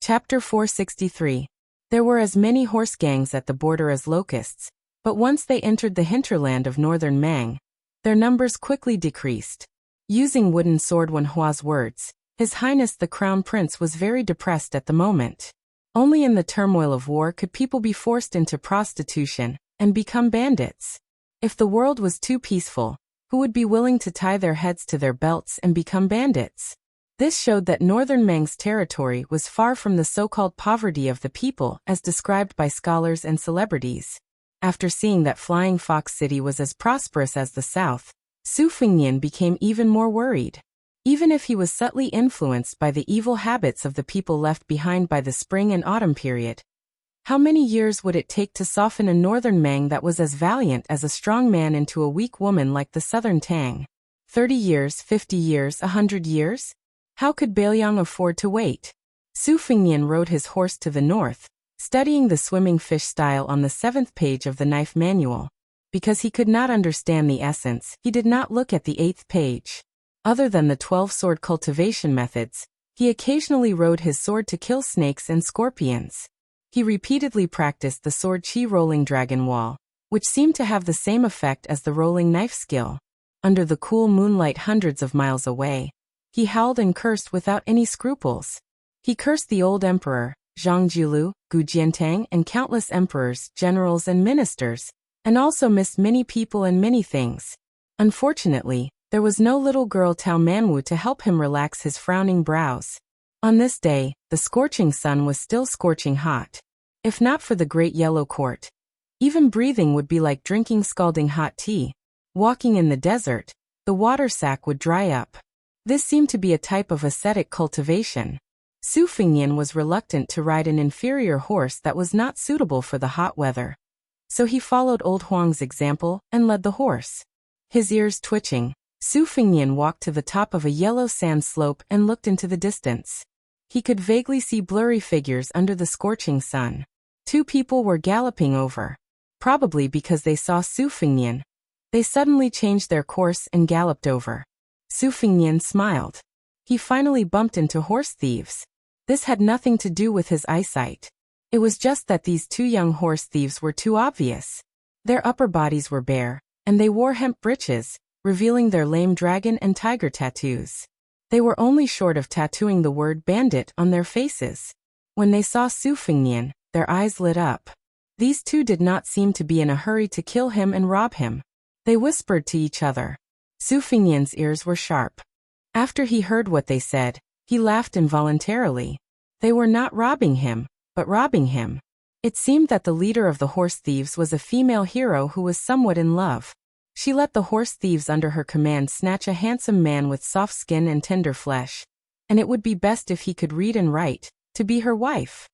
Chapter 463. There were as many horse gangs at the border as locusts, but once they entered the hinterland of northern Mang, their numbers quickly decreased. Using wooden sword Wenhua's words, His Highness the Crown Prince was very depressed at the moment. Only in the turmoil of war could people be forced into prostitution and become bandits. If the world was too peaceful, who would be willing to tie their heads to their belts and become bandits? This showed that northern Mang's territory was far from the so-called poverty of the people as described by scholars and celebrities. After seeing that Flying Fox City was as prosperous as the south, Su Fengnian became even more worried. Even if he was subtly influenced by the evil habits of the people left behind by the spring and autumn period, how many years would it take to soften a northern Mang that was as valiant as a strong man into a weak woman like the southern Tang? 30 years, 50 years, 100 years? How could Bailiang afford to wait? Su Fengnian rode his horse to the north, studying the swimming fish style on the 7th page of the knife manual. Because he could not understand the essence, he did not look at the 8th page. Other than the 12 sword cultivation methods, he occasionally rode his sword to kill snakes and scorpions. He repeatedly practiced the sword chi rolling dragon wall, which seemed to have the same effect as the rolling knife skill. Under the cool moonlight hundreds of miles away, he howled and cursed without any scruples. He cursed the old emperor, Zhang Jiulu, Gu Jiantang, and countless emperors, generals and ministers, and also missed many people and many things. Unfortunately, there was no little girl Tao Manwu to help him relax his frowning brows. On this day, the scorching sun was still scorching hot. If not for the great yellow court, even breathing would be like drinking scalding hot tea. Walking in the desert, the water sack would dry up. This seemed to be a type of ascetic cultivation. Su Fengnian was reluctant to ride an inferior horse that was not suitable for the hot weather. So he followed old Huang's example and led the horse. His ears twitching, Su Fengnian walked to the top of a yellow sand slope and looked into the distance. He could vaguely see blurry figures under the scorching sun. 2 people were galloping over. Probably because they saw Su Fengnian, they suddenly changed their course and galloped over. Su Fengnian smiled. He finally bumped into horse thieves. This had nothing to do with his eyesight. It was just that these 2 young horse thieves were too obvious. Their upper bodies were bare, and they wore hemp breeches, revealing their lame dragon and tiger tattoos. They were only short of tattooing the word bandit on their faces. When they saw Su Fengnian, their eyes lit up. These 2 did not seem to be in a hurry to kill him and rob him. They whispered to each other. Su Fengnian's ears were sharp. After he heard what they said, he laughed involuntarily. They were not robbing him, but robbing him. It seemed that the leader of the horse thieves was a female hero who was somewhat in love. She let the horse thieves under her command snatch a handsome man with soft skin and tender flesh, and it would be best if he could read and write, to be her wife.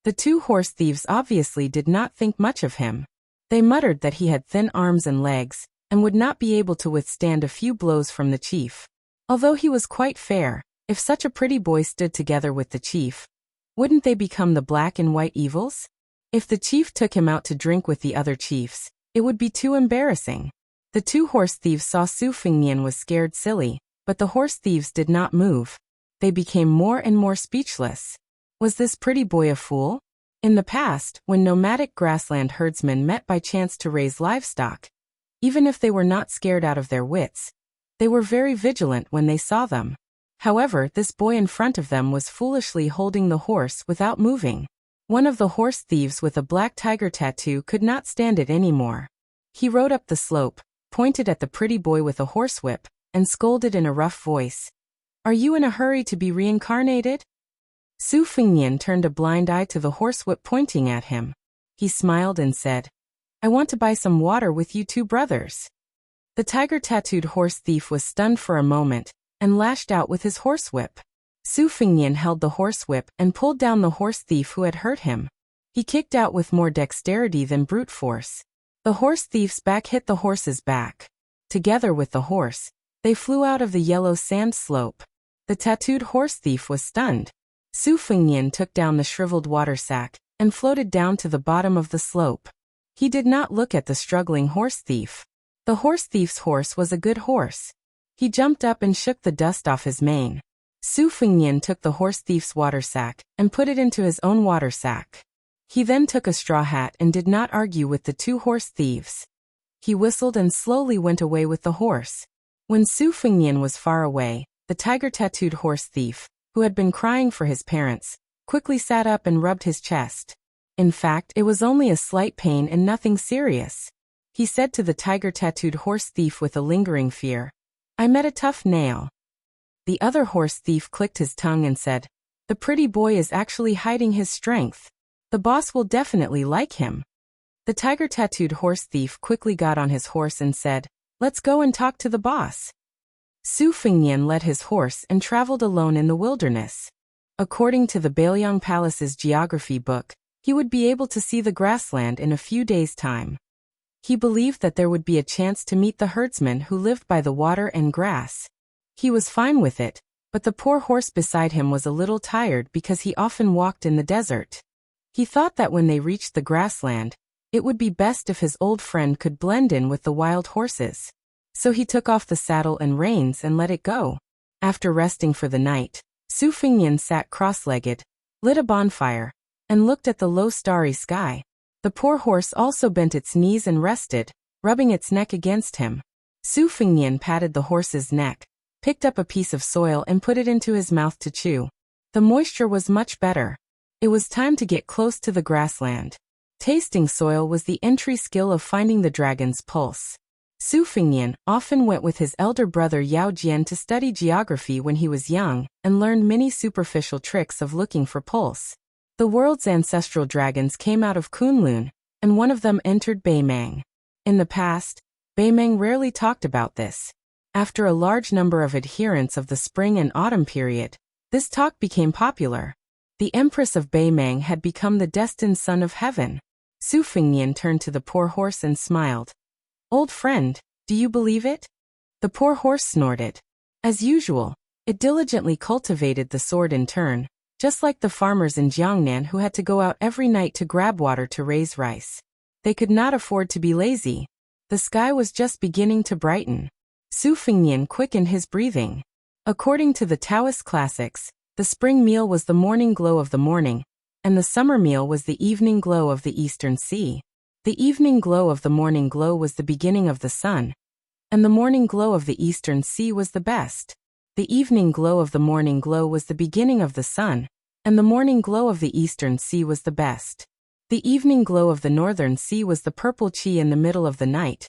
The 2 horse thieves obviously did not think much of him. They muttered that he had thin arms and legs, and would not be able to withstand a few blows from the chief. Although he was quite fair, if such a pretty boy stood together with the chief, wouldn't they become the black and white evils? If the chief took him out to drink with the other chiefs, it would be too embarrassing. The 2 horse thieves saw Su Fengnian was scared silly, but the horse thieves did not move. They became more and more speechless. Was this pretty boy a fool? In the past, when nomadic grassland herdsmen met by chance to raise livestock, even if they were not scared out of their wits, they were very vigilant when they saw them. However, this boy in front of them was foolishly holding the horse without moving. One of the horse thieves with a black tiger tattoo could not stand it anymore. He rode up the slope, pointed at the pretty boy with a horsewhip, and scolded in a rough voice. "Are you in a hurry to be reincarnated?" Su Fengnian turned a blind eye to the horsewhip pointing at him. He smiled and said, "I want to buy some water with you 2 brothers." The tiger-tattooed horse thief was stunned for a moment, and lashed out with his horsewhip. Su Fengnian held the horsewhip and pulled down the horse thief who had hurt him. He kicked out with more dexterity than brute force. The horse thief's back hit the horse's back. Together with the horse, they flew out of the yellow sand slope. The tattooed horse thief was stunned. Su Fengnian took down the shriveled water sack and floated down to the bottom of the slope. He did not look at the struggling horse thief. The horse thief's horse was a good horse. He jumped up and shook the dust off his mane. Su Fengnian took the horse thief's water sack and put it into his own water sack. He then took a straw hat and did not argue with the two horse thieves. He whistled and slowly went away with the horse. When Su Fengnian was far away, the tiger-tattooed horse thief, who had been crying for his parents, quickly sat up and rubbed his chest. In fact, it was only a slight pain and nothing serious. He said to the tiger-tattooed horse thief with a lingering fear, "I met a tough nail." The other horse thief clicked his tongue and said, "The pretty boy is actually hiding his strength. The boss will definitely like him." The tiger-tattooed horse thief quickly got on his horse and said, "Let's go and talk to the boss." Su Fengnian led his horse and traveled alone in the wilderness. According to the Bailiang Palace's geography book, he would be able to see the grassland in a few days' time. He believed that there would be a chance to meet the herdsman who lived by the water and grass. He was fine with it, but the poor horse beside him was a little tired because he often walked in the desert. He thought that when they reached the grassland, it would be best if his old friend could blend in with the wild horses. So he took off the saddle and reins and let it go. After resting for the night, Su Fengnian sat cross-legged, lit a bonfire, and looked at the low starry sky. The poor horse also bent its knees and rested, rubbing its neck against him. Su Fengnian patted the horse's neck, picked up a piece of soil and put it into his mouth to chew. The moisture was much better. It was time to get close to the grassland. Tasting soil was the entry skill of finding the dragon's pulse. Su Fengnian often went with his elder brother Yao Jian to study geography when he was young and learned many superficial tricks of looking for pulse. The world's ancestral dragons came out of Kunlun, and one of them entered Beimang. In the past, Beimang rarely talked about this. After a large number of adherents of the spring and autumn period, this talk became popular. The Empress of Beimang had become the destined son of heaven. Su Fengnian turned to the poor horse and smiled. "Old friend, do you believe it?" The poor horse snorted. As usual, it diligently cultivated the sword in turn, just like the farmers in Jiangnan who had to go out every night to grab water to raise rice. They could not afford to be lazy. The sky was just beginning to brighten. Su Fengnian quickened his breathing. According to the Taoist classics, the spring meal was the morning glow of the morning, and the summer meal was the evening glow of the eastern sea. The evening glow of the morning glow was the beginning of the sun, and the morning glow of the eastern sea was the best. The evening glow of the morning glow was the beginning of the sun, and the morning glow of the eastern sea was the best. The evening glow of the northern sea was the purple chi in the middle of the night,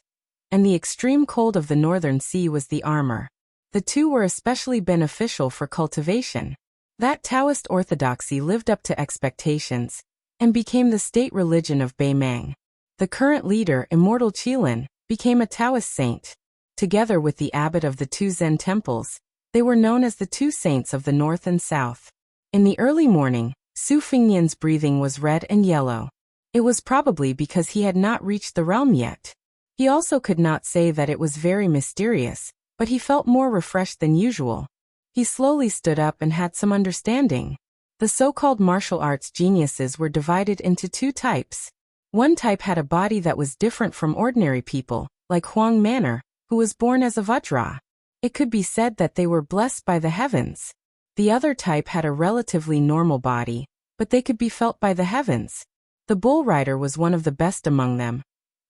and the extreme cold of the northern sea was the armor. The two were especially beneficial for cultivation. That Taoist orthodoxy lived up to expectations and became the state religion of Beimang. The current leader, Immortal Qilin, became a Taoist saint. Together with the abbot of the two Zen temples, they were known as the two saints of the north and south. In the early morning, Su Fengnian's breathing was red and yellow. It was probably because he had not reached the realm yet. He also could not say that it was very mysterious, but he felt more refreshed than usual. He slowly stood up and had some understanding. The so-called martial arts geniuses were divided into two types. One type had a body that was different from ordinary people, like Huang Manor, who was born as a Vajra. It could be said that they were blessed by the heavens. The other type had a relatively normal body, but they could be felt by the heavens. The bull rider was one of the best among them,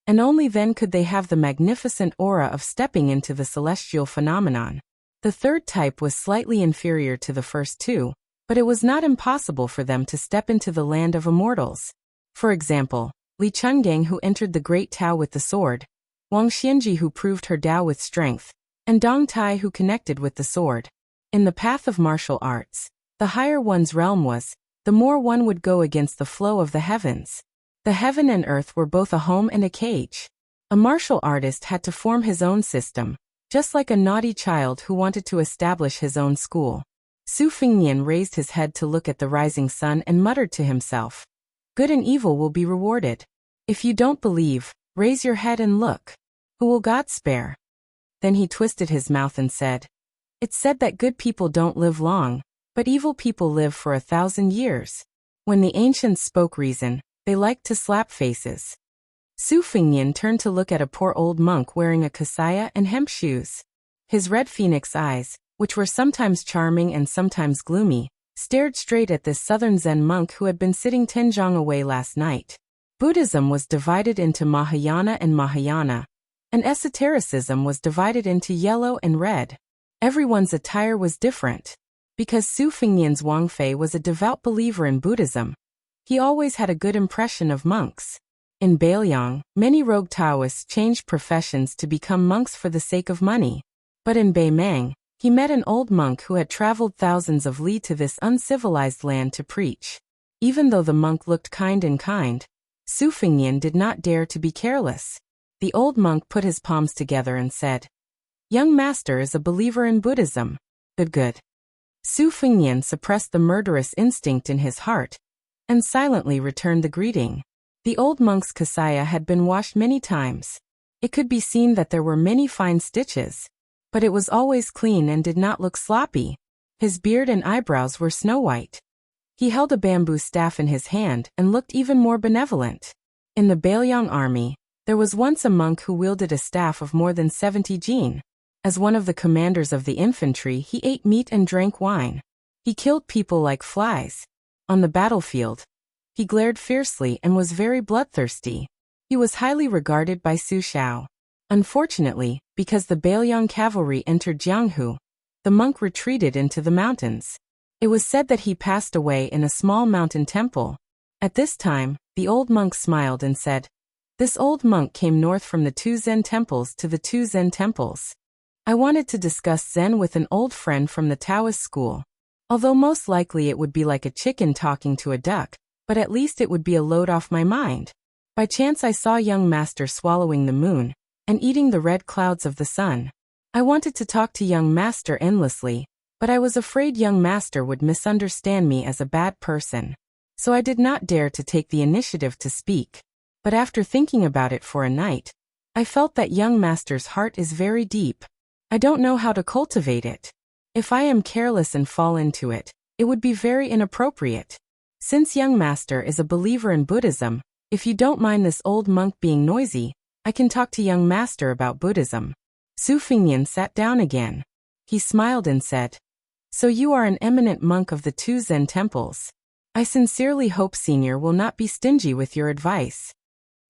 and only then could they have the magnificent aura of stepping into the celestial phenomenon. The third type was slightly inferior to the first two, but it was not impossible for them to step into the land of immortals. For example, Li Chungang, who entered the Great Tao with the sword, Wang Xianji, who proved her Tao with strength, and Dong Tai, who connected with the sword. In the path of martial arts, the higher one's realm was, the more one would go against the flow of the heavens. The heaven and earth were both a home and a cage. A martial artist had to form his own system, just like a naughty child who wanted to establish his own school. Su Fengnian raised his head to look at the rising sun and muttered to himself, "Good and evil will be rewarded. If you don't believe, raise your head and look. Who will God spare?" Then he twisted his mouth and said, "It's said that good people don't live long, but evil people live for 1,000 years. When the ancients spoke reason, they liked to slap faces." Su Fengnian turned to look at a poor old monk wearing a kasaya and hemp shoes. His red phoenix eyes, which were sometimes charming and sometimes gloomy, stared straight at this southern Zen monk who had been sitting tenjong away last night. Buddhism was divided into Mahayana and Mahayana, and esotericism was divided into yellow and red. Everyone's attire was different. Because Su Fengnian's Wang Fei was a devout believer in Buddhism, he always had a good impression of monks. In Beiliang, many rogue Taoists changed professions to become monks for the sake of money. But in Beimang, he met an old monk who had traveled thousands of li to this uncivilized land to preach. Even though the monk looked kind, Su Fengnian did not dare to be careless. The old monk put his palms together and said, "Young master is a believer in Buddhism. Good. Su Fengnian suppressed the murderous instinct in his heart and silently returned the greeting. The old monk's kasaya had been washed many times. It could be seen that there were many fine stitches, but it was always clean and did not look sloppy. His beard and eyebrows were snow white. He held a bamboo staff in his hand and looked even more benevolent. In the Beiliang army, there was once a monk who wielded a staff of more than 70 jin. As one of the commanders of the infantry, he ate meat and drank wine. He killed people like flies. On the battlefield, he glared fiercely and was very bloodthirsty. He was highly regarded by Su Shao. Unfortunately, because the Beiliang cavalry entered Jianghu, the monk retreated into the mountains. It was said that he passed away in a small mountain temple. At this time, the old monk smiled and said, "This old monk came north from the two Zen temples to the two Zen temples. I wanted to discuss Zen with an old friend from the Taoist school. Although most likely it would be like a chicken talking to a duck, but at least it would be a load off my mind. By chance I saw young master swallowing the moon and eating the red clouds of the sun. I wanted to talk to young master endlessly, but I was afraid young master would misunderstand me as a bad person. So I did not dare to take the initiative to speak. But after thinking about it for a night, I felt that young master's heart is very deep. I don't know how to cultivate it. If I am careless and fall into it, it would be very inappropriate. Since young master is a believer in Buddhism, if you don't mind this old monk being noisy, I can talk to young master about Buddhism." Su Fengnian sat down again. He smiled and said, "So you are an eminent monk of the two Zen temples. I sincerely hope Senior will not be stingy with your advice."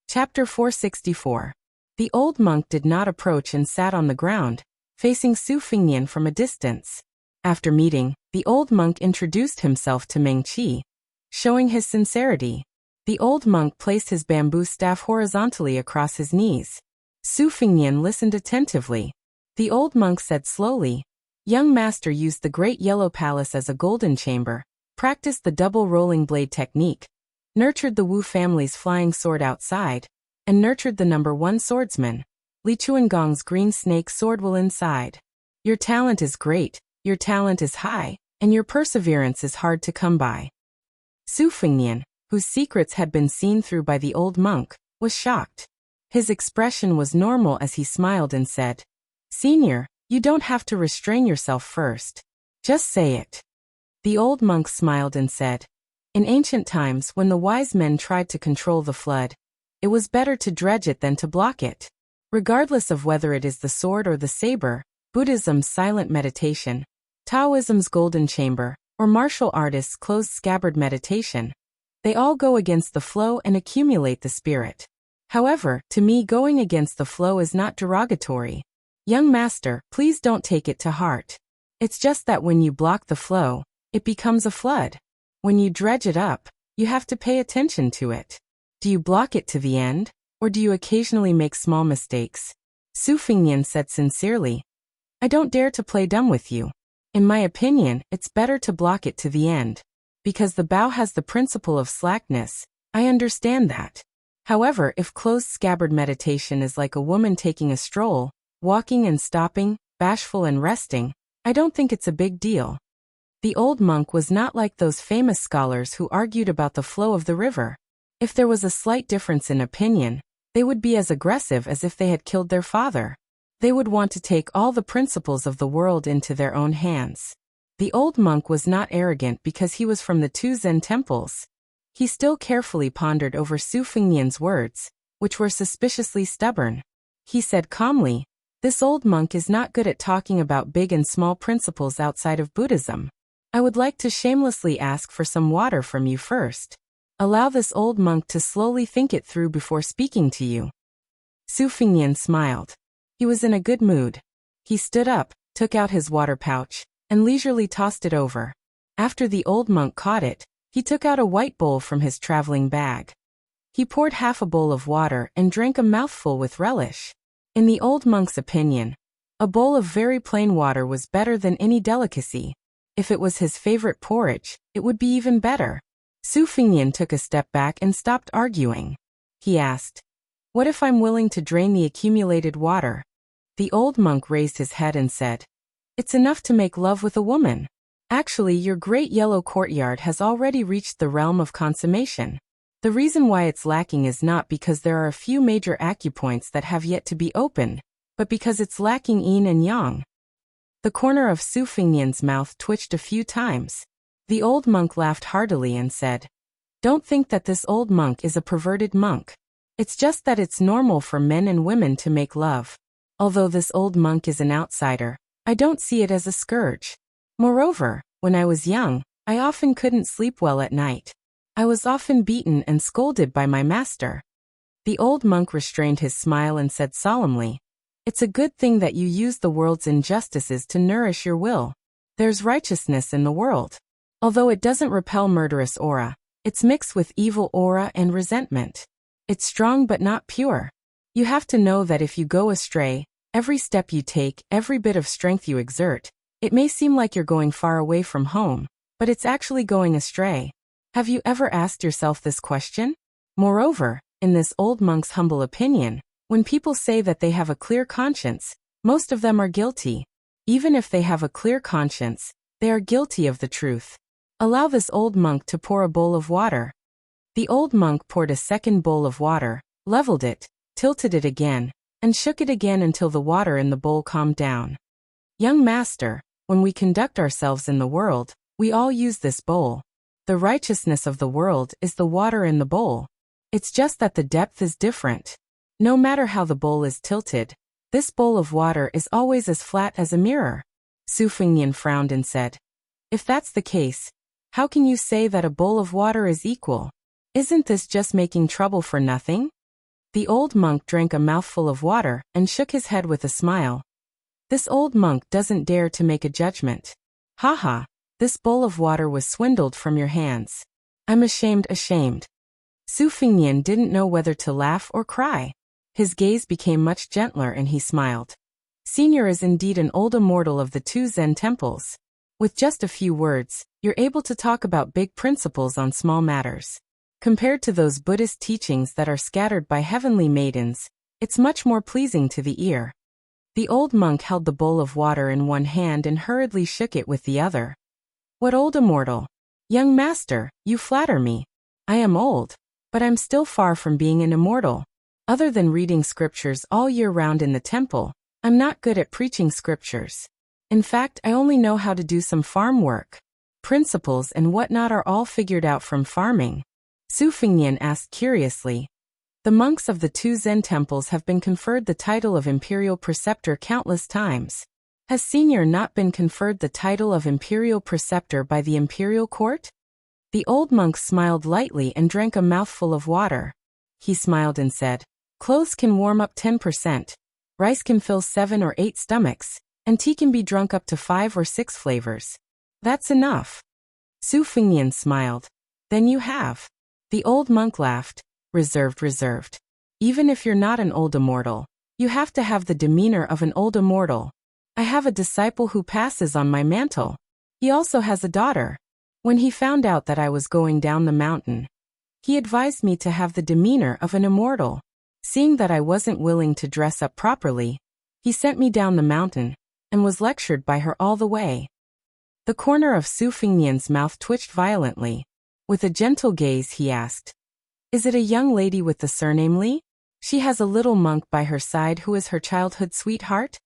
Chapter 464. The old monk did not approach and sat on the ground, facing Su Fengnian from a distance. After meeting, the old monk introduced himself to Meng Qi, showing his sincerity. The old monk placed his bamboo staff horizontally across his knees. Su Fengnian listened attentively. The old monk said slowly, "Young master used the Great Yellow Palace as a golden chamber, practiced the double rolling blade technique, nurtured the Wu family's flying sword outside, and nurtured the #1 swordsman. Li Chuangong's green snake sword will inside. Your talent is great, your talent is high, and your perseverance is hard to come by." Su Fengnian, whose secrets had been seen through by the old monk, was shocked. His expression was normal as he smiled and said, "Senior, you don't have to restrain yourself first. Just say it." The old monk smiled and said, "In ancient times when the wise men tried to control the flood, it was better to dredge it than to block it. Regardless of whether it is the sword or the saber, Buddhism's silent meditation, Taoism's golden chamber, or martial artists' closed scabbard meditation, they all go against the flow and accumulate the spirit. However, to me going against the flow is not derogatory. Young master, please don't take it to heart. It's just that when you block the flow, it becomes a flood. When you dredge it up, you have to pay attention to it. Do you block it to the end? Or do you occasionally make small mistakes?" Su Fengnian said sincerely, "I don't dare to play dumb with you. In my opinion, it's better to block it to the end. Because the bow has the principle of slackness, I understand that. However, if closed scabbard meditation is like a woman taking a stroll, walking and stopping, bashful and resting, I don't think it's a big deal." The old monk was not like those famous scholars who argued about the flow of the river. If there was a slight difference in opinion, they would be as aggressive as if they had killed their father. They would want to take all the principles of the world into their own hands. The old monk was not arrogant because he was from the two Zen temples. He still carefully pondered over Su Fengnian's words, which were suspiciously stubborn. He said calmly, This old monk is not good at talking about big and small principles outside of Buddhism. I would like to shamelessly ask for some water from you first. Allow this old monk to slowly think it through before speaking to you. Su Fingnian smiled. He was in a good mood. He stood up, took out his water pouch, and leisurely tossed it over. After the old monk caught it, he took out a white bowl from his traveling bag. He poured half a bowl of water and drank a mouthful with relish. In the old monk's opinion, a bowl of very plain water was better than any delicacy. If it was his favorite porridge, it would be even better. Su Fingnian took a step back and stopped arguing. He asked, "What if I'm willing to drain the accumulated water?" The old monk raised his head and said, "It's enough to make love with a woman. Actually, your great yellow courtyard has already reached the realm of consummation. The reason why it's lacking is not because there are a few major acupoints that have yet to be opened, but because it's lacking yin and yang." The corner of Su Fingnian's mouth twitched a few times. The old monk laughed heartily and said, "Don't think that this old monk is a perverted monk. It's just that it's normal for men and women to make love. Although this old monk is an outsider, I don't see it as a scourge. Moreover, when I was young, I often couldn't sleep well at night. I was often beaten and scolded by my master." The old monk restrained his smile and said solemnly, "It's a good thing that you use the world's injustices to nourish your will. There's righteousness in the world. Although it doesn't repel murderous aura, it's mixed with evil aura and resentment. It's strong but not pure. You have to know that if you go astray, every step you take, every bit of strength you exert, it may seem like you're going far away from home, but it's actually going astray. Have you ever asked yourself this question? Moreover, in this old monk's humble opinion, when people say that they have a clear conscience, most of them are guilty. Even if they have a clear conscience, they are guilty of the truth. Allow this old monk to pour a bowl of water." The old monk poured a second bowl of water, leveled it, tilted it again, and shook it again until the water in the bowl calmed down. "Young master, when we conduct ourselves in the world, we all use this bowl. The righteousness of the world is the water in the bowl. It's just that the depth is different. No matter how the bowl is tilted, this bowl of water is always as flat as a mirror." Su Fingnian frowned and said, "If that's the case, how can you say that a bowl of water is equal? Isn't this just making trouble for nothing?" The old monk drank a mouthful of water and shook his head with a smile. This old monk doesn't dare to make a judgment. "Ha ha, this bowl of water was swindled from your hands. I'm ashamed." Su Fingnian didn't know whether to laugh or cry. His gaze became much gentler and he smiled. "Senior is indeed an old immortal of the two Zen temples. With just a few words, you're able to talk about big principles on small matters. Compared to those Buddhist teachings that are scattered by heavenly maidens, it's much more pleasing to the ear." The old monk held the bowl of water in one hand and hurriedly shook it with the other. "What old immortal? Young master, you flatter me. I am old, but I'm still far from being an immortal. Other than reading scriptures all year round in the temple, I'm not good at preaching scriptures. In fact, I only know how to do some farm work. Principles and whatnot are all figured out from farming." Su Fingnian asked curiously, "The monks of the two Zen temples have been conferred the title of imperial preceptor countless times. Has Senior not been conferred the title of imperial preceptor by the imperial court?" The old monk smiled lightly and drank a mouthful of water. He smiled and said, "Clothes can warm up 10%, rice can fill 7 or 8 stomachs, and tea can be drunk up to 5 or 6 flavors. That's enough." Su Fingnian smiled. "Then you have." The old monk laughed, reserved. "Even if you're not an old immortal, you have to have the demeanor of an old immortal. I have a disciple who passes on my mantle. He also has a daughter. When he found out that I was going down the mountain, he advised me to have the demeanor of an immortal. Seeing that I wasn't willing to dress up properly, he sent me down the mountain, and was lectured by her all the way." The corner of Su Fingnian's mouth twitched violently. With a gentle gaze he asked, "Is it a young lady with the surname Li? She has a little monk by her side who is her childhood sweetheart?"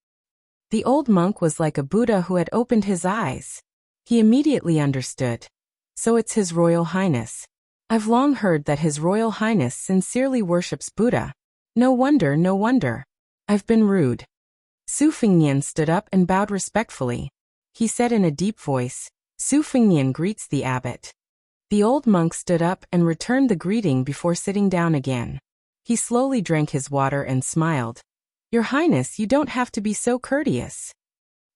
The old monk was like a Buddha who had opened his eyes. He immediately understood. "So it's His Royal Highness. I've long heard that His Royal Highness sincerely worships Buddha. No wonder. I've been rude." Su Fengnian stood up and bowed respectfully. He said in a deep voice, "Su Fengnian greets the abbot." The old monk stood up and returned the greeting before sitting down again. He slowly drank his water and smiled. "Your Highness, you don't have to be so courteous."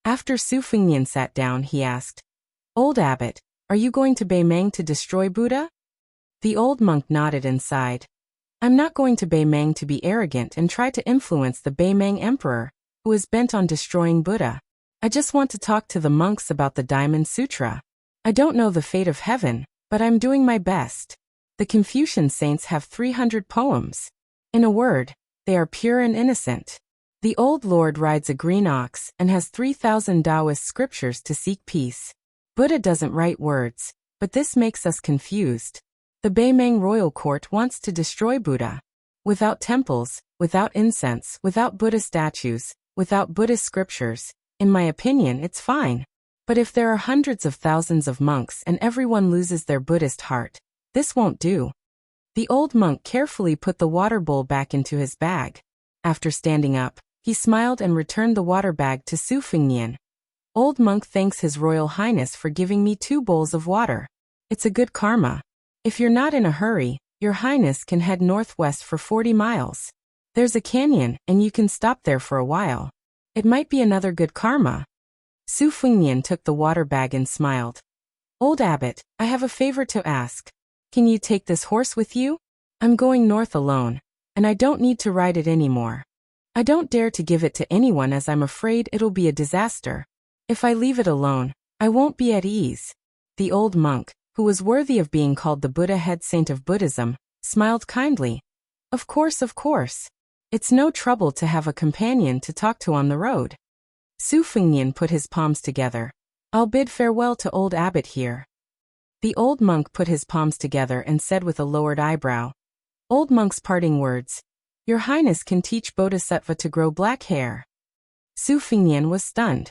After Su Fengnian sat down, he asked, "Old abbot, are you going to Beimang to destroy Buddha?" The old monk nodded and sighed. "I'm not going to Beimang to be arrogant and try to influence the Beimang emperor, who is bent on destroying Buddha. I just want to talk to the monks about the Diamond Sutra. I don't know the fate of heaven, but I'm doing my best. The Confucian saints have 300 poems. In a word, they are pure and innocent. The old lord rides a green ox and has 3,000 Taoist scriptures to seek peace. Buddha doesn't write words, but this makes us confused. The Beimang royal court wants to destroy Buddha. Without temples, without incense, without Buddha statues, without Buddhist scriptures, in my opinion, it's fine. But if there are hundreds of thousands of monks and everyone loses their Buddhist heart, this won't do." The old monk carefully put the water bowl back into his bag. After standing up, he smiled and returned the water bag to Su Fengnian. "Old monk thanks His Royal Highness for giving me 2 bowls of water. It's a good karma. If you're not in a hurry, Your Highness can head northwest for 40 miles. There's a canyon, and you can stop there for a while. It might be another good karma." Su Fengnian took the water bag and smiled. "Old abbot, I have a favor to ask. Can you take this horse with you? I'm going north alone, and I don't need to ride it anymore. I don't dare to give it to anyone as I'm afraid it'll be a disaster. If I leave it alone, I won't be at ease." The old monk, who was worthy of being called the Buddha head saint of Buddhism, smiled kindly. Of course. It's no trouble to have a companion to talk to on the road." Su Fengnian put his palms together. "I'll bid farewell to old abbot here." The old monk put his palms together and said with a lowered eyebrow, "Old monk's parting words. Your Highness can teach Bodhisattva to grow black hair." Su Fengnian was stunned.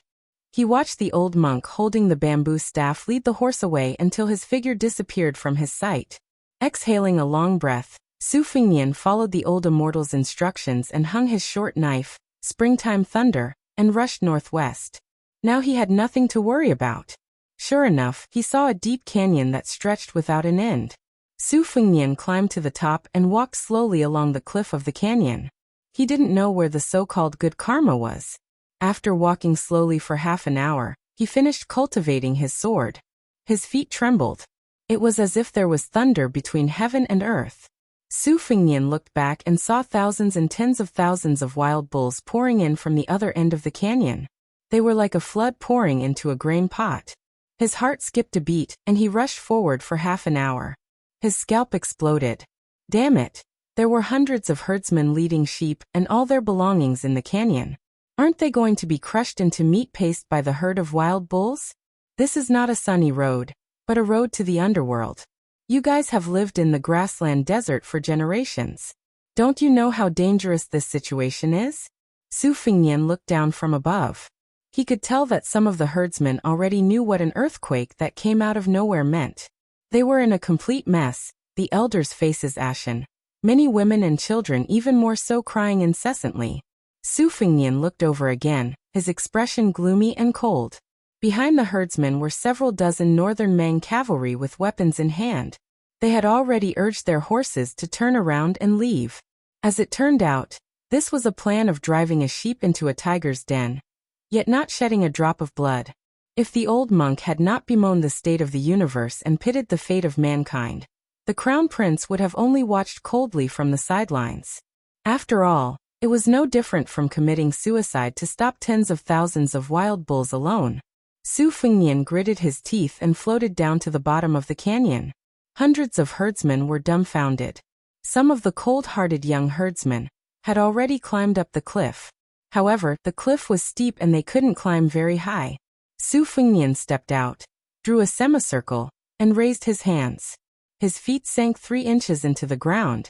He watched the old monk holding the bamboo staff lead the horse away until his figure disappeared from his sight. Exhaling a long breath, Su Fengnian followed the old immortal's instructions and hung his short knife, springtime thunder, and rushed northwest. Now he had nothing to worry about. Sure enough, he saw a deep canyon that stretched without an end. Su Fengnian climbed to the top and walked slowly along the cliff of the canyon. He didn't know where the so-called good karma was. After walking slowly for half an hour, he finished cultivating his sword. His feet trembled. It was as if there was thunder between heaven and earth. Su Fengnian looked back and saw thousands and tens of thousands of wild bulls pouring in from the other end of the canyon. They were like a flood pouring into a grain pot. His heart skipped a beat, and he rushed forward for half an hour. His scalp exploded. Damn it! There were hundreds of herdsmen leading sheep and all their belongings in the canyon. Aren't they going to be crushed into meat paste by the herd of wild bulls? This is not a sunny road, but a road to the underworld. You guys have lived in the grassland desert for generations. Don't you know how dangerous this situation is? Su Fengnian looked down from above. He could tell that some of the herdsmen already knew what an earthquake that came out of nowhere meant. They were in a complete mess, the elders' faces ashen, many women and children even more so crying incessantly. Su Fengnian looked over again, his expression gloomy and cold. Behind the herdsmen were several dozen northern Mang cavalry with weapons in hand. They had already urged their horses to turn around and leave. As it turned out, this was a plan of driving a sheep into a tiger's den, yet not shedding a drop of blood. If the old monk had not bemoaned the state of the universe and pitied the fate of mankind, the crown prince would have only watched coldly from the sidelines. After all, it was no different from committing suicide to stop tens of thousands of wild bulls alone. Su Fengnian gritted his teeth and floated down to the bottom of the canyon. Hundreds of herdsmen were dumbfounded. Some of the cold-hearted young herdsmen had already climbed up the cliff. However, the cliff was steep and they couldn't climb very high. Su Fengnian stepped out, drew a semicircle, and raised his hands. His feet sank 3 inches into the ground.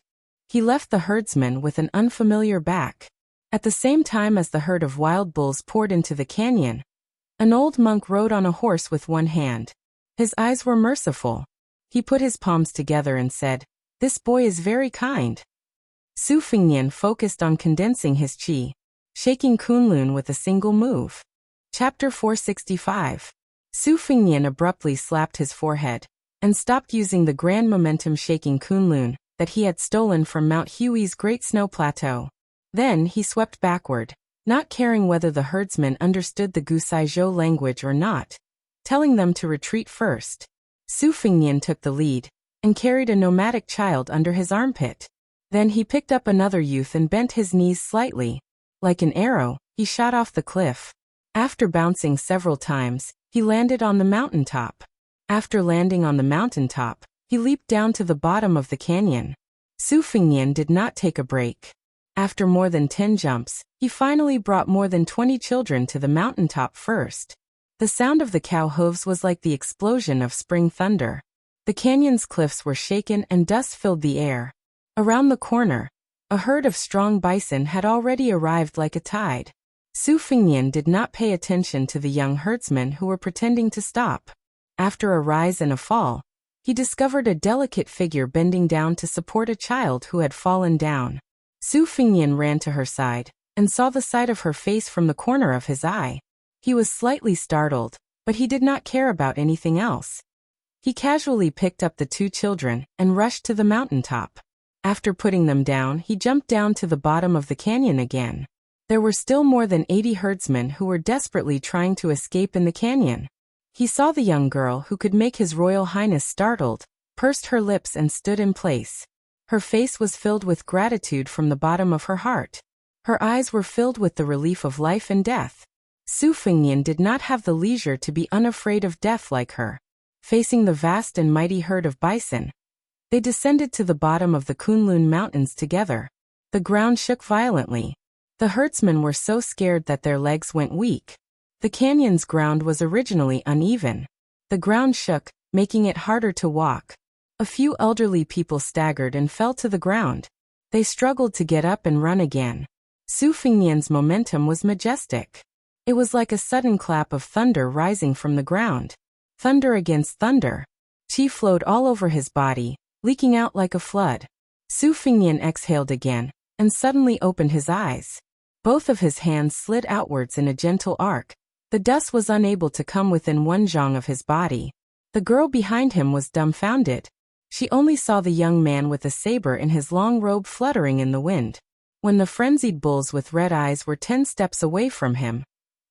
He left the herdsman with an unfamiliar back. At the same time as the herd of wild bulls poured into the canyon, an old monk rode on a horse with one hand. His eyes were merciful. He put his palms together and said, "This boy is very kind." Su Fengnian focused on condensing his qi. shaking Kunlun with a single move. Chapter 465. Su Fengnian abruptly slapped his forehead and stopped using the grand momentum shaking Kunlun that he had stolen from Mount Hui's Great Snow Plateau. Then he swept backward, not caring whether the herdsmen understood the Gusaizhou language or not, telling them to retreat first. Su Fengnian took the lead and carried a nomadic child under his armpit. Then he picked up another youth and bent his knees slightly. Like an arrow, he shot off the cliff. After bouncing several times, he landed on the mountaintop. After landing on the mountaintop, he leaped down to the bottom of the canyon. Su Fengnian did not take a break. After more than 10 jumps, he finally brought more than 20 children to the mountaintop first. The sound of the cow hooves was like the explosion of spring thunder. The canyon's cliffs were shaken and dust filled the air. Around the corner, a herd of strong bison had already arrived like a tide. Su Fengnian did not pay attention to the young herdsmen who were pretending to stop. After a rise and a fall, he discovered a delicate figure bending down to support a child who had fallen down. Su Fengnian ran to her side and saw the side of her face from the corner of his eye. He was slightly startled, but he did not care about anything else. He casually picked up the 2 children and rushed to the mountaintop. After putting them down, he jumped down to the bottom of the canyon again. There were still more than 80 herdsmen who were desperately trying to escape in the canyon. He saw the young girl who could make His Royal Highness startled, pursed her lips and stood in place. Her face was filled with gratitude from the bottom of her heart. Her eyes were filled with the relief of life and death. Su Fengnian did not have the leisure to be unafraid of death like her. Facing the vast and mighty herd of bison, they descended to the bottom of the Kunlun Mountains together. The ground shook violently. The herdsmen were so scared that their legs went weak. The canyon's ground was originally uneven. The ground shook, making it harder to walk. A few elderly people staggered and fell to the ground. They struggled to get up and run again. Su Fengnian's momentum was majestic. It was like a sudden clap of thunder rising from the ground. Thunder against thunder. Qi flowed all over his body, leaking out like a flood. Su Fengnian exhaled again, and suddenly opened his eyes. Both of his hands slid outwards in a gentle arc. The dust was unable to come within 1 zhang of his body. The girl behind him was dumbfounded. She only saw the young man with a saber in his long robe fluttering in the wind. When the frenzied bulls with red eyes were 10 steps away from him,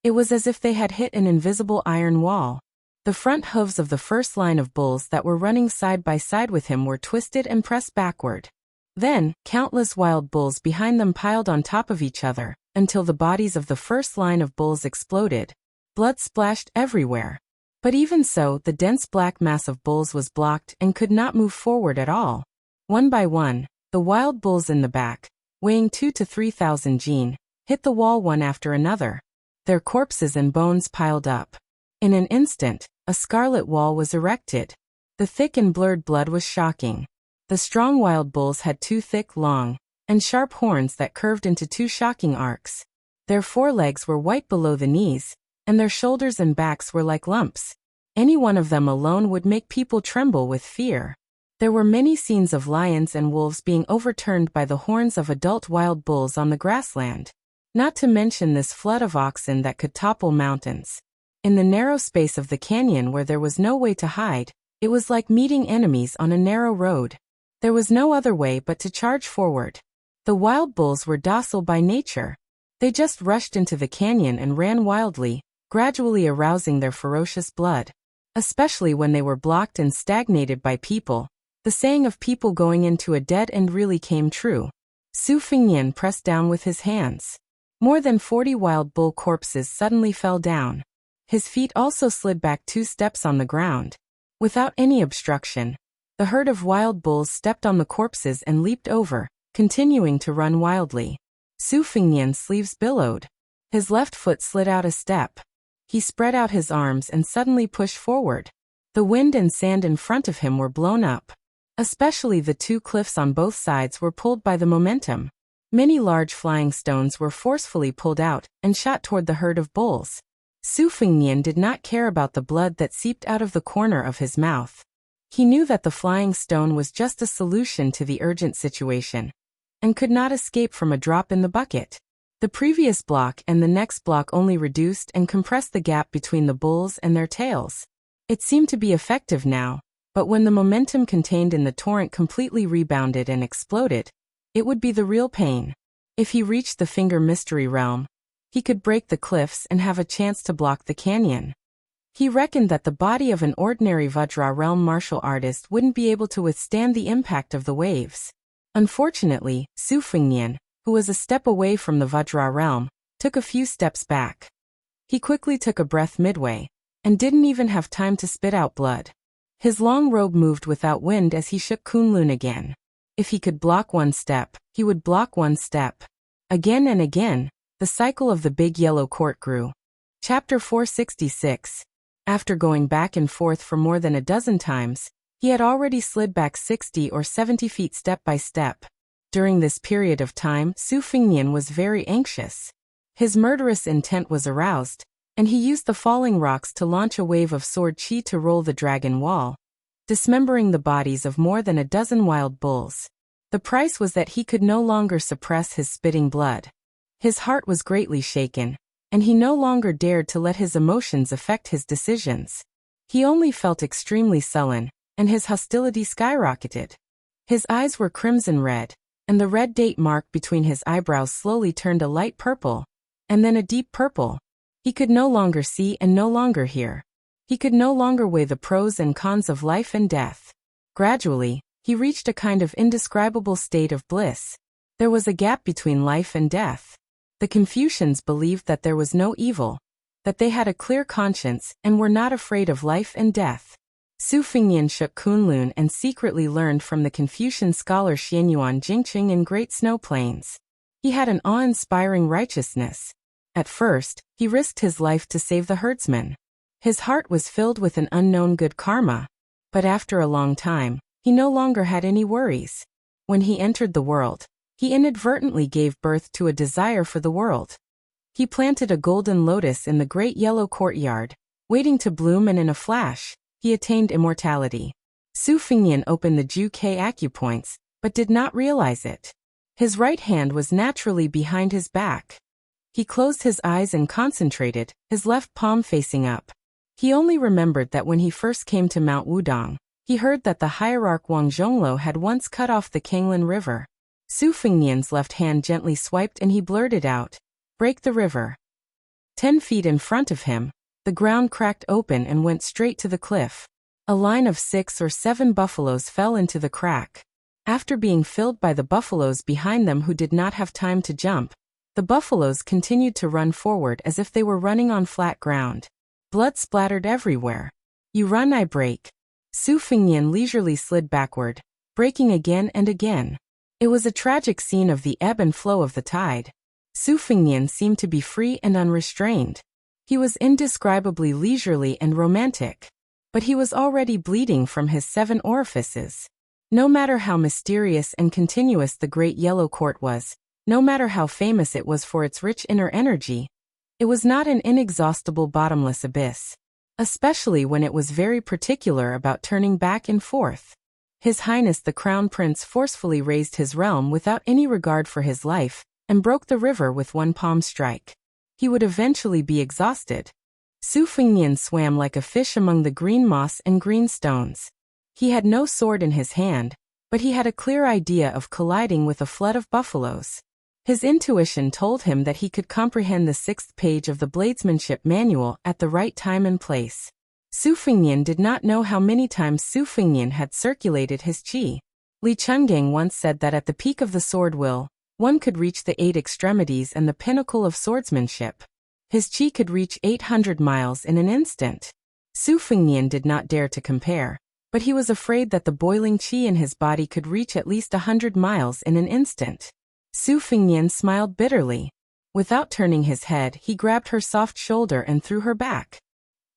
it was as if they had hit an invisible iron wall. The front hooves of the first line of bulls that were running side by side with him were twisted and pressed backward. Then, countless wild bulls behind them piled on top of each other, until the bodies of the first line of bulls exploded. Blood splashed everywhere. But even so, the dense black mass of bulls was blocked and could not move forward at all. One by one, the wild bulls in the back, weighing 2,000 to 3,000 jin, hit the wall one after another. Their corpses and bones piled up. In an instant, a scarlet wall was erected. The thick and blurred blood was shocking. The strong wild bulls had 2 thick, long, and sharp horns that curved into 2 shocking arcs. Their forelegs were white below the knees, and their shoulders and backs were like lumps. Any one of them alone would make people tremble with fear. There were many scenes of lions and wolves being overturned by the horns of adult wild bulls on the grassland. Not to mention this flood of oxen that could topple mountains. In the narrow space of the canyon where there was no way to hide, it was like meeting enemies on a narrow road. There was no other way but to charge forward. The wild bulls were docile by nature. They just rushed into the canyon and ran wildly, gradually arousing their ferocious blood. Especially when they were blocked and stagnated by people. The saying of people going into a dead end really came true. Su Fengnian pressed down with his hands. More than 40 wild bull corpses suddenly fell down. His feet also slid back 2 steps on the ground. Without any obstruction, the herd of wild bulls stepped on the corpses and leaped over, continuing to run wildly. Su Fengnian's sleeves billowed. His left foot slid out a step. He spread out his arms and suddenly pushed forward. The wind and sand in front of him were blown up. Especially the 2 cliffs on both sides were pulled by the momentum. Many large flying stones were forcefully pulled out and shot toward the herd of bulls. Su Fengnian did not care about the blood that seeped out of the corner of his mouth. He knew that the flying stone was just a solution to the urgent situation, and could not escape from a drop in the bucket. The previous block and the next block only reduced and compressed the gap between the bulls and their tails. It seemed to be effective now, but when the momentum contained in the torrent completely rebounded and exploded, it would be the real pain. If he reached the Finger Mystery Realm, he could break the cliffs and have a chance to block the canyon. He reckoned that the body of an ordinary Vajra realm martial artist wouldn't be able to withstand the impact of the waves. Unfortunately, Su Fengnian, who was a step away from the Vajra realm, took a few steps back. He quickly took a breath midway, and didn't even have time to spit out blood. His long robe moved without wind as he shook Kunlun again. If he could block one step, he would block one step. Again and again, the cycle of the big yellow court grew. Chapter 466. After going back and forth for more than a dozen times, he had already slid back 60 or 70 feet step by step. During this period of time, Su Fengnian was very anxious. His murderous intent was aroused, and he used the falling rocks to launch a wave of sword chi to roll the dragon wall, dismembering the bodies of more than a dozen wild bulls. The price was that he could no longer suppress his spitting blood. His heart was greatly shaken, and he no longer dared to let his emotions affect his decisions. He only felt extremely sullen, and his hostility skyrocketed. His eyes were crimson red, and the red date mark between his eyebrows slowly turned a light purple, and then a deep purple. He could no longer see and no longer hear. He could no longer weigh the pros and cons of life and death. Gradually, he reached a kind of indescribable state of bliss. There was a gap between life and death. The Confucians believed that there was no evil, that they had a clear conscience and were not afraid of life and death. Su Fengnian shook Kunlun and secretly learned from the Confucian scholar Xianyuan Jingqing in Great Snow Plains. He had an awe-inspiring righteousness. At first, he risked his life to save the herdsman. His heart was filled with an unknown good karma. But after a long time, he no longer had any worries. When he entered the world, he inadvertently gave birth to a desire for the world. He planted a golden lotus in the great yellow courtyard, waiting to bloom, and in a flash, he attained immortality. Su Fengnian opened the Ju Ke acupoints, but did not realize it. His right hand was naturally behind his back. He closed his eyes and concentrated, his left palm facing up. He only remembered that when he first came to Mount Wudong, he heard that the hierarch Wang Zhonglo had once cut off the Kanglin River. Su Fengnian's left hand gently swiped and he blurted out, "Break the river." 10 feet in front of him, the ground cracked open and went straight to the cliff. A line of 6 or 7 buffaloes fell into the crack. After being filled by the buffaloes behind them who did not have time to jump, the buffaloes continued to run forward as if they were running on flat ground. Blood splattered everywhere. "You run, I break." Su Fengnian leisurely slid backward, breaking again and again. It was a tragic scene of the ebb and flow of the tide. Su Fengnian seemed to be free and unrestrained. He was indescribably leisurely and romantic. But he was already bleeding from his 7 orifices. No matter how mysterious and continuous the Great Yellow Court was, no matter how famous it was for its rich inner energy, it was not an inexhaustible bottomless abyss. Especially when it was very particular about turning back and forth. His Highness the Crown Prince forcefully raised his realm without any regard for his life, and broke the river with one palm strike. He would eventually be exhausted. Su Fengnian swam like a fish among the green moss and green stones. He had no sword in his hand, but he had a clear idea of colliding with a flood of buffaloes. His intuition told him that he could comprehend the 6th page of the bladesmanship manual at the right time and place. Su Fengnian did not know how many times Su Fengnian had circulated his qi. Li Chungang once said that at the peak of the sword will, one could reach the 8 extremities and the pinnacle of swordsmanship. His qi could reach 800 miles in an instant. Su Fengnian did not dare to compare, but he was afraid that the boiling qi in his body could reach at least 100 miles in an instant. Su Fengnian smiled bitterly. Without turning his head, he grabbed her soft shoulder and threw her back.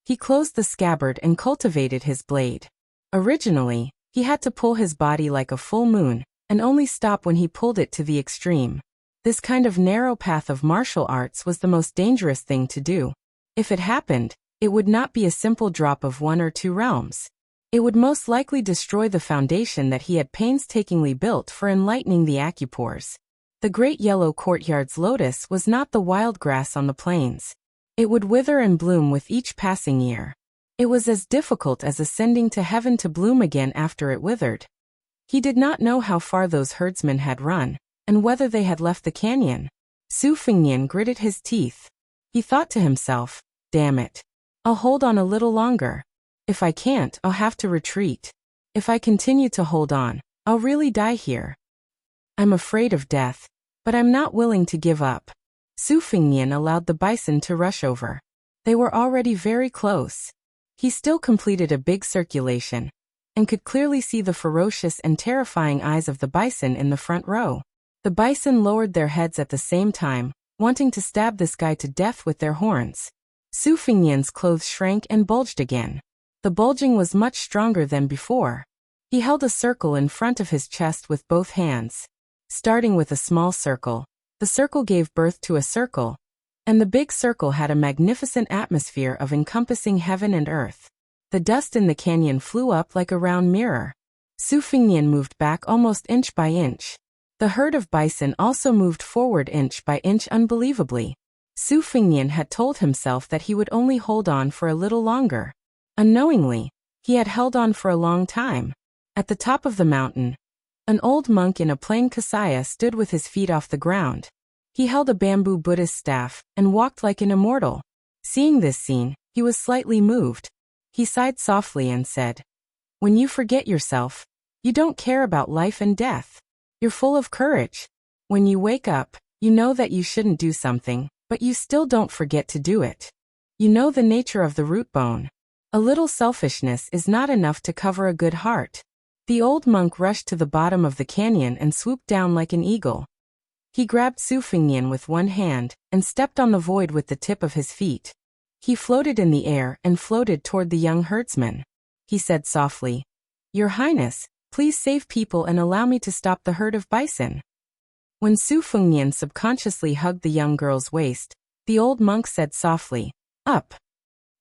He closed the scabbard and cultivated his blade. Originally, he had to pull his body like a full moon, and only stop when he pulled it to the extreme. This kind of narrow path of martial arts was the most dangerous thing to do. If it happened, it would not be a simple drop of 1 or 2 realms. It would most likely destroy the foundation that he had painstakingly built for enlightening the acupores. The great yellow courtyard's lotus was not the wild grass on the plains. It would wither and bloom with each passing year. It was as difficult as ascending to heaven to bloom again after it withered. He did not know how far those herdsmen had run, and whether they had left the canyon. Su Fengnian gritted his teeth. He thought to himself, damn it. I'll hold on a little longer. If I can't, I'll have to retreat. If I continue to hold on, I'll really die here. I'm afraid of death, but I'm not willing to give up. Su Fengnian allowed the bison to rush over. They were already very close. He still completed a big circulation, and could clearly see the ferocious and terrifying eyes of the bison in the front row. The bison lowered their heads at the same time, wanting to stab this guy to death with their horns. Su Fengnian's clothes shrank and bulged again. The bulging was much stronger than before. He held a circle in front of his chest with both hands. Starting with a small circle, the circle gave birth to a circle, and the big circle had a magnificent atmosphere of encompassing heaven and earth. The dust in the canyon flew up like a round mirror. Su Fengnian moved back almost inch by inch. The herd of bison also moved forward inch by inch unbelievably. Su Fengnian had told himself that he would only hold on for a little longer. Unknowingly, he had held on for a long time. At the top of the mountain, an old monk in a plain kasaya stood with his feet off the ground. He held a bamboo Buddhist staff and walked like an immortal. Seeing this scene, he was slightly moved. He sighed softly and said, "When you forget yourself, you don't care about life and death. You're full of courage. When you wake up, you know that you shouldn't do something, but you still don't forget to do it. You know the nature of the root bone. A little selfishness is not enough to cover a good heart." The old monk rushed to the bottom of the canyon and swooped down like an eagle. He grabbed Su Fengnian with one hand and stepped on the void with the tip of his feet. He floated in the air and floated toward the young herdsman. He said softly, "Your Highness, please save people and allow me to stop the herd of bison." When Su Fengnian subconsciously hugged the young girl's waist, the old monk said softly, "Up."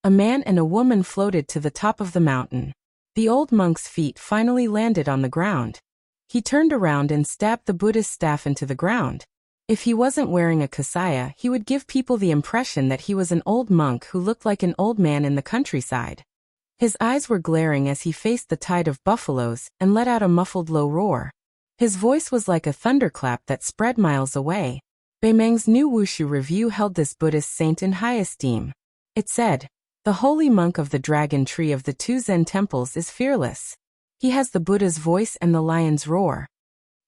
A man and a woman floated to the top of the mountain. The old monk's feet finally landed on the ground. He turned around and stabbed the Buddhist staff into the ground. If he wasn't wearing a kasaya, he would give people the impression that he was an old monk who looked like an old man in the countryside. His eyes were glaring as he faced the tide of buffaloes and let out a muffled low roar. His voice was like a thunderclap that spread miles away. Beimeng's new Wushu review held this Buddhist saint in high esteem. It said, "The holy monk of the dragon tree of the two Zen temples is fearless. He has the Buddha's voice and the lion's roar."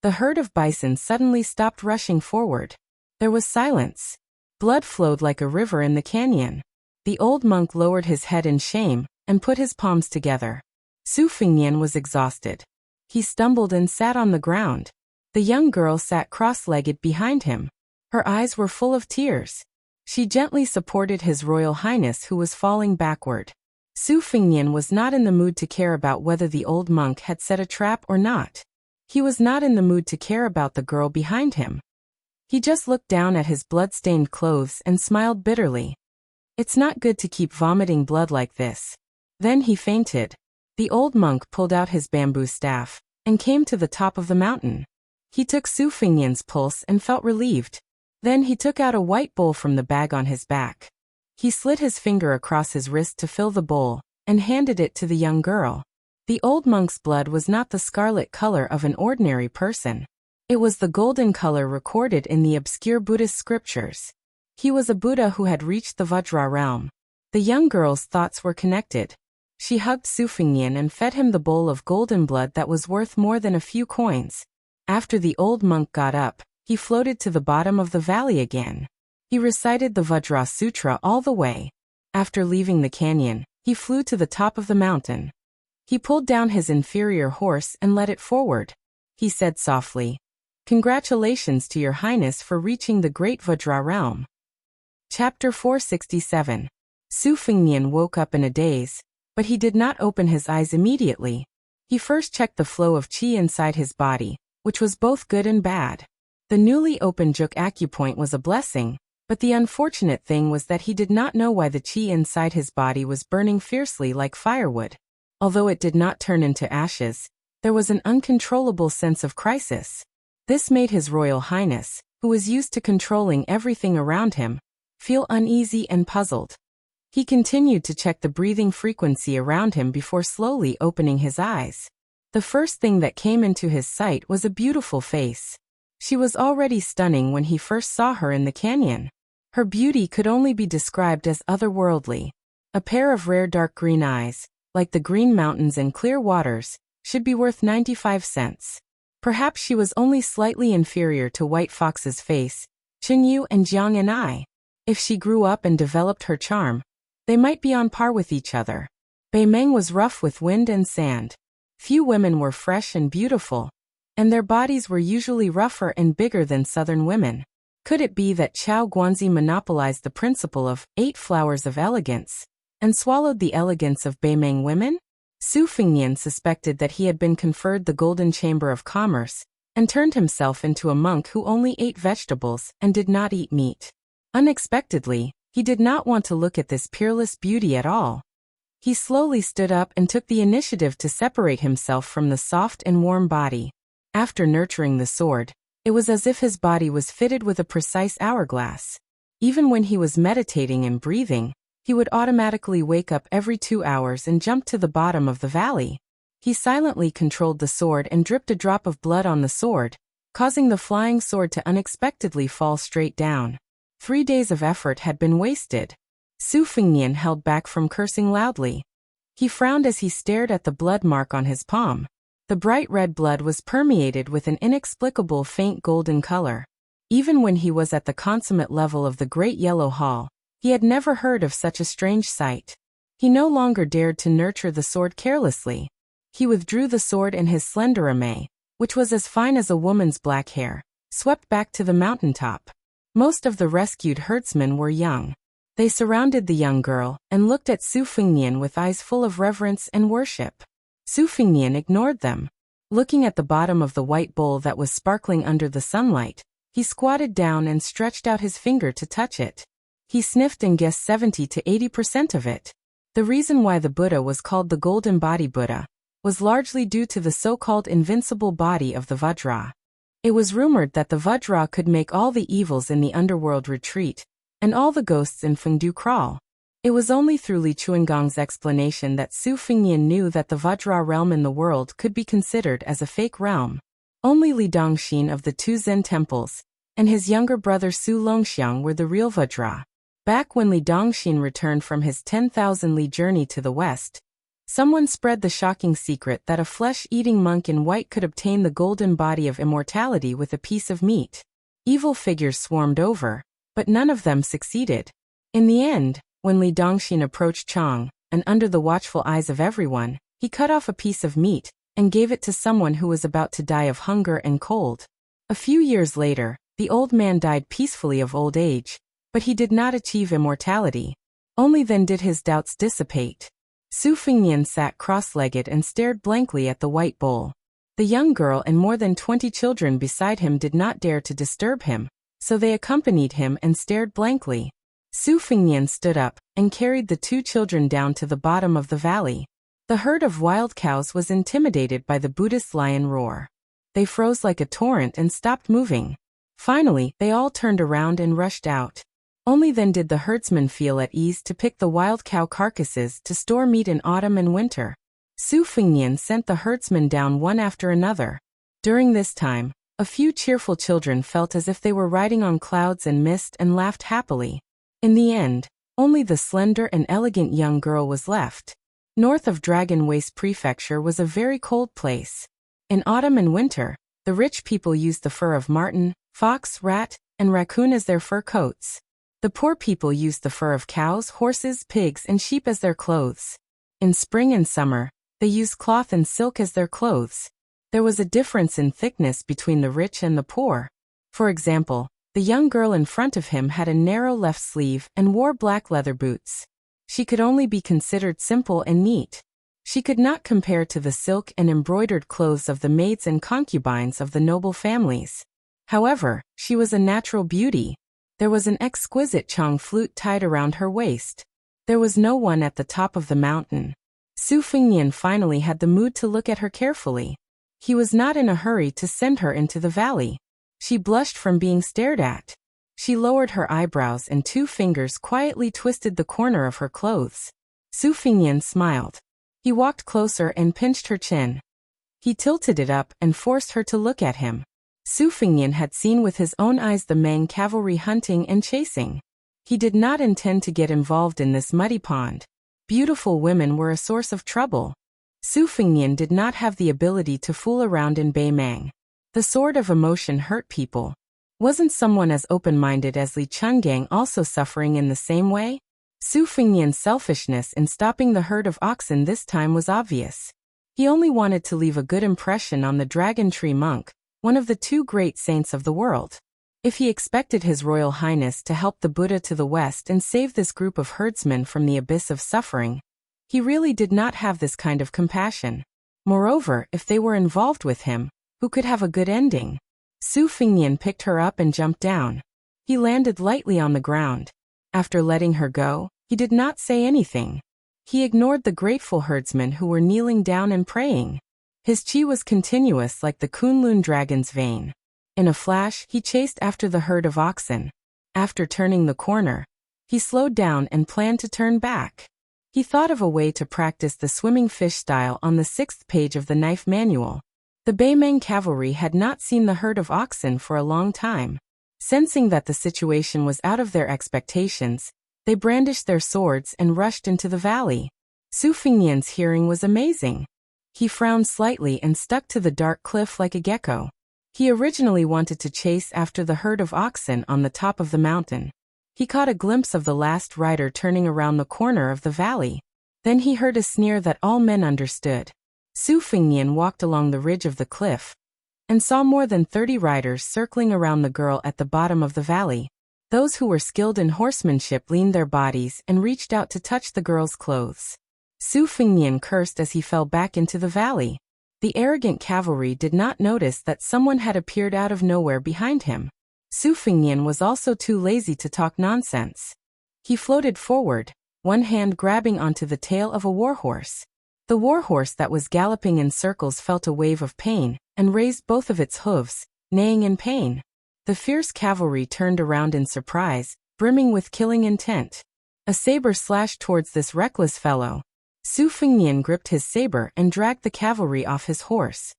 The herd of bison suddenly stopped rushing forward. There was silence. Blood flowed like a river in the canyon. The old monk lowered his head in shame and put his palms together. Su Fengnian was exhausted. He stumbled and sat on the ground. The young girl sat cross-legged behind him. Her eyes were full of tears. She gently supported His Royal Highness who was falling backward. Su Fengnian was not in the mood to care about whether the old monk had set a trap or not. He was not in the mood to care about the girl behind him. He just looked down at his blood-stained clothes and smiled bitterly. It's not good to keep vomiting blood like this. Then he fainted. The old monk pulled out his bamboo staff and came to the top of the mountain. He took Su Fengnian's pulse and felt relieved. Then he took out a white bowl from the bag on his back. He slid his finger across his wrist to fill the bowl and handed it to the young girl. The old monk's blood was not the scarlet color of an ordinary person. It was the golden color recorded in the obscure Buddhist scriptures. He was a Buddha who had reached the Vajra realm. The young girl's thoughts were connected. She hugged Su Fengnian and fed him the bowl of golden blood that was worth more than a few coins. After the old monk got up, he floated to the bottom of the valley again. He recited the Vajra Sutra all the way. After leaving the canyon, he flew to the top of the mountain. He pulled down his inferior horse and led it forward. He said softly, "Congratulations to your highness for reaching the great Vajra realm." Chapter 467. Su Fengnian woke up in a daze, but he did not open his eyes immediately. He first checked the flow of qi inside his body, which was both good and bad. The newly opened juk acupoint was a blessing, but the unfortunate thing was that he did not know why the qi inside his body was burning fiercely like firewood. Although it did not turn into ashes, there was an uncontrollable sense of crisis. This made His Royal Highness, who was used to controlling everything around him, feel uneasy and puzzled. He continued to check the breathing frequency around him before slowly opening his eyes. The first thing that came into his sight was a beautiful face. She was already stunning when he first saw her in the canyon. Her beauty could only be described as otherworldly. A pair of rare dark green eyes, like the green mountains and clear waters, should be worth 95 cents. Perhaps she was only slightly inferior to White Fox's face, Qingyu and Jiang and I. If she grew up and developed her charm, they might be on par with each other. Beimeng was rough with wind and sand. Few women were fresh and beautiful, and their bodies were usually rougher and bigger than southern women. Could it be that Qiao Guanzi monopolized the principle of 8 flowers of elegance, and swallowed the elegance of Beimeng women? Su Fengnian suspected that he had been conferred the Golden Chamber of Commerce, and turned himself into a monk who only ate vegetables and did not eat meat. Unexpectedly, he did not want to look at this peerless beauty at all. He slowly stood up and took the initiative to separate himself from the soft and warm body. After nurturing the sword, it was as if his body was fitted with a precise hourglass. Even when he was meditating and breathing, he would automatically wake up every 2 hours and jump to the bottom of the valley. He silently controlled the sword and dripped a drop of blood on the sword, causing the flying sword to unexpectedly fall straight down. 3 days of effort had been wasted. Su Fengnian held back from cursing loudly. He frowned as he stared at the blood mark on his palm. The bright red blood was permeated with an inexplicable faint golden color. Even when he was at the consummate level of the Great Yellow Hall, he had never heard of such a strange sight. He no longer dared to nurture the sword carelessly. He withdrew the sword and his slender ame, which was as fine as a woman's black hair, swept back to the mountaintop. Most of the rescued herdsmen were young. They surrounded the young girl and looked at Su Fengnian with eyes full of reverence and worship. Su Fengnian ignored them. Looking at the bottom of the white bowl that was sparkling under the sunlight, he squatted down and stretched out his finger to touch it. He sniffed and guessed 70 to 80% of it. The reason why the Buddha was called the Golden Body Buddha was largely due to the so-called invincible body of the Vajra. It was rumored that the Vajra could make all the evils in the underworld retreat, and all the ghosts in Fengdu crawl. It was only through Li Chuangong's explanation that Su Fengnian knew that the Vajra realm in the world could be considered as a fake realm. Only Li Dongxin of the 2 Zen temples, and his younger brother Su Longxiang were the real Vajra. Back when Li Dongxin returned from his 10,000 li journey to the west, someone spread the shocking secret that a flesh-eating monk in white could obtain the golden body of immortality with a piece of meat. Evil figures swarmed over, but none of them succeeded. In the end, when Li Dongxin approached Chang, and under the watchful eyes of everyone, he cut off a piece of meat and gave it to someone who was about to die of hunger and cold. A few years later, the old man died peacefully of old age, but he did not achieve immortality. Only then did his doubts dissipate. Su Fengnian sat cross-legged and stared blankly at the white bowl. The young girl and more than 20 children beside him did not dare to disturb him, so they accompanied him and stared blankly. Su Fengnian stood up and carried the 2 children down to the bottom of the valley. The herd of wild cows was intimidated by the Buddhist lion roar. They froze like a torrent and stopped moving. Finally, they all turned around and rushed out. Only then did the herdsmen feel at ease to pick the wild cow carcasses to store meat in autumn and winter. Su Fengnian sent the herdsmen down one after another. During this time, a few cheerful children felt as if they were riding on clouds and mist and laughed happily. In the end, only the slender and elegant young girl was left. North of Dragon Waste Prefecture was a very cold place. In autumn and winter, the rich people used the fur of marten, fox, rat, and raccoon as their fur coats. The poor people used the fur of cows, horses, pigs, and sheep as their clothes. In spring and summer, they used cloth and silk as their clothes. There was a difference in thickness between the rich and the poor. For example, the young girl in front of him had a narrow left sleeve and wore black leather boots. She could only be considered simple and neat. She could not compare to the silk and embroidered clothes of the maids and concubines of the noble families. However, she was a natural beauty. There was an exquisite Chang flute tied around her waist. There was no one at the top of the mountain. Su Fengnian finally had the mood to look at her carefully. He was not in a hurry to send her into the valley. She blushed from being stared at. She lowered her eyebrows and 2 fingers quietly twisted the corner of her clothes. Su Fingyan smiled. He walked closer and pinched her chin. He tilted it up and forced her to look at him. Su Fingyan had seen with his own eyes the Mang cavalry hunting and chasing. He did not intend to get involved in this muddy pond. Beautiful women were a source of trouble. Su Fingyan did not have the ability to fool around in Bei Mang. The sword of emotion hurt people. Wasn't someone as open-minded as Li Chungang also suffering in the same way? Su Fingyan's selfishness in stopping the herd of oxen this time was obvious. He only wanted to leave a good impression on the Dragon Tree Monk, one of the 2 great saints of the world. If he expected His Royal Highness to help the Buddha to the west and save this group of herdsmen from the abyss of suffering, he really did not have this kind of compassion. Moreover, if they were involved with him, who could have a good ending? Su Fingyan picked her up and jumped down. He landed lightly on the ground. After letting her go, he did not say anything. He ignored the grateful herdsmen who were kneeling down and praying. His chi was continuous like the Kunlun dragon's vein. In a flash, he chased after the herd of oxen. After turning the corner, he slowed down and planned to turn back. He thought of a way to practice the swimming fish style on the 6th page of the knife manual. The Bei Mang cavalry had not seen the herd of oxen for a long time. Sensing that the situation was out of their expectations, they brandished their swords and rushed into the valley. Su Fingyan's hearing was amazing. He frowned slightly and stuck to the dark cliff like a gecko. He originally wanted to chase after the herd of oxen on the top of the mountain. He caught a glimpse of the last rider turning around the corner of the valley. Then he heard a sneer that all men understood. Su Fingyan walked along the ridge of the cliff and saw more than 30 riders circling around the girl at the bottom of the valley. Those who were skilled in horsemanship leaned their bodies and reached out to touch the girl's clothes. Su Fingyan cursed as he fell back into the valley. The arrogant cavalry did not notice that someone had appeared out of nowhere behind him. Su Fingyan was also too lazy to talk nonsense. He floated forward, one hand grabbing onto the tail of a warhorse. The warhorse that was galloping in circles felt a wave of pain and raised both of its hooves, neighing in pain. The fierce cavalry turned around in surprise, brimming with killing intent. A saber slashed towards this reckless fellow. Su Fingyan gripped his saber and dragged the cavalry off his horse.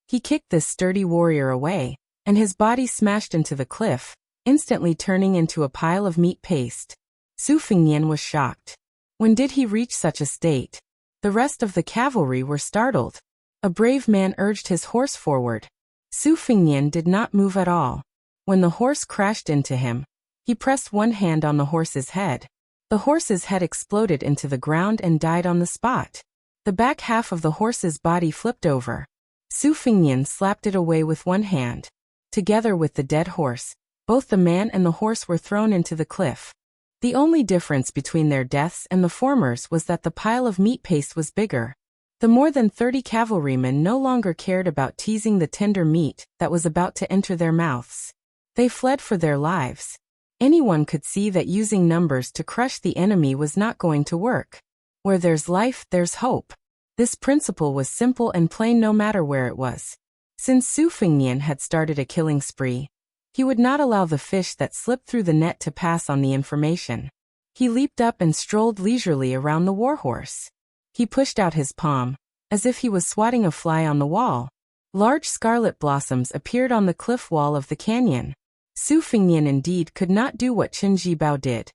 He kicked this sturdy warrior away, and his body smashed into the cliff, instantly turning into a pile of meat paste. Su Fingyan was shocked. When did he reach such a state? The rest of the cavalry were startled. A brave man urged his horse forward. Su Fingyan did not move at all. When the horse crashed into him, he pressed one hand on the horse's head. The horse's head exploded into the ground and died on the spot. The back half of the horse's body flipped over. Su Fingyan slapped it away with one hand. Together with the dead horse, both the man and the horse were thrown into the cliff. The only difference between their deaths and the former's was that the pile of meat paste was bigger. The more than 30 cavalrymen no longer cared about teasing the tender meat that was about to enter their mouths. They fled for their lives. Anyone could see that using numbers to crush the enemy was not going to work. Where there's life, there's hope. This principle was simple and plain no matter where it was. Since Su Fingyan had started a killing spree, he would not allow the fish that slipped through the net to pass on the information. He leaped up and strolled leisurely around the warhorse. He pushed out his palm, as if he was swatting a fly on the wall. Large scarlet blossoms appeared on the cliff wall of the canyon. Su Fingyan indeed could not do what Qin Jibao did,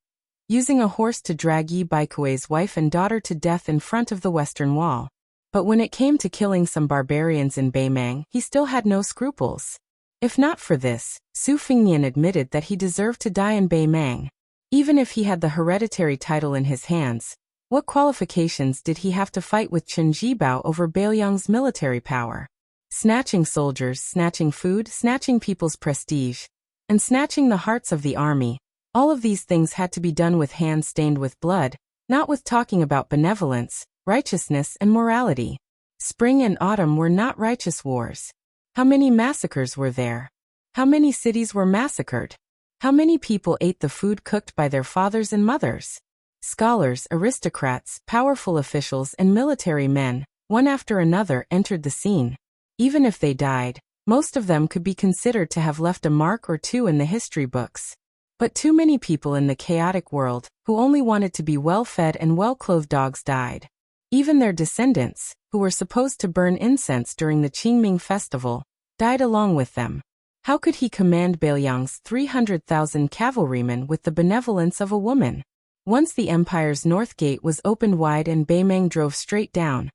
using a horse to drag Yi Baikui's wife and daughter to death in front of the western wall. But when it came to killing some barbarians in Bei Mang, he still had no scruples. If not for this, Su Fingyan admitted that he deserved to die in Bei Mang. Even if he had the hereditary title in his hands, what qualifications did he have to fight with Qin Jibao over Beiliang's military power? Snatching soldiers, snatching food, snatching people's prestige, and snatching the hearts of the army. All of these things had to be done with hands stained with blood, not with talking about benevolence, righteousness and morality. Spring and autumn were not righteous wars. How many massacres were there? How many cities were massacred? How many people ate the food cooked by their fathers and mothers? Scholars, aristocrats, powerful officials and military men, one after another, entered the scene. Even if they died, most of them could be considered to have left a mark or two in the history books. But too many people in the chaotic world, who only wanted to be well-fed and well-clothed dogs, died. Even their descendants, who were supposed to burn incense during the Qingming festival, died along with them. How could he command Beiliang's 300,000 cavalrymen with the benevolence of a woman? Once the empire's north gate was opened wide and Beimeng drove straight down,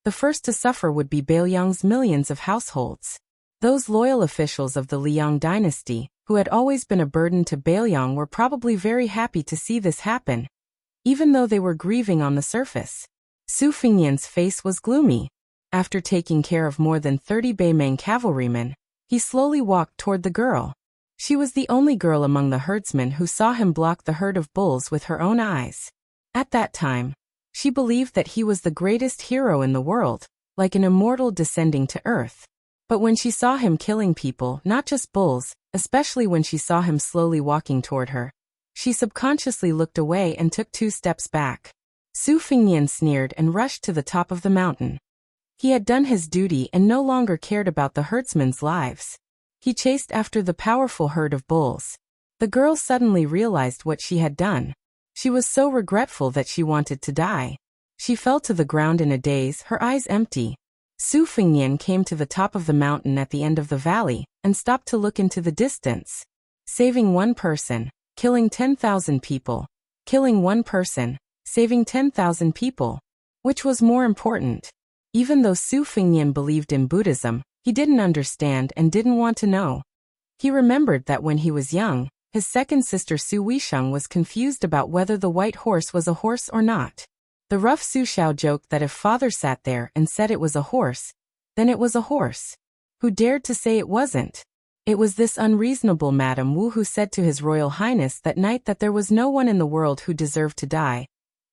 the first to suffer would be Beiliang's millions of households. Those loyal officials of the Liang dynasty, who had always been a burden to Beiliang, were probably very happy to see this happen, even though they were grieving on the surface. Su Fengnian's face was gloomy. After taking care of more than 30 Beimeng cavalrymen, he slowly walked toward the girl. She was the only girl among the herdsmen who saw him block the herd of bulls with her own eyes. At that time, she believed that he was the greatest hero in the world, like an immortal descending to earth. But when she saw him killing people, not just bulls, especially when she saw him slowly walking toward her, she subconsciously looked away and took 2 steps back. Su Fengnian sneered and rushed to the top of the mountain. He had done his duty and no longer cared about the herdsmen's lives. He chased after the powerful herd of bulls. The girl suddenly realized what she had done. She was so regretful that she wanted to die. She fell to the ground in a daze, her eyes empty. Su Fengnian came to the top of the mountain at the end of the valley, and stopped to look into the distance. Saving one person, killing 10,000 people. Killing one person, saving 10,000 people. Which was more important? Even though Su Fengnian believed in Buddhism, he didn't understand and didn't want to know. He remembered that when he was young, his second sister Su Weisheng was confused about whether the white horse was a horse or not. The rough Su Xiao joked that if father sat there and said it was a horse, then it was a horse. Who dared to say it wasn't? It was this unreasonable Madame Wu who said to His Royal Highness that night that there was no one in the world who deserved to die,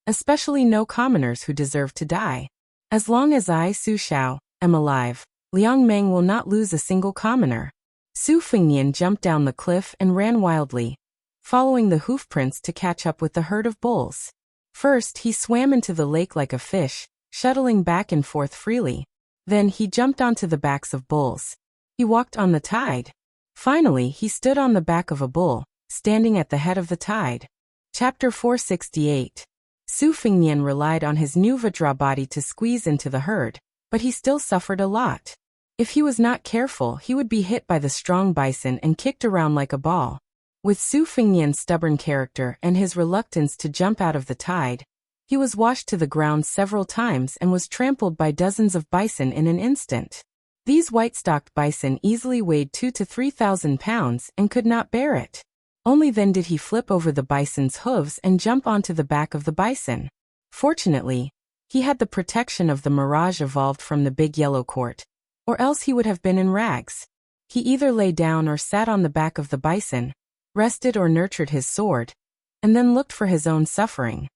especially no commoners who deserved to die. As long as I, Su Xiao, am alive, Liang Meng will not lose a single commoner. Su Fengnian jumped down the cliff and ran wildly, following the hoofprints to catch up with the herd of bulls. First, he swam into the lake like a fish, shuttling back and forth freely. Then he jumped onto the backs of bulls. He walked on the tide. Finally, he stood on the back of a bull, standing at the head of the tide. Chapter 468. Su Fengnian relied on his new Vajra body to squeeze into the herd, but he still suffered a lot. If he was not careful, he would be hit by the strong bison and kicked around like a ball. With Su Fengnian's stubborn character and his reluctance to jump out of the tide, he was washed to the ground several times and was trampled by dozens of bison in an instant. These white-stocked bison easily weighed 2,000 to 3,000 pounds and could not bear it. Only then did he flip over the bison's hooves and jump onto the back of the bison. Fortunately, he had the protection of the mirage evolved from the big yellow court, or else he would have been in rags. He either lay down or sat on the back of the bison, rested or nurtured his sword, and then looked for his own suffering.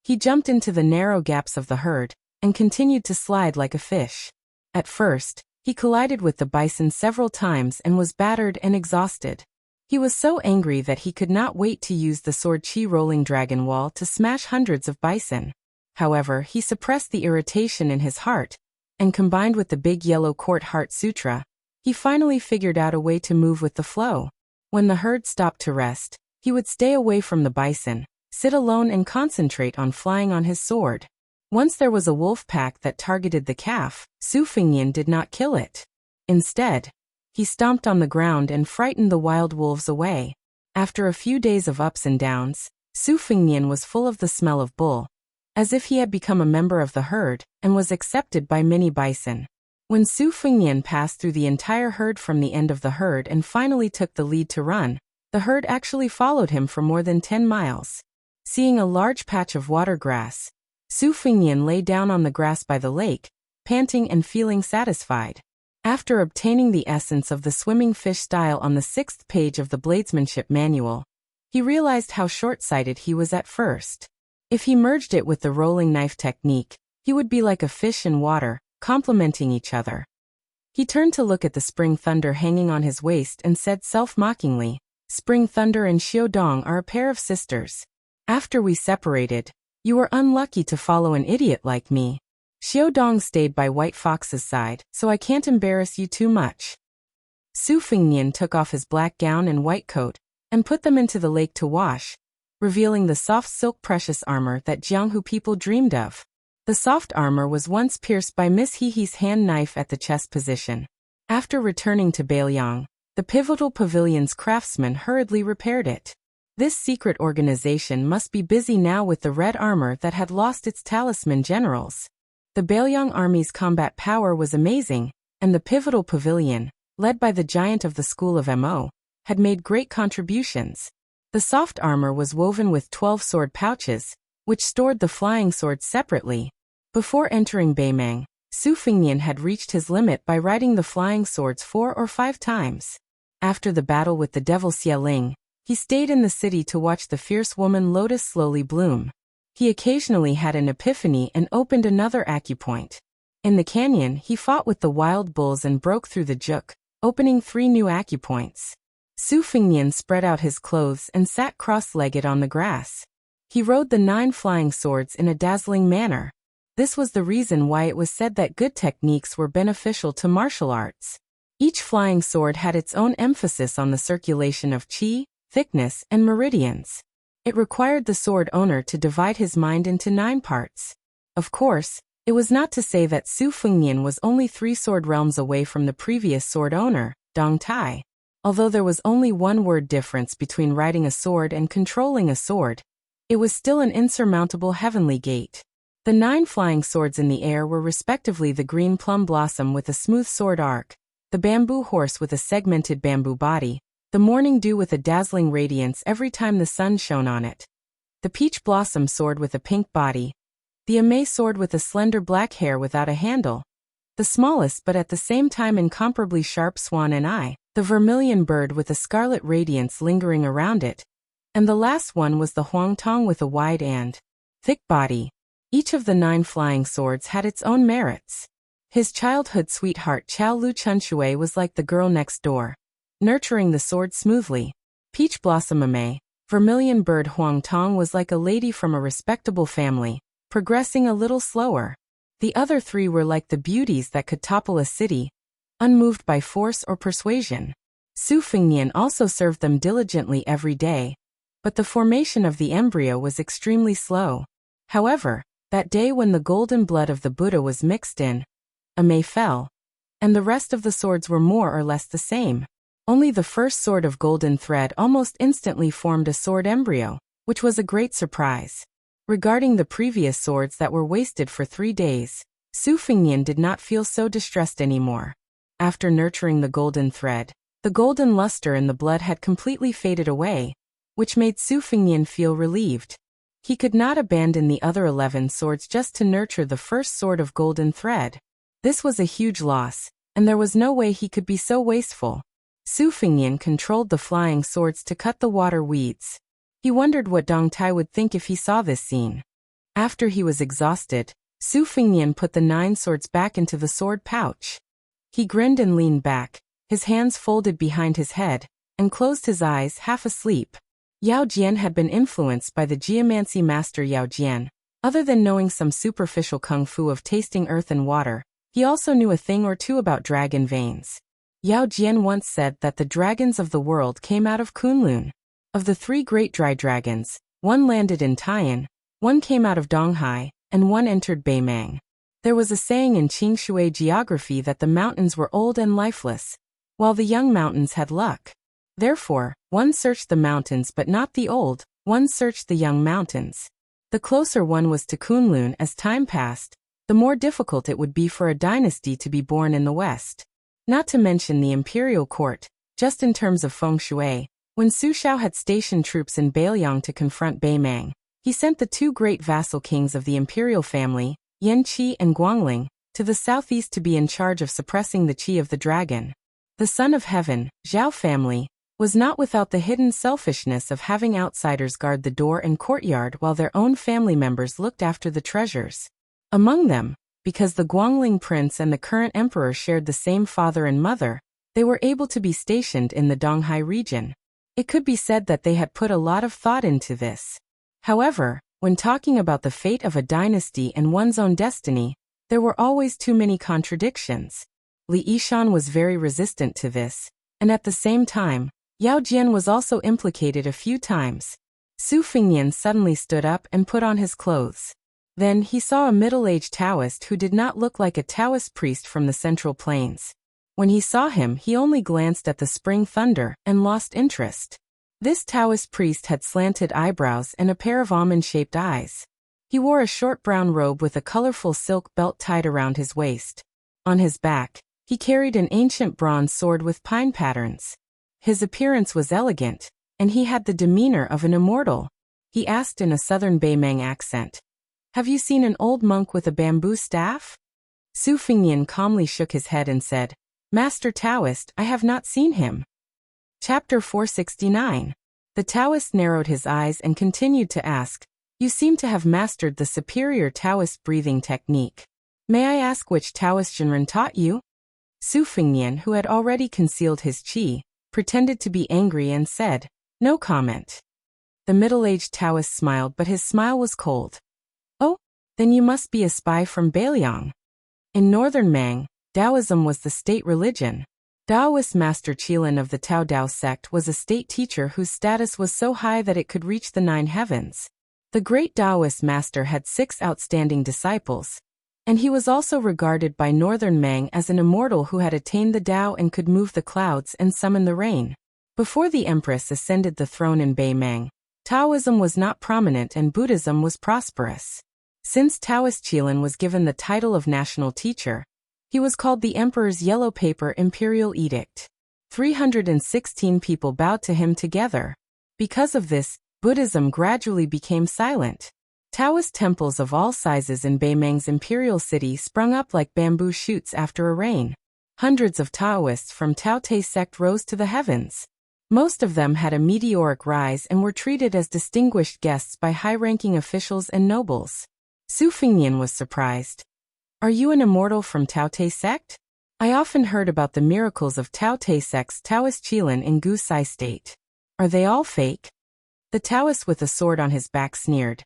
He jumped into the narrow gaps of the herd, and continued to slide like a fish. At first, he collided with the bison several times and was battered and exhausted. He was so angry that he could not wait to use the sword Qi rolling dragon wall to smash hundreds of bison. However, he suppressed the irritation in his heart, and combined with the big yellow court heart sutra, he finally figured out a way to move with the flow. When the herd stopped to rest, he would stay away from the bison, sit alone and concentrate on flying on his sword. Once there was a wolf pack that targeted the calf, Su Fengnian did not kill it. Instead, he stomped on the ground and frightened the wild wolves away. After a few days of ups and downs, Su Fengnian was full of the smell of bull, as if he had become a member of the herd, and was accepted by many bison. When Su Fengnian passed through the entire herd from the end of the herd and finally took the lead to run, the herd actually followed him for more than 10 miles. Seeing a large patch of water grass, Su Fengnian lay down on the grass by the lake, panting and feeling satisfied. After obtaining the essence of the swimming fish style on the 6th page of the Bladesmanship Manual, he realized how short-sighted he was at first. If he merged it with the rolling knife technique, he would be like a fish in water, complementing each other. He turned to look at the spring thunder hanging on his waist and said self-mockingly, "Spring Thunder and Xiaodong are a pair of sisters. After we separated, you were unlucky to follow an idiot like me." Xiaodong stayed by White Fox's side, so I can't embarrass you too much. Su Fengnian took off his black gown and white coat, and put them into the lake to wash, revealing the soft silk precious armor that Jianghu people dreamed of. The soft armor was once pierced by Miss Hehe's hand knife at the chest position. After returning to Beiliang, the pivotal pavilion's craftsmen hurriedly repaired it. This secret organization must be busy now with the red armor that had lost its talisman generals. The Beiliang army's combat power was amazing, and the pivotal pavilion, led by the giant of the school of Mo, had made great contributions. The soft armor was woven with 12 sword pouches, which stored the flying swords separately. Before entering Beimang, Su Fengnian had reached his limit by riding the flying swords 4 or 5 times. After the battle with the devil Xie Ling, he stayed in the city to watch the fierce woman lotus slowly bloom. He occasionally had an epiphany and opened another acupoint. In the canyon, he fought with the wild bulls and broke through the juk, opening 3 new acupoints. Su Fengnian spread out his clothes and sat cross-legged on the grass. He rode the 9 flying swords in a dazzling manner. This was the reason why it was said that good techniques were beneficial to martial arts. Each flying sword had its own emphasis on the circulation of qi, thickness, and meridians. It required the sword owner to divide his mind into 9 parts. Of course, it was not to say that Su Fengnian was only 3 sword realms away from the previous sword owner, Dong Tai. Although there was only 1 word difference between riding a sword and controlling a sword, it was still an insurmountable heavenly gate. The 9 flying swords in the air were respectively the green plum blossom with a smooth sword arc, the bamboo horse with a segmented bamboo body, the morning dew with a dazzling radiance every time the sun shone on it, the peach blossom sword with a pink body, the amay sword with a slender black hair without a handle, the smallest but at the same time incomparably sharp swan and eye, the vermilion bird with a scarlet radiance lingering around it, and the last one was the huang tong with a wide and thick body. Each of the 9 flying swords had its own merits. His childhood sweetheart Chao Lu Chunshui was like the girl next door, nurturing the sword smoothly. Peach blossom amay, vermilion bird huang tong was like a lady from a respectable family, progressing a little slower. The other 3 were like the beauties that could topple a city, unmoved by force or persuasion. Su Fengnian also served them diligently every day, but the formation of the embryo was extremely slow. However, that day when the golden blood of the Buddha was mixed in, amay fell, and the rest of the swords were more or less the same. Only the first sword of golden thread almost instantly formed a sword embryo, which was a great surprise. Regarding the previous swords that were wasted for 3 days, Su Fengnian did not feel so distressed anymore. After nurturing the golden thread, the golden luster in the blood had completely faded away, which made Su Fengnian feel relieved. He could not abandon the other 11 swords just to nurture the first sword of golden thread. This was a huge loss, and there was no way he could be so wasteful. Su Fengnian controlled the flying swords to cut the water weeds. He wondered what Dong Tai would think if he saw this scene. After he was exhausted, Su Fengnian put the 9 swords back into the sword pouch. He grinned and leaned back, his hands folded behind his head, and closed his eyes, half asleep. Yao Jian had been influenced by the geomancy master Yao Jian. Other than knowing some superficial kung fu of tasting earth and water, he also knew a thing or two about dragon veins. Yao Jian once said that the dragons of the world came out of Kunlun. Of the 3 great dry dragons, 1 landed in Taiyan, 1 came out of Donghai, and 1 entered Beimang. There was a saying in Qingshui geography that the mountains were old and lifeless, while the young mountains had luck. Therefore, 1 searched the mountains but not the old, 1 searched the young mountains. The closer one was to Kunlun as time passed, the more difficult it would be for a dynasty to be born in the West. Not to mention the imperial court, just in terms of feng shui. When Su Shao had stationed troops in Beiliang to confront Beimang, he sent the 2 great vassal kings of the imperial family, Yan Qi and Guangling, to the southeast to be in charge of suppressing the qi of the dragon. The Son of Heaven, Zhao family, was not without the hidden selfishness of having outsiders guard the door and courtyard while their own family members looked after the treasures. Among them, because the Guangling prince and the current emperor shared the same father and mother, they were able to be stationed in the Donghai region. It could be said that they had put a lot of thought into this. However, when talking about the fate of a dynasty and one's own destiny, There were always too many contradictions. Li Yishan was very resistant to this, and at the same time, Yao Jian was also implicated a few times. Su Fengnian suddenly stood up and put on his clothes. Then he saw a middle-aged Taoist who did not look like a Taoist priest from the Central Plains. When he saw him, he only glanced at the spring thunder and lost interest. This Taoist priest had slanted eyebrows and a pair of almond-shaped eyes. He wore a short brown robe with a colorful silk belt tied around his waist. On his back, he carried an ancient bronze sword with pine patterns. His appearance was elegant, and he had the demeanor of an immortal. He asked in a southern Beimang accent, "Have you seen an old monk with a bamboo staff?" Su Fengnian calmly shook his head and said, "Master Taoist, I have not seen him." Chapter 469. The Taoist narrowed his eyes and continued to ask, "You seem to have mastered the superior Taoist breathing technique. May I ask which Taoist Jinren taught you?" Su Fengnian, who had already concealed his qi, pretended to be angry and said, "No comment." The middle-aged Taoist smiled, but his smile was cold. "Oh, then you must be a spy from Beiliang." In northern Mang, Taoism was the state religion. Taoist Master Qilin of the Tao Dao sect was a state teacher whose status was so high that it could reach the 9 heavens. The great Taoist master had 6 outstanding disciples, and he was also regarded by northern Mang as an immortal who had attained the Tao and could move the clouds and summon the rain. Before the empress ascended the throne in Beimang, Taoism was not prominent and Buddhism was prosperous. Since Taoist Qilin was given the title of national teacher, he was called the Emperor's Yellow Paper Imperial Edict. 316 people bowed to him together. Because of this, Buddhism gradually became silent. Taoist temples of all sizes in Beimang's imperial city sprung up like bamboo shoots after a rain. Hundreds of Taoists from Tao Te sect rose to the heavens. Most of them had a meteoric rise and were treated as distinguished guests by high-ranking officials and nobles. Su Fengnian was surprised. "Are you an immortal from Tao Te sect? I often heard about the miracles of Tao Te sect's Taoist Qilin in Gusai state. Are they all fake?" The Taoist with a sword on his back sneered.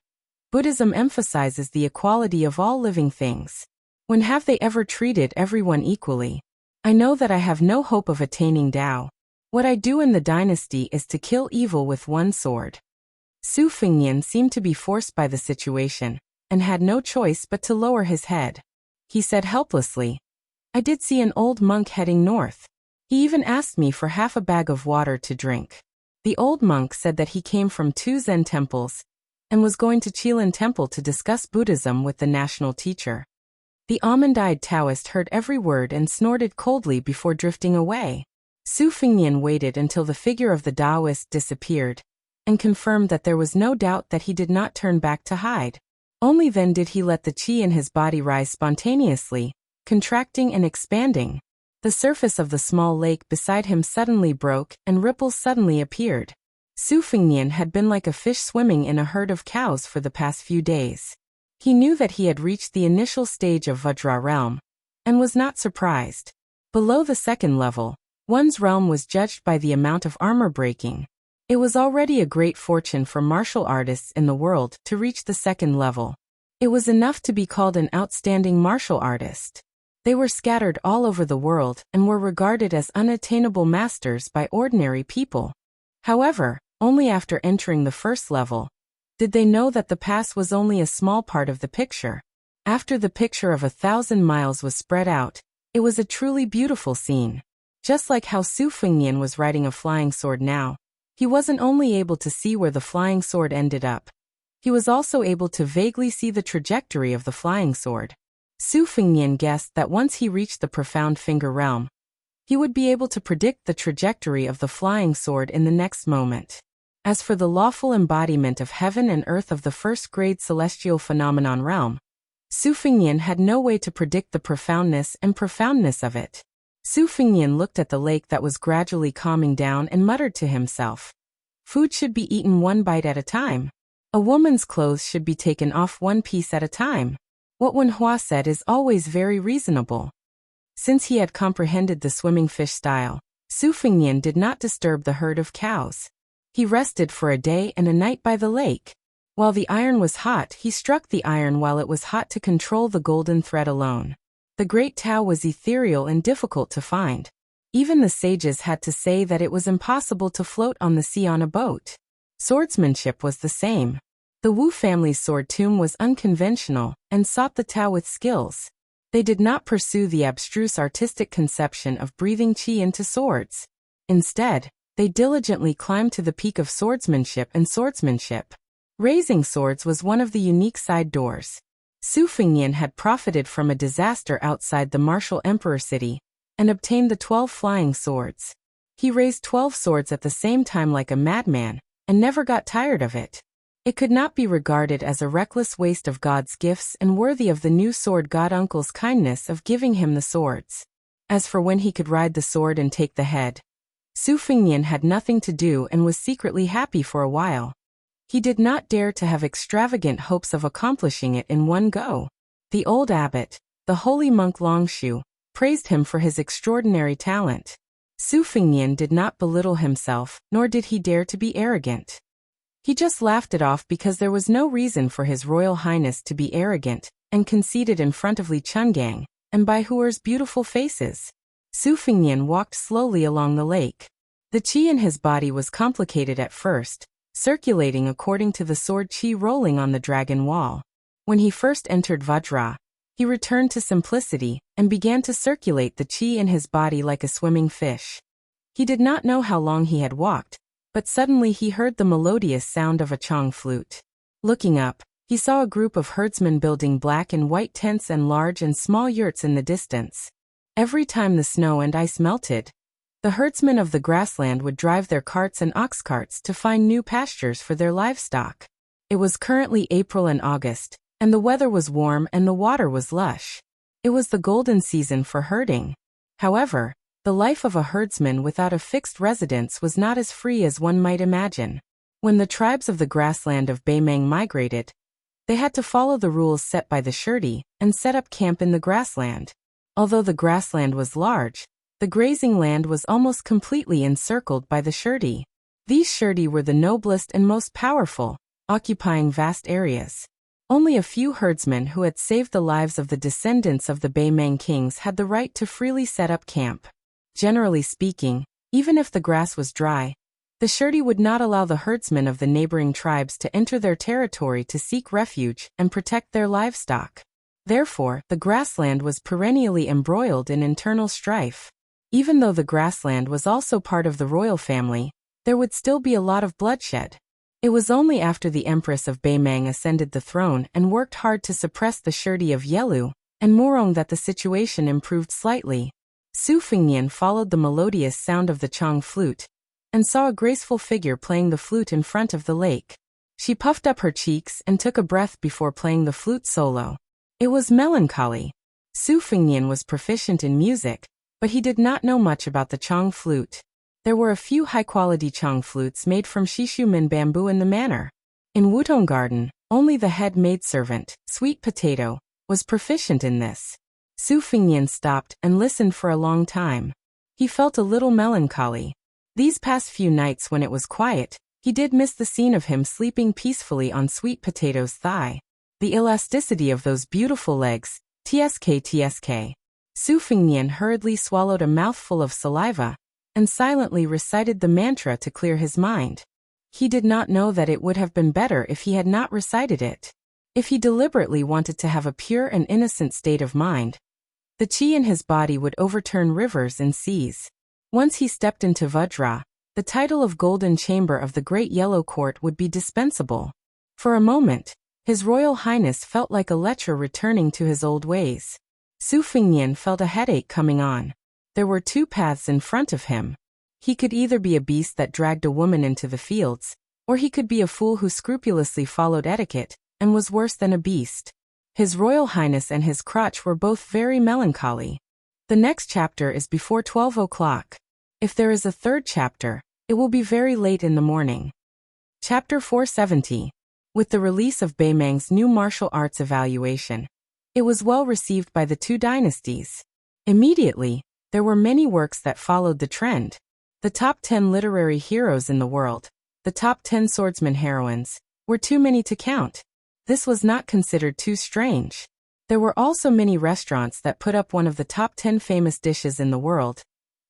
"Buddhism emphasizes the equality of all living things. When have they ever treated everyone equally? I know that I have no hope of attaining Tao. What I do in the dynasty is to kill evil with one sword." Su Fengnian seemed to be forced by the situation, and had no choice but to lower his head. He said helplessly, "I did see an old monk heading north. He even asked me for half a bag of water to drink. The old monk said that he came from 2 Zen temples, and was going to Qilin Temple to discuss Buddhism with the national teacher." The almond-eyed Taoist heard every word and snorted coldly before drifting away. Su Fengnian waited until the figure of the Taoist disappeared, and confirmed that there was no doubt that he did not turn back to hide. Only then did he let the qi in his body rise spontaneously, contracting and expanding. The surface of the small lake beside him suddenly broke, and ripples suddenly appeared. Su Fengnian had been like a fish swimming in a herd of cows for the past few days. He knew that he had reached the initial stage of Vajra realm, and was not surprised. Below the 2nd level, one's realm was judged by the amount of armor breaking. It was already a great fortune for martial artists in the world to reach the 2nd level. It was enough to be called an outstanding martial artist. They were scattered all over the world and were regarded as unattainable masters by ordinary people. However, only after entering the 1st level did they know that the past was only a small part of the picture. After the picture of 1,000 miles was spread out, it was a truly beautiful scene. Just like how Su Fengnian was riding a flying sword now, he wasn't only able to see where the flying sword ended up, he was also able to vaguely see the trajectory of the flying sword. Su Fengnian guessed that once he reached the profound finger realm, he would be able to predict the trajectory of the flying sword in the next moment. As for the lawful embodiment of heaven and earth of the 1st-grade celestial phenomenon realm, Su Fengnian had no way to predict the profoundness of it. Su Fengnian looked at the lake that was gradually calming down and muttered to himself, "Food should be eaten one bite at a time. A woman's clothes should be taken off one piece at a time. What Wen Hua said is always very reasonable." Since he had comprehended the swimming fish style, Su Fengnian did not disturb the herd of cows. He rested for a day and a night by the lake. While the iron was hot, he struck the iron while it was hot to control the golden thread alone. The great Tao was ethereal and difficult to find. Even the sages had to say that it was impossible to float on the sea on a boat. Swordsmanship was the same. The Wu family's sword tomb was unconventional and sought the Tao with skills. They did not pursue the abstruse artistic conception of breathing qi into swords. Instead, they diligently climbed to the peak of swordsmanship and swordsmanship. Raising swords was one of the unique side doors. Su Fengnian had profited from a disaster outside the martial emperor city and obtained the 12 flying swords. He raised 12 swords at the same time like a madman and never got tired of it. It could not be regarded as a reckless waste of God's gifts and worthy of the new sword god uncle's kindness of giving him the swords. As for when he could ride the sword and take the head, Su Fengnian had nothing to do and was secretly happy for a while. He did not dare to have extravagant hopes of accomplishing it in one go. The old abbot, the holy monk Longshu, praised him for his extraordinary talent. Su Fengnian did not belittle himself, nor did he dare to be arrogant. He just laughed it off because there was no reason for His Royal Highness to be arrogant and conceited in front of Li Chungang and Bai Huer's beautiful faces. Su Fengnian walked slowly along the lake. The qi in his body was complicated at first, circulating according to the sword qi rolling on the dragon wall. When he first entered Vajra, he returned to simplicity and began to circulate the qi in his body like a swimming fish. He did not know how long he had walked, but suddenly he heard the melodious sound of a chong flute. Looking up, he saw a group of herdsmen building black and white tents and large and small yurts in the distance. Every time the snow and ice melted, the herdsmen of the grassland would drive their carts and ox carts to find new pastures for their livestock. It was currently April and August, and the weather was warm and the water was lush. It was the golden season for herding. However, the life of a herdsman without a fixed residence was not as free as one might imagine. When the tribes of the grassland of Beimeng migrated, they had to follow the rules set by the Shirdi and set up camp in the grassland. Although the grassland was large, the grazing land was almost completely encircled by the Shirdi. These Shirdi were the noblest and most powerful, occupying vast areas. Only a few herdsmen who had saved the lives of the descendants of the Beimeng kings had the right to freely set up camp. Generally speaking, even if the grass was dry, the Shirdi would not allow the herdsmen of the neighboring tribes to enter their territory to seek refuge and protect their livestock. Therefore, the grassland was perennially embroiled in internal strife. Even though the grassland was also part of the royal family, there would still be a lot of bloodshed. It was only after the Empress of Beimeng ascended the throne and worked hard to suppress the Shirdi of Yelu and Murong that the situation improved slightly. Su Fengnian followed the melodious sound of the chong flute and saw a graceful figure playing the flute in front of the lake. She puffed up her cheeks and took a breath before playing the flute solo. It was melancholy. Su Fengnian was proficient in music, but he did not know much about the chong flute. There were a few high-quality chong flutes made from Shishumin bamboo in the manor. In Wutong Garden, only the head maidservant, Sweet Potato, was proficient in this. Su Fengnian stopped and listened for a long time. He felt a little melancholy. These past few nights when it was quiet, he did miss the scene of him sleeping peacefully on Sweet Potato's thigh. The elasticity of those beautiful legs, tsk. Su Fengnian hurriedly swallowed a mouthful of saliva and silently recited the mantra to clear his mind. He did not know that it would have been better if he had not recited it. If he deliberately wanted to have a pure and innocent state of mind, the qi in his body would overturn rivers and seas. Once he stepped into Vajra, the title of Golden Chamber of the Great Yellow Court would be dispensable. For a moment, His Royal Highness felt like a lecher returning to his old ways. Su Fengnian felt a headache coming on. There were two paths in front of him. He could either be a beast that dragged a woman into the fields, or he could be a fool who scrupulously followed etiquette and was worse than a beast. His Royal Highness and his crotch were both very melancholy. The next chapter is before 12 o'clock. If there is a third chapter, it will be very late in the morning. Chapter 470. With the release of Beimeng's new martial arts evaluation, it was well received by the two dynasties. Immediately, there were many works that followed the trend. The top 10 literary heroes in the world, the top 10 swordsman heroines, were too many to count. This was not considered too strange. There were also many restaurants that put up one of the top 10 famous dishes in the world,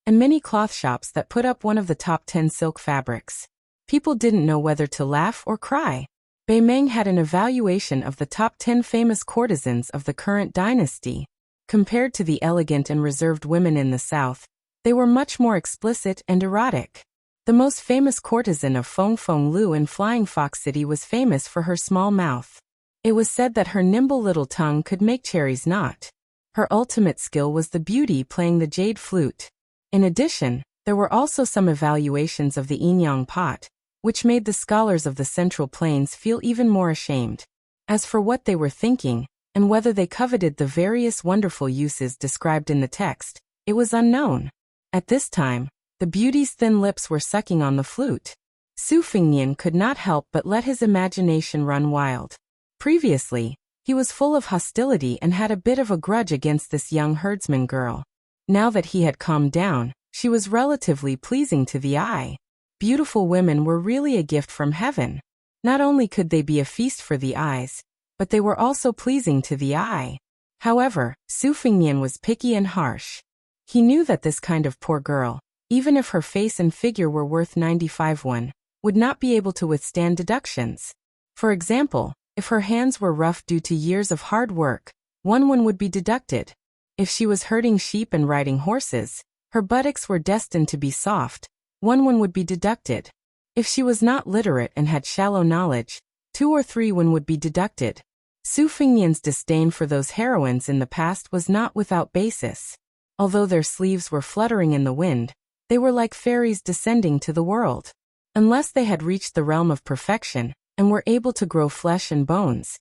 and many cloth shops that put up one of the top 10 silk fabrics. People didn't know whether to laugh or cry. Bei Meng had an evaluation of the top 10 famous courtesans of the current dynasty. Compared to the elegant and reserved women in the south, they were much more explicit and erotic. The most famous courtesan of Feng Lu in Flying Fox City was famous for her small mouth. It was said that her nimble little tongue could make cherries knot. Her ultimate skill was the beauty playing the jade flute. In addition, there were also some evaluations of the Inyang pot, which made the scholars of the Central Plains feel even more ashamed. As for what they were thinking, and whether they coveted the various wonderful uses described in the text, it was unknown. At this time, the beauty's thin lips were sucking on the flute. Su Fengnian could not help but let his imagination run wild. Previously, he was full of hostility and had a bit of a grudge against this young herdsman girl. Now that he had calmed down, she was relatively pleasing to the eye. Beautiful women were really a gift from heaven. Not only could they be a feast for the eyes, but they were also pleasing to the eye. However, Su Fengnian was picky and harsh. He knew that this kind of poor girl, even if her face and figure were worth 95 won, would not be able to withstand deductions. For example, if her hands were rough due to years of hard work, 1 won would be deducted. If she was herding sheep and riding horses, her buttocks were destined to be soft, 1 won would be deducted. If she was not literate and had shallow knowledge, 2 or 3 won would be deducted. Su Fengnian's disdain for those heroines in the past was not without basis. Although their sleeves were fluttering in the wind, they were like fairies descending to the world. Unless they had reached the realm of perfection and were able to grow flesh and bones,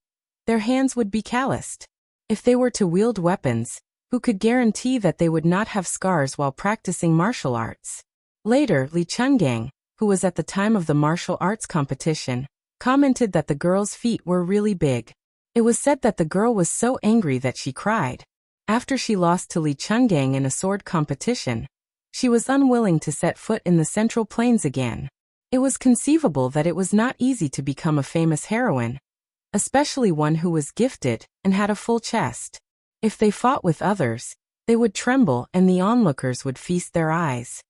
their hands would be calloused. If they were to wield weapons, who could guarantee that they would not have scars while practicing martial arts? Later, Li Chungang, who was at the time of the martial arts competition, commented that the girl's feet were really big. It was said that the girl was so angry that she cried. After she lost to Li Chungang in a sword competition, she was unwilling to set foot in the Central Plains again. It was conceivable that it was not easy to become a famous heroine, especially one who was gifted and had a full chest. If they fought with others, they would tremble and the onlookers would feast their eyes.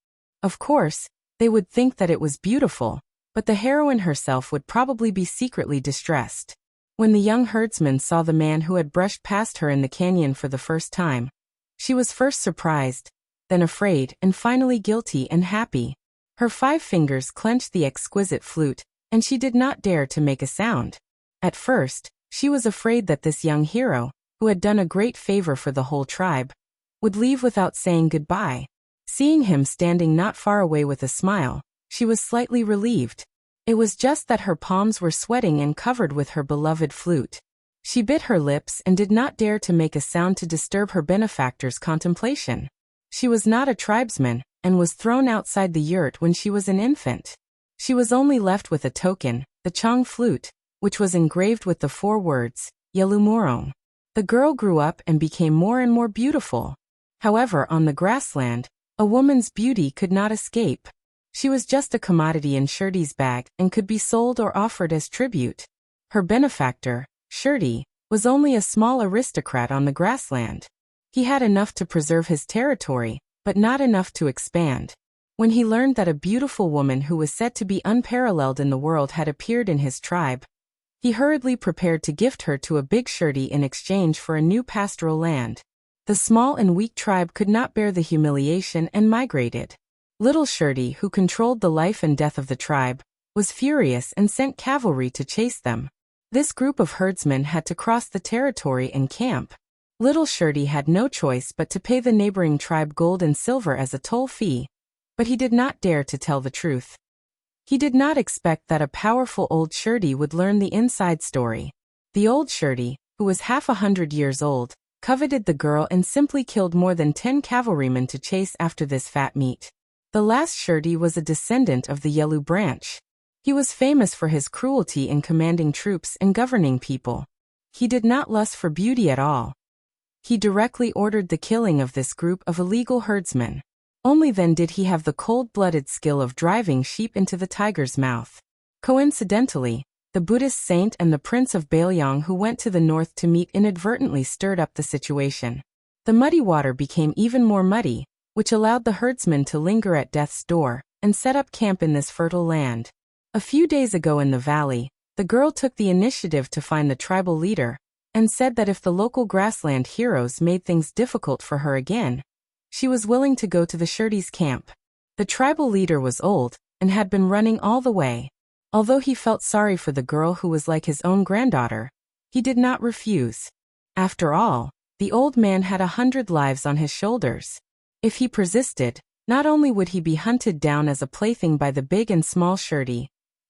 Of course, they would think that it was beautiful, but the heroine herself would probably be secretly distressed. When the young herdsman saw the man who had brushed past her in the canyon for the first time, she was first surprised, then afraid, and finally guilty and happy. Her 5 fingers clenched the exquisite flute, and she did not dare to make a sound. At first, she was afraid that this young hero, who had done a great favor for the whole tribe, would leave without saying goodbye. Seeing him standing not far away with a smile, she was slightly relieved. It was just that her palms were sweating and covered with her beloved flute. She bit her lips and did not dare to make a sound to disturb her benefactor's contemplation. She was not a tribesman, and was thrown outside the yurt when she was an infant. She was only left with a token, the Chong flute, which was engraved with the 4 words, Yelumorong. The girl grew up and became more and more beautiful. However, on the grassland, a woman's beauty could not escape. She was just a commodity in Shirty's bag and could be sold or offered as tribute. Her benefactor, Shirty, was only a small aristocrat on the grassland. He had enough to preserve his territory, but not enough to expand. When he learned that a beautiful woman who was said to be unparalleled in the world had appeared in his tribe, he hurriedly prepared to gift her to a big Shirty in exchange for a new pastoral land. The small and weak tribe could not bear the humiliation and migrated. Little Shirty, who controlled the life and death of the tribe, was furious and sent cavalry to chase them. This group of herdsmen had to cross the territory and camp. Little Shirty had no choice but to pay the neighboring tribe gold and silver as a toll fee, but he did not dare to tell the truth. He did not expect that a powerful old Shirty would learn the inside story. The old Shirty, who was half 100 years old, coveted the girl and simply killed more than 10 cavalrymen to chase after this fat meat. The last Shirty was a descendant of the Yelu branch. He was famous for his cruelty in commanding troops and governing people. He did not lust for beauty at all. He directly ordered the killing of this group of illegal herdsmen. Only then did he have the cold-blooded skill of driving sheep into the tiger's mouth. Coincidentally, The Buddhist saint and the prince of Baelyang who went to the north to meet inadvertently stirred up the situation. The muddy water became even more muddy, which allowed the herdsmen to linger at death's door and set up camp in this fertile land. A few days ago in the valley, the girl took the initiative to find the tribal leader and said that if the local grassland heroes made things difficult for her again, she was willing to go to the Shirdi's camp. The tribal leader was old and had been running all the way. Although he felt sorry for the girl who was like his own granddaughter, he did not refuse. After all, the old man had 100 lives on his shoulders. If he persisted, not only would he be hunted down as a plaything by the big and small Shirdi,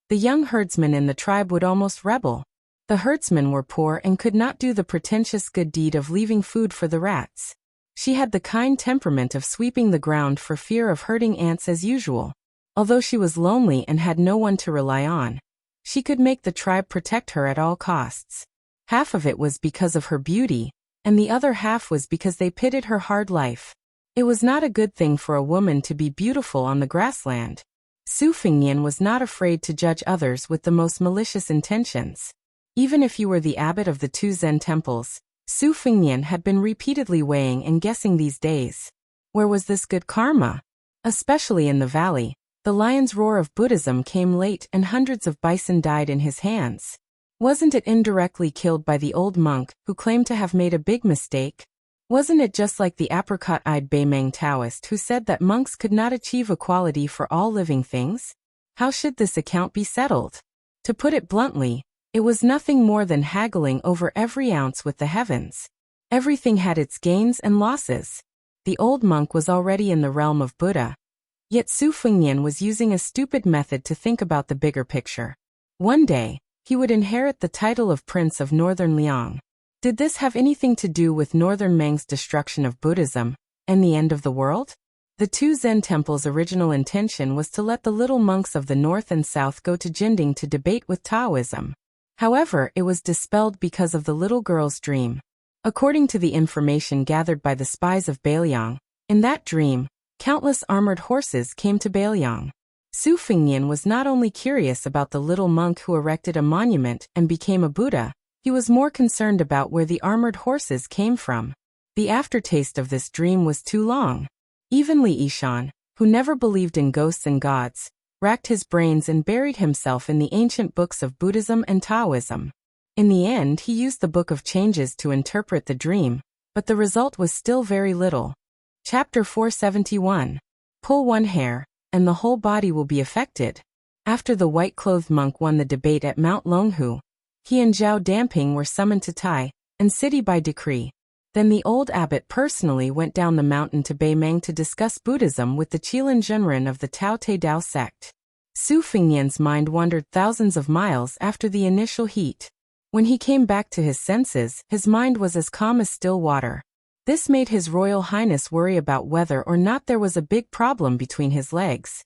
the young herdsmen in the tribe would almost rebel. The herdsmen were poor and could not do the pretentious good deed of leaving food for the rats. She had the kind temperament of sweeping the ground for fear of hurting ants as usual. Although she was lonely and had no one to rely on, she could make the tribe protect her at all costs. Half of it was because of her beauty, and the other half was because they pitied her hard life. It was not a good thing for a woman to be beautiful on the grassland. Su Fengnian was not afraid to judge others with the most malicious intentions. Even if you were the abbot of the 2 Zen temples, Su Fengnian had been repeatedly weighing and guessing these days. Where was this good karma? Especially in the valley, the lion's roar of Buddhism came late and hundreds of bison died in his hands. Wasn't it indirectly killed by the old monk who claimed to have made a big mistake? Wasn't it just like the apricot-eyed Baimeng Taoist who said that monks could not achieve equality for all living things? How should this account be settled? To put it bluntly, it was nothing more than haggling over every ounce with the heavens. Everything had its gains and losses. The old monk was already in the realm of Buddha. Yet Su Fengnian was using a stupid method to think about the bigger picture. One day, he would inherit the title of Prince of Northern Liang. Did this have anything to do with Northern Meng's destruction of Buddhism and the end of the world? The 2 Zen temples' original intention was to let the little monks of the north and south go to Jinding to debate with Taoism. However, it was dispelled because of the little girl's dream. According to the information gathered by the spies of Baelyang, in that dream, countless armored horses came to Baelyang. Su Fengnian was not only curious about the little monk who erected a monument and became a Buddha, he was more concerned about where the armored horses came from. The aftertaste of this dream was too long. Even Li Yishan, who never believed in ghosts and gods, racked his brains and buried himself in the ancient books of Buddhism and Taoism. In the end, he used the Book of Changes to interpret the dream, but the result was still very little. Chapter 471. Pull one hair, and the whole body will be affected. After the white-clothed monk won the debate at Mount Longhu, he and Zhao Damping were summoned to Tai and city by decree. Then the old abbot personally went down the mountain to Baimeng to discuss Buddhism with the Qilin Zhenren of the Tao Te Dao sect. Su Fengnian's mind wandered thousands of miles after the initial heat. When he came back to his senses, his mind was as calm as still water. This made His Royal Highness worry about whether or not there was a big problem between his legs.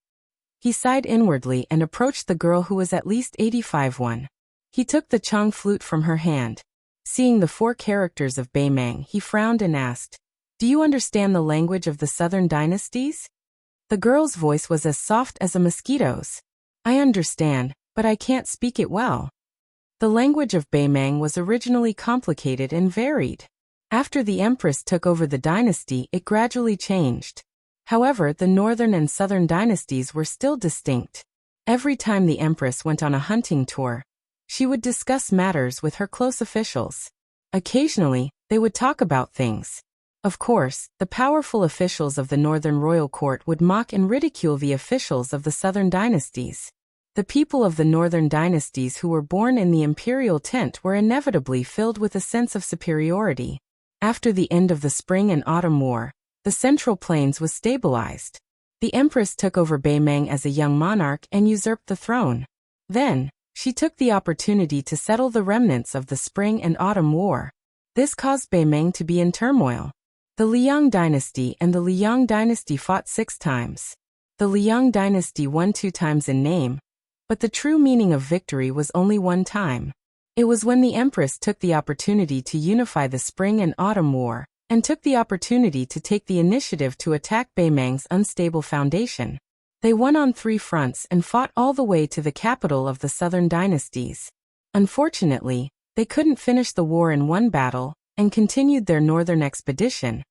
He sighed inwardly and approached the girl who was at least 85. He took the Chang flute from her hand. Seeing the 4 characters of Baimeng, he frowned and asked, "Do you understand the language of the southern dynasties?" The girl's voice was as soft as a mosquito's. "I understand, but I can't speak it well." The language of Baimeng was originally complicated and varied. After the empress took over the dynasty, it gradually changed. However, the northern and southern dynasties were still distinct. Every time the empress went on a hunting tour, she would discuss matters with her close officials. Occasionally, they would talk about things. Of course, the powerful officials of the northern royal court would mock and ridicule the officials of the southern dynasties. The people of the northern dynasties who were born in the imperial tent were inevitably filled with a sense of superiority. After the end of the Spring and Autumn War, the Central Plains was stabilized. The empress took over Baimeng as a young monarch and usurped the throne. Then, she took the opportunity to settle the remnants of the Spring and Autumn War. This caused Baimeng to be in turmoil. The Liang dynasty and the Liang dynasty fought 6 times. The Liang dynasty won 2 times in name, but the true meaning of victory was only 1 time. It was when the empress took the opportunity to unify the Spring and Autumn War, and took the opportunity to take the initiative to attack Baimeng's unstable foundation. They won on 3 fronts and fought all the way to the capital of the southern dynasties. Unfortunately, they couldn't finish the war in one battle and continued their northern expedition,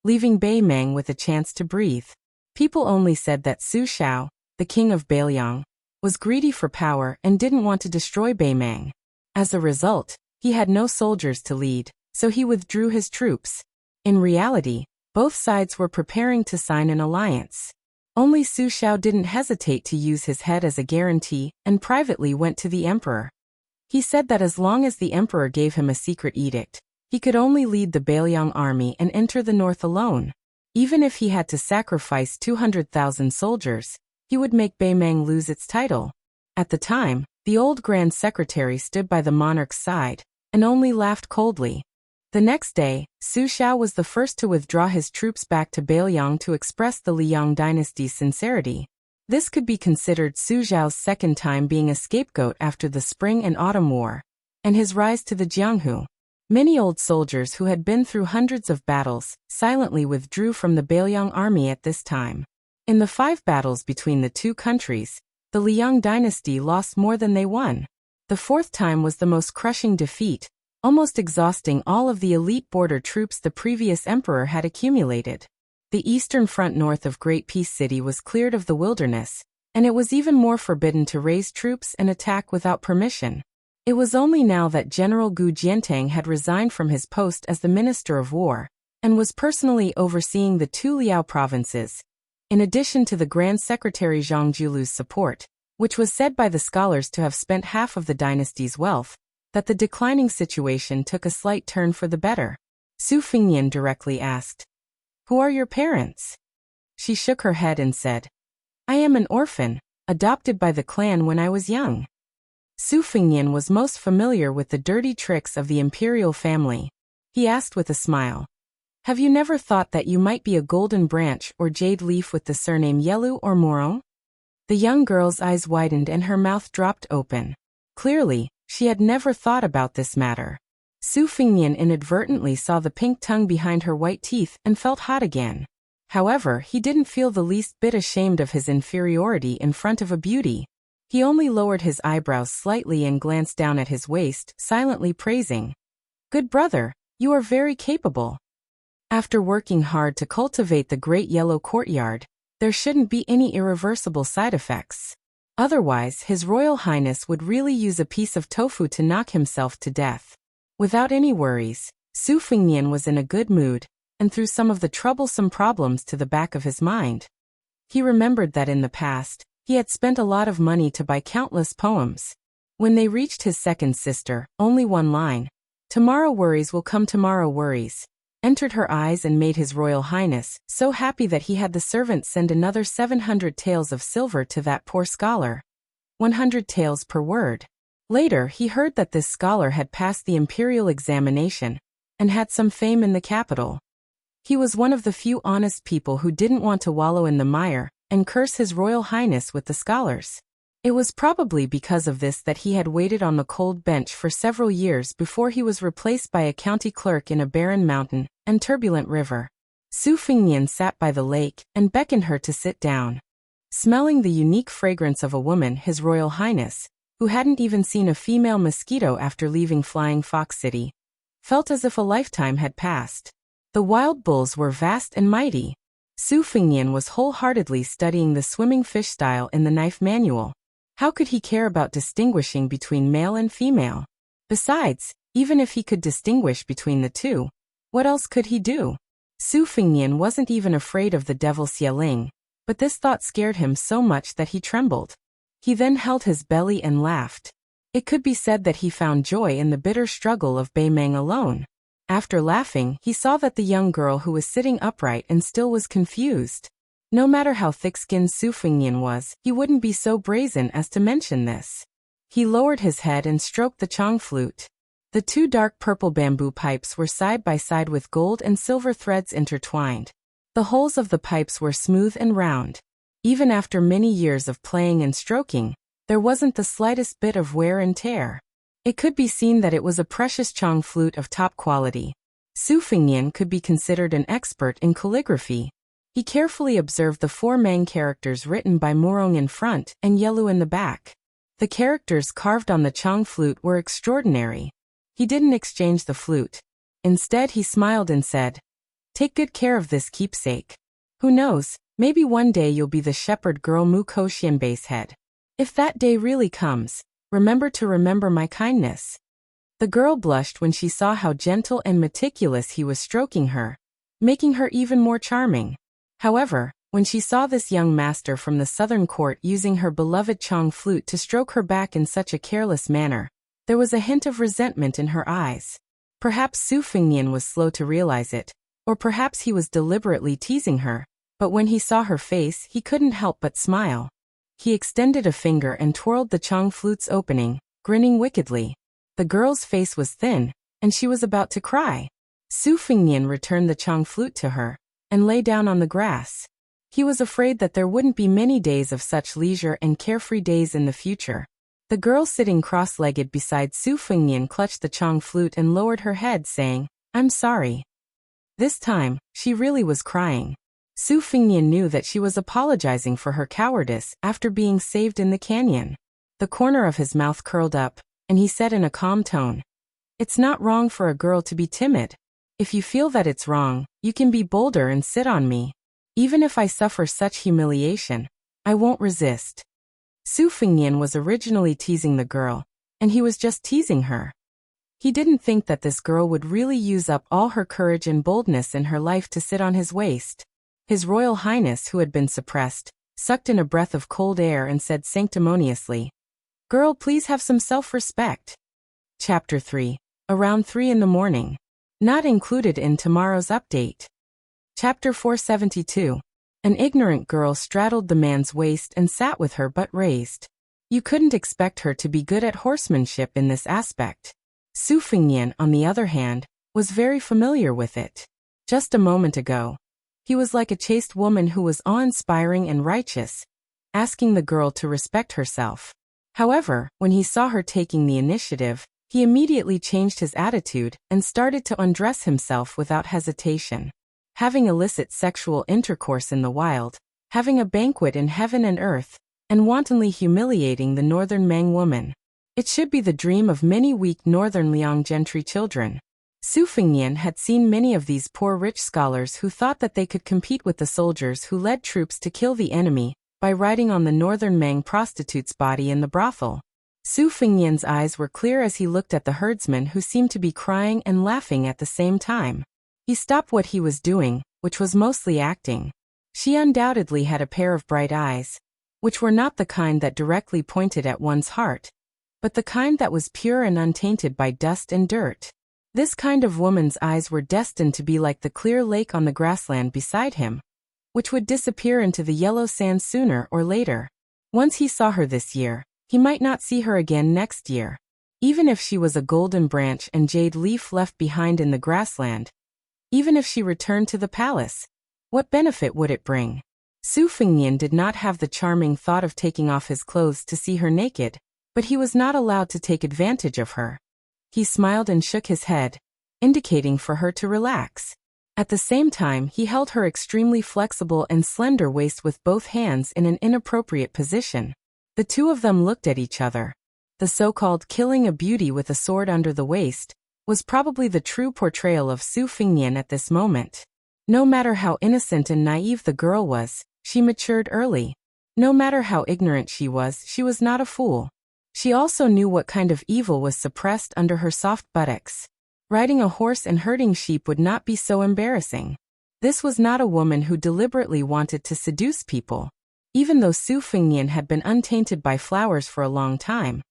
leaving Bei Meng with a chance to breathe. People only said that Su Shao, the king of Beiliang, was greedy for power and didn't want to destroy Bei Meng. As a result, he had no soldiers to lead, so he withdrew his troops. In reality, both sides were preparing to sign an alliance. Only Su Shao didn't hesitate to use his head as a guarantee and privately went to the emperor. He said that as long as the emperor gave him a secret edict, he could only lead the Beiliang army and enter the north alone. Even if he had to sacrifice 200,000 soldiers, he would make Bei Meng lose its title. At the time, the old Grand Secretary stood by the monarch's side and only laughed coldly. The next day, Su Shao was the first to withdraw his troops back to Beiliang to express the Liang dynasty's sincerity. This could be considered Su Zhao's second time being a scapegoat after the Spring and Autumn War, and his rise to the Jianghu. Many old soldiers who had been through hundreds of battles silently withdrew from the Beiliang army at this time. In the 5 battles between the two countries, the Liang dynasty lost more than they won. The 4th time was the most crushing defeat, almost exhausting all of the elite border troops the previous emperor had accumulated. The eastern front north of Great Peace City was cleared of the wilderness, and it was even more forbidden to raise troops and attack without permission. It was only now that General Gu Jiantang had resigned from his post as the Minister of War, and was personally overseeing the 2 Liao provinces, in addition to the Grand Secretary Zhang Julu's support, which was said by the scholars to have spent half of the dynasty's wealth, that the declining situation took a slight turn for the better. Su Fingyan directly asked, "Who are your parents?" She shook her head and said, "I am an orphan, adopted by the clan when I was young." Su Fingyan was most familiar with the dirty tricks of the imperial family. He asked with a smile, "Have you never thought that you might be a golden branch or jade leaf with the surname Yelu or Morong?" The young girl's eyes widened and her mouth dropped open. Clearly, she had never thought about this matter. Su Fingyan inadvertently saw the pink tongue behind her white teeth and felt hot again. However, he didn't feel the least bit ashamed of his inferiority in front of a beauty. He only lowered his eyebrows slightly and glanced down at his waist, silently praising, "Good brother, you are very capable." After working hard to cultivate the Great Yellow Courtyard, there shouldn't be any irreversible side effects. Otherwise, His Royal Highness would really use a piece of tofu to knock himself to death. Without any worries, Su Fingyan was in a good mood, and threw some of the troublesome problems to the back of his mind. He remembered that in the past, he had spent a lot of money to buy countless poems. When they reached his second sister, only one line, "Tomorrow worries will come, tomorrow worries," entered her eyes and made His Royal Highness so happy that he had the servant send another 700 taels of silver to that poor scholar. 100 taels per word. Later, he heard that this scholar had passed the imperial examination and had some fame in the capital. He was one of the few honest people who didn't want to wallow in the mire and curse His Royal Highness with the scholars. It was probably because of this that he had waited on the cold bench for several years before he was replaced by a county clerk in a barren mountain and turbulent river. Su Fingyan sat by the lake and beckoned her to sit down. Smelling the unique fragrance of a woman, His Royal Highness, who hadn't even seen a female mosquito after leaving Flying Fox City, felt as if a lifetime had passed. The wild bulls were vast and mighty. Su Fingyan was wholeheartedly studying the swimming fish style in the knife manual. How could he care about distinguishing between male and female? Besides, even if he could distinguish between the two, what else could he do? Su Fingyan wasn't even afraid of the devil Xieling, but this thought scared him so much that he trembled. He then held his belly and laughed. It could be said that he found joy in the bitter struggle of Bei Meng alone. After laughing, he saw that the young girl who was sitting upright and still was confused. No matter how thick-skinned Su Fingyan was, he wouldn't be so brazen as to mention this. He lowered his head and stroked the chong flute. The 2 dark purple bamboo pipes were side by side with gold and silver threads intertwined. The holes of the pipes were smooth and round. Even after many years of playing and stroking, there wasn't the slightest bit of wear and tear. It could be seen that it was a precious chong flute of top quality. Su Fingyan could be considered an expert in calligraphy. He carefully observed the 4 main characters written by Morong in front and Yelu in the back. The characters carved on the Chang flute were extraordinary. He didn't exchange the flute. Instead, he smiled and said, "Take good care of this keepsake. Who knows, maybe one day you'll be the shepherd girl Muko Xianbei's head. If that day really comes, remember my kindness." The girl blushed when she saw how gentle and meticulous he was stroking her, making her even more charming. However, when she saw this young master from the southern court using her beloved Chang flute to stroke her back in such a careless manner, there was a hint of resentment in her eyes. Perhaps Su Fengnian was slow to realize it, or perhaps he was deliberately teasing her, but when he saw her face, he couldn't help but smile. He extended a finger and twirled the Chang flute's opening, grinning wickedly. The girl's face was thin, and she was about to cry. Su Fengnian returned the Chang flute to her, and lay down on the grass. He was afraid that there wouldn't be many days of such leisure and carefree days in the future. The girl sitting cross-legged beside Su Fengnian clutched the Chang flute and lowered her head, saying, "I'm sorry." This time, she really was crying. Su Fengnian knew that she was apologizing for her cowardice after being saved in the canyon. The corner of his mouth curled up, and he said in a calm tone, "It's not wrong for a girl to be timid. If you feel that it's wrong, you can be bolder and sit on me. Even if I suffer such humiliation, I won't resist." Su Fengnian was originally teasing the girl, and he was just teasing her. He didn't think that this girl would really use up all her courage and boldness in her life to sit on his waist. His Royal Highness, who had been suppressed, sucked in a breath of cold air and said sanctimoniously, "Girl, please have some self-respect." Chapter 3. Around 3 in the morning. Not included in tomorrow's update. Chapter 472. An ignorant girl straddled the man's waist and sat with her butt raised. You couldn't expect her to be good at horsemanship in this aspect. Su Fengnian, on the other hand, was very familiar with it. Just a moment ago, he was like a chaste woman who was awe-inspiring and righteous, asking the girl to respect herself. However, when he saw her taking the initiative, he immediately changed his attitude and started to undress himself without hesitation. Having illicit sexual intercourse in the wild, having a banquet in heaven and earth, and wantonly humiliating the northern Mang woman. It should be the dream of many weak northern Liang gentry children. Su Fengnian had seen many of these poor rich scholars who thought that they could compete with the soldiers who led troops to kill the enemy by riding on the northern Mang prostitute's body in the brothel. Su Fengnian's eyes were clear as he looked at the herdsman who seemed to be crying and laughing at the same time. He stopped what he was doing, which was mostly acting. She undoubtedly had a pair of bright eyes, which were not the kind that directly pointed at one's heart, but the kind that was pure and untainted by dust and dirt. This kind of woman's eyes were destined to be like the clear lake on the grassland beside him, which would disappear into the yellow sand sooner or later. Once he saw her this year, he might not see her again next year. Even if she was a golden branch and jade leaf left behind in the grassland, even if she returned to the palace, what benefit would it bring? Su Fengnian did not have the charming thought of taking off his clothes to see her naked, but he was not allowed to take advantage of her. He smiled and shook his head, indicating for her to relax. At the same time, he held her extremely flexible and slender waist with both hands in an inappropriate position. The two of them looked at each other. The so-called killing a beauty with a sword under the waist was probably the true portrayal of Su Fengnian at this moment. No matter how innocent and naive the girl was, she matured early. No matter how ignorant she was not a fool. She also knew what kind of evil was suppressed under her soft buttocks. Riding a horse and herding sheep would not be so embarrassing. This was not a woman who deliberately wanted to seduce people. Even though Su Fengnian had been untainted by flowers for a long time,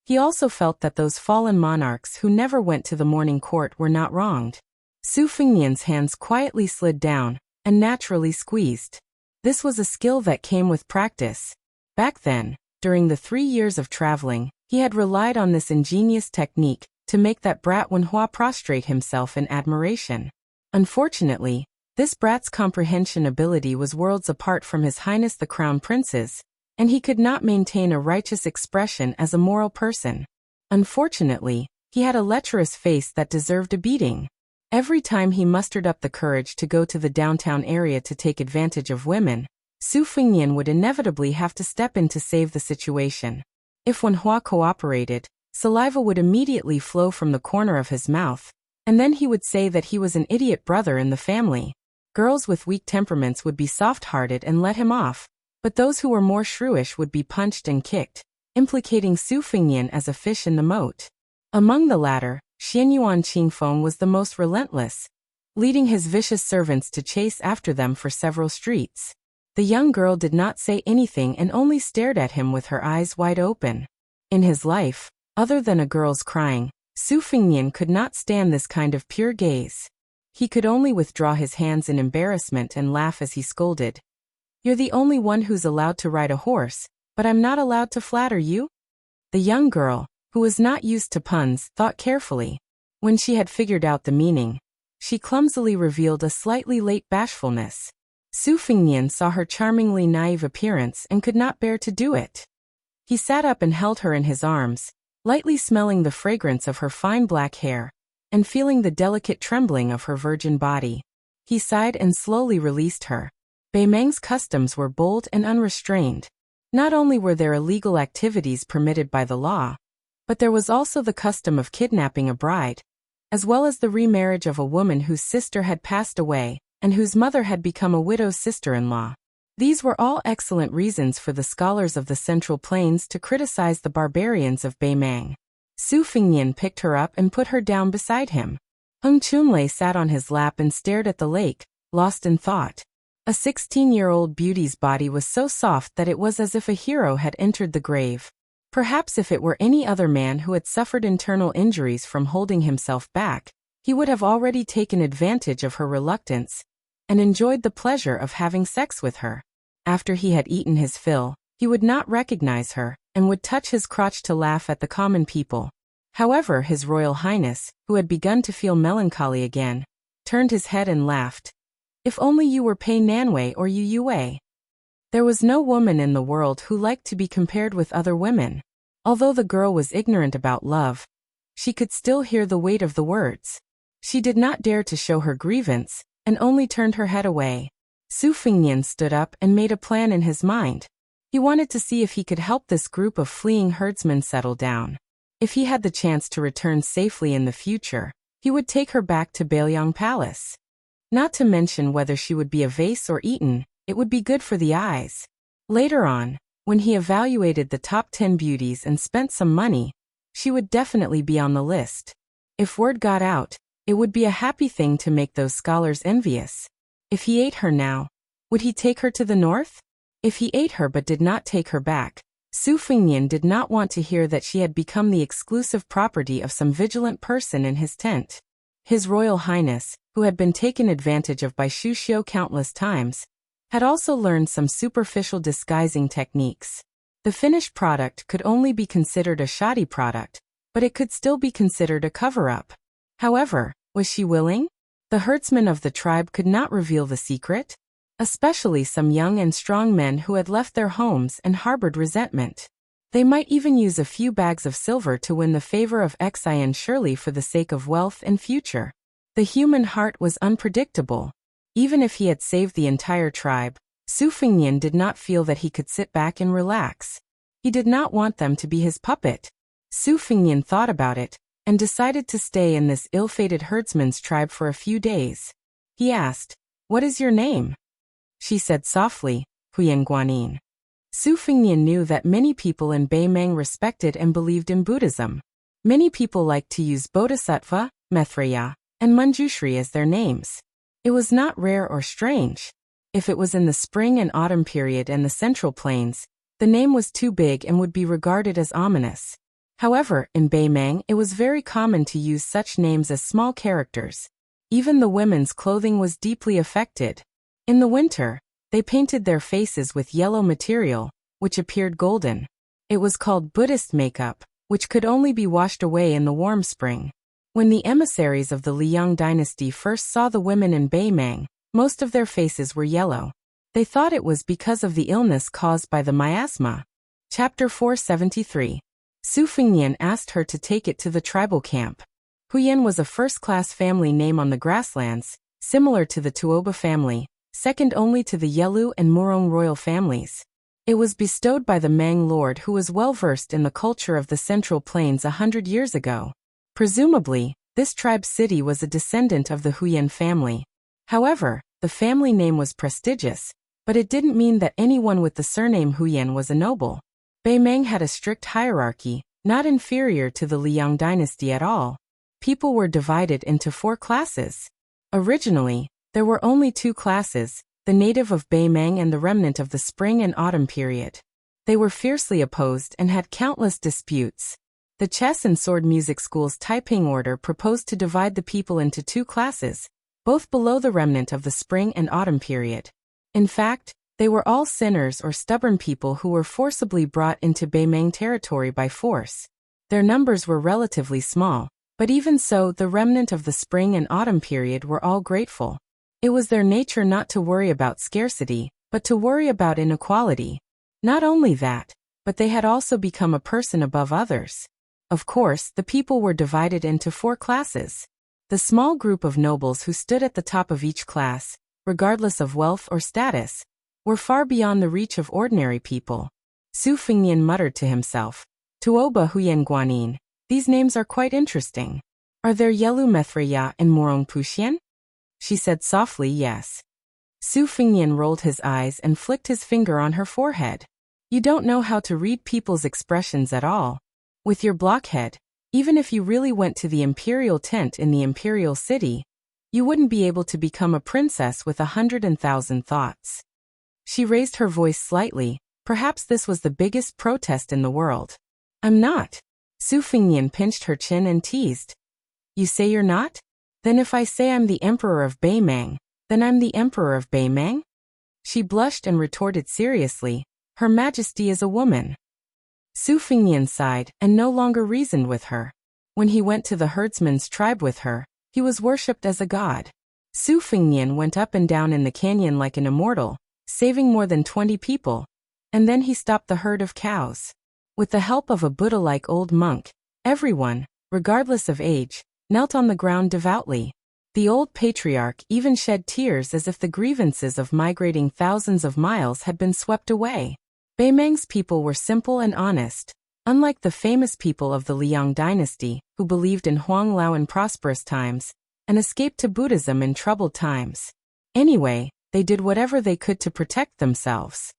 he also felt that those fallen monarchs who never went to the morning court were not wronged. Su Fengnian's hands quietly slid down and naturally squeezed. This was a skill that came with practice. Back then, during the 3 years of traveling, he had relied on this ingenious technique to make that brat Wenhua prostrate himself in admiration. Unfortunately, this brat's comprehension ability was worlds apart from His Highness the Crown Prince's, and he could not maintain a righteous expression as a moral person. Unfortunately, he had a lecherous face that deserved a beating. Every time he mustered up the courage to go to the downtown area to take advantage of women, Su Fengnian would inevitably have to step in to save the situation. If Wenhua cooperated, saliva would immediately flow from the corner of his mouth, and then he would say that he was an idiot brother in the family. Girls with weak temperaments would be soft-hearted and let him off, but those who were more shrewish would be punched and kicked, implicating Su Fingyan as a fish in the moat. Among the latter, Xianyuan Qingfeng was the most relentless, leading his vicious servants to chase after them for several streets. The young girl did not say anything and only stared at him with her eyes wide open. In his life, other than a girl's crying, Su Fingyan could not stand this kind of pure gaze. He could only withdraw his hands in embarrassment and laugh as he scolded. "You're the only one who's allowed to ride a horse, but I'm not allowed to flatter you?" The young girl, who was not used to puns, thought carefully. When she had figured out the meaning, she clumsily revealed a slightly late bashfulness. Su Fingyan saw her charmingly naive appearance and could not bear to do it. He sat up and held her in his arms, lightly smelling the fragrance of her fine black hair, and feeling the delicate trembling of her virgin body. He sighed and slowly released her. Beimeng's customs were bold and unrestrained. Not only were there illegal activities permitted by the law, but there was also the custom of kidnapping a bride, as well as the remarriage of a woman whose sister had passed away and whose mother had become a widow's sister-in-law. These were all excellent reasons for the scholars of the Central Plains to criticize the barbarians of Beimeng. Su Fingyan picked her up and put her down beside him. Heng Chunlei sat on his lap and stared at the lake, lost in thought. A 16-year-old beauty's body was so soft that it was as if a hero had entered the grave. Perhaps if it were any other man who had suffered internal injuries from holding himself back, he would have already taken advantage of her reluctance and enjoyed the pleasure of having sex with her. After he had eaten his fill, he would not recognize her and would touch his crotch to laugh at the common people. However, His Royal Highness, who had begun to feel melancholy again, turned his head and laughed. "If only you were Pei Nanwei or Yu Yue." There was no woman in the world who liked to be compared with other women. Although the girl was ignorant about love, she could still hear the weight of the words. She did not dare to show her grievance, and only turned her head away. Su Fingyan stood up and made a plan in his mind. He wanted to see if he could help this group of fleeing herdsmen settle down. If he had the chance to return safely in the future, he would take her back to Bailiang Palace. Not to mention whether she would be a vase or eaten, it would be good for the eyes. Later on, when he evaluated the top 10 beauties and spent some money, she would definitely be on the list. If word got out, it would be a happy thing to make those scholars envious. If he ate her now, would he take her to the north? If he ate her but did not take her back, Su Fingyan did not want to hear that she had become the exclusive property of some vigilant person in his tent. His Royal Highness, who had been taken advantage of by Shu Xiu countless times, had also learned some superficial disguising techniques. The finished product could only be considered a shoddy product, but it could still be considered a cover-up. However, was she willing? The herdsmen of the tribe could not reveal the secret, especially some young and strong men who had left their homes and harbored resentment. They might even use a few bags of silver to win the favor of Xian Shirley for the sake of wealth and future. The human heart was unpredictable. Even if he had saved the entire tribe, Su Fingyan did not feel that he could sit back and relax. He did not want them to be his puppet. Su Fingyan thought about it, and decided to stay in this ill-fated herdsman's tribe for a few days. He asked, "What is your name?" She said softly, "Huyen Guanyin." Su Fingyan knew that many people in Beimeng respected and believed in Buddhism. Many people liked to use Bodhisattva, Maitreya, and Manjushri as their names. It was not rare or strange. If it was in the spring and autumn period and the Central Plains, the name was too big and would be regarded as ominous. However, in Beimeng it was very common to use such names as small characters. Even the women's clothing was deeply affected. In the winter, they painted their faces with yellow material, which appeared golden. It was called Buddhist makeup, which could only be washed away in the warm spring. When the emissaries of the Liang dynasty first saw the women in Beimeng, most of their faces were yellow. They thought it was because of the illness caused by the miasma. Chapter 473. Su Fingyan asked her to take it to the tribal camp. Huyen was a first-class family name on the grasslands, similar to the Tuoba family, second only to the Yelu and Murong royal families. It was bestowed by the Mang lord who was well versed in the culture of the Central Plains 100 years ago. Presumably, this tribe's city was a descendant of the Huyen family. However, the family name was prestigious, but it didn't mean that anyone with the surname Huyen was a noble. Beimeng had a strict hierarchy, not inferior to the Liang dynasty at all. People were divided into 4 classes. Originally, there were only 2 classes, the native of Beimeng and the remnant of the spring and autumn period. They were fiercely opposed and had countless disputes. The chess and sword music school's Taiping order proposed to divide the people into 2 classes, both below the remnant of the spring and autumn period. In fact, they were all sinners or stubborn people who were forcibly brought into Beimeng territory by force. Their numbers were relatively small, but even so, the remnant of the spring and autumn period were all grateful. It was their nature not to worry about scarcity, but to worry about inequality. Not only that, but they had also become a person above others. Of course, the people were divided into 4 classes. The small group of nobles who stood at the top of each class, regardless of wealth or status, were far beyond the reach of ordinary people. Su Fengnian muttered to himself, Tuoba Huyen Guanyin, these names are quite interesting. Are there Yelu Methreya and Morong Puxian? She said softly yes. Su Fengnian rolled his eyes and flicked his finger on her forehead. You don't know how to read people's expressions at all. With your blockhead, even if you really went to the imperial tent in the imperial city, you wouldn't be able to become a princess with 100,000 thoughts. She raised her voice slightly, perhaps this was the biggest protest in the world. I'm not. Su Fengnian pinched her chin and teased. You say you're not? Then if I say I'm the emperor of Beimeng, then I'm the emperor of Beimeng? She blushed and retorted seriously, Her Majesty is a woman. Su Fengnian sighed and no longer reasoned with her. When he went to the herdsman's tribe with her, he was worshipped as a god. Su Fengnian went up and down in the canyon like an immortal, saving more than 20 people, and then he stopped the herd of cows. With the help of a Buddha-like old monk, everyone, regardless of age, knelt on the ground devoutly. The old patriarch even shed tears as if the grievances of migrating thousands of miles had been swept away. Beimeng's people were simple and honest, unlike the famous people of the Liang dynasty, who believed in Huang Lao in prosperous times, and escaped to Buddhism in troubled times. Anyway, they did whatever they could to protect themselves.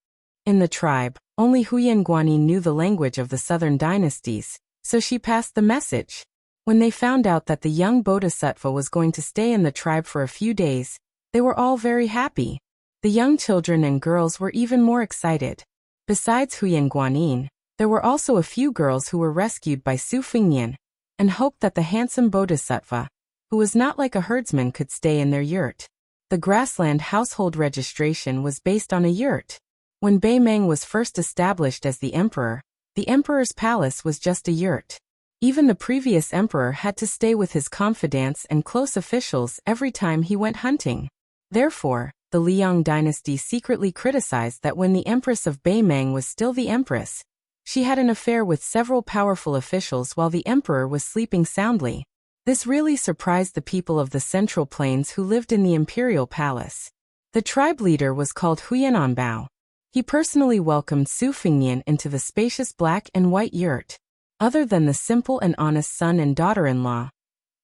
In the tribe, only Huyen Guanyin knew the language of the southern dynasties, so she passed the message. When they found out that the young bodhisattva was going to stay in the tribe for a few days, they were all very happy. The young children and girls were even more excited. Besides Huyen Guanyin, there were also a few girls who were rescued by Su Fengnian, and hoped that the handsome bodhisattva, who was not like a herdsman, could stay in their yurt. The grassland household registration was based on a yurt. When Beimeng was first established as the emperor's palace was just a yurt. Even the previous emperor had to stay with his confidants and close officials every time he went hunting. Therefore, the Liang dynasty secretly criticized that when the empress of Beimeng was still the empress, she had an affair with several powerful officials while the emperor was sleeping soundly. This really surprised the people of the Central Plains who lived in the imperial palace. The tribe leader was called Huyen Anbao. He personally welcomed Su Fengnian into the spacious black and white yurt. Other than the simple and honest son and daughter-in-law,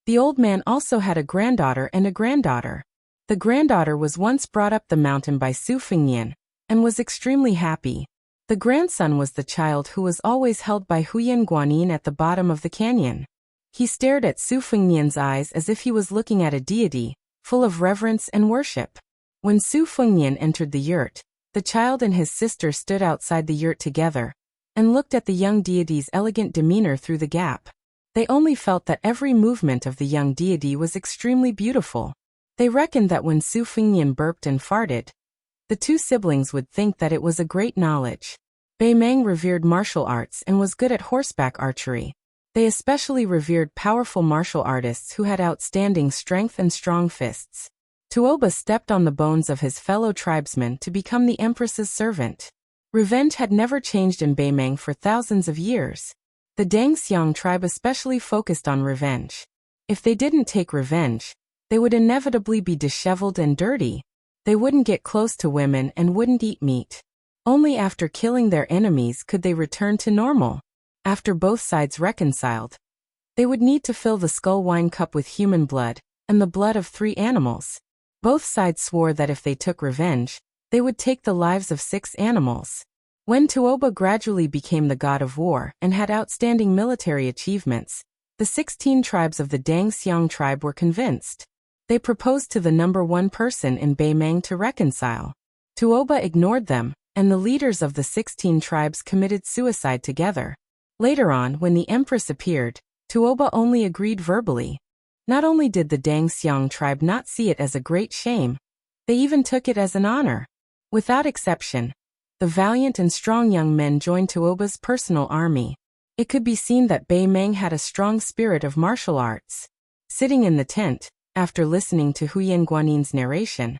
the old man also had a granddaughter and a granddaughter. The granddaughter was once brought up the mountain by Su Fengnian, and was extremely happy. The grandson was the child who was always held by Huyen Guanyin at the bottom of the canyon. He stared at Su Fengnian's eyes as if he was looking at a deity, full of reverence and worship. When Su Fengnian entered the yurt, the child and his sister stood outside the yurt together, and looked at the young deity's elegant demeanor through the gap. They only felt that every movement of the young deity was extremely beautiful. They reckoned that when Su Fengnian burped and farted, the two siblings would think that it was a great knowledge. Beimeng revered martial arts and was good at horseback archery. They especially revered powerful martial artists who had outstanding strength and strong fists. Tuoba stepped on the bones of his fellow tribesmen to become the empress's servant. Revenge had never changed in Beimeng for thousands of years. The Dangxiang tribe especially focused on revenge. If they didn't take revenge, they would inevitably be disheveled and dirty. They wouldn't get close to women and wouldn't eat meat. Only after killing their enemies could they return to normal. After both sides reconciled, they would need to fill the skull wine cup with human blood, and the blood of 3 animals. Both sides swore that if they took revenge, they would take the lives of 6 animals. When Tuoba gradually became the god of war and had outstanding military achievements, the 16 tribes of the Dang Xiang tribe were convinced. They proposed to the number 1 person in Beimang to reconcile. Tuoba ignored them, and the leaders of the 16 tribes committed suicide together. Later on, when the empress appeared, Tuoba only agreed verbally. Not only did the Dang Xiang tribe not see it as a great shame, they even took it as an honor. Without exception, the valiant and strong young men joined Tuoba's personal army. It could be seen that Beimang had a strong spirit of martial arts. Sitting in the tent, after listening to Huyan Guanin's narration,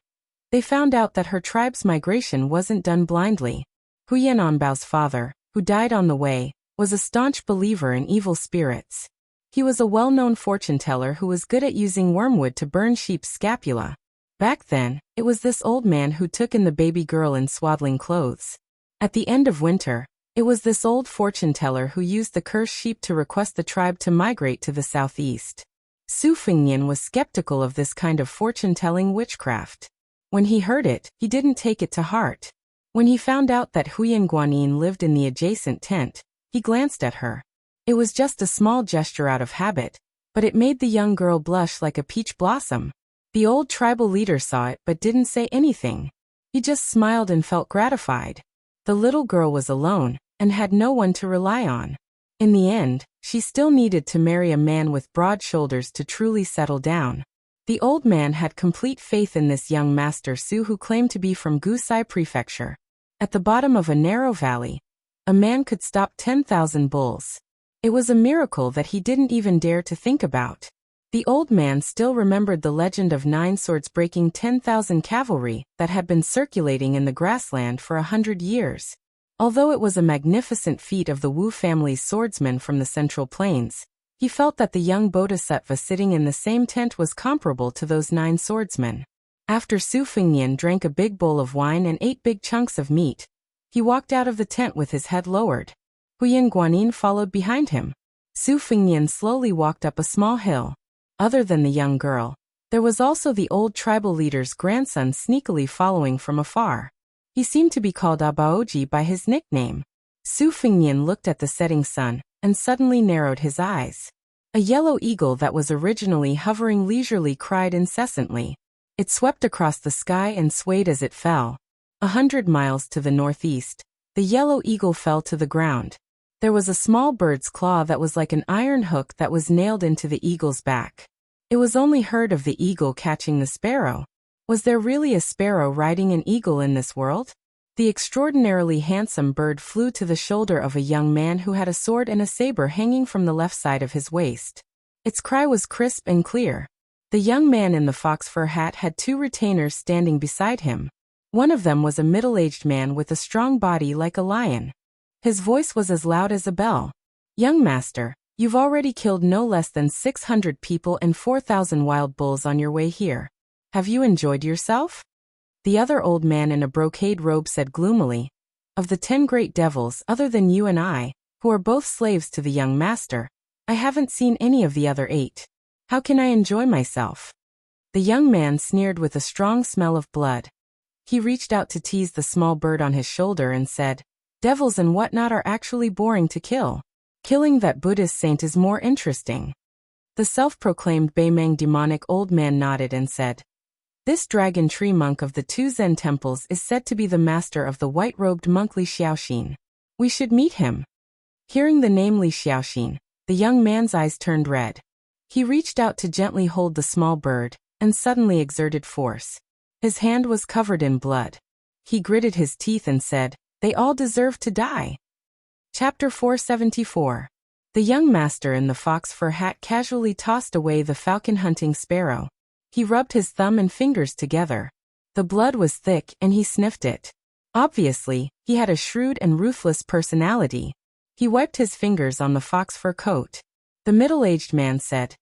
they found out that her tribe's migration wasn't done blindly. Huyan Anbao's father, who died on the way, was a staunch believer in evil spirits. He was a well-known fortune-teller who was good at using wormwood to burn sheep's scapula. Back then, it was this old man who took in the baby girl in swaddling clothes. At the end of winter, it was this old fortune-teller who used the cursed sheep to request the tribe to migrate to the southeast. Su Fengnian was skeptical of this kind of fortune-telling witchcraft. When he heard it, he didn't take it to heart. When he found out that Huyan Guanin lived in the adjacent tent, he glanced at her. It was just a small gesture out of habit, but it made the young girl blush like a peach blossom. The old tribal leader saw it but didn't say anything. He just smiled and felt gratified. The little girl was alone, and had no one to rely on. In the end, she still needed to marry a man with broad shoulders to truly settle down. The old man had complete faith in this young master Su, who claimed to be from Gusai Prefecture. At the bottom of a narrow valley, a man could stop 10,000 bulls. It was a miracle that he didn't even dare to think about. The old man still remembered the legend of 9 swords breaking 10,000 cavalry that had been circulating in the grassland for 100 years. Although it was a magnificent feat of the Wu family's swordsmen from the Central Plains, he felt that the young bodhisattva sitting in the same tent was comparable to those 9 swordsmen. After Su Fengnian drank a big bowl of wine and ate big chunks of meat, he walked out of the tent with his head lowered. Huyan Guanin followed behind him. Su Fengnian slowly walked up a small hill. Other than the young girl, there was also the old tribal leader's grandson sneakily following from afar. He seemed to be called Abaoji by his nickname. Su Fengnian looked at the setting sun, and suddenly narrowed his eyes. A yellow eagle that was originally hovering leisurely cried incessantly. It swept across the sky and swayed as it fell. 100 miles to the northeast, the yellow eagle fell to the ground. There was a small bird's claw that was like an iron hook that was nailed into the eagle's back. It was only heard of the eagle catching the sparrow. Was there really a sparrow riding an eagle in this world? The extraordinarily handsome bird flew to the shoulder of a young man who had a sword and a saber hanging from the left side of his waist. Its cry was crisp and clear. The young man in the fox fur hat had 2 retainers standing beside him. One of them was a middle-aged man with a strong body like a lion. His voice was as loud as a bell. "Young master, you've already killed no less than 600 people and 4,000 wild bulls on your way here. Have you enjoyed yourself?" The other old man in a brocade robe said gloomily, "Of the 10 great devils other than you and I, who are both slaves to the young master, I haven't seen any of the other 8. How can I enjoy myself?" The young man sneered with a strong smell of blood. He reached out to tease the small bird on his shoulder and said, "Devils and whatnot are actually boring to kill. Killing that Buddhist saint is more interesting." The self-proclaimed Beimang demonic old man nodded and said, "This dragon tree monk of the 2 Zen temples is said to be the master of the white-robed monk Li Xiaoxin. We should meet him." Hearing the name Li Xiaoxin, the young man's eyes turned red. He reached out to gently hold the small bird, and suddenly exerted force. His hand was covered in blood. He gritted his teeth and said, "They all deserve to die." Chapter 474. The young master in the fox fur hat casually tossed away the falcon-hunting sparrow. He rubbed his thumb and fingers together. The blood was thick and he sniffed it. Obviously, he had a shrewd and ruthless personality. He wiped his fingers on the fox fur coat. The middle-aged man said,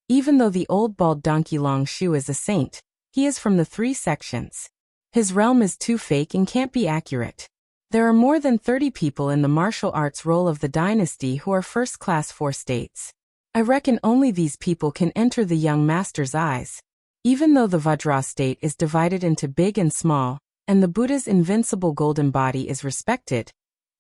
"Even though the old bald donkey Long Shu is a saint, he is from the 3 sections. His realm is too fake and can't be accurate. There are more than 30 people in the martial arts role of the dynasty who are first-class 4 states. I reckon only these people can enter the young master's eyes. Even though the Vajra state is divided into big and small, and the Buddha's invincible golden body is respected,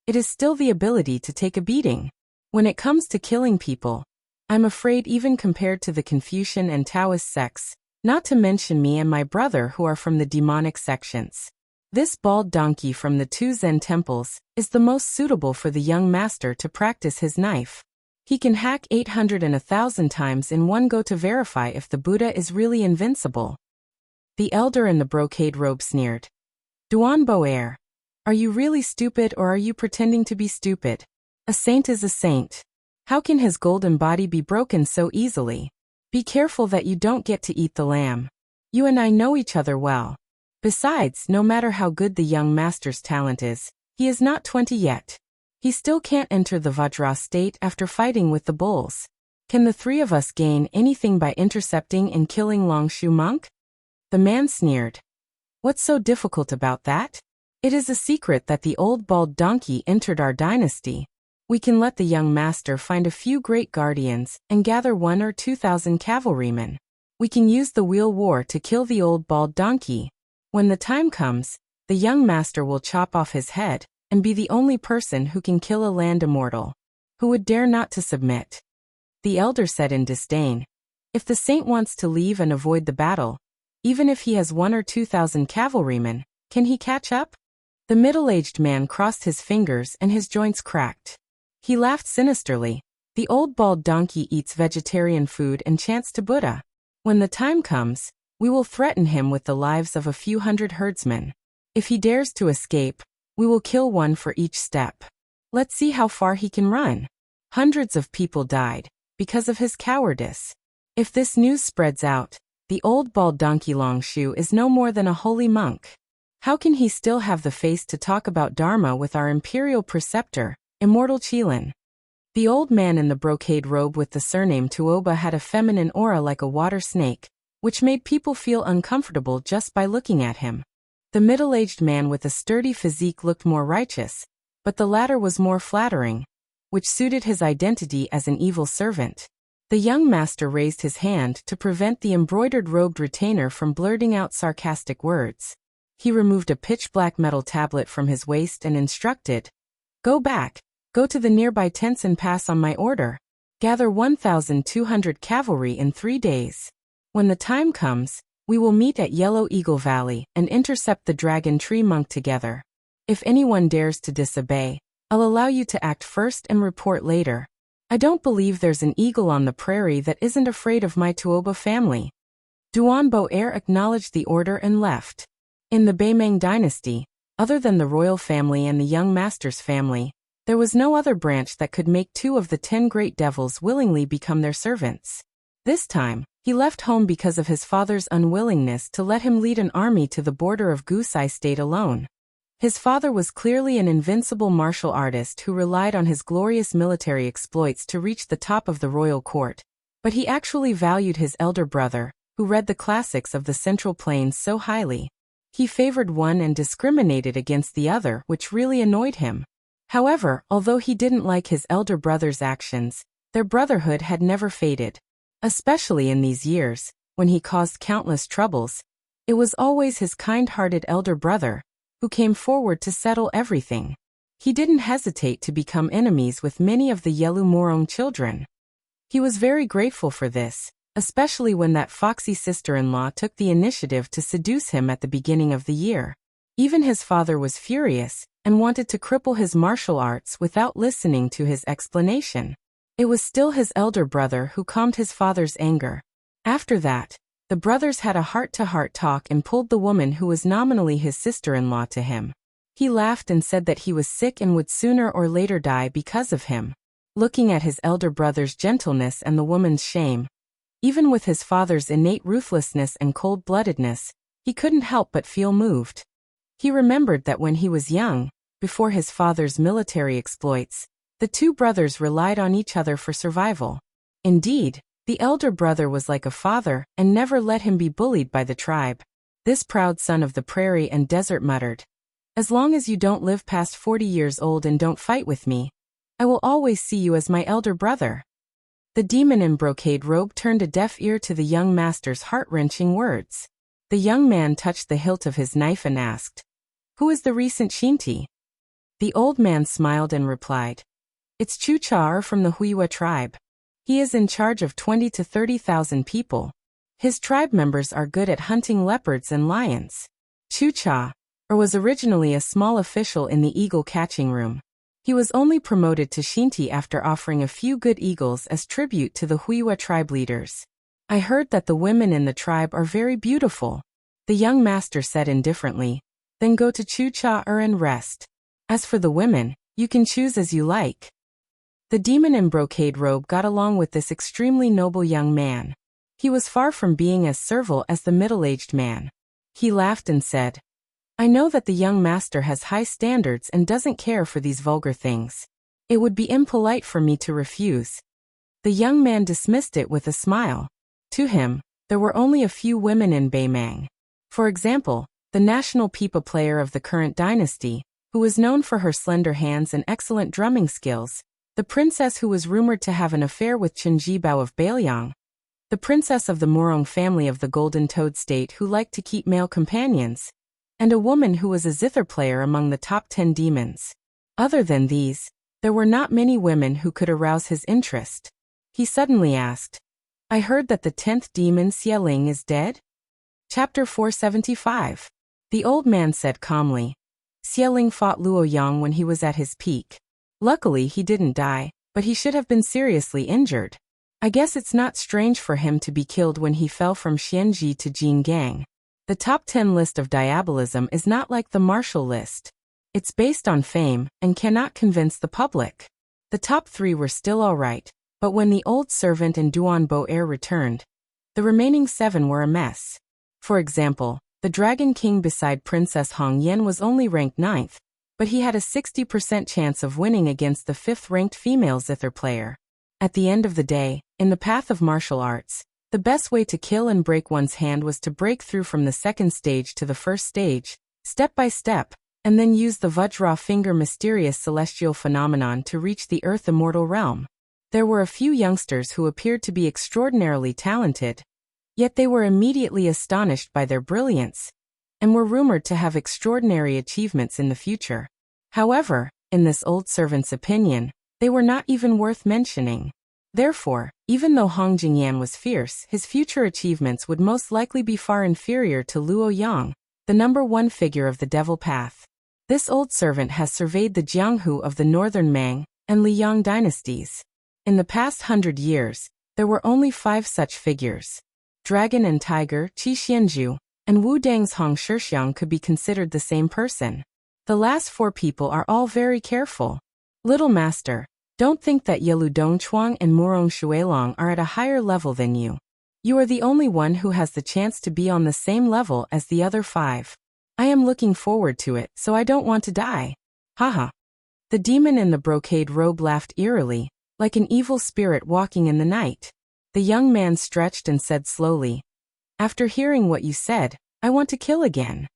it is still the ability to take a beating. When it comes to killing people, I'm afraid even compared to the Confucian and Taoist sects, not to mention me and my brother who are from the demonic sections. This bald donkey from the 2 Zen temples is the most suitable for the young master to practice his knife. He can hack 800 and 1,000 times in one go to verify if the Buddha is really invincible. The elder in the brocade robe sneered. Duan Boer, are you really stupid or are you pretending to be stupid? A saint is a saint. How can his golden body be broken so easily? Be careful that you don't get to eat the lamb. You and I know each other well. Besides, no matter how good the young master's talent is, he is not 20 yet. He still can't enter the Vajra state after fighting with the bulls. Can the 3 of us gain anything by intercepting and killing Longshu Monk? The man sneered. What's so difficult about that? It is a secret that the old bald donkey entered our dynasty. We can let the young master find a few great guardians and gather 1 or 2,000 cavalrymen. We can use the wheel war to kill the old bald donkey. When the time comes, the young master will chop off his head and be the only person who can kill a land immortal. Who would dare not to submit? The elder said in disdain. If the saint wants to leave and avoid the battle, even if he has 1 or 2,000 cavalrymen, can he catch up? The middle-aged man crossed his fingers and his joints cracked. He laughed sinisterly. The old bald donkey eats vegetarian food and chants to Buddha. When the time comes, we will threaten him with the lives of a few hundred herdsmen. If he dares to escape, we will kill 1 for each step. Let's see how far he can run. Hundreds of people died because of his cowardice. If this news spreads out, the old bald donkey Longshu is no more than a holy monk. How can he still have the face to talk about Dharma with our imperial preceptor, Immortal Qilin? The old man in the brocade robe with the surname Tuoba had a feminine aura like a water snake, which made people feel uncomfortable just by looking at him. The middle-aged man with a sturdy physique looked more righteous, but the latter was more flattering, which suited his identity as an evil servant. The young master raised his hand to prevent the embroidered-robed retainer from blurting out sarcastic words. He removed a pitch-black metal tablet from his waist and instructed, "Go back, go to the nearby tents and pass on my order. Gather 1,200 cavalry in 3 days. When the time comes, we will meet at Yellow Eagle Valley and intercept the Dragon Tree Monk together. If anyone dares to disobey, I'll allow you to act first and report later. I don't believe there's an eagle on the prairie that isn't afraid of my Tuoba family." Duan Boer acknowledged the order and left. In the Beimeng dynasty, other than the royal family and the young master's family, there was no other branch that could make 2 of the 10 great devils willingly become their servants. This time, he left home because of his father's unwillingness to let him lead an army to the border of Gusai state alone. His father was clearly an invincible martial artist who relied on his glorious military exploits to reach the top of the royal court, but he actually valued his elder brother, who read the classics of the Central Plains so highly. He favored one and discriminated against the other, which really annoyed him. However, although he didn't like his elder brother's actions, their brotherhood had never faded. Especially in these years, when he caused countless troubles, it was always his kind-hearted elder brother who came forward to settle everything. He didn't hesitate to become enemies with many of the Yelu Morong children. He was very grateful for this, especially when that foxy sister-in-law took the initiative to seduce him at the beginning of the year. Even his father was furious and wanted to cripple his martial arts without listening to his explanation. It was still his elder brother who calmed his father's anger. After that, the brothers had a heart-to-heart talk and pulled the woman who was nominally his sister-in-law to him. He laughed and said that he was sick and would sooner or later die because of him. Looking at his elder brother's gentleness and the woman's shame, even with his father's innate ruthlessness and cold-bloodedness, he couldn't help but feel moved. He remembered that when he was young, before his father's military exploits, the 2 brothers relied on each other for survival. Indeed, the elder brother was like a father and never let him be bullied by the tribe. This proud son of the prairie and desert muttered, As long as you don't live past 40 years old and don't fight with me, I will always see you as my elder brother." The demon in brocade robe turned a deaf ear to the young master's heart-wrenching words. The young man touched the hilt of his knife and asked, "Who is the recent Shinti?" The old man smiled and replied, "It's Chucha from the Huiwa tribe. He is in charge of 20 to 30,000 people. His tribe members are good at hunting leopards and lions." Chucha was originally a small official in the eagle catching room. He was only promoted to Shinti after offering a few good eagles as tribute to the Huiwa tribe leaders. "I heard that the women in the tribe are very beautiful," the young master said indifferently. "Then go to Chucha and rest. As for the women, you can choose as you like." The demon in brocade robe got along with this extremely noble young man. He was far from being as servile as the middle-aged man. He laughed and said, "I know that the young master has high standards and doesn't care for these vulgar things. It would be impolite for me to refuse." The young man dismissed it with a smile. To him, there were only a few women in Baimang. For example, the national pipa player of the current dynasty, who was known for her slender hands and excellent drumming skills, the princess who was rumored to have an affair with Chen Jibao of Bailiang, the princess of the Morong family of the Golden Toad State who liked to keep male companions, and a woman who was a zither player among the top 10 demons. Other than these, there were not many women who could arouse his interest. He suddenly asked, "I heard that the 10th demon Xieling is dead?" Chapter 475. The old man said calmly, "Xieling fought Luo Yang when he was at his peak. Luckily he didn't die, but he should have been seriously injured. I guess it's not strange for him to be killed when he fell from Xianji to Jingang. The top 10 list of diabolism is not like the martial list. It's based on fame and cannot convince the public. The top 3 were still alright, but when the old servant and Duan Bo heir returned, the remaining 7 were a mess. For example, the Dragon King beside Princess Hong Yen was only ranked 9th, but he had a 60% chance of winning against the 5th-ranked female zither player. At the end of the day, in the path of martial arts, the best way to kill and break one's hand was to break through from the second stage to the first stage, step by step, and then use the Vajra finger mysterious celestial phenomenon to reach the earth immortal realm. There were a few youngsters who appeared to be extraordinarily talented, yet they were immediately astonished by their brilliance, and were rumored to have extraordinary achievements in the future. However, in this old servant's opinion, they were not even worth mentioning. Therefore, even though Hong Jingyan was fierce, his future achievements would most likely be far inferior to Luo Yang, the number 1 figure of the devil path. This old servant has surveyed the Jianghu of the northern Mang and Liang dynasties. In the past 100 years, there were only 5 such figures. Dragon and Tiger, Qi Xianzhu, and Wu Dang's Hong Shixiang could be considered the same person. The last 4 people are all very careful. Little master, don't think that Yelu Dongchuang and Morong Shuilong are at a higher level than you. You are the only one who has the chance to be on the same level as the other 5. I am looking forward to it, so I don't want to die. Haha. The demon in the brocade robe laughed eerily, like an evil spirit walking in the night. The young man stretched and said slowly, "After hearing what you said, I want to kill again."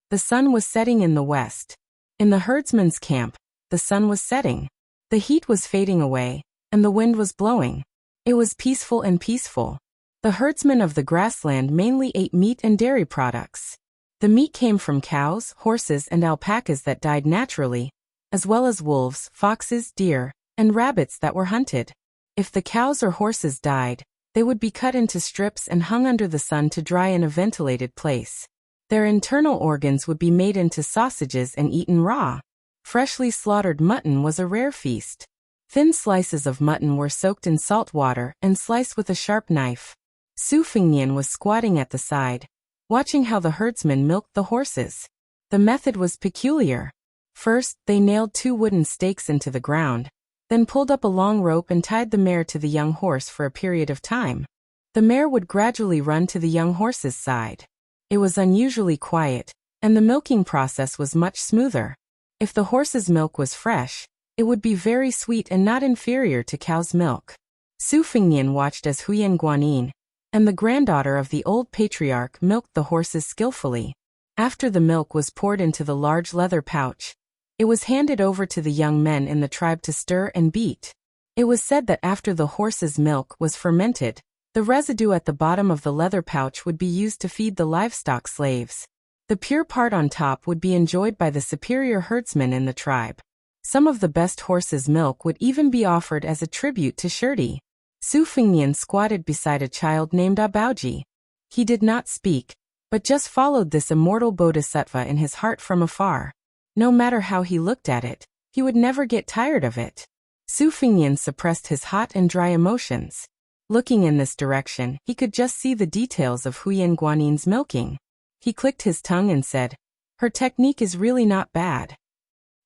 The sun was setting in the west. In the herdsman's camp, the sun was setting. The heat was fading away, and the wind was blowing. It was peaceful and peaceful. The herdsmen of the grassland mainly ate meat and dairy products. The meat came from cows, horses, and alpacas that died naturally, as well as wolves, foxes, deer, and rabbits that were hunted. If the cows or horses died, they would be cut into strips and hung under the sun to dry in a ventilated place. Their internal organs would be made into sausages and eaten raw. Freshly slaughtered mutton was a rare feast. Thin slices of mutton were soaked in salt water and sliced with a sharp knife. Su Fengnian was squatting at the side, watching how the herdsmen milked the horses. The method was peculiar. First, they nailed 2 wooden stakes into the ground, then pulled up a long rope and tied the mare to the young horse for a period of time. The mare would gradually run to the young horse's side. It was unusually quiet, and the milking process was much smoother. If the horse's milk was fresh, it would be very sweet and not inferior to cow's milk. Su Fengnian watched as Huyen Guanyin, and the granddaughter of the old patriarch, milked the horses skillfully. After the milk was poured into the large leather pouch, it was handed over to the young men in the tribe to stir and beat. It was said that after the horse's milk was fermented, the residue at the bottom of the leather pouch would be used to feed the livestock slaves. The pure part on top would be enjoyed by the superior herdsmen in the tribe. Some of the best horse's milk would even be offered as a tribute to Shirdi. Su Fengnian squatted beside a child named Abauji. He did not speak, but just followed this immortal bodhisattva in his heart from afar. No matter how he looked at it, he would never get tired of it. Su Fengnian suppressed his hot and dry emotions. Looking in this direction, he could just see the details of Huyen Guanin's milking. He clicked his tongue and said, "Her technique is really not bad."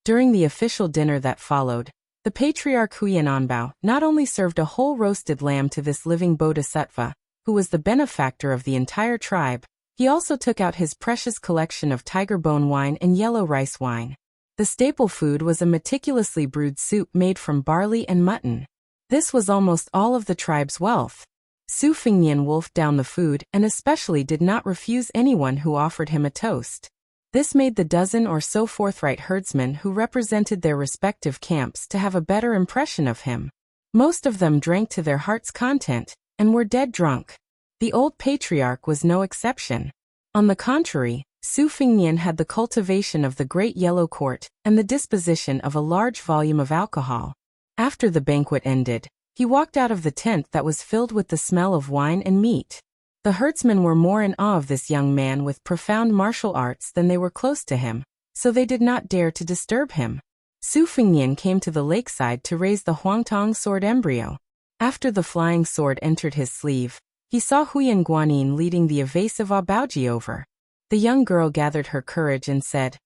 During the official dinner that followed, the patriarch Huyen Anbao not only served a whole roasted lamb to this living bodhisattva, who was the benefactor of the entire tribe, he also took out his precious collection of tiger bone wine and yellow rice wine. The staple food was a meticulously brewed soup made from barley and mutton. This was almost all of the tribe's wealth. Su Fengnian wolfed down the food and especially did not refuse anyone who offered him a toast. This made the dozen or so forthright herdsmen who represented their respective camps to have a better impression of him. Most of them drank to their heart's content and were dead drunk. The old patriarch was no exception. On the contrary, Su Fengnian had the cultivation of the great yellow quart and the disposition of a large volume of alcohol. After the banquet ended, he walked out of the tent that was filled with the smell of wine and meat. The herdsmen were more in awe of this young man with profound martial arts than they were close to him, so they did not dare to disturb him. Su Fengnian came to the lakeside to raise the Huangtong sword embryo. After the flying sword entered his sleeve, he saw Huyen Guanin leading the evasive Abauji over. The young girl gathered her courage and said,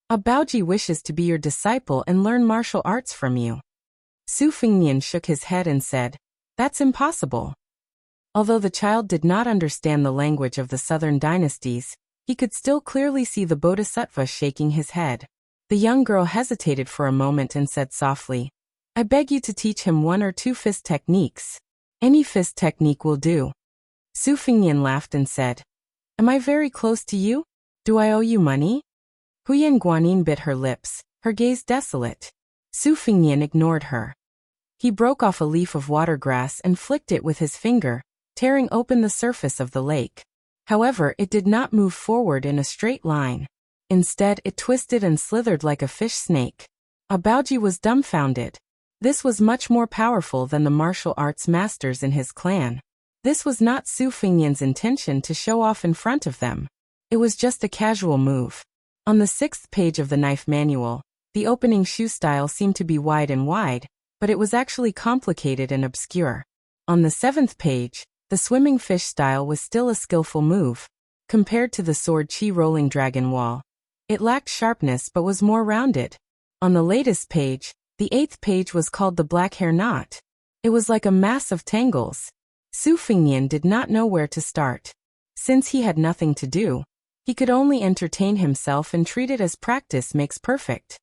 "Abauji wishes to be your disciple and learn martial arts from you." Su Fengnian shook his head and said, "That's impossible." Although the child did not understand the language of the southern dynasties, he could still clearly see the bodhisattva shaking his head. The young girl hesitated for a moment and said softly, "I beg you to teach him one or two fist techniques. Any fist technique will do." Su Fengnian laughed and said, "Am I very close to you? Do I owe you money?" Huyen Guanin bit her lips, her gaze desolate. Su Fengnian ignored her. He broke off a leaf of watergrass and flicked it with his finger, tearing open the surface of the lake. However, it did not move forward in a straight line. Instead, it twisted and slithered like a fish snake. Abauji was dumbfounded. This was much more powerful than the martial arts masters in his clan. This was not Su Fengnian's intention to show off in front of them. It was just a casual move. On the 6th page of the knife manual, the opening shoe style seemed to be wide and wide, but it was actually complicated and obscure. On the 7th page, the swimming fish style was still a skillful move. Compared to the sword chi rolling dragon wall, it lacked sharpness but was more rounded. On the latest page, the 8th page was called the black hair knot. It was like a mass of tangles. Su Fengnian did not know where to start. Since he had nothing to do, he could only entertain himself and treat it as practice makes perfect.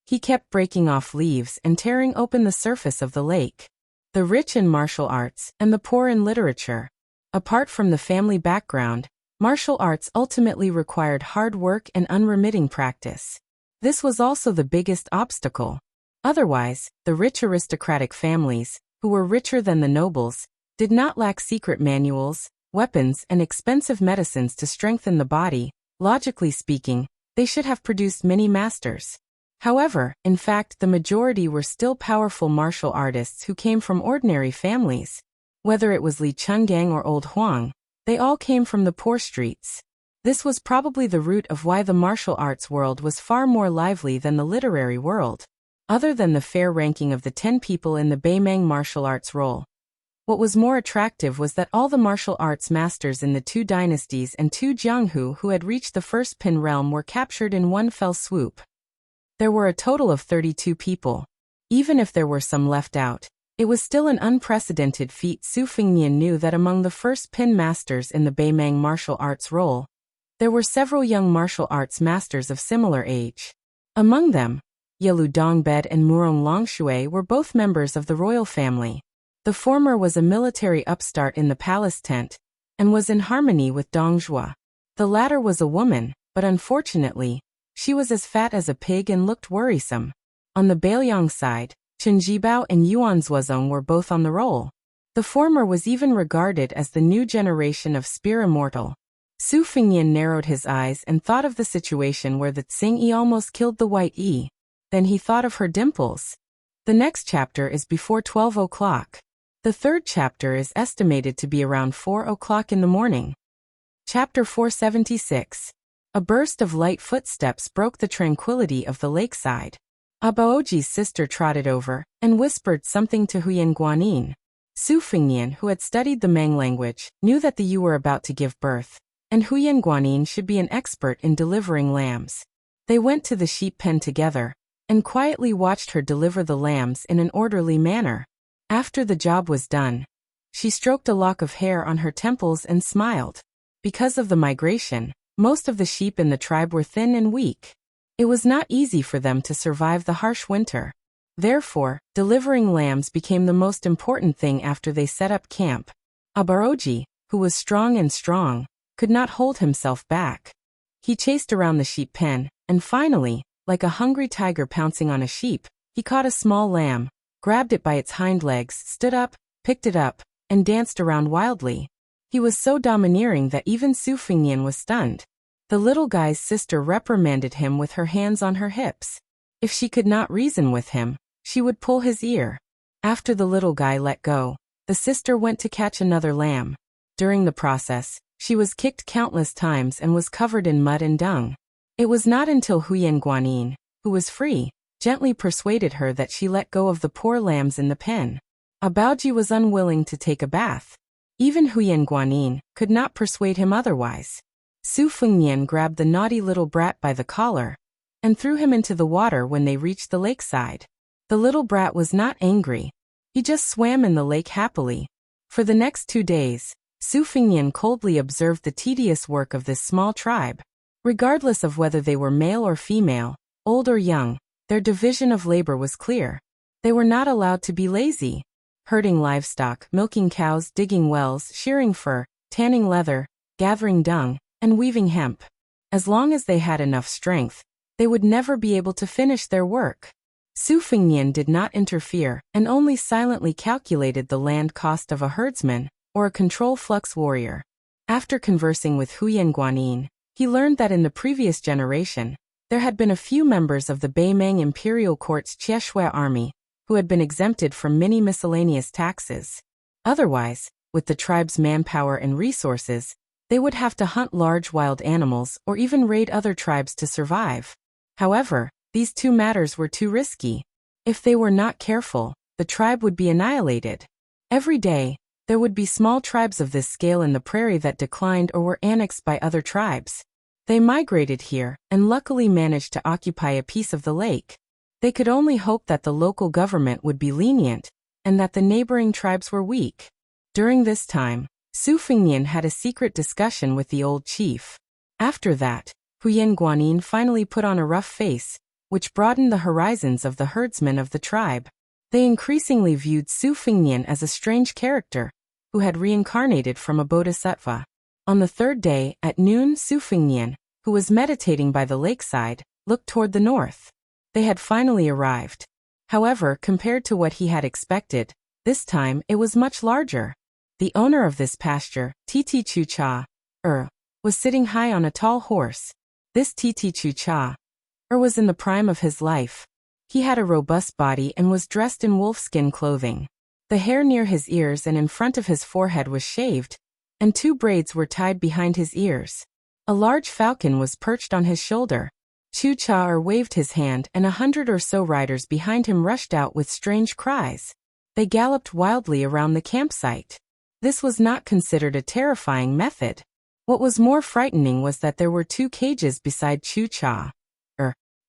He kept breaking off leaves and tearing open the surface of the lake. The rich in martial arts and the poor in literature. Apart from the family background, martial arts ultimately required hard work and unremitting practice. This was also the biggest obstacle. Otherwise, the rich aristocratic families, who were richer than the nobles, did not lack secret manuals, weapons, and expensive medicines to strengthen the body. Logically speaking, they should have produced many masters. However, in fact, the majority were still powerful martial artists who came from ordinary families. Whether it was Li Chungang or Old Huang, they all came from the poor streets. This was probably the root of why the martial arts world was far more lively than the literary world. Other than the fair ranking of the 10 people in the Beimang martial arts roll, what was more attractive was that all the martial arts masters in the 2 dynasties and 2 Jianghu who had reached the first Pin realm were captured in one fell swoop. There were a total of 32 people. Even if there were some left out, it was still an unprecedented feat. Su Fengnian knew that among the first Pin masters in the Beimang martial arts roll, there were several young martial arts masters of similar age. Among them, Yelu Dongbed and Murong Longshui were both members of the royal family. The former was a military upstart in the palace tent, and was in harmony with Dongjua. The latter was a woman, but unfortunately, she was as fat as a pig and looked worrisome. On the Bailiang side, Chen Jibao and Yuan Zuozong were both on the roll. The former was even regarded as the new generation of spear immortal. Su Fengnian narrowed his eyes and thought of the situation where the Tsing Yi almost killed the White Yi. Then he thought of her dimples. The next chapter is before 12 o'clock. The third chapter is estimated to be around 4 o'clock in the morning. Chapter 476. A burst of light footsteps broke the tranquility of the lakeside. Abaoji's sister trotted over and whispered something to Huyen Guanyin. Su Fengnian, who had studied the Mang language, knew that the Yu were about to give birth, and Huyen Guanyin should be an expert in delivering lambs. They went to the sheep pen together and quietly watched her deliver the lambs in an orderly manner. After the job was done, she stroked a lock of hair on her temples and smiled. Because of the migration, most of the sheep in the tribe were thin and weak. It was not easy for them to survive the harsh winter. Therefore, delivering lambs became the most important thing after they set up camp. Abaoji, who was strong, could not hold himself back. He chased around the sheep pen, and finally, like a hungry tiger pouncing on a sheep, he caught a small lamb, grabbed it by its hind legs, stood up, picked it up, and danced around wildly. He was so domineering that even Su Fengnian was stunned. The little guy's sister reprimanded him with her hands on her hips. If she could not reason with him, she would pull his ear. After the little guy let go, the sister went to catch another lamb. During the process, she was kicked countless times and was covered in mud and dung. It was not until Huyen Guanyin, who was free, gently persuaded her that she let go of the poor lambs in the pen. Abaoji was unwilling to take a bath. Even Huyen Guanyin could not persuade him otherwise. Su Fengnian grabbed the naughty little brat by the collar and threw him into the water when they reached the lakeside. The little brat was not angry. He just swam in the lake happily. For the next 2 days, Su Fengnian coldly observed the tedious work of this small tribe. Regardless of whether they were male or female, old or young, their division of labor was clear. They were not allowed to be lazy. Herding livestock, milking cows, digging wells, shearing fur, tanning leather, gathering dung, and weaving hemp. As long as they had enough strength, they would never be able to finish their work. Su Fengnian did not interfere and only silently calculated the land cost of a herdsman or a control flux warrior. After conversing with Huyen Guanyin, he learned that in the previous generation, there had been a few members of the Beimang Imperial Court's Chieshui army who had been exempted from many miscellaneous taxes. Otherwise, with the tribe's manpower and resources, they would have to hunt large wild animals or even raid other tribes to survive. However, these two matters were too risky. If they were not careful, the tribe would be annihilated. Every day, there would be small tribes of this scale in the prairie that declined or were annexed by other tribes. They migrated here and luckily managed to occupy a piece of the lake. They could only hope that the local government would be lenient and that the neighboring tribes were weak. During this time, Su Fengnian had a secret discussion with the old chief. After that, Huyen Guanyin finally put on a rough face, which broadened the horizons of the herdsmen of the tribe. They increasingly viewed Su Fengnian as a strange character, who had reincarnated from a bodhisattva. On the third day, at noon, Su Fengnian, who was meditating by the lakeside, looked toward the north. They had finally arrived. However, compared to what he had expected, this time it was much larger. The owner of this pasture, Titi Chu Cha, was sitting high on a tall horse. This Titi Chu Cha, was in the prime of his life. He had a robust body and was dressed in wolfskin clothing. The hair near his ears and in front of his forehead was shaved, and 2 braids were tied behind his ears. A large falcon was perched on his shoulder. Chu Cha waved his hand and 100 or so riders behind him rushed out with strange cries. They galloped wildly around the campsite. This was not considered a terrifying method. What was more frightening was that there were 2 cages beside Chu Cha.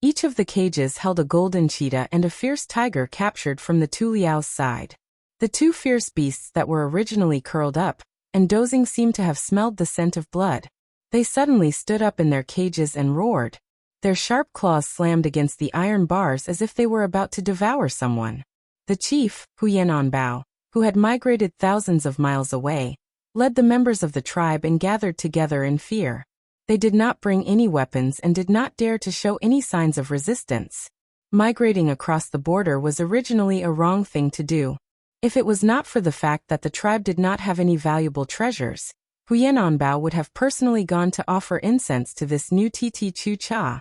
Each of the cages held a golden cheetah and a fierce tiger captured from the Tu Liao's side. The 2 fierce beasts that were originally curled up and dozing seemed to have smelled the scent of blood. They suddenly stood up in their cages and roared. Their sharp claws slammed against the iron bars as if they were about to devour someone. The chief, Huyen Anbao, who had migrated thousands of miles away, led the members of the tribe and gathered together in fear. They did not bring any weapons and did not dare to show any signs of resistance. Migrating across the border was originally a wrong thing to do. If it was not for the fact that the tribe did not have any valuable treasures, Huyen Anbao would have personally gone to offer incense to this new Titi Chu Cha,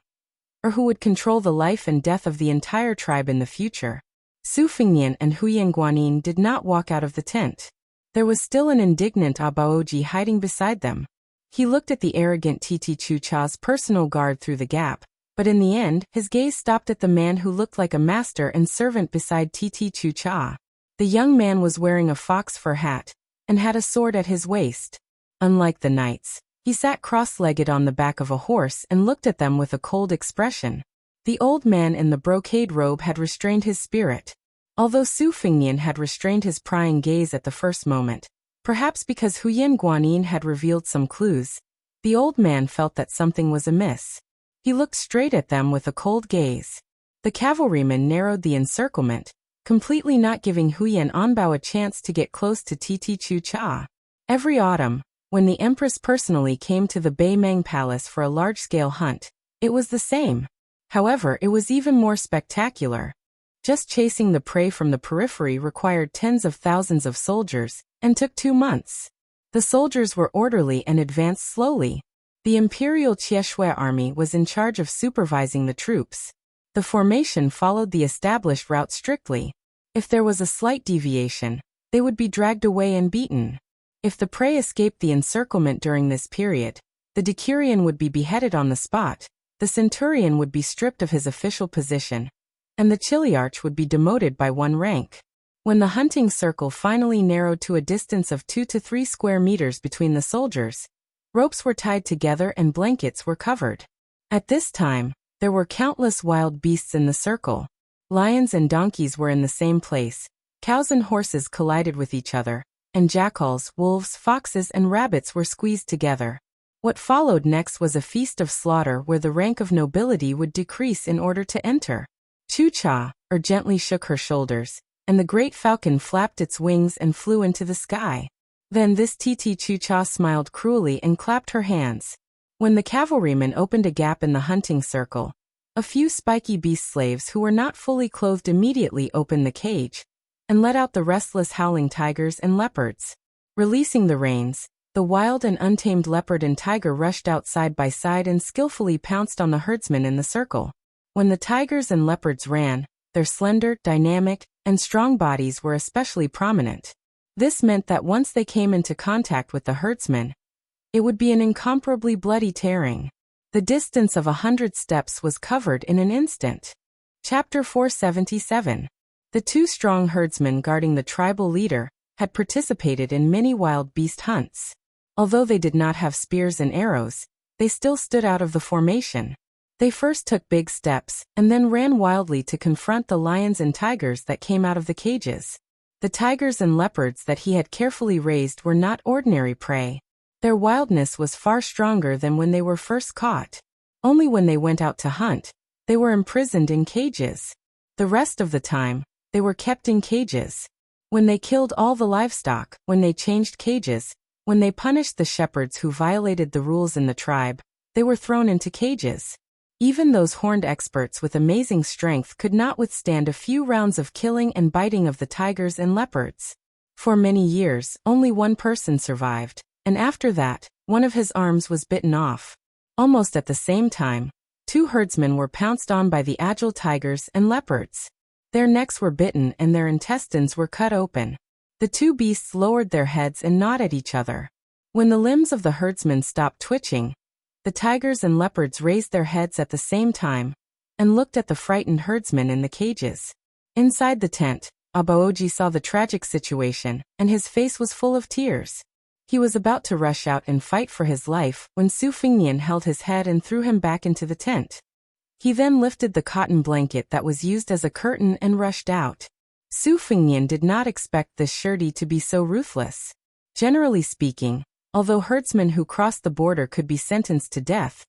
or who would control the life and death of the entire tribe in the future. Su Fingnian and Huyen Guanyin did not walk out of the tent. There was still an indignant Abaoji hiding beside them. He looked at the arrogant Titi Chu Cha's personal guard through the gap, but in the end, his gaze stopped at the man who looked like a master and servant beside Titi Chu Cha. The young man was wearing a fox fur hat and had a sword at his waist. Unlike the knights, he sat cross-legged on the back of a horse and looked at them with a cold expression. The old man in the brocade robe had restrained his spirit. Although Su Fingnian had restrained his prying gaze at the first moment, perhaps because Huyen Guanyin had revealed some clues, the old man felt that something was amiss. He looked straight at them with a cold gaze. The cavalryman narrowed the encirclement, completely not giving Huyen Anbao a chance to get close to Titi Chu Cha. Every autumn, when the empress personally came to the Beimeng Palace for a large-scale hunt, it was the same. However, it was even more spectacular. Just chasing the prey from the periphery required tens of thousands of soldiers, and took 2 months. The soldiers were orderly and advanced slowly. The Imperial Qieshui army was in charge of supervising the troops. The formation followed the established route strictly. If there was a slight deviation, they would be dragged away and beaten. If the prey escaped the encirclement during this period, the decurion would be beheaded on the spot, the centurion would be stripped of his official position, and the chiliarch would be demoted by 1 rank. When the hunting circle finally narrowed to a distance of 2 to 3 square meters between the soldiers, ropes were tied together and blankets were covered. At this time, there were countless wild beasts in the circle. Lions and donkeys were in the same place, cows and horses collided with each other, and jackals, wolves, foxes, and rabbits were squeezed together. What followed next was a feast of slaughter where the rank of nobility would decrease in order to enter. Chu Cha, gently shook her shoulders, and the great falcon flapped its wings and flew into the sky. Then this Titi Chu Cha smiled cruelly and clapped her hands. When the cavalrymen opened a gap in the hunting circle, a few spiky beast slaves who were not fully clothed immediately opened the cage, and let out the restless howling tigers and leopards. Releasing the reins, the wild and untamed leopard and tiger rushed out side by side and skillfully pounced on the herdsmen in the circle. When the tigers and leopards ran, their slender, dynamic, and strong bodies were especially prominent. This meant that once they came into contact with the herdsmen, it would be an incomparably bloody tearing. The distance of 100 steps was covered in an instant. Chapter 477. The 2 strong herdsmen guarding the tribal leader had participated in many wild beast hunts. Although they did not have spears and arrows, they still stood out of the formation. They first took big steps, and then ran wildly to confront the lions and tigers that came out of the cages. The tigers and leopards that he had carefully raised were not ordinary prey. Their wildness was far stronger than when they were first caught. Only when they went out to hunt, they were imprisoned in cages. The rest of the time, they were kept in cages. When they killed all the livestock, when they changed cages, when they punished the shepherds who violated the rules in the tribe, they were thrown into cages. Even those horned experts with amazing strength could not withstand a few rounds of killing and biting of the tigers and leopards. For many years, only one person survived, and after that, one of his arms was bitten off. Almost at the same time, 2 herdsmen were pounced on by the agile tigers and leopards. Their necks were bitten and their intestines were cut open. The 2 beasts lowered their heads and gnawed at each other. When the limbs of the herdsmen stopped twitching, the tigers and leopards raised their heads at the same time and looked at the frightened herdsmen in the cages. Inside the tent, Abaoji saw the tragic situation, and his face was full of tears. He was about to rush out and fight for his life when Su Fingnian held his head and threw him back into the tent. He then lifted the cotton blanket that was used as a curtain and rushed out. Su Fingnian did not expect this Shirdi to be so ruthless. Generally speaking, although herdsmen who crossed the border could be sentenced to death,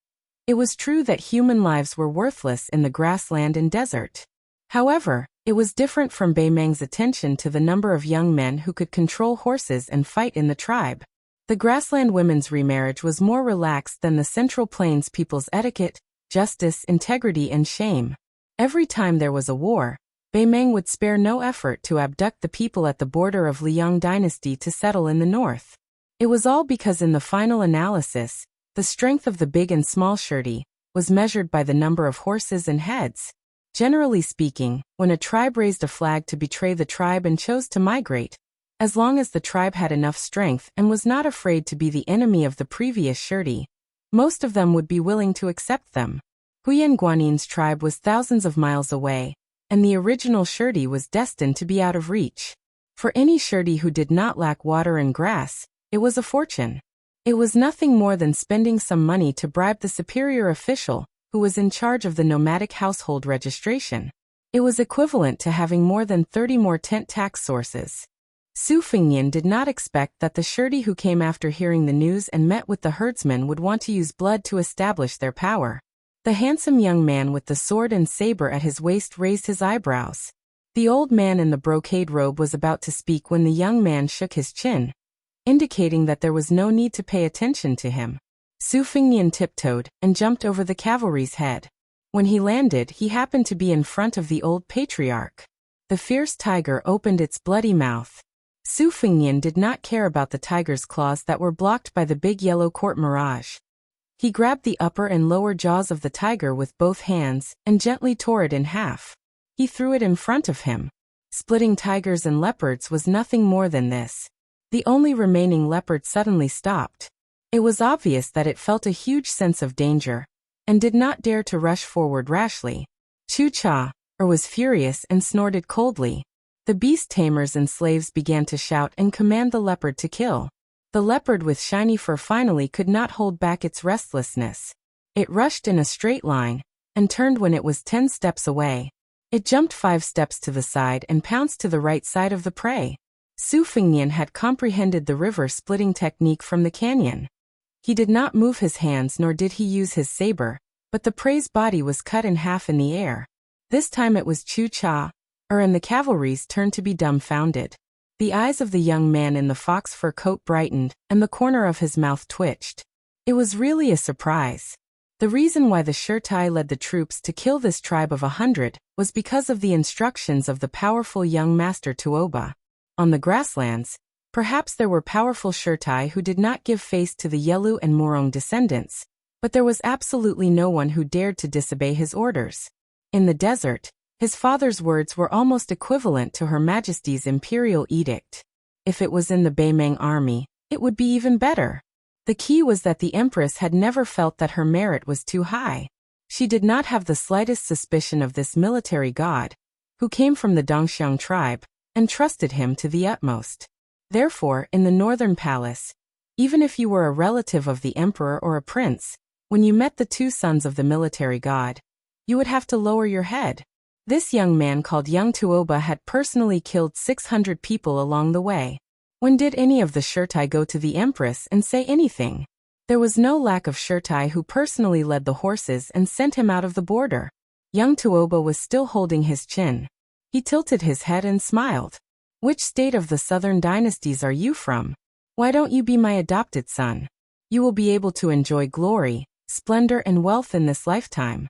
it was true that human lives were worthless in the grassland and desert. However, it was different from Beimeng's attention to the number of young men who could control horses and fight in the tribe. The grassland women's remarriage was more relaxed than the Central Plains people's etiquette, justice, integrity, and shame. Every time there was a war, Beimeng would spare no effort to abduct the people at the border of Liang dynasty to settle in the north. It was all because in the final analysis, the strength of the big and small shirti was measured by the number of horses and heads. Generally speaking, when a tribe raised a flag to betray the tribe and chose to migrate, as long as the tribe had enough strength and was not afraid to be the enemy of the previous shirti, most of them would be willing to accept them. Huyan Guanin's tribe was thousands of miles away, and the original shirti was destined to be out of reach. For any shirti who did not lack water and grass, it was a fortune. It was nothing more than spending some money to bribe the superior official who was in charge of the nomadic household registration. It was equivalent to having more than 30 more tent tax sources. Su Fengnian did not expect that the shirti who came after hearing the news and met with the herdsmen would want to use blood to establish their power. The handsome young man with the sword and saber at his waist raised his eyebrows. The old man in the brocade robe was about to speak when the young man shook his chin, indicating that there was no need to pay attention to him. Su Fengnian tiptoed and jumped over the cavalry's head. When he landed, he happened to be in front of the old patriarch. The fierce tiger opened its bloody mouth. Su Fengnian did not care about the tiger's claws that were blocked by the big yellow court mirage. He grabbed the upper and lower jaws of the tiger with both hands and gently tore it in half. He threw it in front of him. Splitting tigers and leopards was nothing more than this. The only remaining leopard suddenly stopped. It was obvious that it felt a huge sense of danger, and did not dare to rush forward rashly. Chu Cha was furious and snorted coldly. The beast tamers and slaves began to shout and command the leopard to kill. The leopard with shiny fur finally could not hold back its restlessness. It rushed in a straight line, and turned when it was 10 steps away. It jumped 5 steps to the side and pounced to the right side of the prey. Su Fengnian had comprehended the river-splitting technique from the canyon. He did not move his hands nor did he use his saber, but the prey's body was cut in half in the air. This time it was Chu Cha, and the cavalry's turn to be dumbfounded. The eyes of the young man in the fox fur coat brightened, and the corner of his mouth twitched. It was really a surprise. The reason why the shirtai led the troops to kill this tribe of 100 was because of the instructions of the powerful young master Tuoba. On the grasslands, perhaps there were powerful shirtai who did not give face to the Yelu and Morong descendants, but there was absolutely no one who dared to disobey his orders. In the desert, his father's words were almost equivalent to Her Majesty's imperial edict. If it was in the Beimeng army, it would be even better. The key was that the empress had never felt that her merit was too high. She did not have the slightest suspicion of this military god, who came from the Dongxiang tribe, and trusted him to the utmost. Therefore, in the northern palace, even if you were a relative of the emperor or a prince, when you met the 2 sons of the military god, you would have to lower your head. This young man called Young Tuoba had personally killed 600 people along the way. When did any of the shirtai go to the empress and say anything? There was no lack of shirtai who personally led the horses and sent him out of the border. Young Tuoba was still holding his chin. He tilted his head and smiled. Which state of the southern dynasties are you from? Why don't you be my adopted son? You will be able to enjoy glory, splendor, and wealth in this lifetime.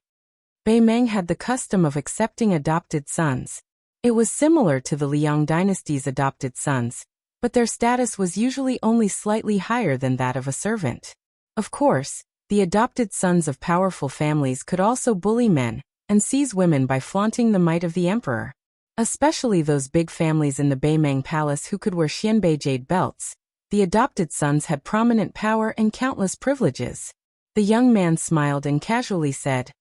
Beimeng had the custom of accepting adopted sons. It was similar to the Liang dynasty's adopted sons, but their status was usually only slightly higher than that of a servant. Of course, the adopted sons of powerful families could also bully men and seize women by flaunting the might of the emperor. Especially those big families in the Beimeng palace who could wear xianbei jade belts. The adopted sons had prominent power and countless privileges. The young man smiled and casually said,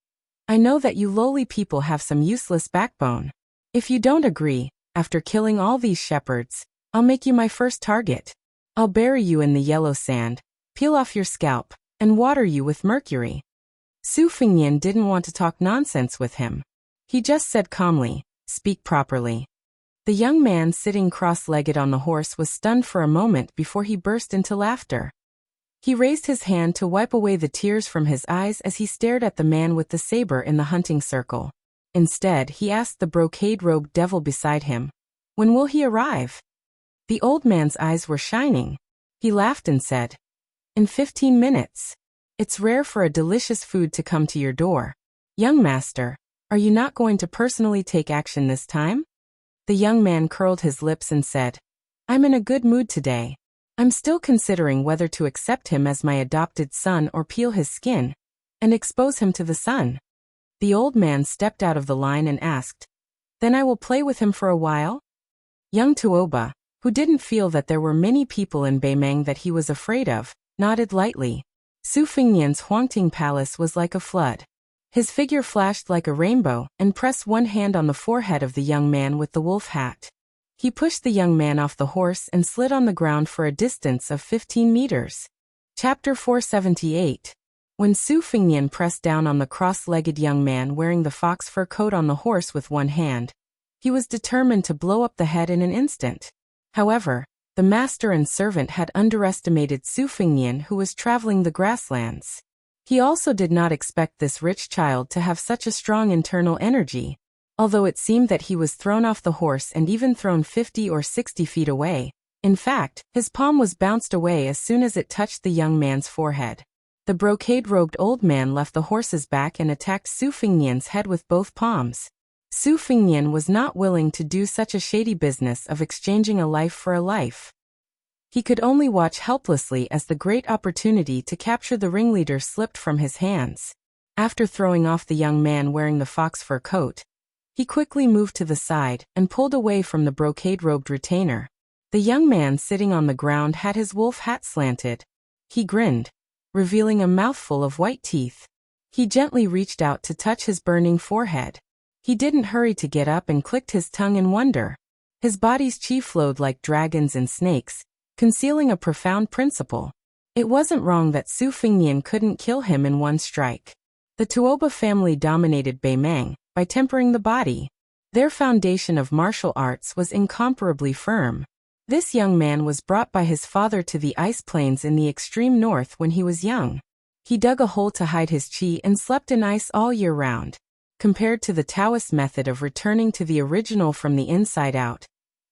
I know that you lowly people have some useless backbone. If you don't agree, after killing all these shepherds, I'll make you my first target. I'll bury you in the yellow sand, peel off your scalp, and water you with mercury. Su Fengnian didn't want to talk nonsense with him. He just said calmly, speak properly. The young man sitting cross-legged on the horse was stunned for a moment before he burst into laughter. He raised his hand to wipe away the tears from his eyes as he stared at the man with the saber in the hunting circle. Instead, he asked the brocade-robed devil beside him, when will he arrive? The old man's eyes were shining. He laughed and said, "In 15 minutes. It's rare for a delicious food to come to your door. Young master, are you not going to personally take action this time?" The young man curled his lips and said, "I'm in a good mood today. I'm still considering whether to accept him as my adopted son or peel his skin and expose him to the sun." The old man stepped out of the line and asked, "Then I will play with him for a while?" Young Tuoba, who didn't feel that there were many people in Beimeng that he was afraid of, nodded lightly. Su Fingnian's Huangting Palace was like a flood. His figure flashed like a rainbow and pressed one hand on the forehead of the young man with the wolf hat. He pushed the young man off the horse and slid on the ground for a distance of 15 meters. Chapter 478. When Su Fingnian pressed down on the cross-legged young man wearing the fox fur coat on the horse with one hand, he was determined to blow up the head in an instant. However, the master and servant had underestimated Su Fingnian, who was traveling the grasslands. He also did not expect this rich child to have such a strong internal energy, although it seemed that he was thrown off the horse and even thrown 50 or 60 feet away. In fact, his palm was bounced away as soon as it touched the young man's forehead. The brocade-robed old man left the horse's back and attacked Su Fingnian's head with both palms. Su Fingnian was not willing to do such a shady business of exchanging a life for a life. He could only watch helplessly as the great opportunity to capture the ringleader slipped from his hands. After throwing off the young man wearing the fox fur coat, he quickly moved to the side and pulled away from the brocade-robed retainer. The young man sitting on the ground had his wolf hat slanted. He grinned, revealing a mouthful of white teeth. He gently reached out to touch his burning forehead. He didn't hurry to get up and clicked his tongue in wonder. His body's chi flowed like dragons and snakes, concealing a profound principle. It wasn't wrong that Su Fingnian couldn't kill him in one strike. The Tuoba family dominated Beimeng by tempering the body. Their foundation of martial arts was incomparably firm. This young man was brought by his father to the ice plains in the extreme north when he was young. He dug a hole to hide his chi and slept in ice all year round. Compared to the Taoist method of returning to the original from the inside out,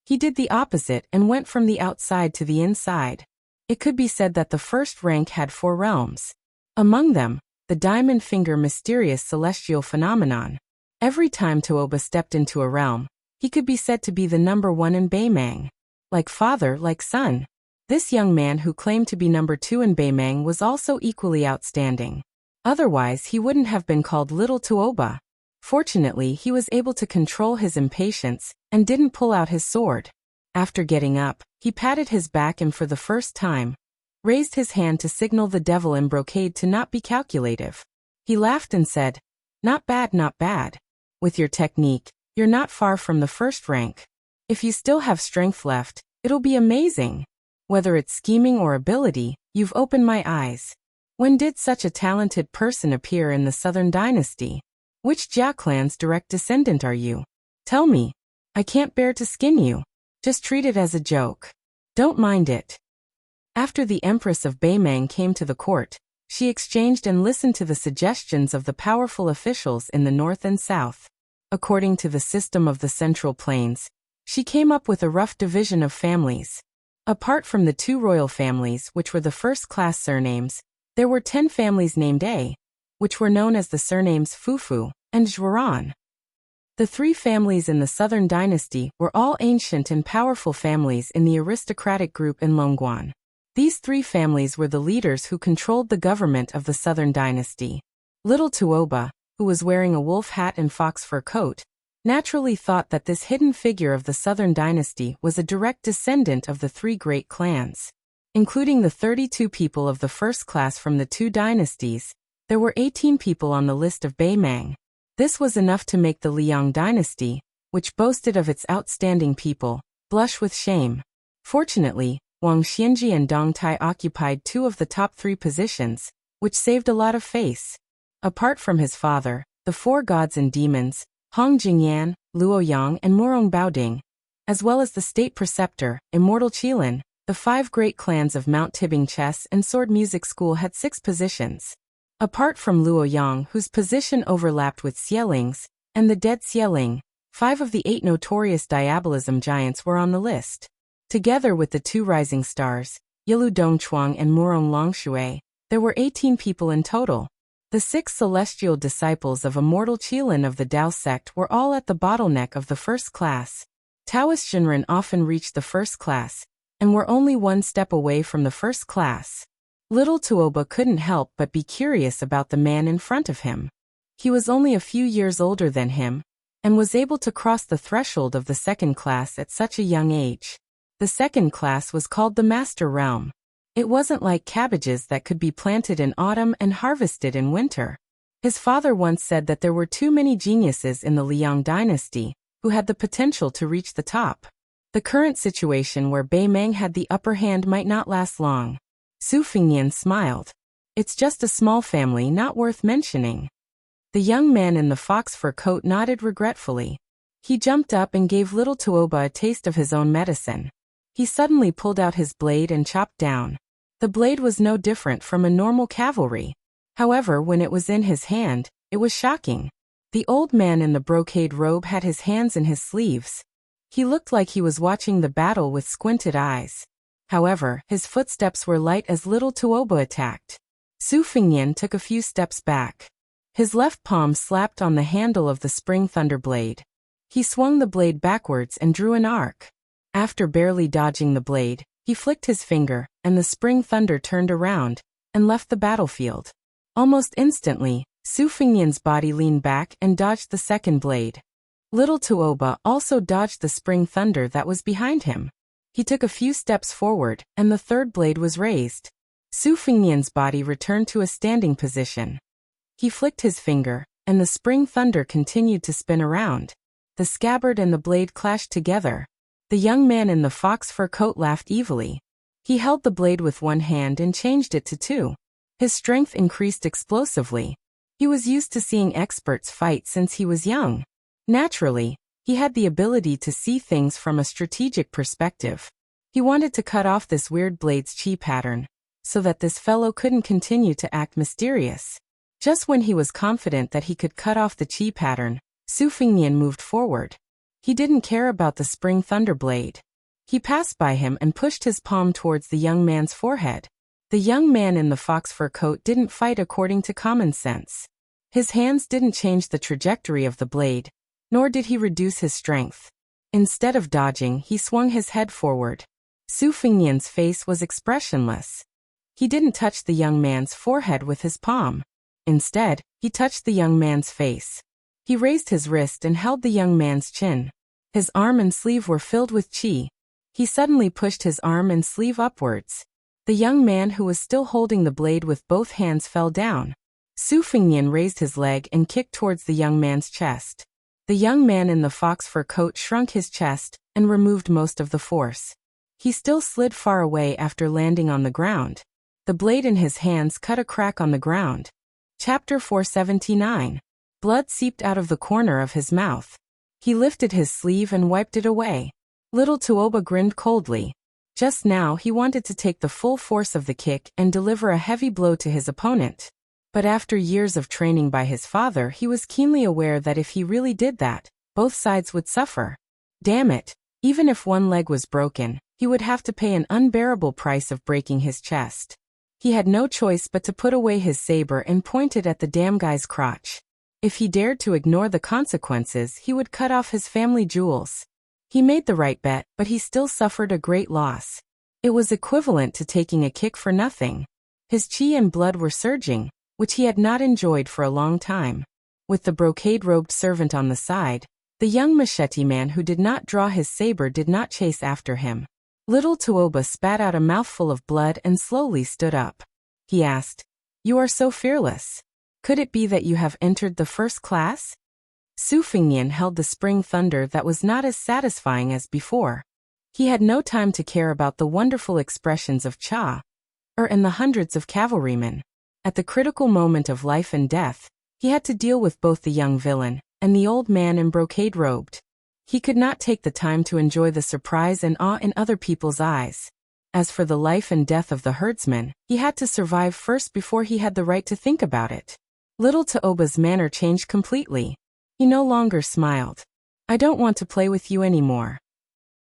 he did the opposite and went from the outside to the inside. It could be said that the first rank had 4 realms. Among them, the diamond finger mysterious celestial phenomenon. Every time Tuoba stepped into a realm, he could be said to be the number 1 in Beimeng. Like father, like son. This young man who claimed to be number 2 in Beimeng was also equally outstanding. Otherwise he wouldn't have been called Little Tuoba. Fortunately, he was able to control his impatience and didn't pull out his sword. After getting up, he patted his back and for the first time, raised his hand to signal the devil in brocade to not be calculative. He laughed and said, "Not bad, not bad. With your technique, you're not far from the first rank. If you still have strength left, it'll be amazing. Whether it's scheming or ability, you've opened my eyes. When did such a talented person appear in the Southern Dynasty? Which Jia clan's direct descendant are you? Tell me. I can't bear to skin you. Just treat it as a joke. Don't mind it." After the Empress of Beimeng came to the court, she exchanged and listened to the suggestions of the powerful officials in the north and south. According to the system of the Central Plains, she came up with a rough division of families. Apart from the 2 royal families which were the first-class surnames, there were 10 families named A, which were known as the surnames Fufu and Zhuaran. The 3 families in the Southern Dynasty were all ancient and powerful families in the aristocratic group in Longguan. These 3 families were the leaders who controlled the government of the Southern Dynasty. Little Tuoba, who was wearing a wolf hat and fox fur coat, naturally thought that this hidden figure of the Southern Dynasty was a direct descendant of the 3 great clans. Including the 32 people of the first class from the 2 dynasties, there were 18 people on the list of Beimeng. This was enough to make the Liang dynasty, which boasted of its outstanding people, blush with shame. Fortunately, Wang Xianji and Dong Tai occupied 2 of the top 3 positions, which saved a lot of face. Apart from his father, the 4 gods and demons, Hong Jingyan, Luo Yang and Murong Baoding, as well as the state preceptor, Immortal Qilin, the 5 great clans of Mount Tibing Chess and Sword Music School had 6 positions. Apart from Luo Yang, whose position overlapped with Xieling's, and the dead Xieling, 5 of the 8 notorious diabolism giants were on the list. Together with the 2 rising stars, Yilu Dongchuang and Murong Longshui. There were 18 people in total. The 6 celestial disciples of Immortal Qilin of the Tao sect were all at the bottleneck of the first class. Taoist Shinran often reached the first class, and were only one step away from the first class. Little Tuoba couldn't help but be curious about the man in front of him. He was only a few years older than him, and was able to cross the threshold of the second class at such a young age. The second class was called the Master Realm. It wasn't like cabbages that could be planted in autumn and harvested in winter. His father once said that there were too many geniuses in the Liang dynasty who had the potential to reach the top. The current situation where Bei Meng had the upper hand might not last long. Su Fingyan smiled. It's just a small family, not worth mentioning. The young man in the fox fur coat nodded regretfully. He jumped up and gave little Tuoba a taste of his own medicine. He suddenly pulled out his blade and chopped down. The blade was no different from a normal cavalry. However, when it was in his hand, it was shocking. The old man in the brocade robe had his hands in his sleeves. He looked like he was watching the battle with squinted eyes. However, his footsteps were light as little Tuoba attacked. Su Fingyan took a few steps back. His left palm slapped on the handle of the spring thunder blade. He swung the blade backwards and drew an arc. After barely dodging the blade, he flicked his finger, and the spring thunder turned around and left the battlefield. Almost instantly, Su Fingyan's body leaned back and dodged the second blade. Little Tuoba also dodged the spring thunder that was behind him. He took a few steps forward, and the third blade was raised. Su Fingyan's body returned to a standing position. He flicked his finger, and the spring thunder continued to spin around. The scabbard and the blade clashed together. The young man in the fox fur coat laughed evilly. He held the blade with one hand and changed it to two. His strength increased explosively. He was used to seeing experts fight since he was young. Naturally, he had the ability to see things from a strategic perspective. He wanted to cut off this weird blade's chi pattern, so that this fellow couldn't continue to act mysterious. Just when he was confident that he could cut off the chi pattern, Su Fingyan moved forward. He didn't care about the spring thunder blade. He passed by him and pushed his palm towards the young man's forehead. The young man in the fox fur coat didn't fight according to common sense. His hands didn't change the trajectory of the blade, nor did he reduce his strength. Instead of dodging, he swung his head forward. Su Fingyan's face was expressionless. He didn't touch the young man's forehead with his palm. Instead, he touched the young man's face. He raised his wrist and held the young man's chin. His arm and sleeve were filled with chi. He suddenly pushed his arm and sleeve upwards. The young man who was still holding the blade with both hands fell down. Su Fingyan raised his leg and kicked towards the young man's chest. The young man in the fox fur coat shrunk his chest and removed most of the force. He still slid far away after landing on the ground. The blade in his hands cut a crack on the ground. Chapter 479. Blood seeped out of the corner of his mouth. He lifted his sleeve and wiped it away. Little Tuoba grinned coldly. Just now he wanted to take the full force of the kick and deliver a heavy blow to his opponent. But after years of training by his father, he was keenly aware that if he really did that, both sides would suffer. Damn it, even if one leg was broken, he would have to pay an unbearable price of breaking his chest. He had no choice but to put away his saber and point it at the damn guy's crotch. If he dared to ignore the consequences, he would cut off his family jewels. He made the right bet, but he still suffered a great loss. It was equivalent to taking a kick for nothing. His chi and blood were surging, which he had not enjoyed for a long time. With the brocade-robed servant on the side, the young machete man who did not draw his saber did not chase after him. Little Tuoba spat out a mouthful of blood and slowly stood up. He asked, "You are so fearless. Could it be that you have entered the first class?" Su Fingyan held the spring thunder that was not as satisfying as before. He had no time to care about the wonderful expressions of Cha, and the hundreds of cavalrymen. At the critical moment of life and death, he had to deal with both the young villain and the old man in brocade-robed. He could not take the time to enjoy the surprise and awe in other people's eyes. As for the life and death of the herdsman, he had to survive first before he had the right to think about it. Little Tuoba's manner changed completely. He no longer smiled. "I don't want to play with you anymore."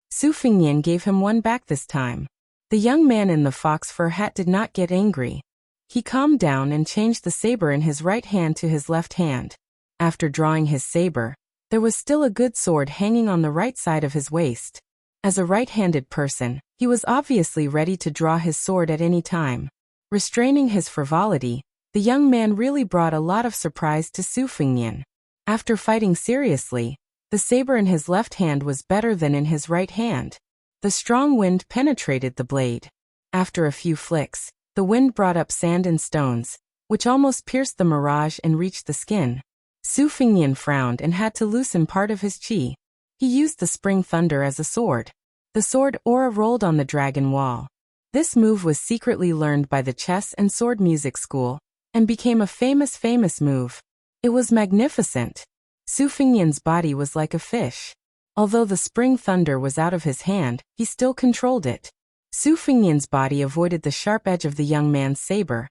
Su Fingyan gave him one back this time. The young man in the fox fur hat did not get angry. He calmed down and changed the saber in his right hand to his left hand. After drawing his saber, there was still a good sword hanging on the right side of his waist. As a right-handed person, he was obviously ready to draw his sword at any time. Restraining his frivolity, the young man really brought a lot of surprise to Su Fengnian. After fighting seriously, the saber in his left hand was better than in his right hand. The strong wind penetrated the blade. After a few flicks, the wind brought up sand and stones, which almost pierced the mirage and reached the skin. Su Fengnian frowned and had to loosen part of his chi. He used the spring thunder as a sword. The sword aura rolled on the dragon wall. This move was secretly learned by the chess and sword music school, and became a famous move. It was magnificent. Su Fengnian's body was like a fish. Although the spring thunder was out of his hand, he still controlled it. Su Fengnian's body avoided the sharp edge of the young man's saber,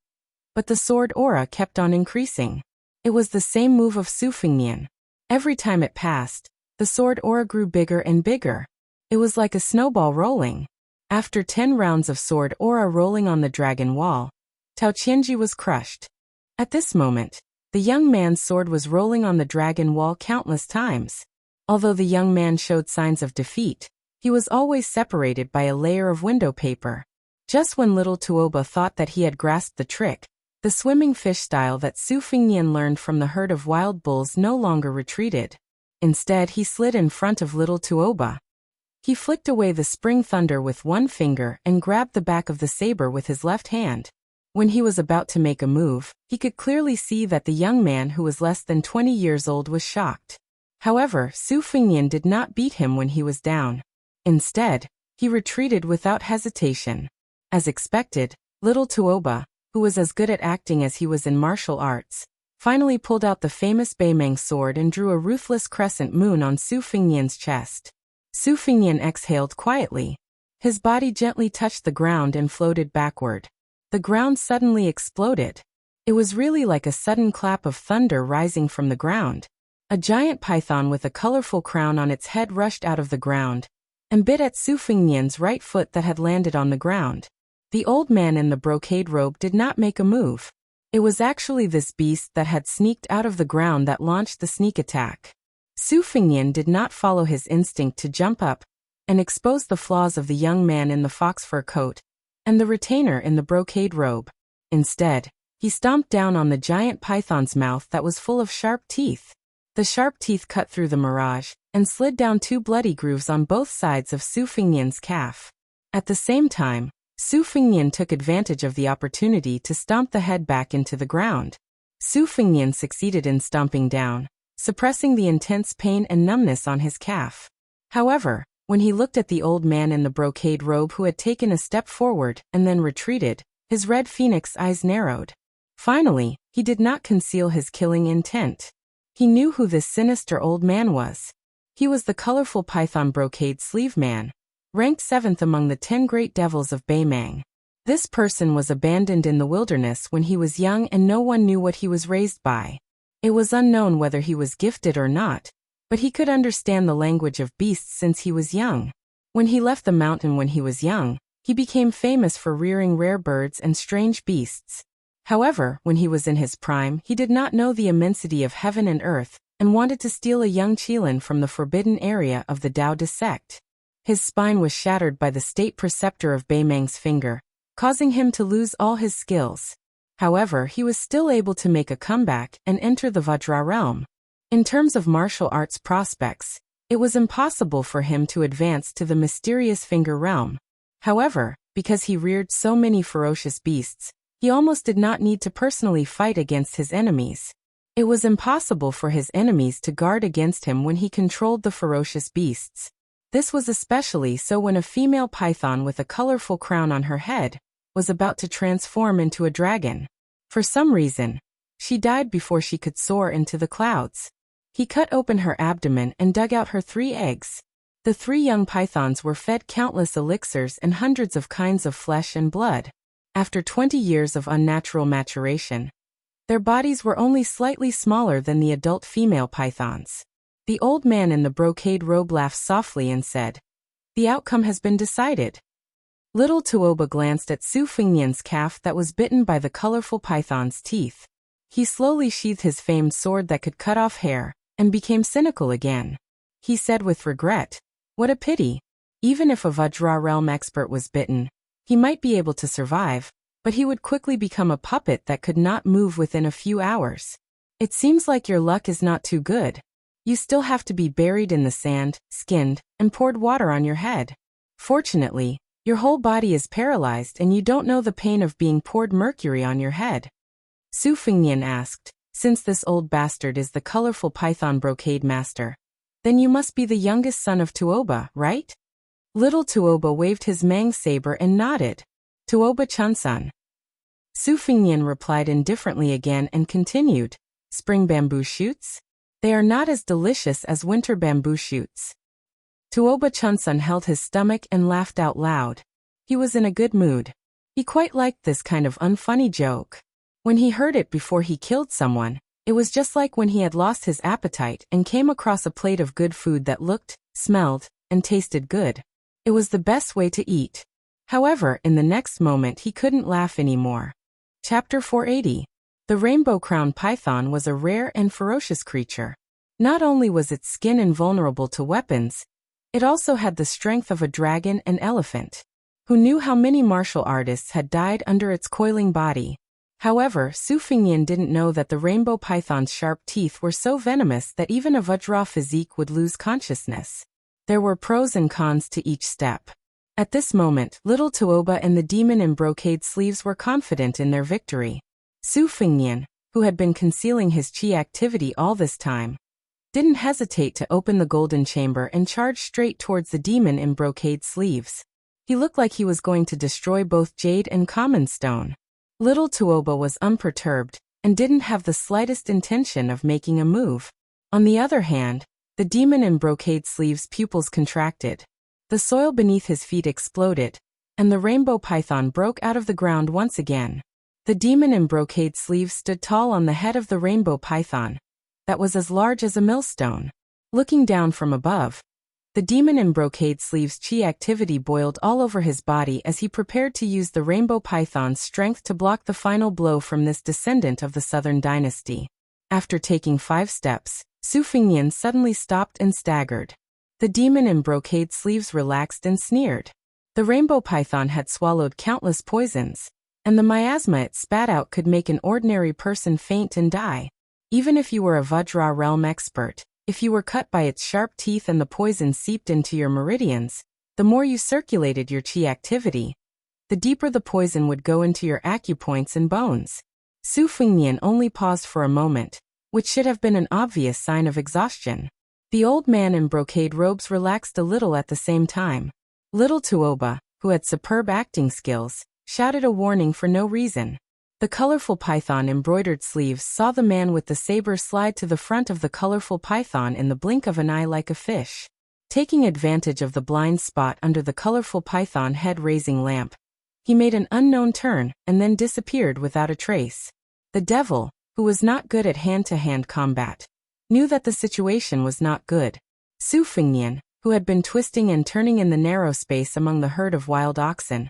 but the sword aura kept on increasing. It was the same move of Su Fengnian. Every time it passed, the sword aura grew bigger and bigger. It was like a snowball rolling. After 10 rounds of sword aura rolling on the dragon wall, Tao Qianji was crushed. At this moment, the young man's sword was rolling on the dragon wall countless times. Although the young man showed signs of defeat, he was always separated by a layer of window paper. Just when little Tuoba thought that he had grasped the trick, the swimming fish style that Su Fengnian learned from the herd of wild bulls no longer retreated. Instead, he slid in front of little Tuoba. He flicked away the spring thunder with one finger and grabbed the back of the saber with his left hand. When he was about to make a move, he could clearly see that the young man who was less than 20 years old was shocked. However, Su Fengnian did not beat him when he was down. Instead, he retreated without hesitation. As expected, little Tuoba, who was as good at acting as he was in martial arts, finally pulled out the famous Beimeng sword and drew a ruthless crescent moon on Su Fengnian's chest. Su Fengnian exhaled quietly. His body gently touched the ground and floated backward. The ground suddenly exploded. It was really like a sudden clap of thunder rising from the ground. A giant python with a colorful crown on its head rushed out of the ground and bit at Su Fengnian's right foot that had landed on the ground. The old man in the brocade robe did not make a move. It was actually this beast that had sneaked out of the ground that launched the sneak attack. Su Fengnian did not follow his instinct to jump up and expose the flaws of the young man in the fox fur coat and the retainer in the brocade robe. Instead, he stomped down on the giant python's mouth that was full of sharp teeth. The sharp teeth cut through the mirage and slid down 2 bloody grooves on both sides of Su Fengnian's calf. At the same time, Su Fengnian took advantage of the opportunity to stomp the head back into the ground. Su Fengnian succeeded in stomping down, suppressing the intense pain and numbness on his calf. However, when he looked at the old man in the brocade robe who had taken a step forward and then retreated, his red phoenix eyes narrowed. Finally, he did not conceal his killing intent. He knew who this sinister old man was. He was the colorful python brocade sleeve man, ranked 7th among the 10 great devils of Beimeng. This person was abandoned in the wilderness when he was young and no one knew what he was raised by. It was unknown whether he was gifted or not, but he could understand the language of beasts since he was young. When he left the mountain when he was young, he became famous for rearing rare birds and strange beasts. However, when he was in his prime, he did not know the immensity of heaven and earth, and wanted to steal a young Qilin from the forbidden area of the Dao sect. His spine was shattered by the state preceptor of Beimeng's finger, causing him to lose all his skills. However, he was still able to make a comeback and enter the Vajra realm. In terms of martial arts prospects, it was impossible for him to advance to the mysterious finger realm. However, because he reared so many ferocious beasts, he almost did not need to personally fight against his enemies. It was impossible for his enemies to guard against him when he controlled the ferocious beasts. This was especially so when a female python with a colorful crown on her head was about to transform into a dragon. For some reason, she died before she could soar into the clouds. He cut open her abdomen and dug out her 3 eggs. The 3 young pythons were fed countless elixirs and hundreds of kinds of flesh and blood. After 20 years of unnatural maturation, their bodies were only slightly smaller than the adult female pythons. The old man in the brocade robe laughed softly and said, "The outcome has been decided." Little Tuoba glanced at Su Fengnian's calf that was bitten by the colorful python's teeth. He slowly sheathed his famed sword that could cut off hair, and became cynical again. He said with regret, "What a pity. Even if a Vajra realm expert was bitten, he might be able to survive, but he would quickly become a puppet that could not move within a few hours. It seems like your luck is not too good. You still have to be buried in the sand, skinned, and poured water on your head. Fortunately, your whole body is paralyzed and you don't know the pain of being poured mercury on your head." Su Fengnian asked, "Since this old bastard is the colorful python brocade master, then you must be the youngest son of Tuoba, right?" Little Tuoba waved his Mang saber and nodded. "Tuoba Chunsun." Su Fengnian replied indifferently again and continued, "Spring bamboo shoots? They are not as delicious as winter bamboo shoots." Tuoba Chunsun held his stomach and laughed out loud. He was in a good mood. He quite liked this kind of unfunny joke. When he heard it before he killed someone, it was just like when he had lost his appetite and came across a plate of good food that looked, smelled, and tasted good. It was the best way to eat. However, in the next moment he couldn't laugh anymore. Chapter 480. The rainbow-crowned python was a rare and ferocious creature. Not only was its skin invulnerable to weapons, it also had the strength of a dragon and elephant. Who knew how many martial artists had died under its coiling body? However, Su Fengnian didn't know that the rainbow python's sharp teeth were so venomous that even a Vajra physique would lose consciousness. There were pros and cons to each step. At this moment, Little Tuoba and the demon in brocade sleeves were confident in their victory. Su Fengnian, who had been concealing his chi activity all this time, didn't hesitate to open the golden chamber and charge straight towards the demon in brocade sleeves. He looked like he was going to destroy both jade and common stone. Little Tuoba was unperturbed, and didn't have the slightest intention of making a move. On the other hand, the demon in brocade sleeves' pupils contracted. The soil beneath his feet exploded, and the rainbow python broke out of the ground once again. The demon in brocade sleeves stood tall on the head of the rainbow python, that was as large as a millstone. Looking down from above, the demon in brocade sleeves' chi activity boiled all over his body as he prepared to use the rainbow python's strength to block the final blow from this descendant of the Southern dynasty. After taking 5 steps, Su Fengnian suddenly stopped and staggered. The demon in brocade sleeves relaxed and sneered. The rainbow python had swallowed countless poisons, and the miasma it spat out could make an ordinary person faint and die. Even if you were a Vajra realm expert, if you were cut by its sharp teeth and the poison seeped into your meridians, the more you circulated your chi activity, the deeper the poison would go into your acupoints and bones. Su Fengnian only paused for a moment, which should have been an obvious sign of exhaustion. The old man in brocade robes relaxed a little at the same time. Little Tuoba, who had superb acting skills, shouted a warning for no reason. The colorful python embroidered sleeves saw the man with the saber slide to the front of the colorful python in the blink of an eye like a fish. Taking advantage of the blind spot under the colorful python head-raising lamp, he made an unknown turn and then disappeared without a trace. The devil, who was not good at hand-to-hand combat, knew that the situation was not good. Su Fengnian, who had been twisting and turning in the narrow space among the herd of wild oxen,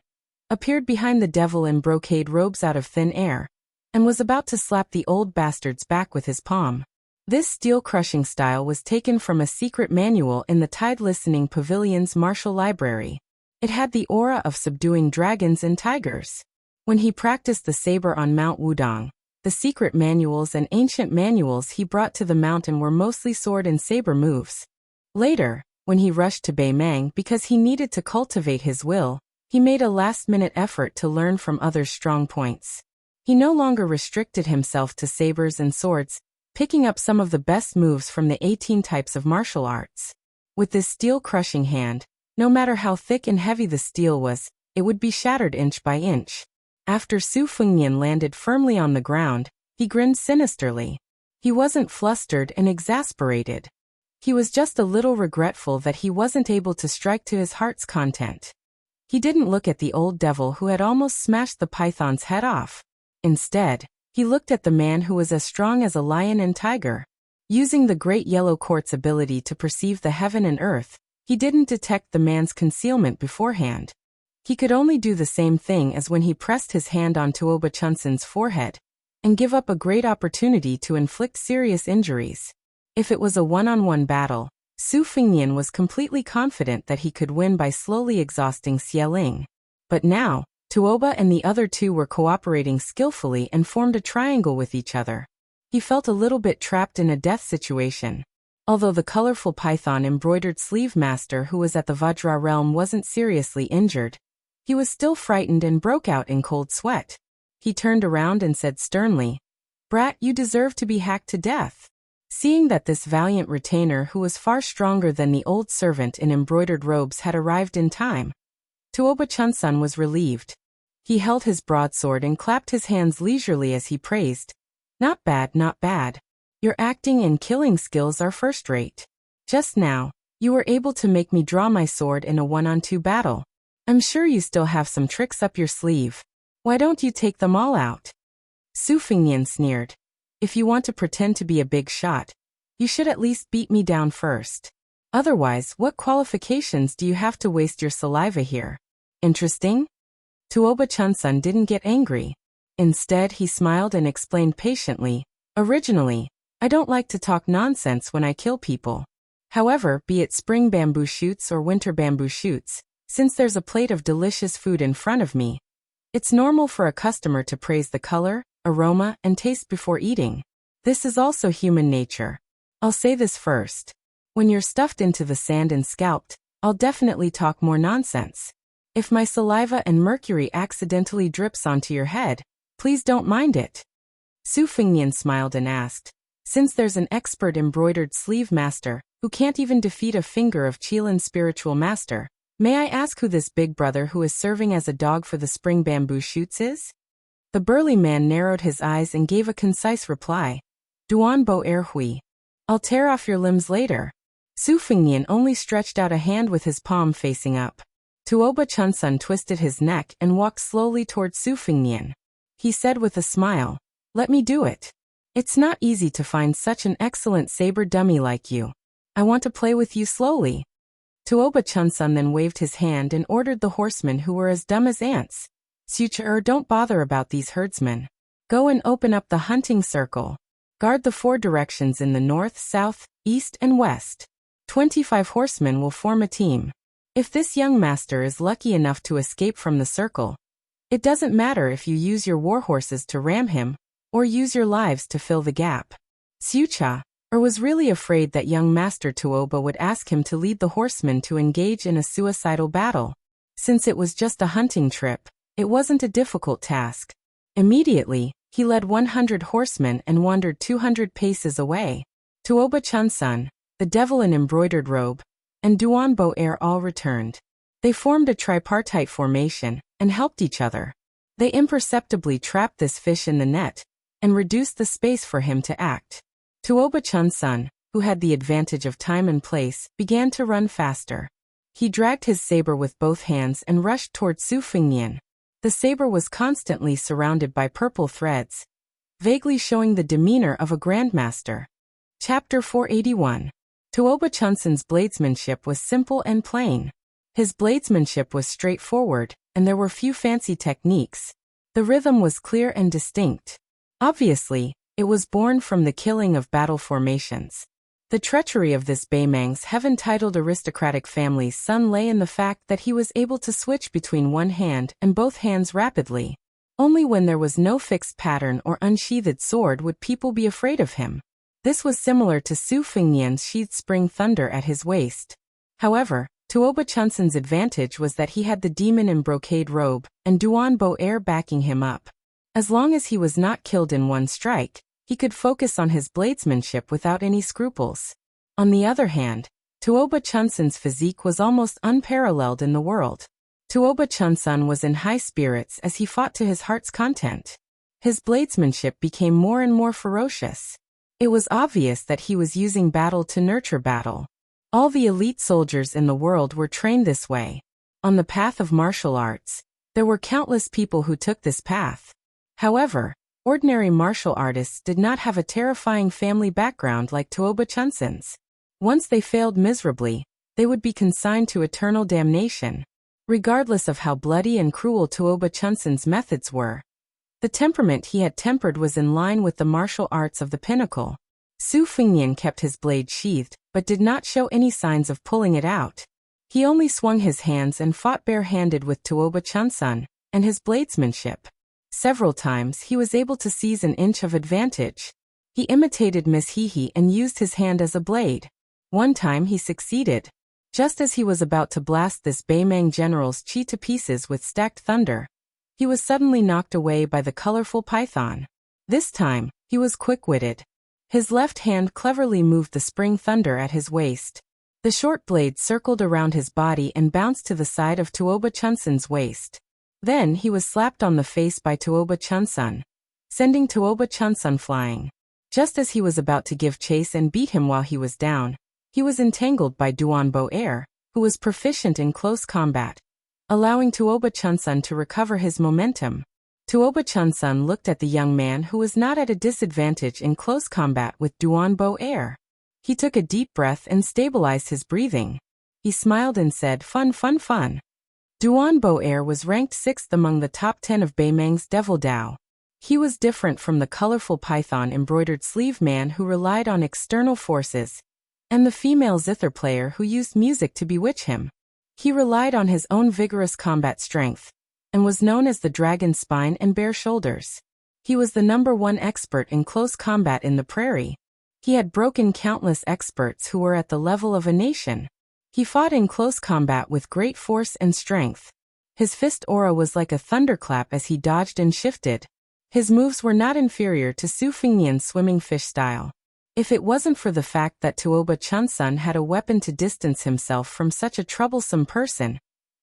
appeared behind the devil in brocade robes out of thin air, and was about to slap the old bastard's back with his palm. This steel-crushing style was taken from a secret manual in the Tide Listening Pavilion's martial library. It had the aura of subduing dragons and tigers. When he practiced the saber on Mount Wudong, the secret manuals and ancient manuals he brought to the mountain were mostly sword and saber moves. Later, when he rushed to Beimang because he needed to cultivate his will, he made a last-minute effort to learn from others' strong points. He no longer restricted himself to sabers and swords, picking up some of the best moves from the 18 types of martial arts. With this steel-crushing hand, no matter how thick and heavy the steel was, it would be shattered inch by inch. After Su Fengnian landed firmly on the ground, he grinned sinisterly. He wasn't flustered and exasperated. He was just a little regretful that he wasn't able to strike to his heart's content. He didn't look at the old devil who had almost smashed the python's head off. Instead, he looked at the man who was as strong as a lion and tiger. Using the great yellow quartz ability to perceive the heaven and earth, he didn't detect the man's concealment beforehand. He could only do the same thing as when he pressed his hand on Tuoba Chunsun's forehead, and give up a great opportunity to inflict serious injuries. If it was a one-on-one battle, Su Fengnian was completely confident that he could win by slowly exhausting Xieling. But now, Tuoba and the other two were cooperating skillfully and formed a triangle with each other. He felt a little bit trapped in a death situation. Although the colorful python-embroidered sleeve master who was at the Vajra realm wasn't seriously injured, he was still frightened and broke out in cold sweat. He turned around and said sternly, "Brat, you deserve to be hacked to death." Seeing that this valiant retainer who was far stronger than the old servant in embroidered robes had arrived in time, Tuoba Chunsun was relieved. He held his broadsword and clapped his hands leisurely as he praised, "Not bad, not bad. Your acting and killing skills are first-rate. Just now, you were able to make me draw my sword in a one-on-two battle. I'm sure you still have some tricks up your sleeve. Why don't you take them all out?" Su Fengnian sneered. "If you want to pretend to be a big shot, you should at least beat me down first. Otherwise, what qualifications do you have to waste your saliva here? Interesting?" Tuoba Chunsun didn't get angry. Instead, he smiled and explained patiently, "Originally, I don't like to talk nonsense when I kill people. However, be it spring bamboo shoots or winter bamboo shoots, since there's a plate of delicious food in front of me, it's normal for a customer to praise the color, aroma, and taste before eating. This is also human nature. I'll say this first. When you're stuffed into the sand and scalped, I'll definitely talk more nonsense. If my saliva and mercury accidentally drips onto your head, please don't mind it." Su Fengnian smiled and asked, "Since there's an expert embroidered sleeve master who can't even defeat a finger of Qilin's spiritual master, may I ask who this big brother who is serving as a dog for the spring bamboo shoots is?" The burly man narrowed his eyes and gave a concise reply, "Duan Bo Erhui. I'll tear off your limbs later." Su Fengnian only stretched out a hand with his palm facing up. Tuoba Chunsun twisted his neck and walked slowly toward Su Fengnian. He said with a smile, "Let me do it. It's not easy to find such an excellent saber dummy like you. I want to play with you slowly." Tuoba Chunsun then waved his hand and ordered the horsemen who were as dumb as ants, "Sucher, don't bother about these herdsmen. Go and open up the hunting circle. Guard the 4 directions in the north, south, east, and west. 25 horsemen will form a team. If this young master is lucky enough to escape from the circle, it doesn't matter if you use your war horses to ram him, or use your lives to fill the gap." Sucha was really afraid that young Master Tuoba would ask him to lead the horsemen to engage in a suicidal battle. Since it was just a hunting trip, it wasn't a difficult task. Immediately, he led 100 horsemen and wandered 200 paces away. Tuoba Chunsun, the devil in embroidered robe, and Duan Bo Er all returned. They formed a tripartite formation and helped each other. They imperceptibly trapped this fish in the net and reduced the space for him to act. Tuoba Chunsun, who had the advantage of time and place, began to run faster. He dragged his saber with both hands and rushed toward Su Fengnian. The saber was constantly surrounded by purple threads, vaguely showing the demeanor of a grandmaster. Chapter 481. Tuoba Chunsun's bladesmanship was simple and plain. His bladesmanship was straightforward, and there were few fancy techniques. The rhythm was clear and distinct. Obviously, it was born from the killing of battle formations. The treachery of this Baimang's heaven-titled aristocratic family's son lay in the fact that he was able to switch between one hand and both hands rapidly. Only when there was no fixed pattern or unsheathed sword would people be afraid of him. This was similar to Su Fengnian's sheathed spring thunder at his waist. However, Tuoba Chunsun's advantage was that he had the demon in brocade robe and Duan Bo Er backing him up. As long as he was not killed in one strike, he could focus on his bladesmanship without any scruples. On the other hand, Tuoba Chunsun's physique was almost unparalleled in the world. Tuoba Chunsun was in high spirits as he fought to his heart's content. His bladesmanship became more and more ferocious. It was obvious that he was using battle to nurture battle. All the elite soldiers in the world were trained this way. On the path of martial arts, there were countless people who took this path. However, ordinary martial artists did not have a terrifying family background like Tuoba Chunsun's. Once they failed miserably, they would be consigned to eternal damnation. regardless of how bloody and cruel Tuoba Chunsan's methods were. The temperament he had tempered was in line with the martial arts of the pinnacle. Su Fengnian kept his blade sheathed, but did not show any signs of pulling it out. He only swung his hands and fought bare-handed with Tuoba Chunsan and his bladesmanship. Several times he was able to seize an inch of advantage. He imitated Miss Hehe and used his hand as a blade. One time he succeeded. Just as he was about to blast this Beimang general's chi to pieces with stacked thunder, he was suddenly knocked away by the colorful python. This time, he was quick-witted. His left hand cleverly moved the spring thunder at his waist. The short blade circled around his body and bounced to the side of Tuoba Chunsan's waist. Then he was slapped on the face by Tuoba Chunsan, sending Tuoba Chunsan flying. Just as he was about to give chase and beat him while he was down, he was entangled by Duan Bo-er, who was proficient in close combat, allowing Tuoba Chunsan to recover his momentum. Tuoba Chunsan looked at the young man who was not at a disadvantage in close combat with Duan Bo-er. He took a deep breath and stabilized his breathing. He smiled and said, "Fun, fun, fun." Duan Bo-er was ranked 6th among the top 10 of Beimang's Devil Dao. He was different from the colorful python-embroidered sleeve man who relied on external forces, and the female zither player who used music to bewitch him. He relied on his own vigorous combat strength, and was known as the dragon spine and bare shoulders. He was the #1 expert in close combat in the prairie. He had broken countless experts who were at the level of a nation. He fought in close combat with great force and strength. His fist aura was like a thunderclap as he dodged and shifted. His moves were not inferior to Su Fengnian's swimming fish style. If it wasn't for the fact that Tuoba Chunsan had a weapon to distance himself from such a troublesome person,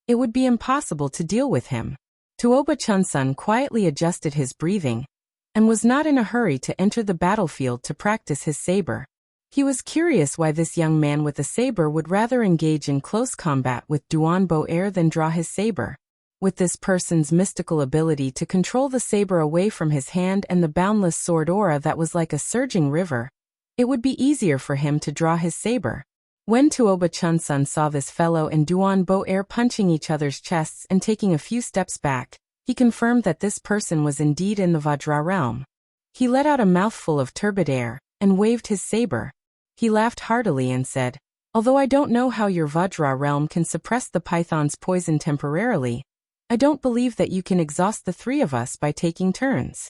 it would be impossible to deal with him. Tuoba Chunsan quietly adjusted his breathing, and was not in a hurry to enter the battlefield to practice his saber. He was curious why this young man with a saber would rather engage in close combat with Duan Bo-er than draw his saber. With this person's mystical ability to control the saber away from his hand and the boundless sword aura that was like a surging river, it would be easier for him to draw his saber. When Tuoba Chunsan saw this fellow and Duan Bo-er punching each other's chests and taking a few steps back, he confirmed that this person was indeed in the Vajra realm. He let out a mouthful of turbid air, and waved his saber. He laughed heartily and said, "Although I don't know how your Vajra realm can suppress the python's poison temporarily, I don't believe that you can exhaust the 3 of us by taking turns."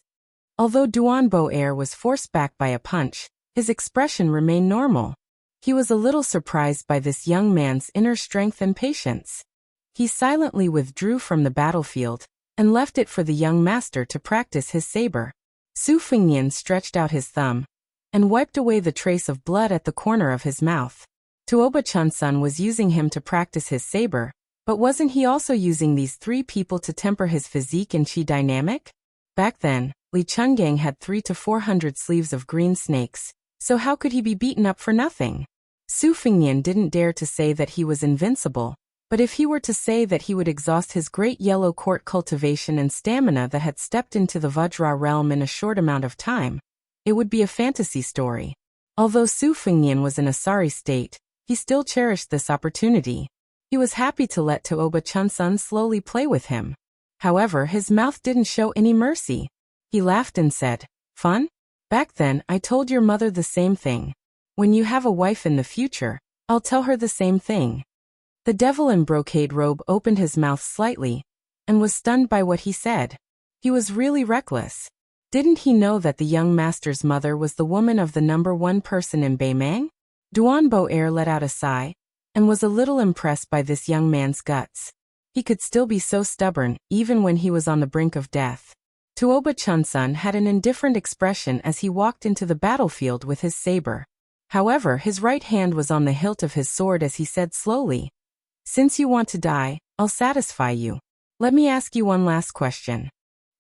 Although Duan Bo-er was forced back by a punch, his expression remained normal. He was a little surprised by this young man's inner strength and patience. He silently withdrew from the battlefield, and left it for the young master to practice his saber. Su Fengnian stretched out his thumb, and wiped away the trace of blood at the corner of his mouth. Tuoba Chunsan was using him to practice his saber, but wasn't he also using these 3 people to temper his physique and chi dynamic? Back then, Li Chungang had 300 to 400 sleeves of green snakes, so how could he be beaten up for nothing? Su Fengnian didn't dare to say that he was invincible, but if he were to say that he would exhaust his great yellow court cultivation and stamina that had stepped into the Vajra realm in a short amount of time, it would be a fantasy story. Although Su Fengnian was in a sorry state, he still cherished this opportunity. He was happy to let Tuoba Chunsan slowly play with him. However, his mouth didn't show any mercy. He laughed and said, "Fun? Back then, I told your mother the same thing. When you have a wife in the future, I'll tell her the same thing." The devil in brocade robe opened his mouth slightly, and was stunned by what he said. He was really reckless. Didn't he know that the young master's mother was the woman of the #1 person in Beimang? Duan Bo-er let out a sigh, and was a little impressed by this young man's guts. He could still be so stubborn, even when he was on the brink of death. Tuoba Chunsan had an indifferent expression as he walked into the battlefield with his saber. However, his right hand was on the hilt of his sword as he said slowly, "Since you want to die, I'll satisfy you. Let me ask you one last question.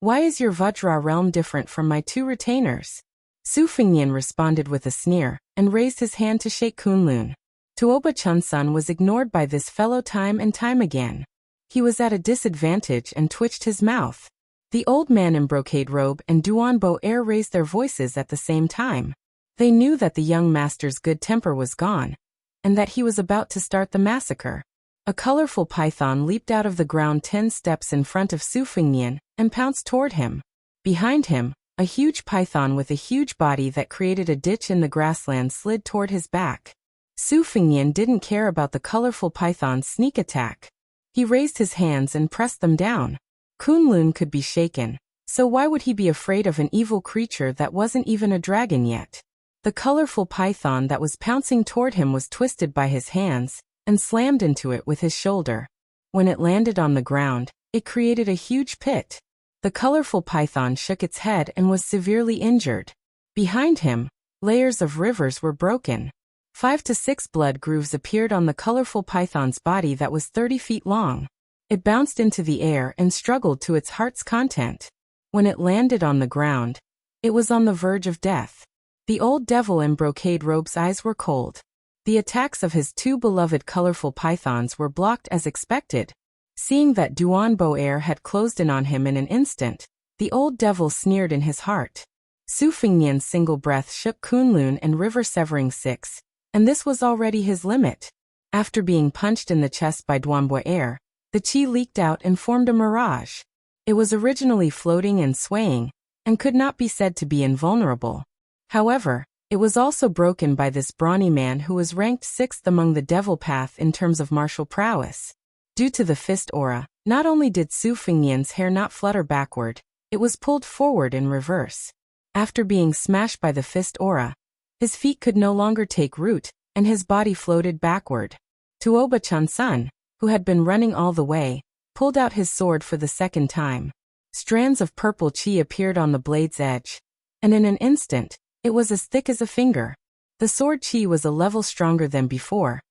Why is your Vajra realm different from my 2 retainers?" Su Fengnian responded with a sneer, and raised his hand to shake Kunlun. Tuoba Chunsan was ignored by this fellow time and time again. He was at a disadvantage and twitched his mouth. The old man in brocade robe and Duan Bo-er raised their voices at the same time. They knew that the young master's good temper was gone, and that he was about to start the massacre. A colorful python leaped out of the ground 10 steps in front of Su Fengnian and pounced toward him. Behind him, a huge python with a huge body that created a ditch in the grassland slid toward his back. Su Fengnian didn't care about the colorful python's sneak attack. He raised his hands and pressed them down. Kunlun could be shaken, so why would he be afraid of an evil creature that wasn't even a dragon yet? The colorful python that was pouncing toward him was twisted by his hands and slammed into it with his shoulder. When it landed on the ground, it created a huge pit. The colorful python shook its head and was severely injured. Behind him, layers of rivers were broken. 5 to 6 blood grooves appeared on the colorful python's body that was 30 feet long. It bounced into the air and struggled to its heart's content. When it landed on the ground, it was on the verge of death. The old devil in brocade robe's eyes were cold. The attacks of his 2 beloved colorful pythons were blocked as expected. Seeing that Duan Boer had closed in on him in an instant, the old devil sneered in his heart. Su Fengnian's single breath shook Kunlun and River Severing 6, and this was already his limit. After being punched in the chest by Duan Boer, the chi leaked out and formed a mirage. It was originally floating and swaying, and could not be said to be invulnerable. However, it was also broken by this brawny man who was ranked 6th among the Devil Path in terms of martial prowess. Due to the fist aura, not only did Su Fengnian's hair not flutter backward, it was pulled forward in reverse. After being smashed by the fist aura, his feet could no longer take root, and his body floated backward. Tuoba Chunsun, who had been running all the way, pulled out his sword for the second time. Strands of purple chi appeared on the blade's edge, and in an instant, it was as thick as a finger. The sword chi was a level stronger than before,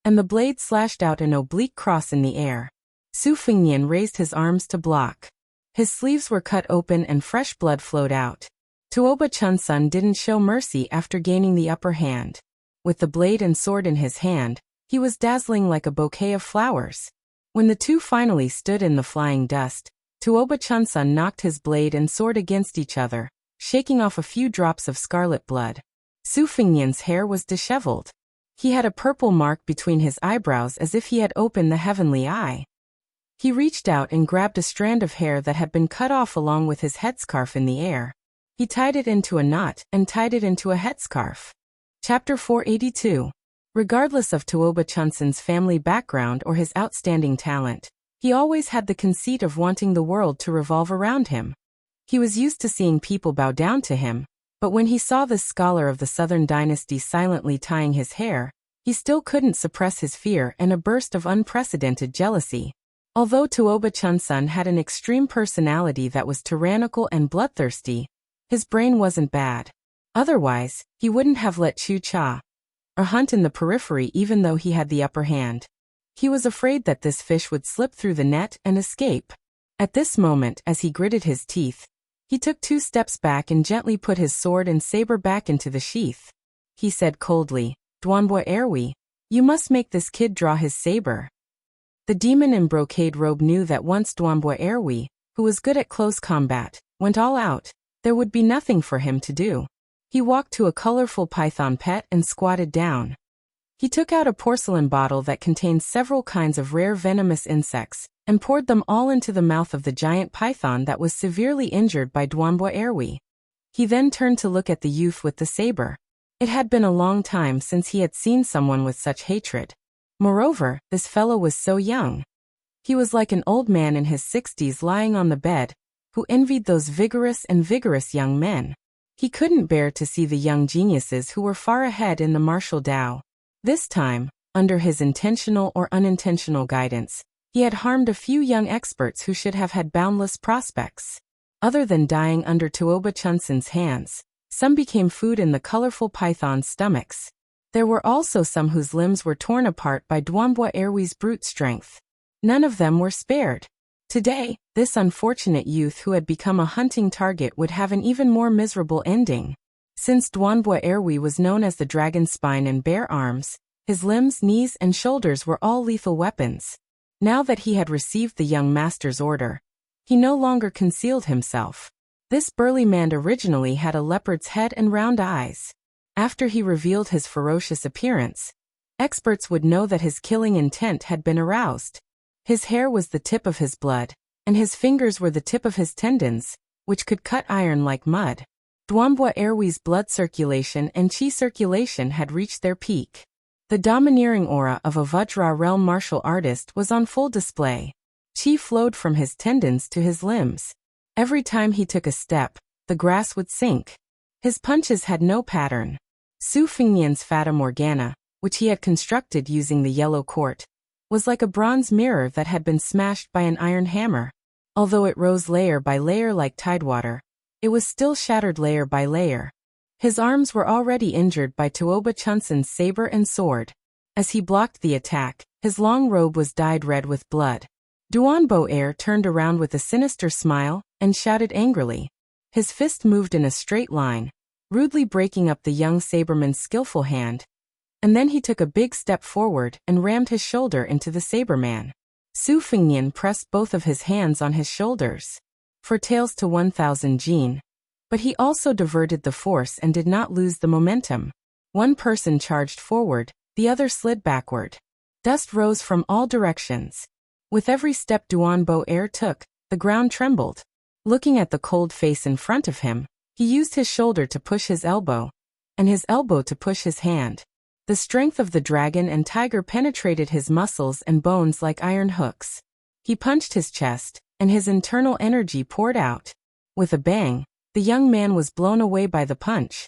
and the blade slashed out an oblique cross in the air. Su Fengnian raised his arms to block. His sleeves were cut open and fresh blood flowed out. Tuoba Chunsun didn't show mercy after gaining the upper hand. With the blade and sword in his hand, he was dazzling like a bouquet of flowers. When the two finally stood in the flying dust, Tuoba Chunsun knocked his blade and sword against each other, shaking off a few drops of scarlet blood. Su Fengnian's hair was disheveled. He had a purple mark between his eyebrows as if he had opened the heavenly eye. He reached out and grabbed a strand of hair that had been cut off along with his headscarf in the air. He tied it into a knot and tied it into a headscarf. Chapter 482. Regardless of Tuoba Chunsun's family background or his outstanding talent, he always had the conceit of wanting the world to revolve around him. He was used to seeing people bow down to him, but when he saw this scholar of the Southern Dynasty silently tying his hair, he still couldn't suppress his fear and a burst of unprecedented jealousy. Although Tuoba Chunsun had an extreme personality that was tyrannical and bloodthirsty, his brain wasn't bad. Otherwise, he wouldn't have let Chu Cha or hunt in the periphery even though he had the upper hand. He was afraid that this fish would slip through the net and escape. At this moment, as he gritted his teeth, he took 2 steps back and gently put his sword and saber back into the sheath. He said coldly, "Duanbo Erwi, you must make this kid draw his saber." The demon in brocade robe knew that once Duanbo Erwi, who was good at close combat, went all out, there would be nothing for him to do. He walked to a colorful python pet and squatted down. He took out a porcelain bottle that contained several kinds of rare venomous insects, and poured them all into the mouth of the giant python that was severely injured by Duanbo Erwi. He then turned to look at the youth with the saber. It had been a long time since he had seen someone with such hatred. Moreover, this fellow was so young. He was like an old man in his 60s lying on the bed, who envied those vigorous young men. He couldn't bear to see the young geniuses who were far ahead in the martial Tao. This time, under his intentional or unintentional guidance, he had harmed a few young experts who should have had boundless prospects. Other than dying under Tuoba Chunsun's hands, some became food in the colorful python's stomachs. There were also some whose limbs were torn apart by Duanbo Erwi's brute strength. None of them were spared. Today, this unfortunate youth who had become a hunting target would have an even more miserable ending. Since Duanbo Erwi was known as the dragon spine and bare arms, his limbs, knees, and shoulders were all lethal weapons. Now that he had received the young master's order, he no longer concealed himself. This burly man originally had a leopard's head and round eyes. After he revealed his ferocious appearance, experts would know that his killing intent had been aroused. His hair was the tip of his blood, and his fingers were the tip of his tendons, which could cut iron like mud. Duanbo Erwi's blood circulation and chi circulation had reached their peak. The domineering aura of a Vajra realm martial artist was on full display. Chi flowed from his tendons to his limbs. Every time he took a step, the grass would sink. His punches had no pattern. Su Fengnian's Fata Morgana, which he had constructed using the yellow quart, was like a bronze mirror that had been smashed by an iron hammer. Although it rose layer by layer like tidewater, it was still shattered layer by layer. His arms were already injured by Tuoba Chunsen's saber and sword. As he blocked the attack, his long robe was dyed red with blood. Duanbo Er turned around with a sinister smile and shouted angrily. His fist moved in a straight line, rudely breaking up the young saberman's skillful hand, and then he took a big step forward and rammed his shoulder into the saberman. Su Fengnian pressed both of his hands on his shoulders. For tails to 1,000 Jin. But he also diverted the force and did not lose the momentum. One person charged forward, the other slid backward. Dust rose from all directions. With every step Duanbo Er took, the ground trembled. Looking at the cold face in front of him, he used his shoulder to push his elbow, and his elbow to push his hand. The strength of the dragon and tiger penetrated his muscles and bones like iron hooks. He punched his chest, and his internal energy poured out. With a bang, the young man was blown away by the punch.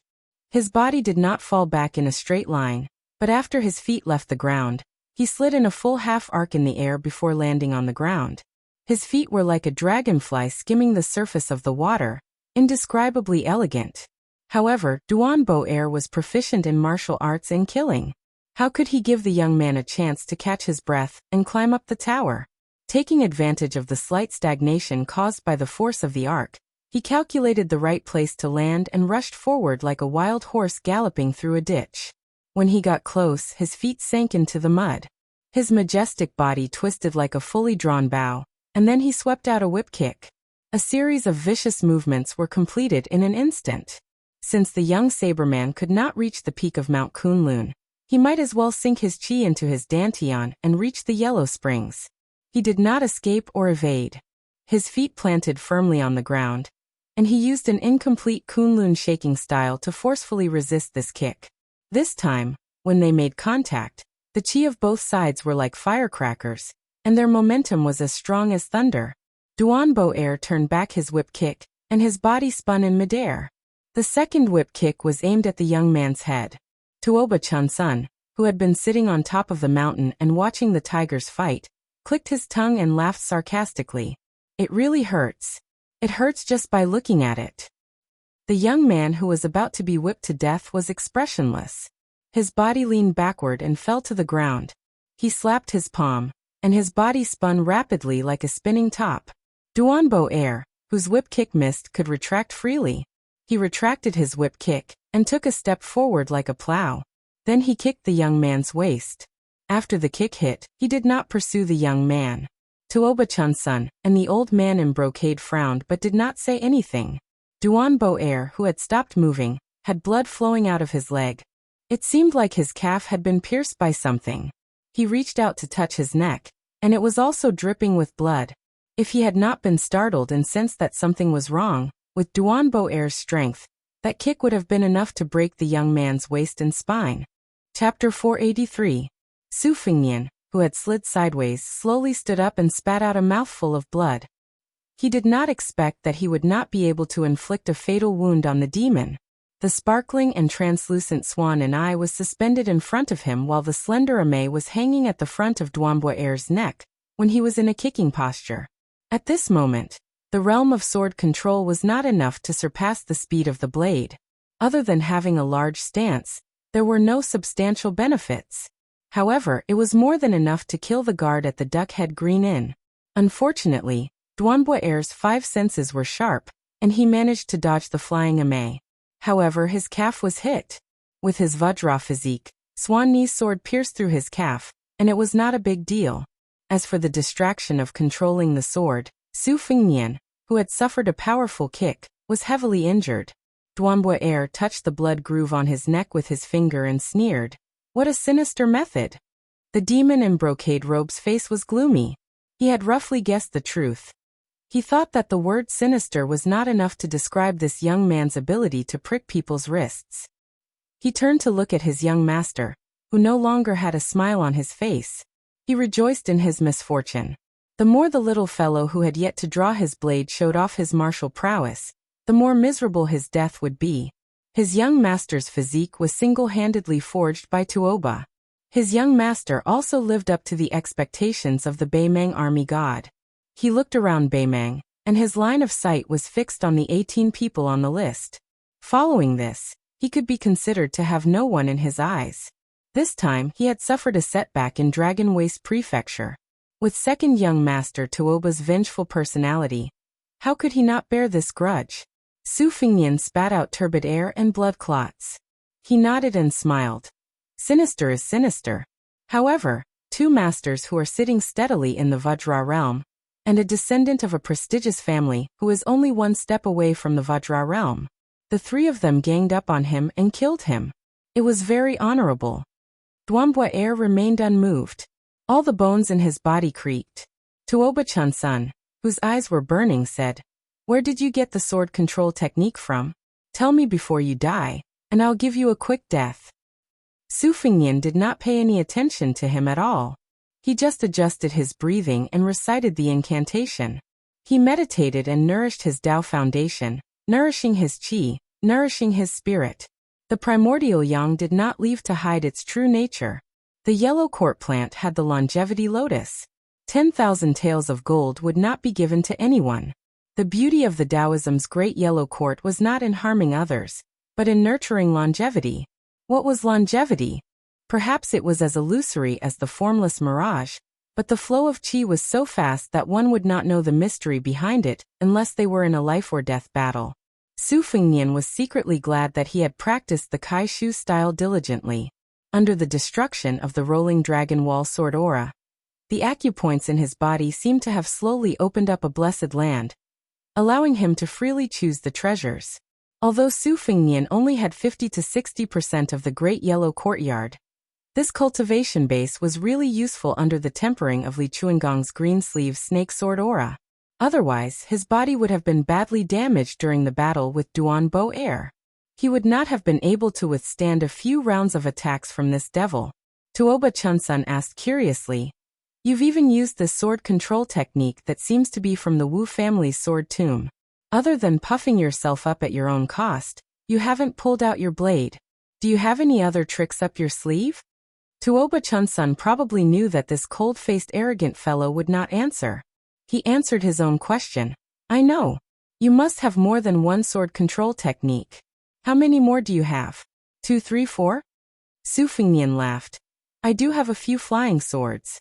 His body did not fall back in a straight line, but after his feet left the ground, he slid in a full half arc in the air before landing on the ground. His feet were like a dragonfly skimming the surface of the water, indescribably elegant. However, Duanbo Er was proficient in martial arts and killing. How could he give the young man a chance to catch his breath and climb up the tower? Taking advantage of the slight stagnation caused by the force of the arc, he calculated the right place to land and rushed forward like a wild horse galloping through a ditch. When he got close, his feet sank into the mud. His majestic body twisted like a fully drawn bow, and then he swept out a whip kick. A series of vicious movements were completed in an instant. Since the young saberman could not reach the peak of Mount Kunlun, he might as well sink his chi into his dantian and reach the yellow springs. He did not escape or evade. His feet planted firmly on the ground, and he used an incomplete Kunlun shaking style to forcefully resist this kick. This time, when they made contact, the chi of both sides were like firecrackers, and their momentum was as strong as thunder. Duanbo Er turned back his whip kick, and his body spun in midair. The second whip kick was aimed at the young man's head. Tuoba Chunsun, who had been sitting on top of the mountain and watching the tigers fight, clicked his tongue and laughed sarcastically. It really hurts. It hurts just by looking at it. The young man who was about to be whipped to death was expressionless. His body leaned backward and fell to the ground. He slapped his palm, and his body spun rapidly like a spinning top. Duanbo Er, whose whip kick missed, could retract freely. He retracted his whip kick and took a step forward like a plow. Then he kicked the young man's waist. After the kick hit, he did not pursue the young man. Tuoba Chunsun and the old man in brocade frowned but did not say anything. Duanbo Er, who had stopped moving, had blood flowing out of his leg. It seemed like his calf had been pierced by something. He reached out to touch his neck, and it was also dripping with blood. If he had not been startled and sensed that something was wrong, with Duanbo Er's strength, that kick would have been enough to break the young man's waist and spine. Chapter 483. Su Fengnian, who had slid sideways, slowly stood up and spat out a mouthful of blood. He did not expect that he would not be able to inflict a fatal wound on the demon. The sparkling and translucent swan and eye was suspended in front of him while the slender ame was hanging at the front of Duanbo Er's neck, when he was in a kicking posture. At this moment, the realm of sword control was not enough to surpass the speed of the blade. Other than having a large stance, there were no substantial benefits. However, it was more than enough to kill the guard at the Duckhead Green Inn. Unfortunately, Duanbo Er's 5 senses were sharp, and he managed to dodge the flying ame. However, his calf was hit. With his Vajra physique, Swan Ni's sword pierced through his calf, and it was not a big deal. As for the distraction of controlling the sword, Su Fengnian, who had suffered a powerful kick, was heavily injured. Duanbo Er touched the blood groove on his neck with his finger and sneered. What a sinister method! The demon in brocade robe's face was gloomy. He had roughly guessed the truth. He thought that the word sinister was not enough to describe this young man's ability to prick people's wrists. He turned to look at his young master, who no longer had a smile on his face. He rejoiced in his misfortune. The more the little fellow who had yet to draw his blade showed off his martial prowess, the more miserable his death would be. His young master's physique was single-handedly forged by Tuoba. His young master also lived up to the expectations of the Baimang army god. He looked around Baimang, and his line of sight was fixed on the 18 people on the list. Following this, he could be considered to have no one in his eyes. This time he had suffered a setback in Dragon Waste Prefecture. With second young master Tuoba's vengeful personality, how could he not bear this grudge? Su Fingnian spat out turbid air and blood clots. He nodded and smiled. Sinister is sinister. However, two masters who are sitting steadily in the Vajra realm, and a descendant of a prestigious family who is only one step away from the Vajra realm. The three of them ganged up on him and killed him. It was very honorable. Duambwa Air remained unmoved. All the bones in his body creaked. Tuoba Chunsun, whose eyes were burning, said, "Where did you get the sword control technique from? Tell me before you die, and I'll give you a quick death." Su Fingnian did not pay any attention to him at all. He just adjusted his breathing and recited the incantation. He meditated and nourished his Tao foundation, nourishing his qi, nourishing his spirit. The primordial yang did not leave to hide its true nature. The yellow court plant had the longevity lotus. 10,000 taels of gold would not be given to anyone. The beauty of the Taoism's great yellow court was not in harming others, but in nurturing longevity. What was longevity? Perhaps it was as illusory as the formless mirage, but the flow of qi was so fast that one would not know the mystery behind it unless they were in a life-or-death battle. Su Fingnian was secretly glad that he had practiced the Kai Shu style diligently. Under the destruction of the rolling dragon wall sword aura, the acupoints in his body seemed to have slowly opened up a blessed land, allowing him to freely choose the treasures. Although Su Fingnian only had 50 to 60% of the Great Yellow Courtyard, this cultivation base was really useful under the tempering of Li Chuangong's green sleeve snake sword aura. Otherwise, his body would have been badly damaged during the battle with Duanbo Air. He would not have been able to withstand a few rounds of attacks from this devil. Tuoba Chunsun asked curiously, "You've even used this sword control technique that seems to be from the Wu family's sword tomb. Other than puffing yourself up at your own cost, you haven't pulled out your blade. Do you have any other tricks up your sleeve?" Tuoba Chunsun probably knew that this cold-faced arrogant fellow would not answer. He answered his own question. "I know. You must have more than one sword control technique. How many more do you have? 2, 3, 4? Su Fingnian laughed. "I do have a few flying swords."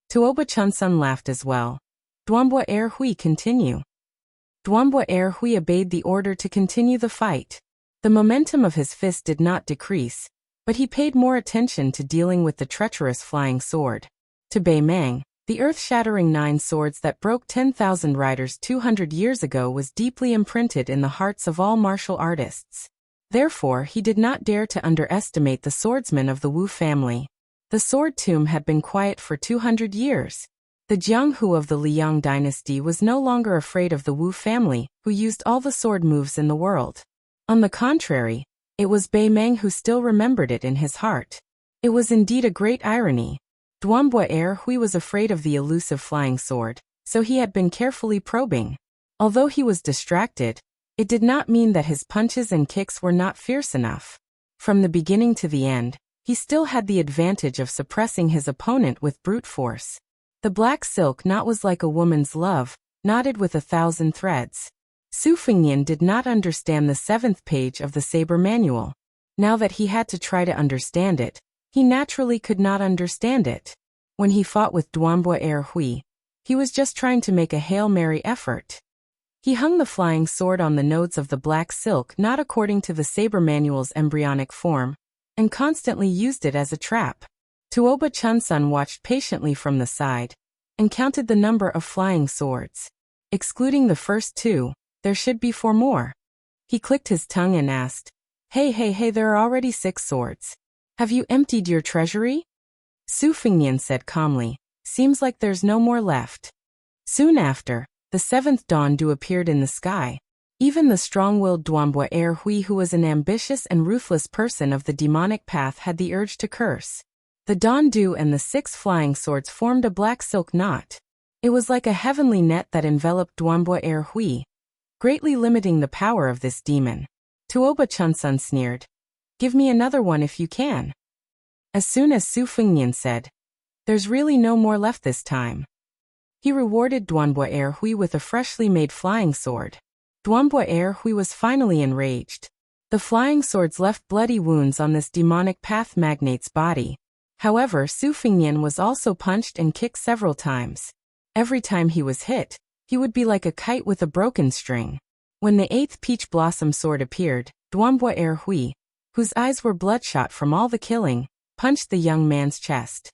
Tuoba Chunsun laughed as well. Duambwa Air Hui continue. Duambwa Air Hui obeyed the order to continue the fight. The momentum of his fist did not decrease, but he paid more attention to dealing with the treacherous flying sword. To Baimang, the earth-shattering 9 swords that broke 10,000 riders 200 years ago was deeply imprinted in the hearts of all martial artists. Therefore, he did not dare to underestimate the swordsmen of the Wu family. The sword tomb had been quiet for 200 years. The Jianghu of the Liang dynasty was no longer afraid of the Wu family, who used all the sword moves in the world. On the contrary, it was Baimang who still remembered it in his heart. It was indeed a great irony. Duambwa Air Hui was afraid of the elusive flying sword, so he had been carefully probing. Although he was distracted, it did not mean that his punches and kicks were not fierce enough. From the beginning to the end, he still had the advantage of suppressing his opponent with brute force. The black silk knot was like a woman's love, knotted with 1,000 threads. Su Fingnian did not understand the 7th page of the saber manual. Now that he had to try to understand it, he naturally could not understand it. When he fought with Duambwa Air Hui, he was just trying to make a Hail Mary effort. He hung the flying sword on the nodes of the black silk not according to the saber manual's embryonic form, and constantly used it as a trap. Tuoba Chunsun watched patiently from the side, and counted the number of flying swords. Excluding the first 2, there should be 4 more. He clicked his tongue and asked, Hey, there are already 6 swords. Have you emptied your treasury? Su Fengnian said calmly. Seems like there's no more left. Soon after, the seventh dawn dew appeared in the sky. Even the strong-willed Duanbo Erhui, who was an ambitious and ruthless person of the demonic path, had the urge to curse. The dawn dew and the 6 flying swords formed a black silk knot. It was like a heavenly net that enveloped Duanbo Erhui, greatly limiting the power of this demon. Tuoba Chunsun sneered. Give me another one if you can. As soon as Su Fengnian said, there's really no more left this time, he rewarded Duanbo Erhui with a freshly made flying sword. Duanbo Erhui was finally enraged. The flying swords left bloody wounds on this demonic path magnate's body. However, Su Fengnian was also punched and kicked several times. Every time he was hit, he would be like a kite with a broken string. When the 8th peach blossom sword appeared, Duanbo Erhui, whose eyes were bloodshot from all the killing, punched the young man's chest.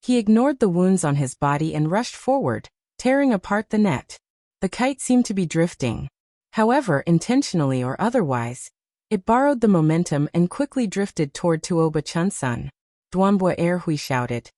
He ignored the wounds on his body and rushed forward, tearing apart the net. The kite seemed to be drifting. However, intentionally or otherwise, it borrowed the momentum and quickly drifted toward Tuoba Chunsun. Duanbo Erhui shouted,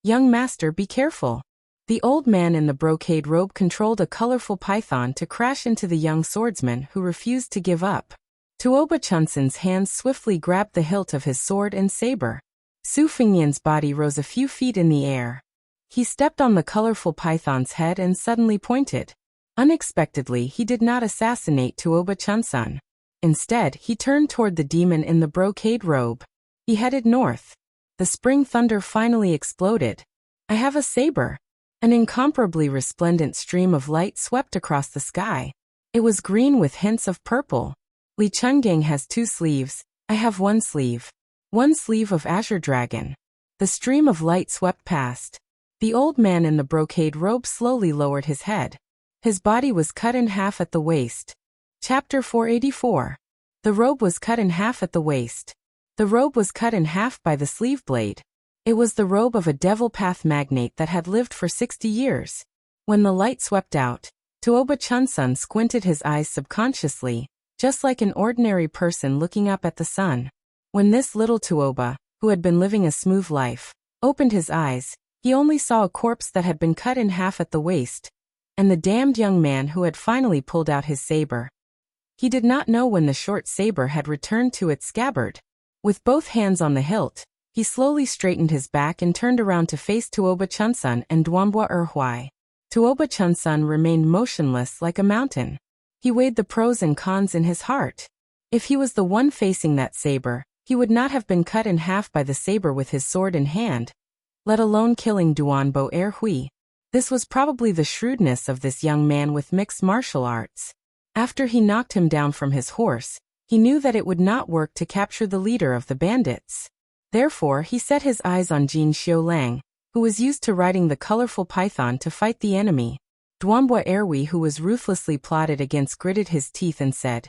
"Young master, be careful." The old man in the brocade robe controlled a colorful python to crash into the young swordsman who refused to give up. Tuoba Chunsun's hands swiftly grabbed the hilt of his sword and saber. Su Fengnian's body rose a few feet in the air. He stepped on the colorful python's head and suddenly pointed. Unexpectedly, he did not assassinate Tuoba Chunsun. Instead, he turned toward the demon in the brocade robe. He headed north. The spring thunder finally exploded. I have a saber. An incomparably resplendent stream of light swept across the sky. It was green with hints of purple. Li Chungang has 2 sleeves. I have 1 sleeve. 1 sleeve of azure dragon. The stream of light swept past. The old man in the brocade robe slowly lowered his head. His body was cut in half at the waist. Chapter 484. The robe was cut in half at the waist. The robe was cut in half by the sleeve blade. It was the robe of a devil path magnate that had lived for 60 years. When the light swept out, Tuoba Chunsun squinted his eyes subconsciously, just like an ordinary person looking up at the sun. When this little Tuoba, who had been living a smooth life, opened his eyes, he only saw a corpse that had been cut in half at the waist, and the damned young man who had finally pulled out his saber. He did not know when the short saber had returned to its scabbard. With both hands on the hilt, he slowly straightened his back and turned around to face Tuoba Chunsun and Duanbo Erhui. Tuoba Chunsun remained motionless like a mountain. He weighed the pros and cons in his heart. If he was the one facing that saber, he would not have been cut in half by the saber with his sword in hand, let alone killing Duanbo Erhui. This was probably the shrewdness of this young man with mixed martial arts. After he knocked him down from his horse, he knew that it would not work to capture the leader of the bandits. Therefore, he set his eyes on Jin Xiulang, who was used to riding the colorful python to fight the enemy. Duanbo Erhui, who was ruthlessly plotted against, gritted his teeth and said,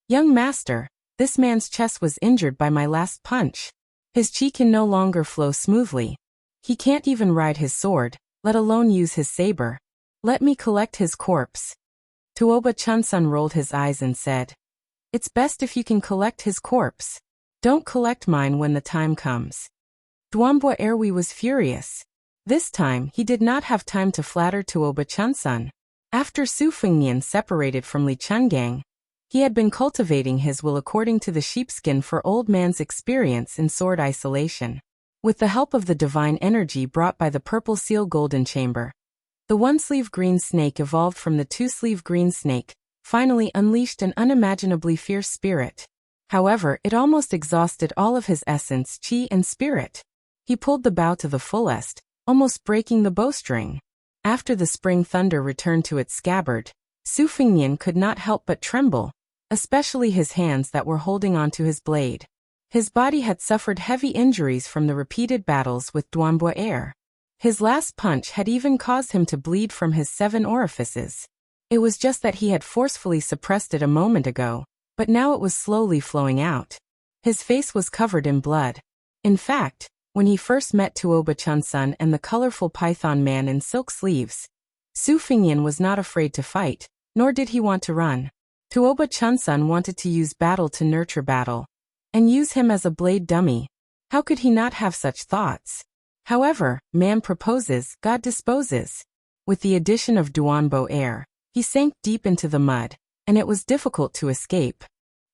"Young master, this man's chest was injured by my last punch. His chi can no longer flow smoothly. He can't even ride his sword, let alone use his saber. Let me collect his corpse." Tuoba Chunsun rolled his eyes and said, "It's best if you can collect his corpse. Don't collect mine when the time comes." Duanbo Erhui was furious. This time, he did not have time to flatter Tuoba Chunsun. After Su Fengnian separated from Li Chungang, he had been cultivating his will according to the sheepskin for old man's experience in sword isolation. With the help of the divine energy brought by the purple seal golden chamber, the 1-sleeve green snake evolved from the 2-sleeve green snake, finally unleashed an unimaginably fierce spirit. However, it almost exhausted all of his essence, chi, and spirit. He pulled the bow to the fullest, almost breaking the bowstring. After the spring thunder returned to its scabbard, Su Fengnian could not help but tremble, especially his hands that were holding onto his blade. His body had suffered heavy injuries from the repeated battles with Duanbo Er. His last punch had even caused him to bleed from his 7 orifices. It was just that he had forcefully suppressed it a moment ago, but now it was slowly flowing out. His face was covered in blood. In fact, when he first met Tuoba Chunsun and the colorful python man in silk sleeves, Su Fengnian was not afraid to fight, nor did he want to run. Tuoba Chunsun wanted to use battle to nurture battle, and use him as a blade dummy. How could he not have such thoughts? However, man proposes, God disposes. With the addition of Duanbo air, he sank deep into the mud, and it was difficult to escape.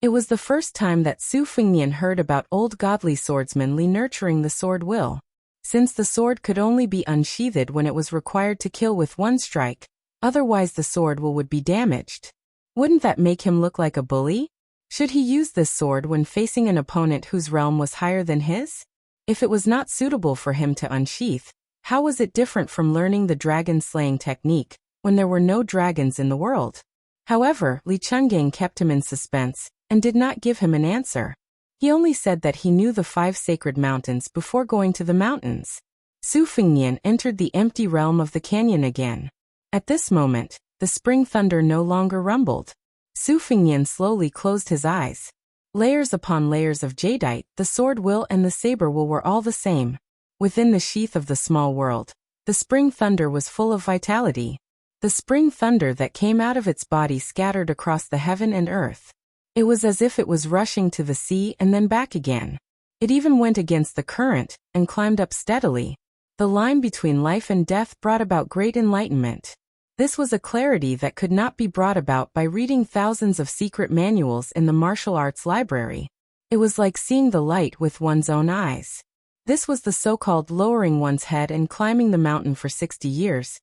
It was the first time that Su Fengnian heard about old godly swordsman Li nurturing the sword will. Since the sword could only be unsheathed when it was required to kill with one strike, otherwise the sword will would be damaged. Wouldn't that make him look like a bully? Should he use this sword when facing an opponent whose realm was higher than his? If it was not suitable for him to unsheath, how was it different from learning the dragon-slaying technique, when there were no dragons in the world? However, Li Chungang kept him in suspense, and did not give him an answer. He only said that he knew the 5 sacred mountains before going to the mountains. Su Fengnian entered the empty realm of the canyon again. At this moment, the spring thunder no longer rumbled. Su Fengnian slowly closed his eyes. Layers upon layers of jadeite, the sword will and the saber will were all the same. Within the sheath of the small world, the spring thunder was full of vitality. The spring thunder that came out of its body scattered across the heaven and earth. It was as if it was rushing to the sea and then back again. It even went against the current, and climbed up steadily. The line between life and death brought about great enlightenment. This was a clarity that could not be brought about by reading thousands of secret manuals in the martial arts library. It was like seeing the light with one's own eyes. This was the so-called lowering one's head and climbing the mountain for 60 years.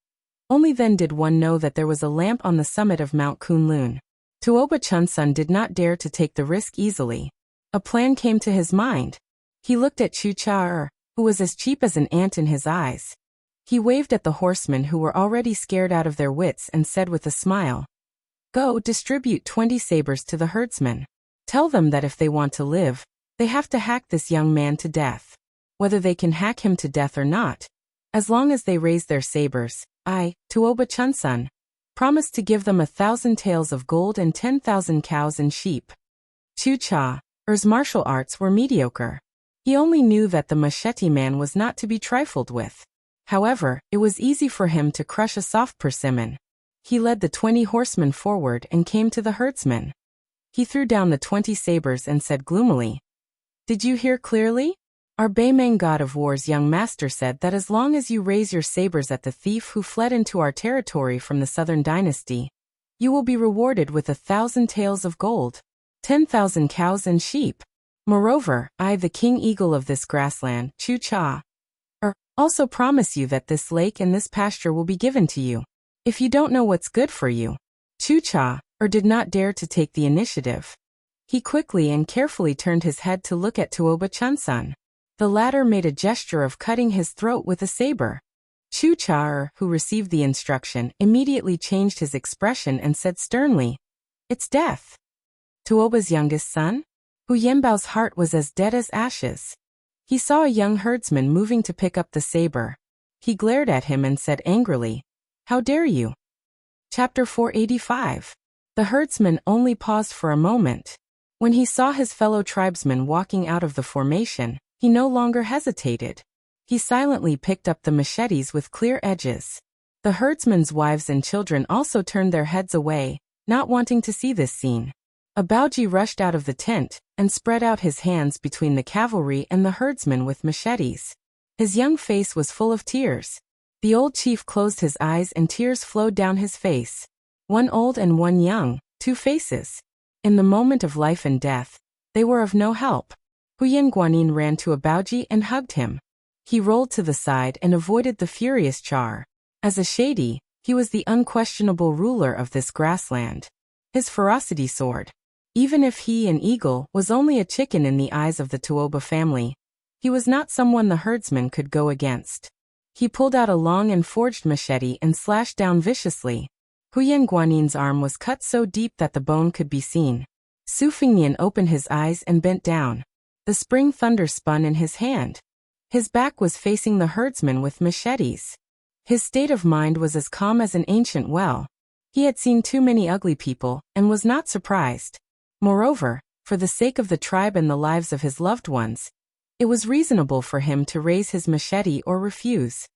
Only then did one know that there was a lamp on the summit of Mount Kunlun. Tuoba Chunsun did not dare to take the risk easily. A plan came to his mind. He looked at Chu Cha-er, who was as cheap as an ant in his eyes. He waved at the horsemen who were already scared out of their wits and said with a smile, "Go distribute 20 sabers to the herdsmen. Tell them that if they want to live, they have to hack this young man to death. Whether they can hack him to death or not, as long as they raise their sabers, I, Tuoba Chunsun, promised to give them 1,000 taels of gold and 10,000 cows and sheep." Chu Cha-er's martial arts were mediocre. He only knew that the machete man was not to be trifled with. However, it was easy for him to crush a soft persimmon. He led the 20 horsemen forward and came to the herdsmen. He threw down the 20 sabers and said gloomily, "Did you hear clearly? Our Baimang god of war's young master said that as long as you raise your sabers at the thief who fled into our territory from the southern dynasty, you will be rewarded with 1,000 taels of gold, 10,000 cows and sheep. Moreover, I, the king eagle of this grassland, Chu Cha-er, also promise you that this lake and this pasture will be given to you. If you don't know what's good for you." Chu Cha-er did not dare to take the initiative. He quickly and carefully turned his head to look at Tuoba Chunsun. The latter made a gesture of cutting his throat with a saber. Chu Cha-er, who received the instruction, immediately changed his expression and said sternly, "It's death." Tuoba's youngest son? Hu Yenbao's heart was as dead as ashes. He saw a young herdsman moving to pick up the saber. He glared at him and said angrily, "How dare you?" Chapter 485. The herdsman only paused for a moment. When he saw his fellow tribesmen walking out of the formation, he no longer hesitated. He silently picked up the machetes with clear edges. The herdsmen's wives and children also turned their heads away, not wanting to see this scene. A Baoji rushed out of the tent and spread out his hands between the cavalry and the herdsmen with machetes. His young face was full of tears. The old chief closed his eyes and tears flowed down his face. One old and one young, 2 faces. In the moment of life and death, they were of no help. Huyen Guanin ran to a Baoji and hugged him. He rolled to the side and avoided the furious Char. As a shady, he was the unquestionable ruler of this grassland. His ferocity soared. Even if he, an eagle, was only a chicken in the eyes of the Tuoba family, he was not someone the herdsman could go against. He pulled out a long and forged machete and slashed down viciously. Huyen Guanin's arm was cut so deep that the bone could be seen. Su Fengnian opened his eyes and bent down. The spring thunder spun in his hand. His back was facing the herdsman with machetes. His state of mind was as calm as an ancient well. He had seen too many ugly people, and was not surprised. Moreover, for the sake of the tribe and the lives of his loved ones, it was reasonable for him to raise his machete or refuse.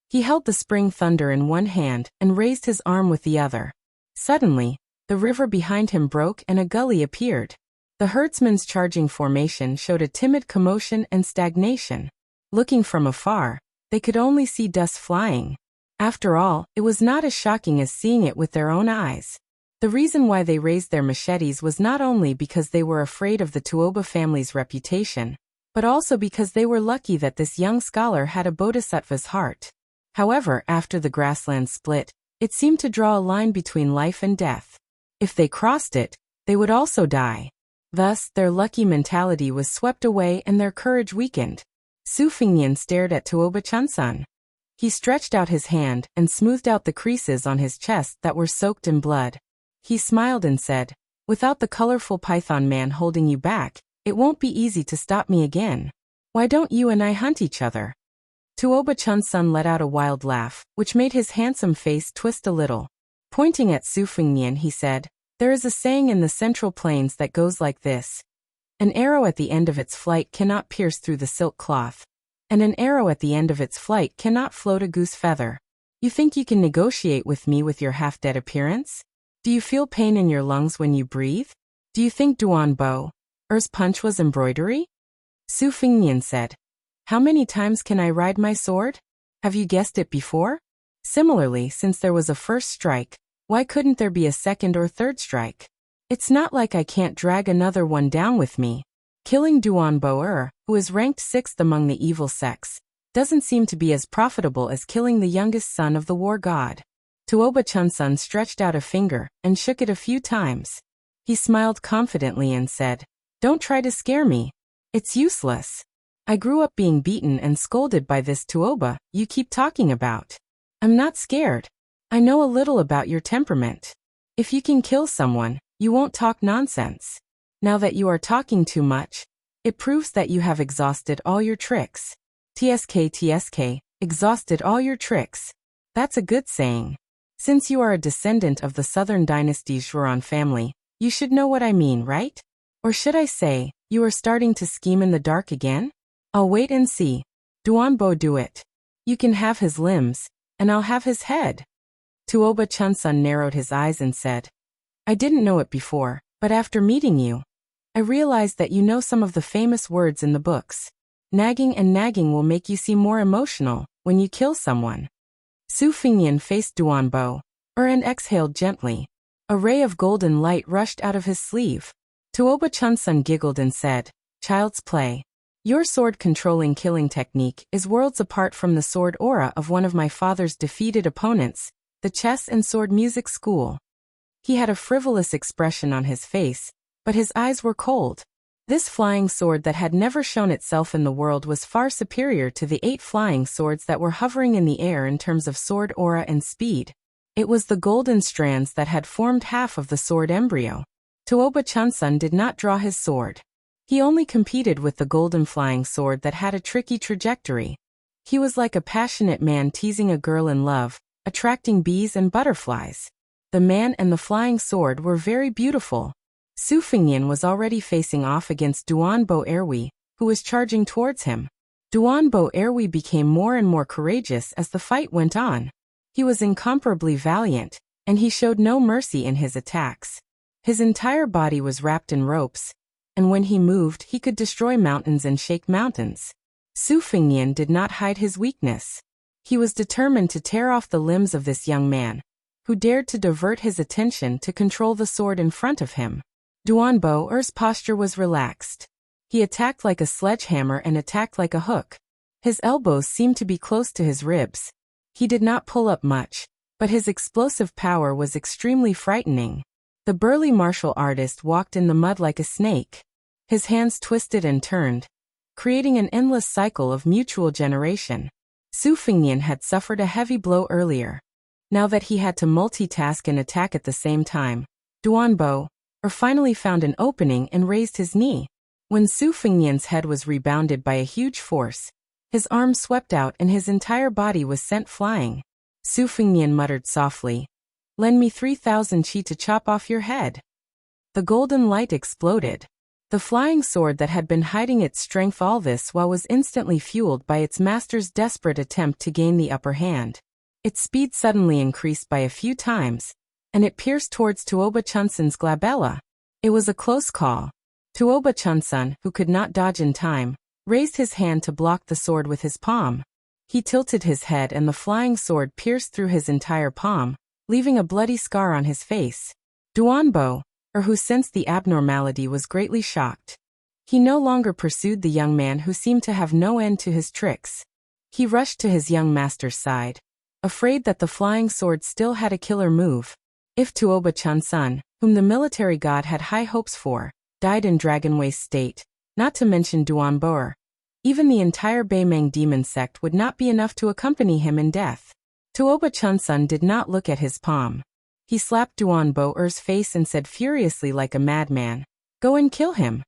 He held the spring thunder in one hand and raised his arm with the other. Suddenly, the river behind him broke and a gully appeared. The herdsman's charging formation showed a timid commotion and stagnation. Looking from afar, they could only see dust flying. After all, it was not as shocking as seeing it with their own eyes. The reason why they raised their machetes was not only because they were afraid of the Tuoba family's reputation, but also because they were lucky that this young scholar had a bodhisattva's heart. However, after the grassland split, it seemed to draw a line between life and death. If they crossed it, they would also die. Thus, their lucky mentality was swept away and their courage weakened. Su Fingnian stared at Tuoba Chunsun. He stretched out his hand and smoothed out the creases on his chest that were soaked in blood. He smiled and said, "Without the colorful python man holding you back, it won't be easy to stop me again. Why don't you and I hunt each other?" Tuoba Chunsun let out a wild laugh, which made his handsome face twist a little. Pointing at Su Fingnian, he said, "There is a saying in the Central Plains that goes like this. An arrow at the end of its flight cannot pierce through the silk cloth, and an arrow at the end of its flight cannot float a goose feather. You think you can negotiate with me with your half-dead appearance? Do you feel pain in your lungs when you breathe? Do you think Duan Bo, Er's punch was embroidery?" Su Fingnian said, "How many times can I ride my sword? Have you guessed it before? Similarly, since there was a first strike, why couldn't there be a second or third strike? It's not like I can't drag another one down with me. Killing Duan Bo, who is ranked 6th among the evil sects, doesn't seem to be as profitable as killing the youngest son of the war god." Tuoba Chunsun stretched out a finger and shook it a few times. He smiled confidently and said, "Don't try to scare me. It's useless. I grew up being beaten and scolded by this Tuoba you keep talking about. I'm not scared. I know a little about your temperament. If you can kill someone, you won't talk nonsense. Now that you are talking too much, it proves that you have exhausted all your tricks. TSK, exhausted all your tricks. That's a good saying. Since you are a descendant of the Southern Dynasty's Zhuran family, you should know what I mean, right? Or should I say, you are starting to scheme in the dark again? I'll wait and see. Duan Bo do it. You can have his limbs, and I'll have his head." Tuoba Chunsun narrowed his eyes and said, "I didn't know it before, but after meeting you, I realized that you know some of the famous words in the books. Nagging and nagging will make you seem more emotional when you kill someone." Su Fingnian faced Duan Bo, and exhaled gently. A ray of golden light rushed out of his sleeve. Tuoba Chunsun giggled and said, "Child's play. Your sword-controlling killing technique is worlds apart from the sword aura of one of my father's defeated opponents, the chess and sword music school." He had a frivolous expression on his face, but his eyes were cold. This flying sword that had never shown itself in the world was far superior to the 8 flying swords that were hovering in the air in terms of sword aura and speed. It was the golden strands that had formed half of the sword embryo. Tuoba Chunsun did not draw his sword. He only competed with the golden flying sword that had a tricky trajectory. He was like a passionate man teasing a girl in love, attracting bees and butterflies. The man and the flying sword were very beautiful. Su Fingnian was already facing off against Duan Bo Erwi, who was charging towards him. Duan Bo Erwi became more and more courageous as the fight went on. He was incomparably valiant, and he showed no mercy in his attacks. His entire body was wrapped in ropes, and when he moved he could destroy mountains and shake mountains. Su Fingnian did not hide his weakness. He was determined to tear off the limbs of this young man, who dared to divert his attention to control the sword in front of him. Duan Bo-er's posture was relaxed. He attacked like a sledgehammer and attacked like a hook. His elbows seemed to be close to his ribs. He did not pull up much, but his explosive power was extremely frightening. The burly martial artist walked in the mud like a snake. His hands twisted and turned, creating an endless cycle of mutual generation. Su Fingnian had suffered a heavy blow earlier. Now that he had to multitask and attack at the same time, Duan Bo-er finally found an opening and raised his knee. When Su Fingnian's head was rebounded by a huge force, his arm swept out and his entire body was sent flying. Su Fingnian muttered softly, "Lend me 3,000 chi to chop off your head." The golden light exploded. The flying sword that had been hiding its strength all this while was instantly fueled by its master's desperate attempt to gain the upper hand. Its speed suddenly increased by a few times, and it pierced towards Tuoba Chunsun's glabella. It was a close call. Tuoba Chunsun, who could not dodge in time, raised his hand to block the sword with his palm. He tilted his head and the flying sword pierced through his entire palm, leaving a bloody scar on his face. Duanbo, who sensed the abnormality, was greatly shocked. He no longer pursued the young man who seemed to have no end to his tricks. He rushed to his young master's side, afraid that the flying sword still had a killer move. If Tuoba Chunsun, whom the military god had high hopes for, died in Dragon Waste state, not to mention Duanbo, even the entire Beimeng demon sect would not be enough to accompany him in death. Tuoba Chunsun did not look at his palm. He slapped Duanbo's face and said furiously like a madman, "Go and kill him."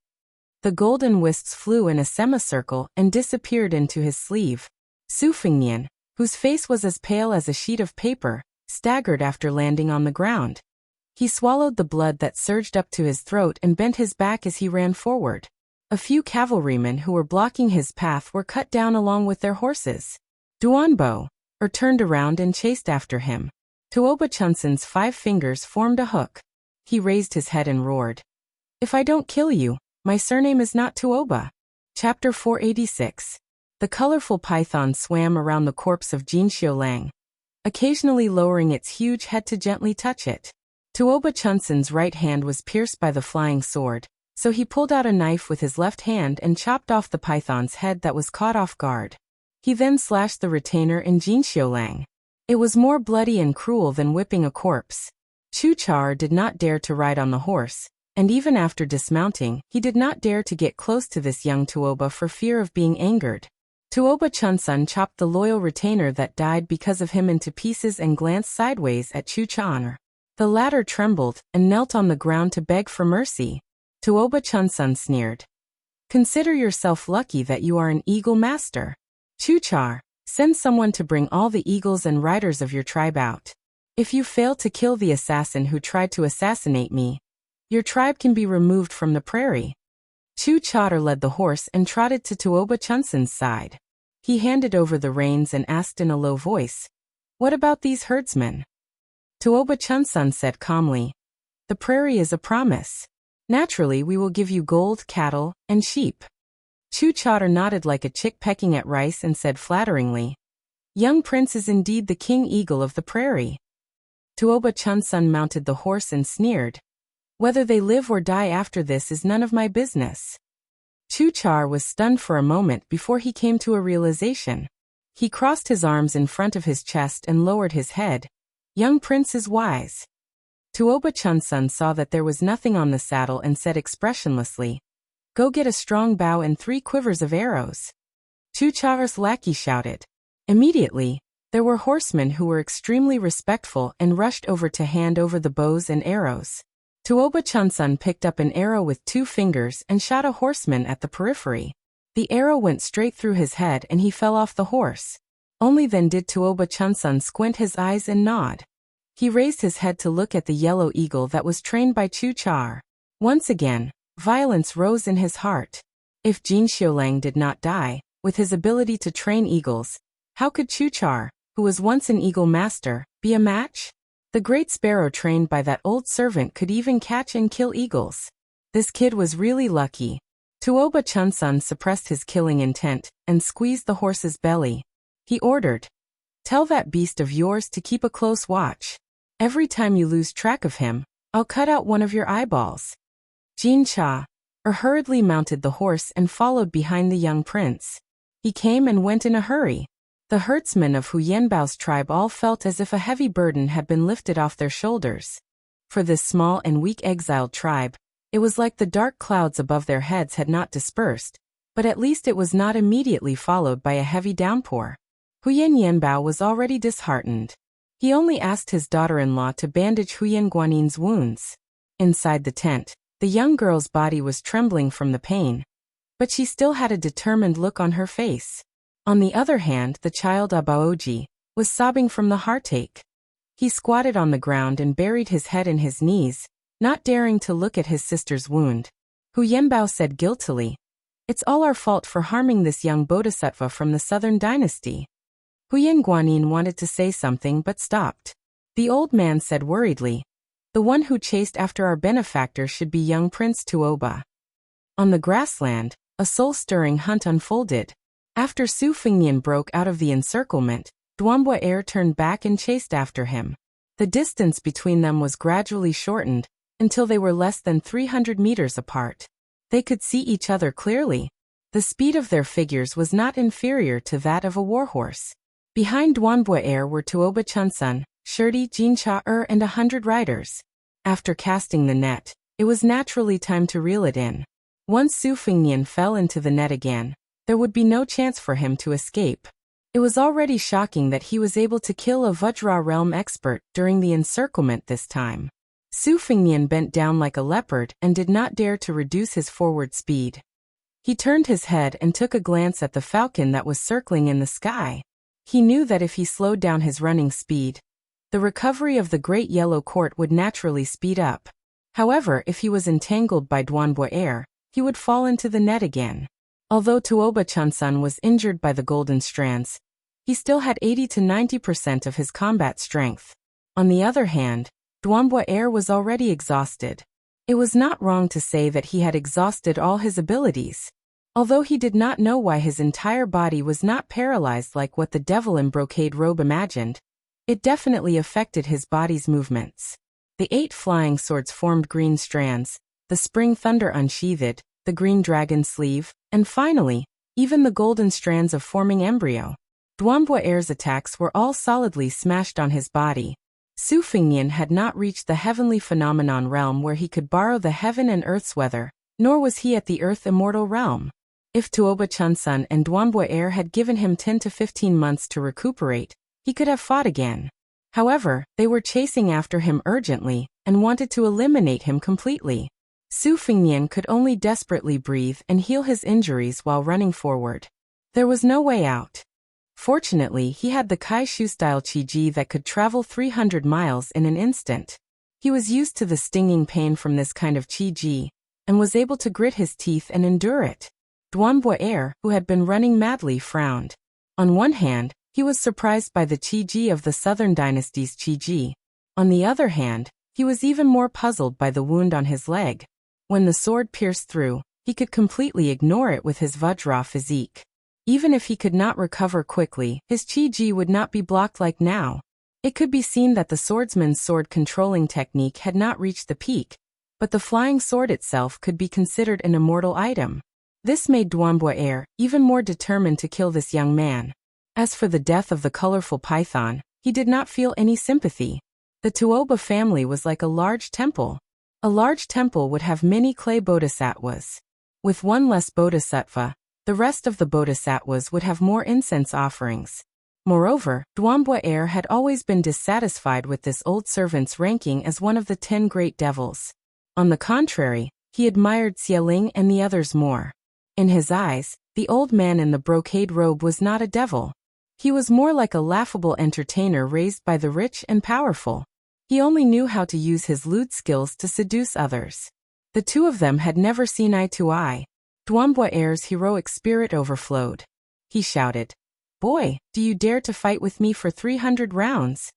The golden wisps flew in a semicircle and disappeared into his sleeve. Su Fengnian, whose face was as pale as a sheet of paper, staggered after landing on the ground. He swallowed the blood that surged up to his throat and bent his back as he ran forward. A few cavalrymen who were blocking his path were cut down along with their horses. Duanbo turned around and chased after him. Tuoba Chunsun's 5 fingers formed a hook. He raised his head and roared, "If I don't kill you, my surname is not Tuoba." Chapter 486. The colorful python swam around the corpse of Jin Xiulang, occasionally lowering its huge head to gently touch it. Tuoba Chunsun's right hand was pierced by the flying sword, so he pulled out a knife with his left hand and chopped off the python's head that was caught off guard. He then slashed the retainer in Jin Xiulang. It was more bloody and cruel than whipping a corpse. Chu Char did not dare to ride on the horse, and even after dismounting, he did not dare to get close to this young Tuoba for fear of being angered. Tuoba Chunsun chopped the loyal retainer that died because of him into pieces and glanced sideways at Chu Char. The latter trembled and knelt on the ground to beg for mercy. Tuoba Chunsun sneered, "Consider yourself lucky that you are an eagle master. Chu Char, send someone to bring all the eagles and riders of your tribe out. If you fail to kill the assassin who tried to assassinate me, your tribe can be removed from the prairie." Chu Char led the horse and trotted to Tuoba Chunsun's side. He handed over the reins and asked in a low voice, "What about these herdsmen?" Tuoba Chunsun said calmly, "The prairie is a promise. Naturally, we will give you gold, cattle, and sheep." Chu Char nodded like a chick pecking at rice and said flatteringly, "Young Prince is indeed the king eagle of the prairie." Tuoba Chunsun mounted the horse and sneered, "Whether they live or die after this is none of my business." Chu Char was stunned for a moment before he came to a realization. He crossed his arms in front of his chest and lowered his head. "Young Prince is wise." Tuoba Chunsun saw that there was nothing on the saddle and said expressionlessly, "Go get a strong bow and 3 quivers of arrows." Chu Char's lackey shouted. Immediately, there were horsemen who were extremely respectful and rushed over to hand over the bows and arrows. Tuoba Chunsun picked up an arrow with 2 fingers and shot a horseman at the periphery. The arrow went straight through his head and he fell off the horse. Only then did Tuoba Chunsun squint his eyes and nod. He raised his head to look at the yellow eagle that was trained by Chu Char. Once again, violence rose in his heart. If Jin Xiulang did not die, with his ability to train eagles, how could Chu Char, who was once an eagle master, be a match? The great sparrow trained by that old servant could even catch and kill eagles. This kid was really lucky. Tuoba Chunsun suppressed his killing intent and squeezed the horse's belly. He ordered, "Tell that beast of yours to keep a close watch. Every time you lose track of him, I'll cut out one of your eyeballs." Jin Cha hurriedly mounted the horse and followed behind the young prince. He came and went in a hurry. The herdsmen of Hu Yanbao's tribe all felt as if a heavy burden had been lifted off their shoulders. For this small and weak exiled tribe, it was like the dark clouds above their heads had not dispersed, but at least it was not immediately followed by a heavy downpour. Huyen Yanbao was already disheartened. He only asked his daughter-in-law to bandage Huyen Guanin's wounds. Inside the tent, the young girl's body was trembling from the pain, but she still had a determined look on her face. On the other hand, the child Abaoji was sobbing from the heartache. He squatted on the ground and buried his head in his knees, not daring to look at his sister's wound. Hu Yanbao said guiltily, "It's all our fault for harming this young bodhisattva from the southern dynasty." Huyen Guanin wanted to say something but stopped. The old man said worriedly, "The one who chased after our benefactor should be young Prince Tuoba." On the grassland, a soul-stirring hunt unfolded. After Su Fengnian broke out of the encirclement, Duanboer turned back and chased after him. The distance between them was gradually shortened, until they were less than 300 meters apart. They could see each other clearly. The speed of their figures was not inferior to that of a warhorse. Behind Duanboer were Tuoba Chunsun, Shirdi Jincha and 100 riders. After casting the net, it was naturally time to reel it in. Once Su Fengnian fell into the net again, there would be no chance for him to escape. It was already shocking that he was able to kill a Vajra realm expert during the encirclement this time. Su Fengnian bent down like a leopard and did not dare to reduce his forward speed. He turned his head and took a glance at the falcon that was circling in the sky. He knew that if he slowed down his running speed, the recovery of the Great Yellow Court would naturally speed up. However, if he was entangled by Duanboer, he would fall into the net again. Although Tuoba Chunsun was injured by the golden strands, he still had 80 to 90% of his combat strength. On the other hand, Duanboer was already exhausted. It was not wrong to say that he had exhausted all his abilities. Although he did not know why his entire body was not paralyzed like what the devil in brocade robe imagined, it definitely affected his body's movements. The 8 flying swords formed green strands, the spring thunder unsheathed, the green dragon sleeve, and finally, even the golden strands of forming embryo. Duanboer's attacks were all solidly smashed on his body. Su Fengnian had not reached the heavenly phenomenon realm where he could borrow the heaven and earth's weather, nor was he at the earth immortal realm. If Tuoba Chunsun and Duanboer had given him 10 to 15 months to recuperate, he could have fought again. However, they were chasing after him urgently and wanted to eliminate him completely. Su Fengnian could only desperately breathe and heal his injuries while running forward. There was no way out. Fortunately, he had the Kaishu-style Qiji that could travel 300 miles in an instant. He was used to the stinging pain from this kind of Qiji, and was able to grit his teeth and endure it. Duanboer, who had been running madly, frowned. On one hand, he was surprised by the Qiji of the Southern Dynasty's Qiji. On the other hand, he was even more puzzled by the wound on his leg. When the sword pierced through, he could completely ignore it with his Vajra physique. Even if he could not recover quickly, his Qiji would not be blocked like now. It could be seen that the swordsman's sword controlling technique had not reached the peak, but the flying sword itself could be considered an immortal item. This made Duanboer even more determined to kill this young man. As for the death of the colorful python, he did not feel any sympathy. The Tuoba family was like a large temple. A large temple would have many clay bodhisattvas. With one less bodhisattva, the rest of the bodhisattvas would have more incense offerings. Moreover, Duanboer had always been dissatisfied with this old servant's ranking as one of the 10 great devils. On the contrary, he admired Xieling and the others more. In his eyes, the old man in the brocade robe was not a devil. He was more like a laughable entertainer raised by the rich and powerful. He only knew how to use his lewd skills to seduce others. The two of them had never seen eye to eye. Duanboer's heroic spirit overflowed. He shouted, "Boy, do you dare to fight with me for 300 rounds?"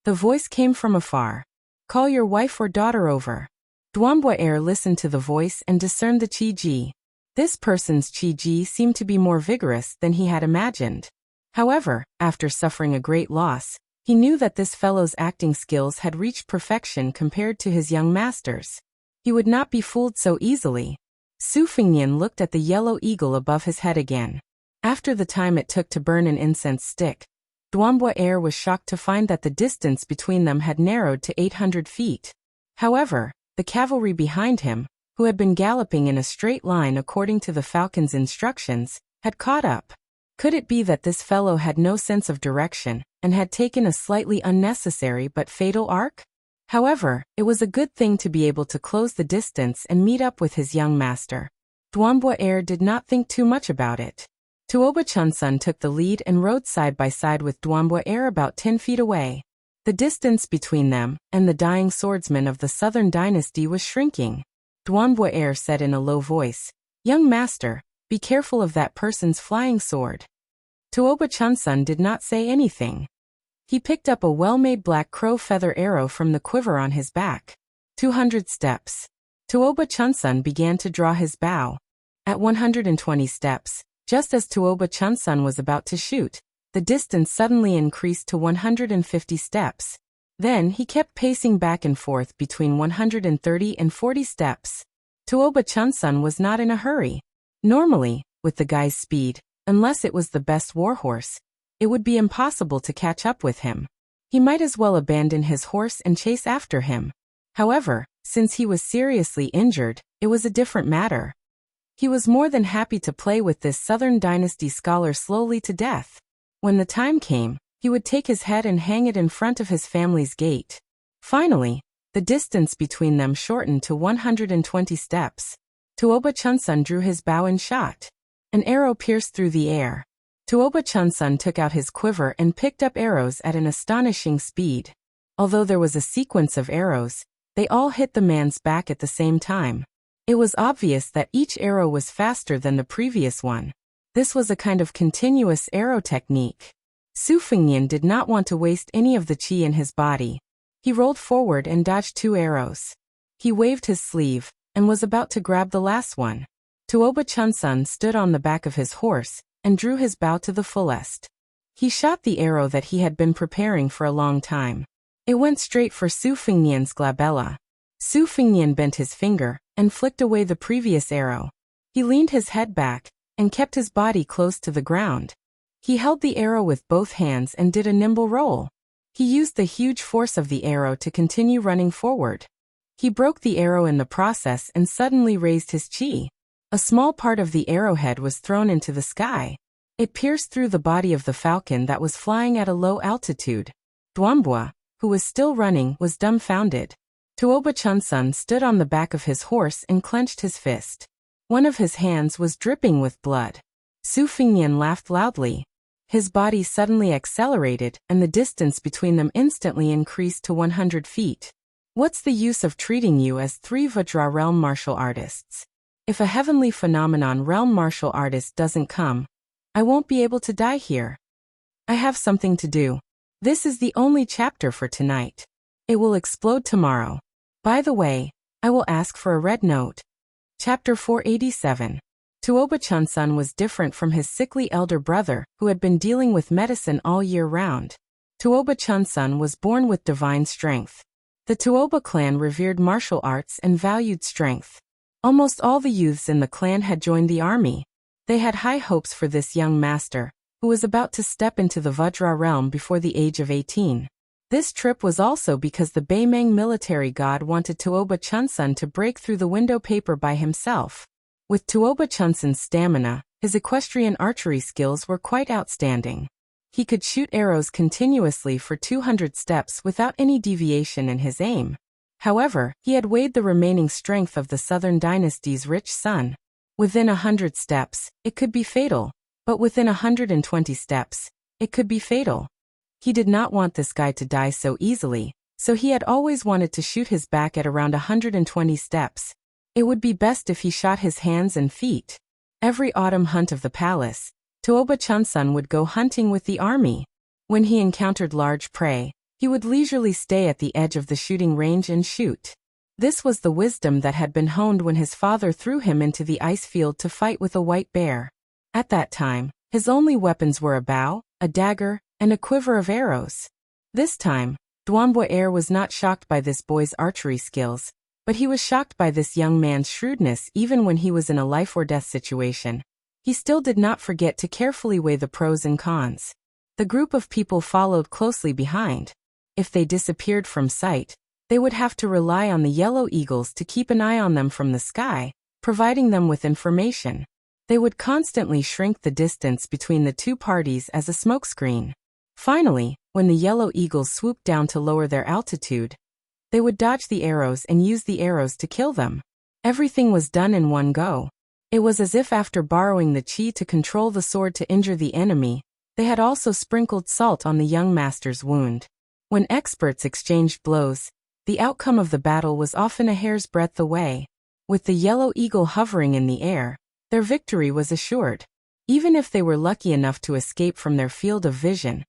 The voice came from afar. "Call your wife or daughter over." Duanboer listened to the voice and discerned the Qiji. This person's Qiji seemed to be more vigorous than he had imagined. However, after suffering a great loss, he knew that this fellow's acting skills had reached perfection compared to his young master's. He would not be fooled so easily. Su Fengnian looked at the yellow eagle above his head again. After the time it took to burn an incense stick, Duanboer was shocked to find that the distance between them had narrowed to 800 feet. However, the cavalry behind him, who had been galloping in a straight line according to the falcon's instructions, had caught up. Could it be that this fellow had no sense of direction, and had taken a slightly unnecessary but fatal arc? However, it was a good thing to be able to close the distance and meet up with his young master. Duanboer did not think too much about it. Tuoba Chunsun took the lead and rode side by side with Duanboer about 10 feet away. The distance between them and the dying swordsman of the Southern Dynasty was shrinking. Duanboer said in a low voice, "Young master, be careful of that person's flying sword." Tuoba Chunsun did not say anything. He picked up a well-made black crow feather arrow from the quiver on his back. 200 steps. Tuoba Chunsun began to draw his bow. At 120 steps, just as Tuoba Chunsun was about to shoot, the distance suddenly increased to 150 steps. Then he kept pacing back and forth between 130 and 40 steps. Tuoba Chunsun was not in a hurry. Normally, with the guy's speed, unless it was the best warhorse, it would be impossible to catch up with him. He might as well abandon his horse and chase after him. However, since he was seriously injured, it was a different matter. He was more than happy to play with this Southern Dynasty scholar slowly to death. When the time came, he would take his head and hang it in front of his family's gate. Finally, the distance between them shortened to 120 steps. Tuoba Chunsun drew his bow and shot. An arrow pierced through the air. Tuoba Chunsun took out his quiver and picked up arrows at an astonishing speed. Although there was a sequence of arrows, they all hit the man's back at the same time. It was obvious that each arrow was faster than the previous one. This was a kind of continuous arrow technique. Su Fengnian did not want to waste any of the qi in his body. He rolled forward and dodged 2 arrows. He waved his sleeve and was about to grab the last one. Tuoba Chunsun stood on the back of his horse and drew his bow to the fullest. He shot the arrow that he had been preparing for a long time. It went straight for Su Fengnian's glabella. Su Fengnian bent his finger and flicked away the previous arrow. He leaned his head back and kept his body close to the ground. He held the arrow with both hands and did a nimble roll. He used the huge force of the arrow to continue running forward. He broke the arrow in the process and suddenly raised his qi. A small part of the arrowhead was thrown into the sky. It pierced through the body of the falcon that was flying at a low altitude. Duambua, who was still running, was dumbfounded. Tuoba Chunsun stood on the back of his horse and clenched his fist. One of his hands was dripping with blood. Su Fengnian laughed loudly. His body suddenly accelerated, and the distance between them instantly increased to 100 feet. What's the use of treating you as 3 Vajra realm martial artists? If a heavenly phenomenon realm martial artist doesn't come, I won't be able to die here. I have something to do. This is the only chapter for tonight. It will explode tomorrow. By the way, I will ask for a red note. Chapter 487. Tuoba Chunsun was different from his sickly elder brother, who had been dealing with medicine all year round. Tuoba Chunsun was born with divine strength. The Tuoba clan revered martial arts and valued strength. Almost all the youths in the clan had joined the army. They had high hopes for this young master, who was about to step into the Vajra realm before the age of 18. This trip was also because the Beimeng military god wanted Tuoba Chunsun to break through the window paper by himself. With Tuoba Chunsun's stamina, his equestrian archery skills were quite outstanding. He could shoot arrows continuously for 200 steps without any deviation in his aim. However, he had weighed the remaining strength of the Southern Dynasty's rich son. Within 100 steps, it could be fatal, but within 120 steps, it could be fatal. He did not want this guy to die so easily, so he had always wanted to shoot his back at around 120 steps. It would be best if he shot his hands and feet. Every autumn hunt of the palace, Tuoba Chunsun would go hunting with the army. When he encountered large prey, he would leisurely stay at the edge of the shooting range and shoot. This was the wisdom that had been honed when his father threw him into the ice field to fight with a white bear. At that time, his only weapons were a bow, a dagger, and a quiver of arrows. This time, Duambwa Air was not shocked by this boy's archery skills, but he was shocked by this young man's shrewdness. Even when he was in a life-or-death situation, he still did not forget to carefully weigh the pros and cons. The group of people followed closely behind. If they disappeared from sight, they would have to rely on the yellow eagles to keep an eye on them from the sky, providing them with information. They would constantly shrink the distance between the two parties as a smokescreen. Finally, when the yellow eagles swooped down to lower their altitude, they would dodge the arrows and use the arrows to kill them. Everything was done in one go. It was as if after borrowing the qi to control the sword to injure the enemy, they had also sprinkled salt on the young master's wound. When experts exchanged blows, the outcome of the battle was often a hair's breadth away. With the yellow eagle hovering in the air, their victory was assured. Even if they were lucky enough to escape from their field of vision,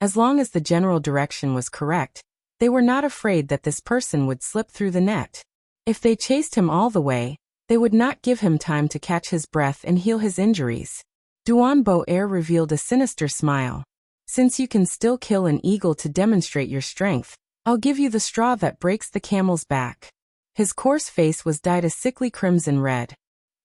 as long as the general direction was correct, they were not afraid that this person would slip through the net. If they chased him all the way, they would not give him time to catch his breath and heal his injuries. Duan Bo-er revealed a sinister smile. Since you can still kill an eagle to demonstrate your strength, I'll give you the straw that breaks the camel's back. His coarse face was dyed a sickly crimson red.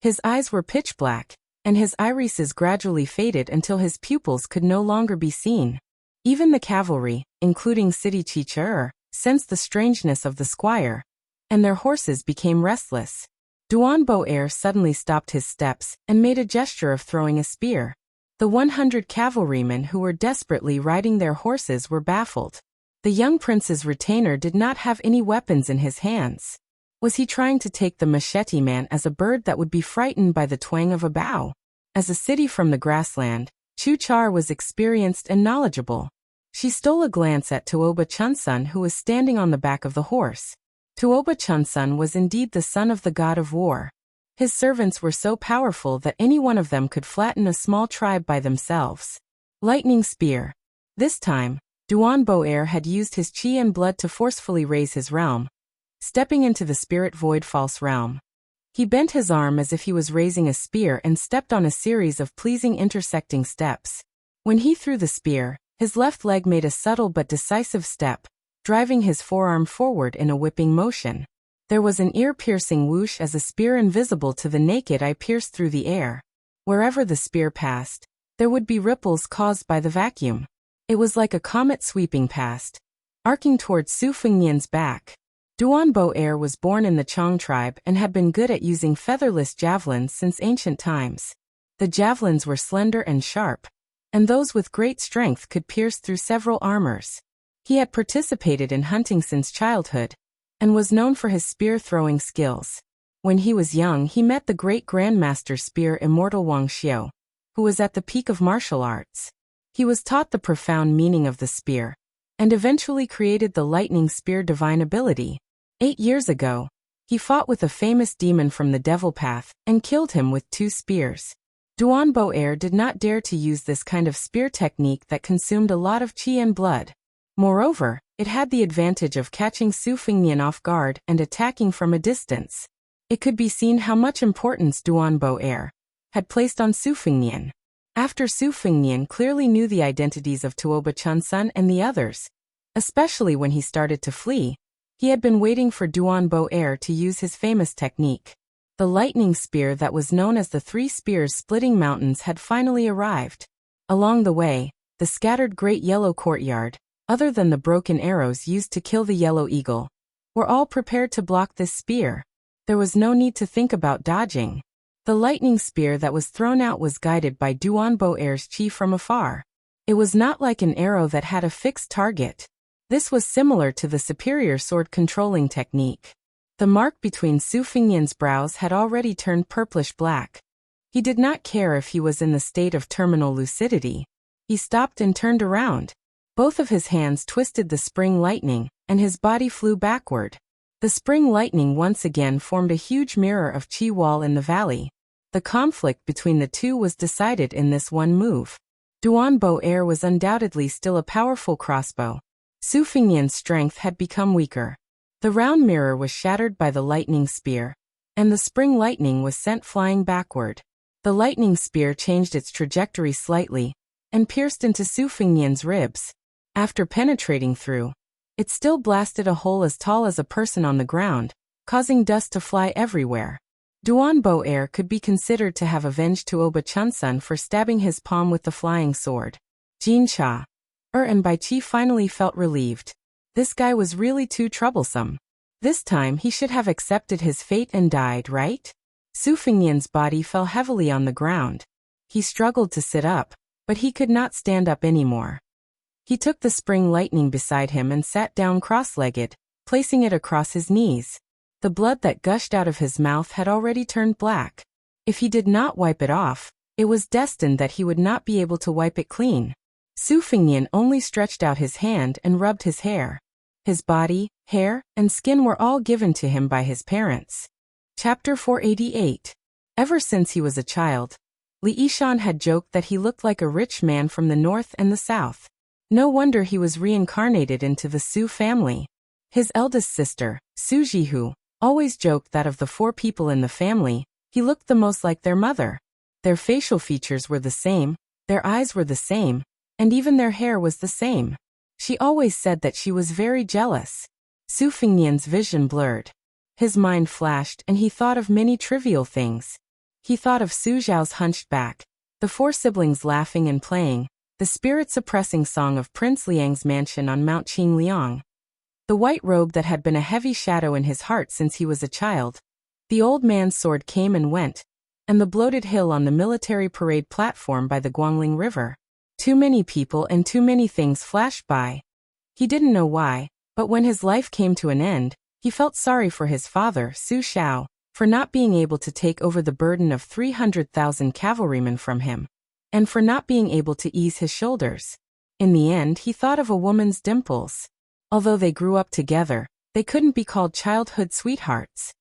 His eyes were pitch black, and his irises gradually faded until his pupils could no longer be seen. Even the cavalry, including City Chichur, sensed the strangeness of the squire, and their horses became restless. Duan Bo-er suddenly stopped his steps and made a gesture of throwing a spear. The 100 cavalrymen who were desperately riding their horses were baffled. The young prince's retainer did not have any weapons in his hands. Was he trying to take the machete man as a bird that would be frightened by the twang of a bow? As a city from the grassland, Chu Char was experienced and knowledgeable. She stole a glance at Tuoba Chunsun, who was standing on the back of the horse. Tuoba Chunsun was indeed the son of the god of war. His servants were so powerful that any one of them could flatten a small tribe by themselves. Lightning Spear. This time, Duan Bo-er had used his chi and blood to forcefully raise his realm, stepping into the spirit void false realm. He bent his arm as if he was raising a spear and stepped on a series of pleasing intersecting steps. When he threw the spear, his left leg made a subtle but decisive step, driving his forearm forward in a whipping motion. There was an ear-piercing whoosh as a spear invisible to the naked eye pierced through the air. Wherever the spear passed, there would be ripples caused by the vacuum. It was like a comet sweeping past, arcing towards Su Fengnian's back. Duan Bo-er was born in the Chong tribe and had been good at using featherless javelins since ancient times. The javelins were slender and sharp, and those with great strength could pierce through several armors. He had participated in hunting since childhood, and was known for his spear-throwing skills. When he was young, he met the great Grandmaster Spear Immortal Wang Xiu, who was at the peak of martial arts. He was taught the profound meaning of the spear, and eventually created the Lightning Spear divine ability. 8 years ago, he fought with a famous demon from the Devil Path and killed him with 2 spears. Duan Bo-er did not dare to use this kind of spear technique that consumed a lot of chi and blood. Moreover, it had the advantage of catching Su Fengnian off guard and attacking from a distance. It could be seen how much importance Duan Bo-er had placed on Su Fengnian. After Su Fengnian clearly knew the identities of Tuoba Chunsun and the others, especially when he started to flee, he had been waiting for Duan Bo-er to use his famous technique. The lightning spear that was known as the 3 spears splitting mountains had finally arrived. Along the way, the scattered great yellow courtyard, other than the broken arrows used to kill the yellow eagle, were all prepared to block this spear. There was no need to think about dodging. The lightning spear that was thrown out was guided by Duan Bo-er's chi from afar. It was not like an arrow that had a fixed target. This was similar to the superior sword controlling technique. The mark between Su Fengnian's brows had already turned purplish black. He did not care if he was in the state of terminal lucidity. He stopped and turned around. Both of his hands twisted the spring lightning, and his body flew backward. The spring lightning once again formed a huge mirror of chi wall in the valley. The conflict between the two was decided in this one move. Duan Bo-er was undoubtedly still a powerful crossbow. Su Fengnian's strength had become weaker. The round mirror was shattered by the lightning spear, and the spring lightning was sent flying backward. The lightning spear changed its trajectory slightly, and pierced into Su Fengnian's ribs. After penetrating through, it still blasted a hole as tall as a person on the ground, causing dust to fly everywhere. Duan Bo-er could be considered to have avenged Tuoba Chunsun for stabbing his palm with the flying sword. Jin Cha and Bai Chi finally felt relieved. This guy was really too troublesome. This time he should have accepted his fate and died, right? Su Fengnian's body fell heavily on the ground. He struggled to sit up, but he could not stand up anymore. He took the spring lightning beside him and sat down cross-legged, placing it across his knees. The blood that gushed out of his mouth had already turned black. If he did not wipe it off, it was destined that he would not be able to wipe it clean. Su Fengnian only stretched out his hand and rubbed his hair. His body, hair, and skin were all given to him by his parents. Chapter 488. Ever since he was a child, Li Yishan had joked that he looked like a rich man from the north and the south. No wonder he was reincarnated into the Su family. His eldest sister, Su Jihu, always joked that of the 4 people in the family, he looked the most like their mother. Their facial features were the same, their eyes were the same, and even their hair was the same. She always said that she was very jealous. Su Fengnian's vision blurred. His mind flashed and he thought of many trivial things. He thought of Su Zhao's hunched back, the 4 siblings laughing and playing, the spirit-suppressing song of Prince Liang's mansion on Mount Qingliang, the white robe that had been a heavy shadow in his heart since he was a child. The old man's sword came and went, and the bloated hill on the military parade platform by the Guangling River. Too many people and too many things flashed by. He didn't know why, but when his life came to an end, he felt sorry for his father, Su Xiao, for not being able to take over the burden of 300,000 cavalrymen from him, and for not being able to ease his shoulders. In the end, he thought of a woman's dimples. Although they grew up together, they couldn't be called childhood sweethearts.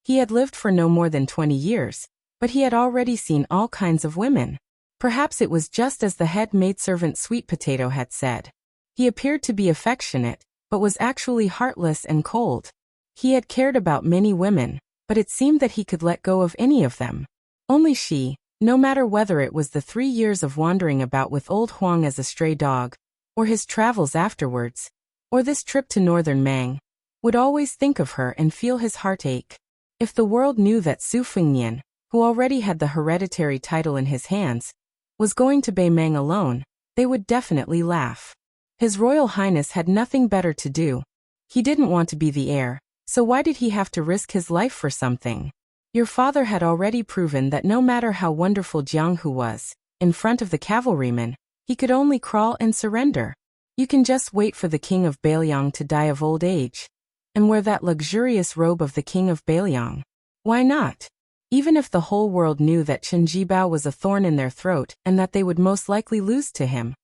He had lived for no more than 20 years, but he had already seen all kinds of women. Perhaps it was just as the head maidservant Sweet Potato had said. He appeared to be affectionate, but was actually heartless and cold. He had cared about many women, but it seemed that he could let go of any of them. Only she, no matter whether it was the 3 years of wandering about with old Huang as a stray dog, or his travels afterwards, or this trip to northern Mang, would always think of her and feel his heart ache. If the world knew that Su Fengnian, who already had the hereditary title in his hands, was going to Beimang alone, they would definitely laugh. His Royal Highness had nothing better to do. He didn't want to be the heir, so why did he have to risk his life for something? Your father had already proven that no matter how wonderful Jiang Hu was, in front of the cavalrymen, he could only crawl and surrender. You can just wait for the king of Beiliang to die of old age, and wear that luxurious robe of the king of Beiliang. Why not? Even if the whole world knew that Chen Jibao was a thorn in their throat and that they would most likely lose to him,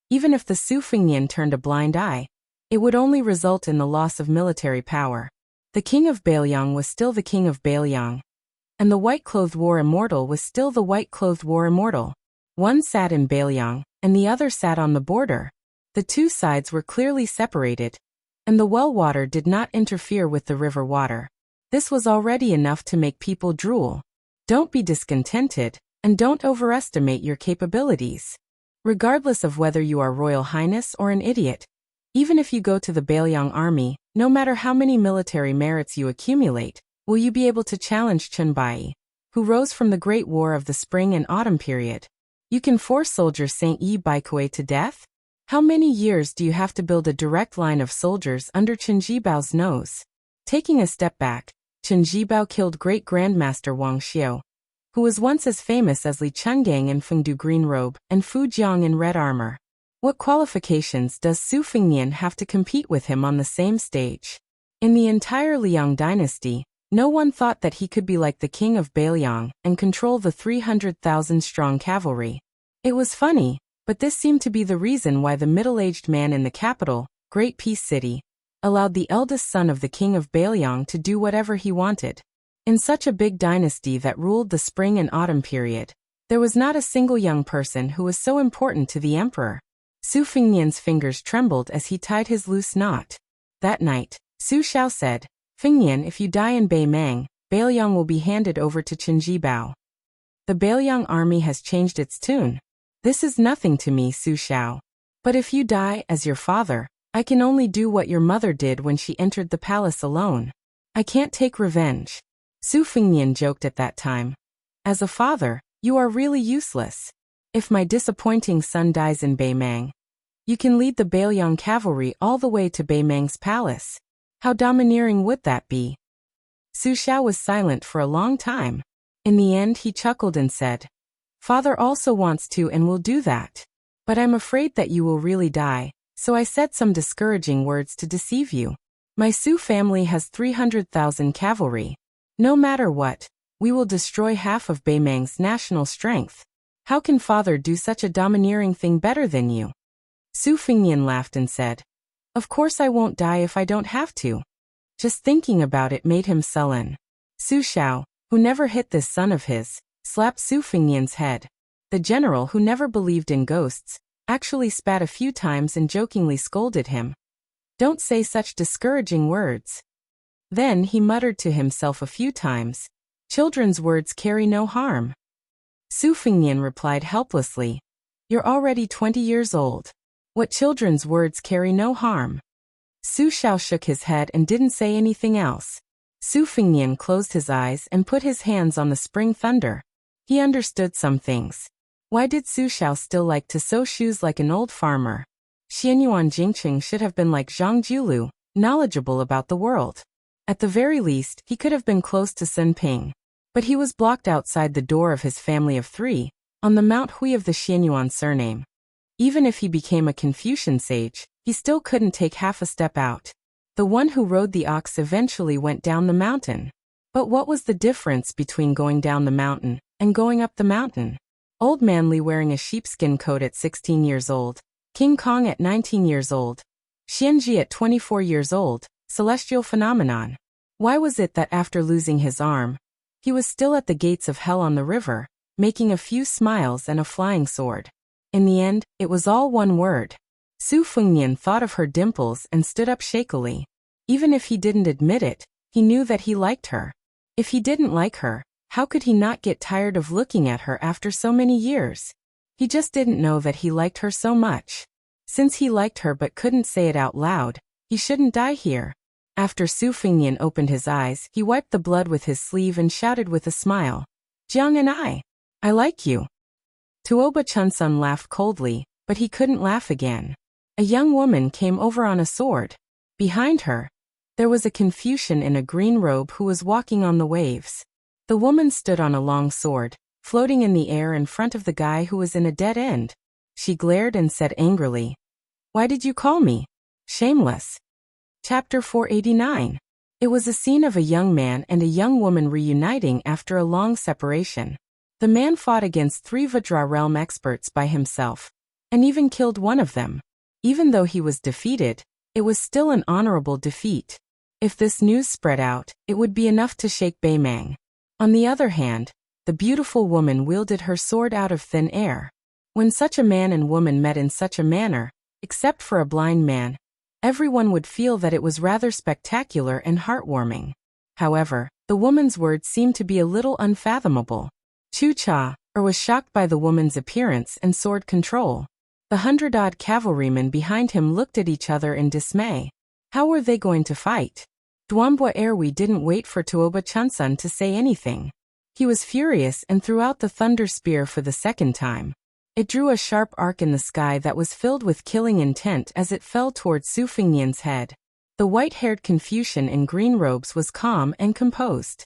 even if the Su Fengnian turned a blind eye, it would only result in the loss of military power. The king of Beiliang was still the king of Beiliang, and the white-clothed war immortal was still the white-clothed war immortal. One sat in Beiliang, and the other sat on the border. The 2 sides were clearly separated, and the well water did not interfere with the river water. This was already enough to make people drool. Don't be discontented, and don't overestimate your capabilities. Regardless of whether you are Royal Highness or an idiot, even if you go to the Beiliang army, no matter how many military merits you accumulate, will you be able to challenge Chen Bai, who rose from the Great War of the Spring and Autumn period? You can force soldier Saint Yi Baikui to death? How many years do you have to build a direct line of soldiers under Chen Jibao's nose? Taking a step back, Chen Jibao killed Great Grandmaster Wang Xiao, who was once as famous as Li Chenggang in Fengdu green robe and Fu Jiang in red armor. What qualifications does Su Fengnian have to compete with him on the same stage? In the entire Liang dynasty, no one thought that he could be like the king of Beiliang and control the 300,000-strong cavalry. It was funny, but this seemed to be the reason why the middle-aged man in the capital, Great Peace City, allowed the eldest son of the king of Beiliang to do whatever he wanted. In such a big dynasty that ruled the spring and autumn period, there was not a single young person who was so important to the emperor. Su Fengnian's fingers trembled as he tied his loose knot. That night, Su Xiao said, "Fengnian, if you die in Beimang, Beiliang will be handed over to Chen Jibao. The Beiliang army has changed its tune. This is nothing to me, Su Xiao. But if you die as your father, I can only do what your mother did when she entered the palace alone. I can't take revenge." Su Fengnian joked at that time. "As a father, you are really useless. If my disappointing son dies in Beimang, you can lead the Beiliang cavalry all the way to Beimang's palace. How domineering would that be?" Su Xiao was silent for a long time. In the end he chuckled and said, "Father also wants to and will do that. But I'm afraid that you will really die, so I said some discouraging words to deceive you. My Su family has 300,000 cavalry. No matter what, we will destroy half of Beimang's national strength. How can father do such a domineering thing better than you?" Su Fengnian laughed and said, "Of course I won't die if I don't have to." Just thinking about it made him sullen. Su Xiao, who never hit this son of his, slapped Su Fengnian's head. The general, who never believed in ghosts, actually spat a few times and jokingly scolded him. "Don't say such discouraging words. Then he muttered to himself a few times, "Children's words carry no harm." Su Fengnian replied helplessly, "You're already 20 years old. What children's words carry no harm?" Su Xiao shook his head and didn't say anything else. Su Fengnian closed his eyes and put his hands on the spring thunder. He understood some things. Why did Su Xiao still like to sew shoes like an old farmer? Xianyuan Jingqing should have been like Zhang Jiulu, knowledgeable about the world. At the very least, he could have been close to Sun Ping. But he was blocked outside the door of his family of 3, on the Mount Hui of the Xianyuan surname. Even if he became a Confucian sage, he still couldn't take half a step out. The one who rode the ox eventually went down the mountain. But what was the difference between going down the mountain and going up the mountain? Old Man Li wearing a sheepskin coat at 16 years old, King Kong at 19 years old, Xianji at 24 years old, celestial phenomenon. Why was it that after losing his arm, he was still at the gates of hell on the river, making a few smiles and a flying sword? In the end, it was all one word. Su Fengnian thought of her dimples and stood up shakily. Even if he didn't admit it, he knew that he liked her. If he didn't like her, how could he not get tired of looking at her after so many years? He just didn't know that he liked her so much. Since he liked her but couldn't say it out loud, he shouldn't die here. After Su Fengnian opened his eyes, he wiped the blood with his sleeve and shouted with a smile, "Jiang and I like you." Tuoba Chunsun laughed coldly, but he couldn't laugh again. A young woman came over on a sword. Behind her, there was a Confucian in a green robe who was walking on the waves. The woman stood on a long sword, floating in the air in front of the guy who was in a dead end. She glared and said angrily, "Why did you call me shameless?" Chapter 489. It was a scene of a young man and a young woman reuniting after a long separation. The man fought against 3 Vajra realm experts by himself, and even killed one of them. Even though he was defeated, it was still an honorable defeat. If this news spread out, it would be enough to shake Beimang. On the other hand, the beautiful woman wielded her sword out of thin air. When such a man and woman met in such a manner, except for a blind man, everyone would feel that it was rather spectacular and heartwarming. However, the woman's words seemed to be a little unfathomable. Chu Cha was shocked by the woman's appearance and sword control. The 100-odd cavalrymen behind him looked at each other in dismay. How were they going to fight? Duanbua Erwi didn't wait for Tuoba Chunsun to say anything. He was furious and threw out the thunder spear for the second time. It drew a sharp arc in the sky that was filled with killing intent as it fell towards Su Fengnian's head. The white-haired Confucian in green robes was calm and composed.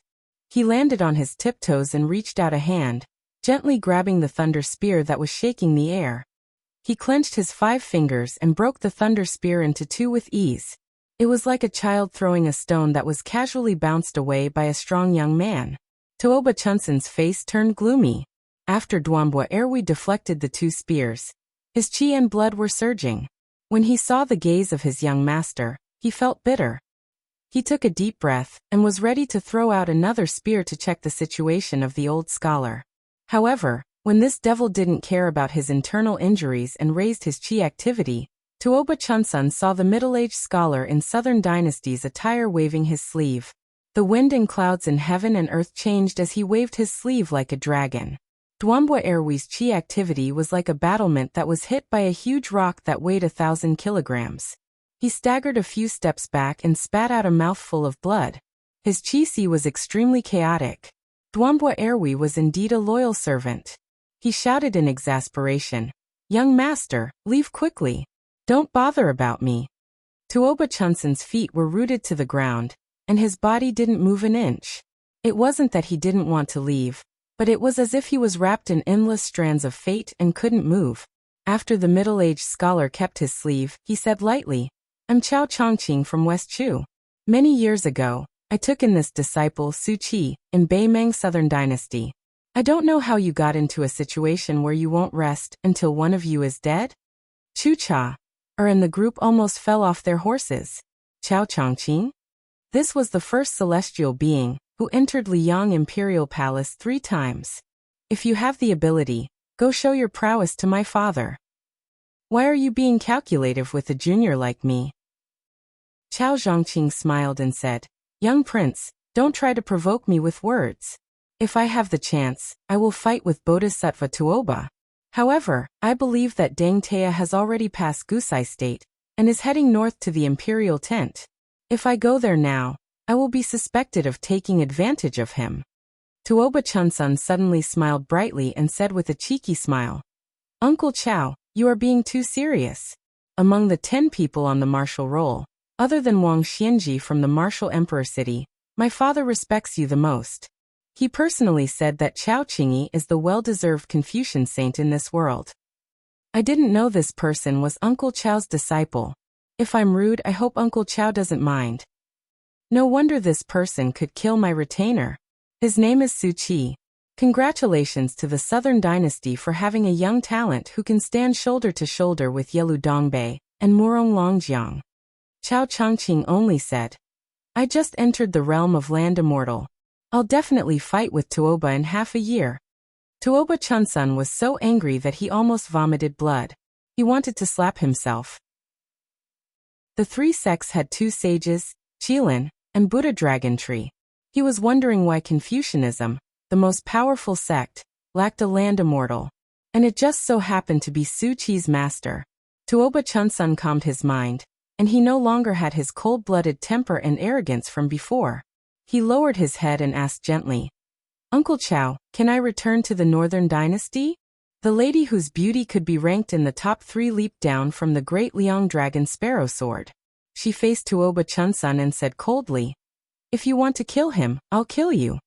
He landed on his tiptoes and reached out a hand, gently grabbing the thunder spear that was shaking the air. He clenched his 5 fingers and broke the thunder spear into 2 with ease. It was like a child throwing a stone that was casually bounced away by a strong young man. Tuoba Chunsun's face turned gloomy. After Duanbua Erwi deflected the 2 spears, his chi and blood were surging. When he saw the gaze of his young master, he felt bitter. He took a deep breath and was ready to throw out another spear to check the situation of the old scholar. However, when this devil didn't care about his internal injuries and raised his chi activity, Tuoba Chunsun saw the middle-aged scholar in Southern Dynasty's attire waving his sleeve. The wind and clouds in heaven and earth changed as he waved his sleeve like a dragon. Duanbua Erwi's chi activity was like a battlement that was hit by a huge rock that weighed 1,000 kilograms. He staggered a few steps back and spat out a mouthful of blood. His chi was extremely chaotic. Duanbua Erwi was indeed a loyal servant. He shouted in exasperation, "Young master, leave quickly. Don't bother about me." Tuoba Chunsun's feet were rooted to the ground, and his body didn't move an inch. It wasn't that he didn't want to leave, but it was as if he was wrapped in endless strands of fate and couldn't move. After the middle-aged scholar kept his sleeve, he said lightly, "I'm Chao Chongqing from West Chu. Many years ago, I took in this disciple Su Qi in Beimang Southern Dynasty. I don't know how you got into a situation where you won't rest until one of you is dead." Chu Cha and the group almost fell off their horses. Chao Chongqing? This was the first celestial being who entered Liang Imperial Palace 3 times. "If you have the ability, go show your prowess to my father. Why are you being calculative with a junior like me?" Chao Zhongqing smiled and said, Young prince, don't try to provoke me with words. If I have the chance, I will fight with Bodhisattva Tuoba. However, I believe that Deng Tea has already passed Gusai State and is heading north to the imperial tent. If I go there now, I will be suspected of taking advantage of him. Tuoba Chunsun suddenly smiled brightly and said with a cheeky smile, Uncle Chow, you are being too serious. Among the 10 people on the martial roll, other than Wang Xianji from the martial emperor city, my father respects you the most. He personally said that Chao Qingyi is the well-deserved Confucian saint in this world. I didn't know this person was Uncle Chow's disciple. If I'm rude, I hope Uncle Chow doesn't mind. No wonder this person could kill my retainer. His name is Su Qi. Congratulations to the Southern Dynasty for having a young talent who can stand shoulder to shoulder with Yelu Dongbei and Murong Longjiang. Chao Changqing only said, I just entered the realm of land immortal. I'll definitely fight with Tuoba in half a year. Tuoba Chunsun was so angry that he almost vomited blood. He wanted to slap himself. The 3 sects had 2 sages, Qilin, and Buddha Dragon Tree. He was wondering why Confucianism, the most powerful sect, lacked a land immortal. And it just so happened to be Su Qi's master. Tuoba Chunsun calmed his mind, and he no longer had his cold-blooded temper and arrogance from before. He lowered his head and asked gently, Uncle Chow, can I return to the Northern Dynasty? The lady whose beauty could be ranked in the top 3 leaped down from the great Liang Dragon Sparrow sword. She faced Tuoba Chunsun and said coldly, If you want to kill him, I'll kill you.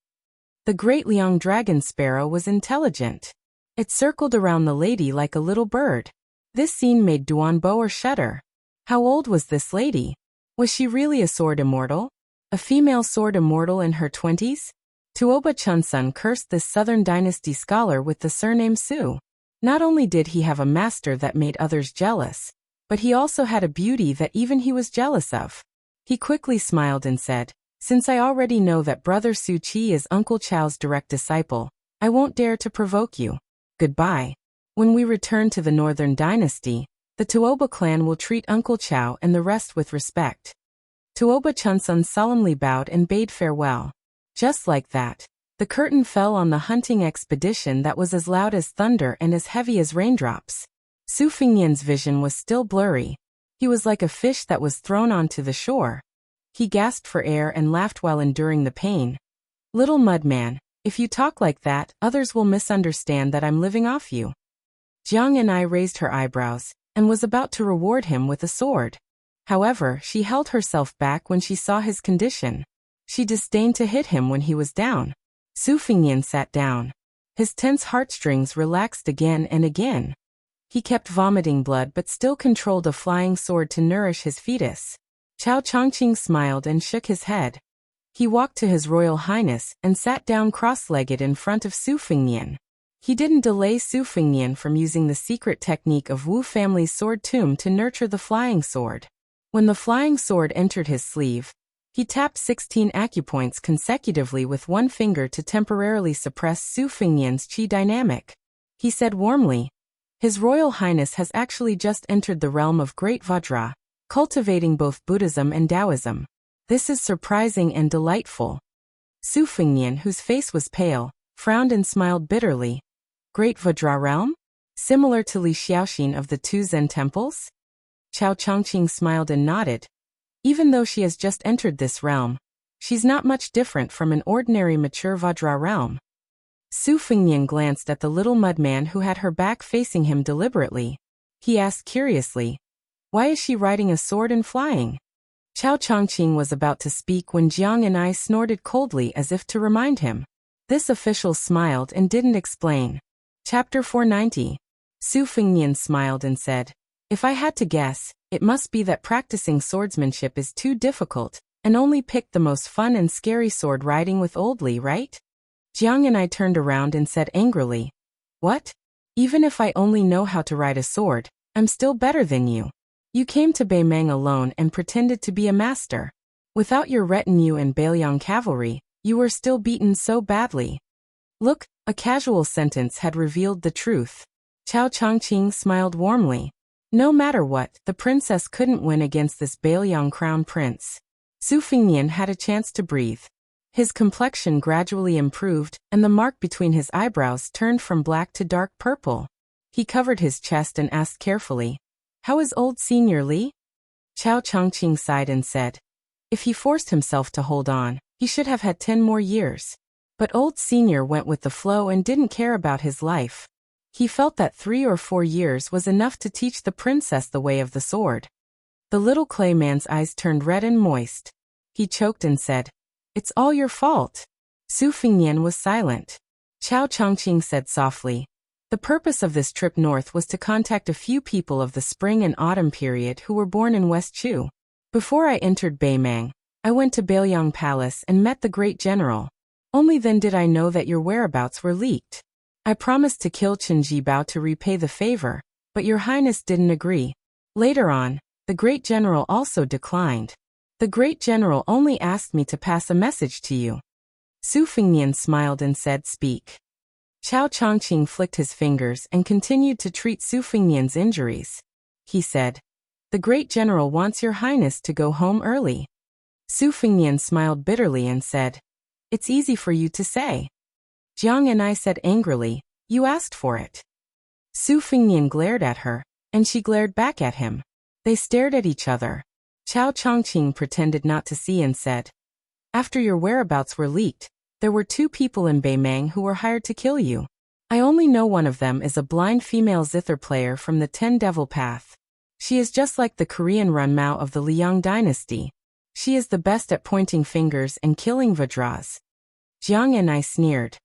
The great Liang Dragon Sparrow was intelligent. It circled around the lady like a little bird. This scene made Duan Boer shudder. How old was this lady? Was she really a sword immortal? A female sword immortal in her 20s? Tuoba Chunsun cursed this Southern Dynasty scholar with the surname Su. Not only did he have a master that made others jealous, but he also had a beauty that even he was jealous of. He quickly smiled and said, Since I already know that Brother Su Qi is Uncle Chow's direct disciple, I won't dare to provoke you. Goodbye. When we return to the Northern Dynasty, the Tuoba clan will treat Uncle Chow and the rest with respect. Tuoba Chunsun solemnly bowed and bade farewell. Just like that, the curtain fell on the hunting expedition that was as loud as thunder and as heavy as raindrops. Su Fingyan's vision was still blurry. He was like a fish that was thrown onto the shore. He gasped for air and laughed while enduring the pain. Little mudman, if you talk like that, others will misunderstand that I'm living off you. Jiang and I raised her eyebrows, and was about to reward him with a sword. However, she held herself back when she saw his condition. She disdained to hit him when he was down. Su Fingyan sat down. His tense heartstrings relaxed again and again. He kept vomiting blood but still controlled a flying sword to nourish his fetus. Chao Changqing smiled and shook his head. He walked to His Royal Highness and sat down cross-legged in front of Su Fingyan. He didn't delay Su Fingyan from using the secret technique of Wu family's sword tomb to nurture the flying sword. When the flying sword entered his sleeve, he tapped 16 acupoints consecutively with one finger to temporarily suppress Su Fingyan's qi dynamic. He said warmly, His Royal Highness has actually just entered the realm of Great Vajra, cultivating both Buddhism and Taoism. This is surprising and delightful. Su Fingyan, whose face was pale, frowned and smiled bitterly. Great Vajra realm? Similar to Li Xiaoxin of the 2 Zen temples? Chao Changqing smiled and nodded. Even though she has just entered this realm, she's not much different from an ordinary mature Vajra realm. Su Fingyan glanced at the little mudman who had her back facing him deliberately. He asked curiously, Why is she riding a sword and flying? Chao Changqing was about to speak when Jiang and I snorted coldly as if to remind him. This official smiled and didn't explain. Chapter 490. Su Fingyan smiled and said, If I had to guess, it must be that practicing swordsmanship is too difficult, and only picked the most fun and scary sword riding with Old Li, right? Jiang and I turned around and said angrily, What? Even if I only know how to ride a sword, I'm still better than you. You came to Beimang alone and pretended to be a master. Without your retinue and Bailiang cavalry, you were still beaten so badly. Look, a casual sentence had revealed the truth. Chao Changqing smiled warmly. No matter what, the princess couldn't win against this Bailiang crown prince. Su Fingnian had a chance to breathe. His complexion gradually improved, and the mark between his eyebrows turned from black to dark purple. He covered his chest and asked carefully, "How is old Senior Li?" Chao Chongqing sighed and said, "If he forced himself to hold on, he should have had 10 more years. But old Senior went with the flow and didn't care about his life. He felt that 3 or 4 years was enough to teach the princess the way of the sword." The little clay man's eyes turned red and moist. He choked and said, "It's all your fault." Su Fingnian was silent. Chao Chongqing said softly, "The purpose of this trip north was to contact a few people of the spring and autumn period who were born in West Chu. Before I entered Beimang, I went to Bailiang Palace and met the great general. Only then did I know that your whereabouts were leaked. I promised to kill Chen Jibao to repay the favor, but your highness didn't agree. Later on, the great general also declined. The great general only asked me to pass a message to you." Su Fingnian smiled and said, "Speak." Chao Chongqing flicked his fingers and continued to treat Su Fingnian's injuries. He said, "The great general wants your highness to go home early." Su Fingnian smiled bitterly and said, "It's easy for you to say." Jiang and I said angrily, "You asked for it." Su Fingnian glared at her, and she glared back at him. They stared at each other. Chao Chongqing pretended not to see and said, "After your whereabouts were leaked, there were 2 people in Beimang who were hired to kill you. I only know one of them is a blind female zither player from the 10 Devil Path. She is just like the Korean Run Mao of the Liang dynasty. She is the best at pointing fingers and killing Vajras." Jiang and I sneered.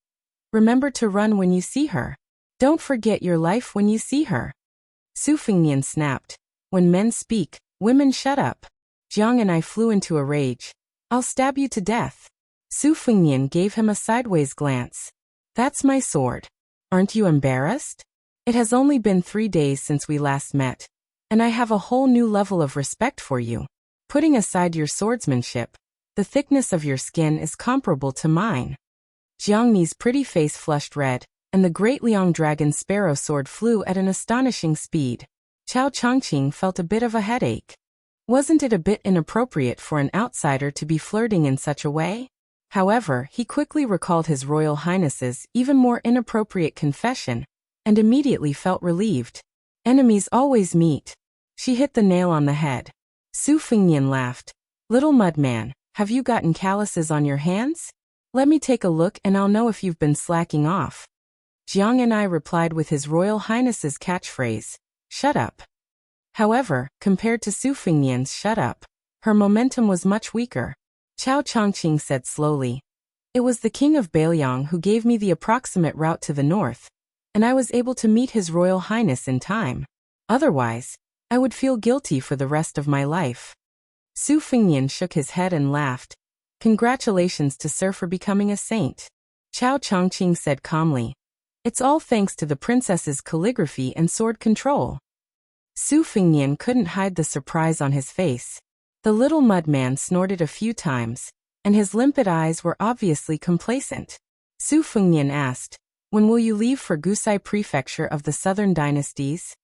"Remember to run when you see her. Don't forget your life when you see her." Su Fingnian snapped, "When men speak, women shut up." Jiang and I flew into a rage. "I'll stab you to death." Su Fingnian gave him a sideways glance. "That's my sword. Aren't you embarrassed? It has only been 3 days since we last met, and I have a whole new level of respect for you. Putting aside your swordsmanship, the thickness of your skin is comparable to mine." Jiang Ni's pretty face flushed red, and the great Liang dragon sparrow sword flew at an astonishing speed. Chao Chongqing felt a bit of a headache. Wasn't it a bit inappropriate for an outsider to be flirting in such a way? However, he quickly recalled His Royal Highness's even more inappropriate confession, and immediately felt relieved. Enemies always meet. She hit the nail on the head. Su Fingnian laughed. "Little mudman, have you gotten calluses on your hands? Let me take a look and I'll know if you've been slacking off." Jiang and I replied with His Royal Highness's catchphrase, "Shut up." However, compared to Su Fingnian's "shut up," her momentum was much weaker. Chao Chongqing said slowly, "It was the king of Bailiang who gave me the approximate route to the north, and I was able to meet His Royal Highness in time. Otherwise, I would feel guilty for the rest of my life." Su Fingnian shook his head and laughed. "Congratulations to Sir for becoming a saint." Chao Chongqing said calmly, "It's all thanks to the princess's calligraphy and sword control." Su Fingnian couldn't hide the surprise on his face. The little mudman snorted a few times, and his limpid eyes were obviously complacent. Su Fingnian asked, "When will you leave for Gusai Prefecture of the Southern Dynasties?"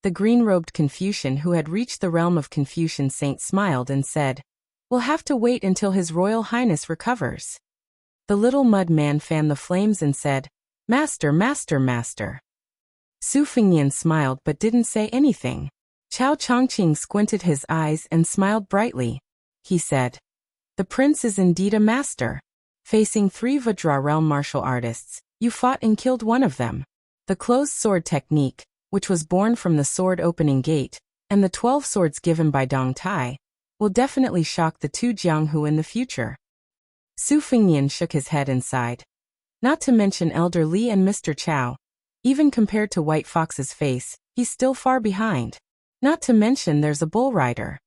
The green-robed Confucian who had reached the realm of Confucian Saint smiled and said, "We'll have to wait until His Royal Highness recovers." The little mudman fanned the flames and said, "Master, master, master." Su Fingnian smiled but didn't say anything. Chao Chongqing squinted his eyes and smiled brightly. He said, "The prince is indeed a master. Facing 3 Vajra realm martial artists, you fought and killed one of them. The closed sword technique, which was born from the sword opening gate, and the 12 swords given by Dong Tai, will definitely shock the 2 Jianghu in the future." Su Fingnian shook his head and sighed. Not to mention Elder Li and Mr. Chao. Even compared to White Fox's face, he's still far behind. Not to mention there's a bull rider.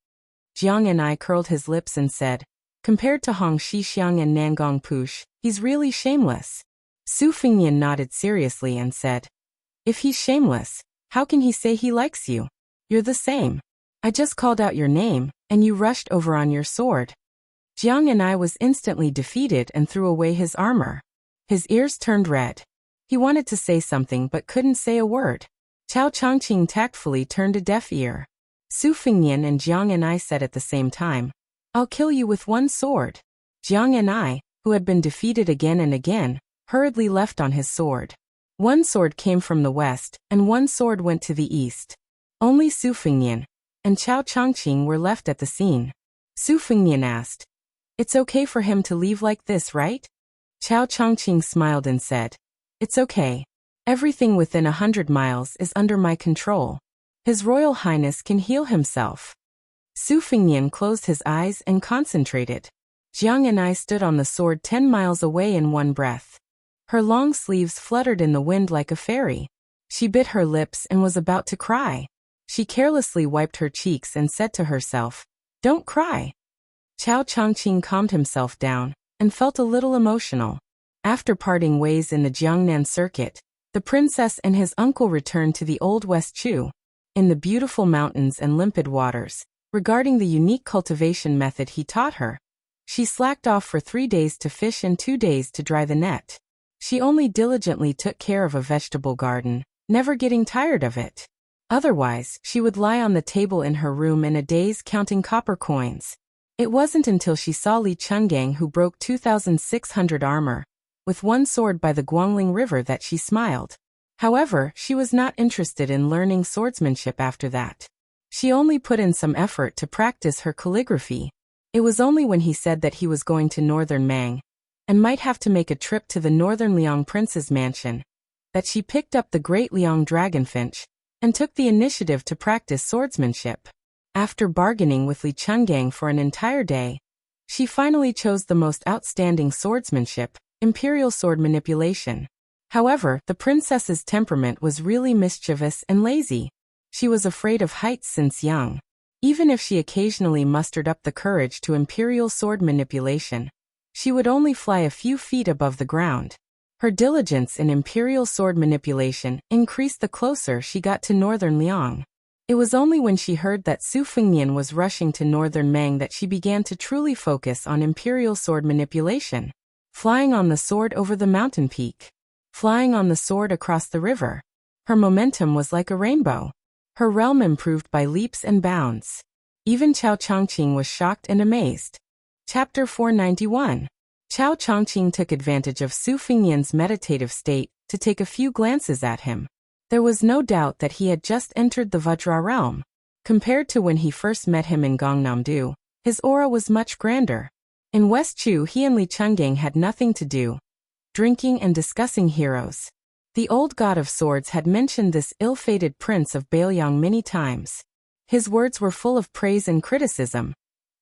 Jiang and I curled his lips and said, "Compared to Hong Shixiang and Nangong Push, he's really shameless." Su Fingnian nodded seriously and said, "If he's shameless, how can he say he likes you? You're the same. I just called out your name, and you rushed over on your sword." Jiang and I was instantly defeated and threw away his armor. His ears turned red. He wanted to say something but couldn't say a word. Chao Chongqing tactfully turned a deaf ear. Su Fingnian and Jiang and I said at the same time, I'll kill you with one sword. Jiang and I, who had been defeated again and again, hurriedly left on his sword. One sword came from the west, and one sword went to the east. Only Su Fengnian and Chao Chongqing were left at the scene. Su Fengnian asked, "It's okay for him to leave like this, right?" Chao Chongqing smiled and said, "It's okay. Everything within 100 miles is under my control. His Royal Highness can heal himself." Su Fengnian closed his eyes and concentrated. Jiang and I stood on the sword 10 miles away in one breath. Her long sleeves fluttered in the wind like a fairy. She bit her lips and was about to cry. She carelessly wiped her cheeks and said to herself, "Don't cry." Chao Chongqing calmed himself down and felt a little emotional. After parting ways in the Jiangnan circuit, the princess and his uncle returned to the old West Chu. In the beautiful mountains and limpid waters, regarding the unique cultivation method he taught her, she slacked off for 3 days to fish and 2 days to dry the net. She only diligently took care of a vegetable garden, never getting tired of it. Otherwise, she would lie on the table in her room in a daze counting copper coins. It wasn't until she saw Li Chungang, who broke 2,600 armor with one sword by the Guangling River, that she smiled. However, she was not interested in learning swordsmanship after that. She only put in some effort to practice her calligraphy. It was only when he said that he was going to northern Mang and might have to make a trip to the northern Liang prince's mansion that she picked up the great Liang dragonfinch and took the initiative to practice swordsmanship. After bargaining with Li Chungang for an entire day, she finally chose the most outstanding swordsmanship, imperial sword manipulation. However, the princess's temperament was really mischievous and lazy. She was afraid of heights since young. Even if she occasionally mustered up the courage to imperial sword manipulation, she would only fly a few feet above the ground. Her diligence in imperial sword manipulation increased the closer she got to northern Liang. It was only when she heard that Su Fengnian was rushing to northern Mang that she began to truly focus on imperial sword manipulation. Flying on the sword over the mountain peak. Flying on the sword across the river. Her momentum was like a rainbow. Her realm improved by leaps and bounds. Even Chao Chongqing was shocked and amazed. Chapter 491. Chao Chongqing took advantage of Su Fengnian's meditative state to take a few glances at him. There was no doubt that he had just entered the Vajra realm. Compared to when he first met him in Gangnam-do, his aura was much grander. In West Chu, he and Li Chungang had nothing to do, drinking and discussing heroes. The old god of swords had mentioned this ill-fated prince of Bailiang many times. His words were full of praise and criticism,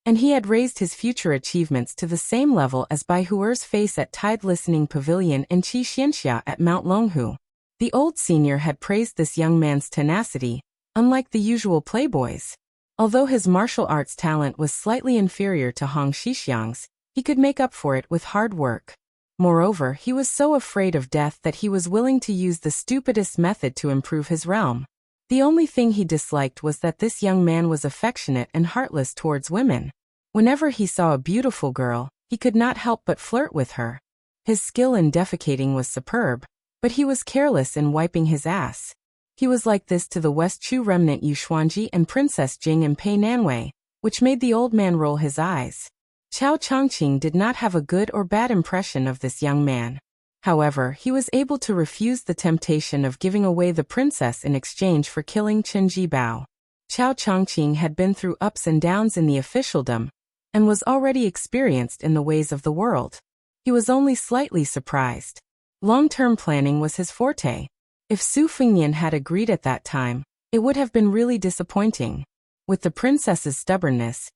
and he had raised his future achievements to the same level as Bai Huer's face at Tide Listening Pavilion and Qi Xianxia at Mount Longhu. The old senior had praised this young man's tenacity, unlike the usual playboys. Although his martial arts talent was slightly inferior to Hong Xixiang's, he could make up for it with hard work. Moreover, he was so afraid of death that he was willing to use the stupidest method to improve his realm. The only thing he disliked was that this young man was affectionate and heartless towards women. Whenever he saw a beautiful girl, he could not help but flirt with her. His skill in defecating was superb, but he was careless in wiping his ass. He was like this to the West Chu remnant Yu Xuanji and Princess Jing and Pei Nanwei, which made the old man roll his eyes. Chao Chongqing did not have a good or bad impression of this young man. However, he was able to refuse the temptation of giving away the princess in exchange for killing Chen Jibao. Chao Chongqing had been through ups and downs in the officialdom, and was already experienced in the ways of the world. He was only slightly surprised. Long-term planning was his forte. If Su Fengnian had agreed at that time, it would have been really disappointing. With the princess's stubbornness,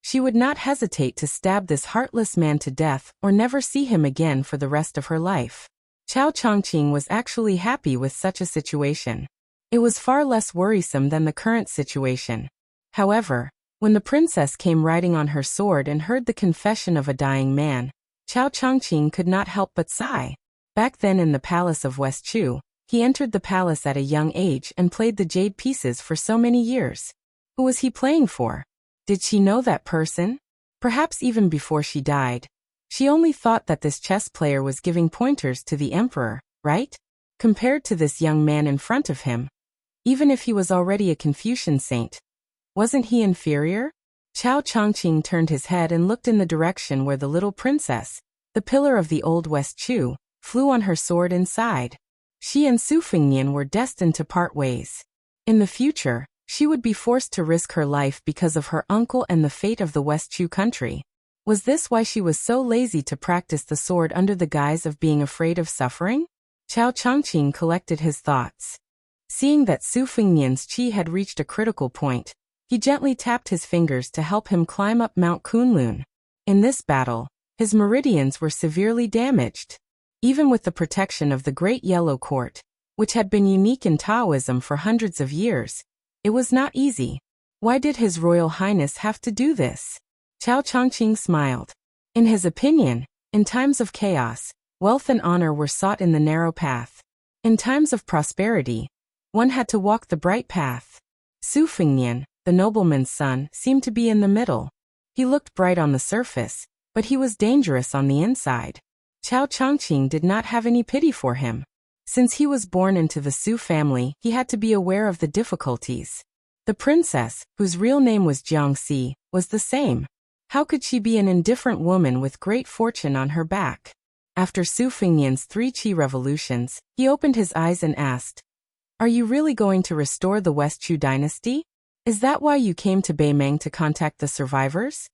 she would not hesitate to stab this heartless man to death or never see him again for the rest of her life. Chao Chongqing was actually happy with such a situation. It was far less worrisome than the current situation. However, when the princess came riding on her sword and heard the confession of a dying man, Chao Chongqing could not help but sigh. Back then in the palace of West Chu, he entered the palace at a young age and played the jade pieces for so many years. Who was he playing for? Did she know that person? Perhaps even before she died. She only thought that this chess player was giving pointers to the emperor, right? Compared to this young man in front of him, even if he was already a Confucian saint, wasn't he inferior? Chao Chongqing turned his head and looked in the direction where the little princess, the pillar of the old West Chu, flew on her sword inside. She and Su Fengnian were destined to part ways. In the future, she would be forced to risk her life because of her uncle and the fate of the West Chu country. Was this why she was so lazy to practice the sword under the guise of being afraid of suffering? Chao Chongqing collected his thoughts. Seeing that Su Fengnian's qi had reached a critical point, he gently tapped his fingers to help him climb up Mount Kunlun. In this battle, his meridians were severely damaged. Even with the protection of the Great Yellow Court, which had been unique in Taoism for hundreds of years, it was not easy. Why did His Royal Highness have to do this? Chao Chongqing smiled. In his opinion, in times of chaos, wealth and honor were sought in the narrow path. In times of prosperity, one had to walk the bright path. Su Fengnian, the nobleman's son, seemed to be in the middle. He looked bright on the surface, but he was dangerous on the inside. Chao Chongqing did not have any pity for him. Since he was born into the Su family, he had to be aware of the difficulties. The princess, whose real name was Jiangxi, was the same. How could she be an indifferent woman with great fortune on her back? After Su Fengnian's 3 qi revolutions, he opened his eyes and asked, "Are you really going to restore the West Chu dynasty? Is that why you came to Beimeng to contact the survivors?"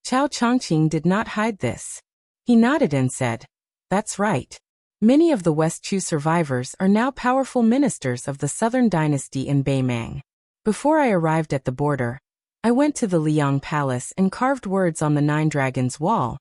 Chao Chongqing did not hide this. He nodded and said, "That's right. Many of the West Chu survivors are now powerful ministers of the Southern Dynasty in Beimeng. Before I arrived at the border, I went to the Liang Palace and carved words on the 9 Dragons wall,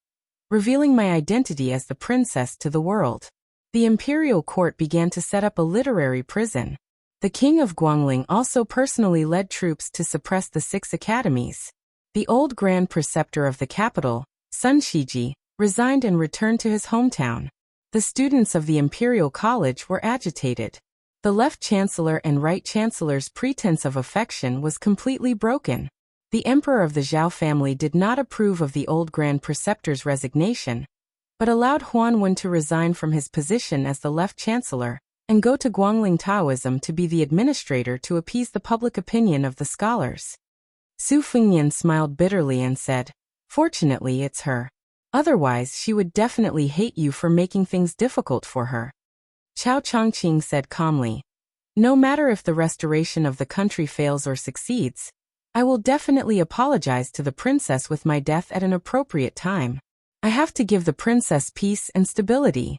revealing my identity as the princess to the world. The imperial court began to set up a literary prison. The king of Guangling also personally led troops to suppress the 6 academies. The old grand preceptor of the capital, Sun Shiji, resigned and returned to his hometown. The students of the Imperial College were agitated. The left chancellor and right chancellor's pretense of affection was completely broken. The emperor of the Zhao family did not approve of the old grand preceptor's resignation, but allowed Huan Wen to resign from his position as the left chancellor and go to Guangling Taoism to be the administrator to appease the public opinion of the scholars. Su Fengnian smiled bitterly and said, "Fortunately, it's her. Otherwise, she would definitely hate you for making things difficult for her." Chao Chongqing said calmly, "No matter if the restoration of the country fails or succeeds, I will definitely apologize to the princess with my death at an appropriate time. I have to give the princess peace and stability."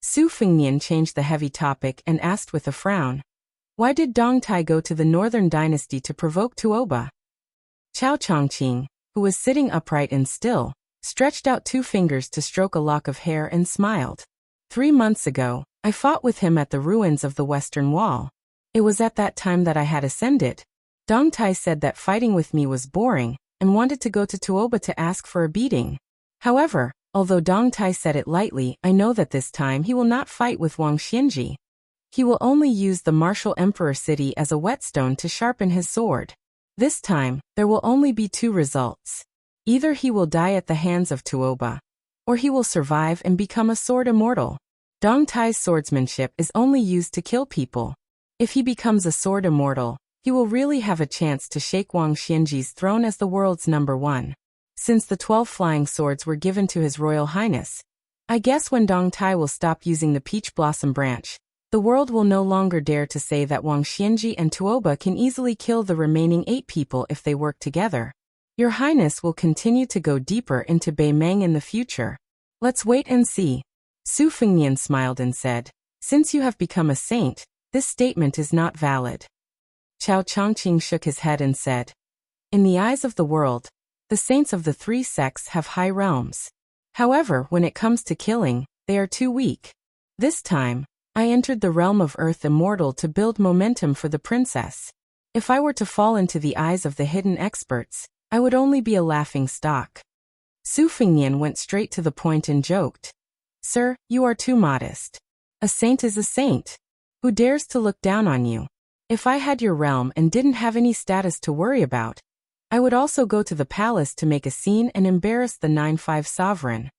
Su Fengnian changed the heavy topic and asked with a frown, "Why did Dong Tai go to the Northern Dynasty to provoke Tuoba?" Chao Chongqing, who was sitting upright and still, stretched out 2 fingers to stroke a lock of hair and smiled. 3 months ago, I fought with him at the ruins of the Western Wall. It was at that time that I had ascended. Dong Tai said that fighting with me was boring and wanted to go to Tuoba to ask for a beating. However, although Dong Tai said it lightly, I know that this time he will not fight with Wang Xianji. He will only use the martial emperor city as a whetstone to sharpen his sword. This time, there will only be 2 results. Either he will die at the hands of Tuoba, or he will survive and become a sword immortal. Dong Tai's swordsmanship is only used to kill people. If he becomes a sword immortal, he will really have a chance to shake Wang Xianji's throne as the world's #1. Since the 12 flying swords were given to His Royal Highness, I guess when Dong Tai will stop using the peach blossom branch, the world will no longer dare to say that Wang Xianji and Tuoba can easily kill the remaining 8 people if they work together. Your Highness will continue to go deeper into Beimeng in the future. Let's wait and see." Su Fengnian smiled and said, "Since you have become a saint, this statement is not valid." Chao Chongqing shook his head and said, "In the eyes of the world, the saints of the 3 sects have high realms. However, when it comes to killing, they are too weak. This time, I entered the realm of Earth Immortal to build momentum for the princess. If I were to fall into the eyes of the hidden experts, I would only be a laughing stock." Su Fengnian went straight to the point and joked, "Sir, you are too modest. A saint is a saint. Who dares to look down on you? If I had your realm and didn't have any status to worry about, I would also go to the palace to make a scene and embarrass the 9-5 sovereign."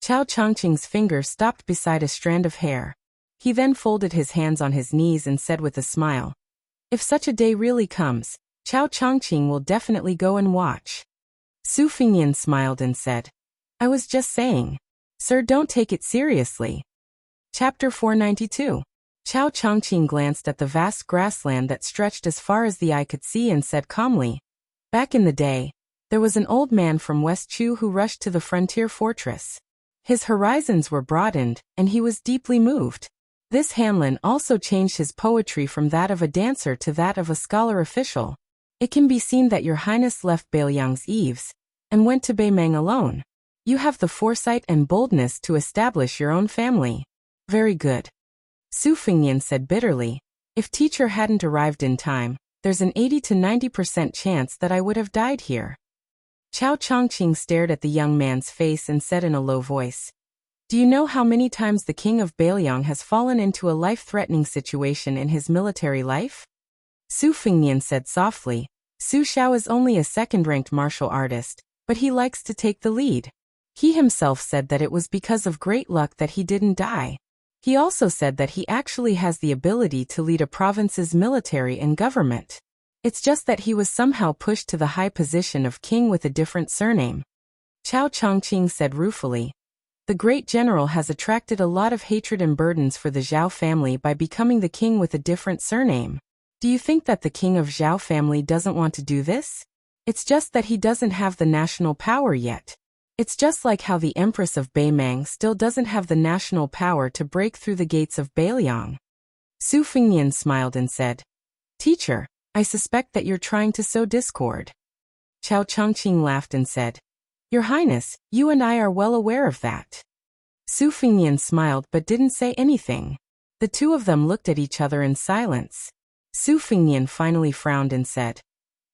Chao Chongqing's finger stopped beside a strand of hair. He then folded his hands on his knees and said with a smile, "If such a day really comes, Chao Chongqing will definitely go and watch." Su Fingyan smiled and said, I was just saying. Sir, don't take it seriously. Chapter 492. Chao Chongqing glanced at the vast grassland that stretched as far as the eye could see and said calmly, Back in the day, there was an old man from West Chu who rushed to the frontier fortress. His horizons were broadened, and he was deeply moved. This Hanlin also changed his poetry from that of a dancer to that of a scholar official. It can be seen that your highness left Beiliang's eaves, and went to Beimang alone. You have the foresight and boldness to establish your own family. Very good. Su Fingyan said bitterly, if teacher hadn't arrived in time, there's an 80 to 90% chance that I would have died here. Chao Chongqing stared at the young man's face and said in a low voice, Do you know how many times the king of Beiliang has fallen into a life-threatening situation in his military life? Su Fingyan said softly, Su Xiao is only a second-ranked martial artist, but he likes to take the lead. He himself said that it was because of great luck that he didn't die. He also said that he actually has the ability to lead a province's military and government. It's just that he was somehow pushed to the high position of king with a different surname. Chao Chongqing said ruefully, The great general has attracted a lot of hatred and burdens for the Zhao family by becoming the king with a different surname. Do you think that the king of Zhao family doesn't want to do this? It's just that he doesn't have the national power yet. It's just like how the Empress of Beimang still doesn't have the national power to break through the gates of Beiliang. Su Fingyan smiled and said, Teacher, I suspect that you're trying to sow discord. Chao Chongqing laughed and said, Your Highness, you and I are well aware of that. Su Fingyan smiled but didn't say anything. The two of them looked at each other in silence. Su Fingyan finally frowned and said,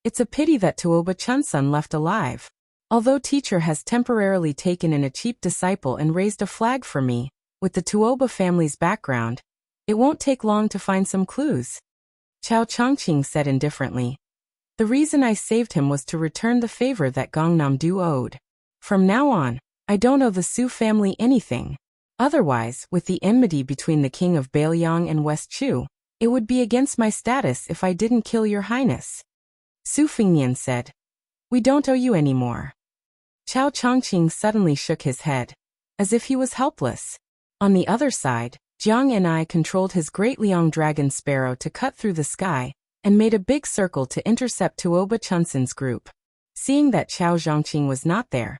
It's a pity that Tuoba Chunsun left alive. Although teacher has temporarily taken in a cheap disciple and raised a flag for me, with the Tuoba family's background, it won't take long to find some clues. Chao Chongqing said indifferently, The reason I saved him was to return the favor that Gongnam-du owed. From now on, I don't owe the Su family anything. Otherwise, with the enmity between the king of Beiliang and West Chu, it would be against my status if I didn't kill your highness. Su Fingyan said, We don't owe you any more. Chao Chongqing suddenly shook his head, as if he was helpless. On the other side, Jiang and I controlled his great Liang dragon sparrow to cut through the sky, and made a big circle to intercept Tuoba Chunsun's group. Seeing that Chao Zhongqing was not there,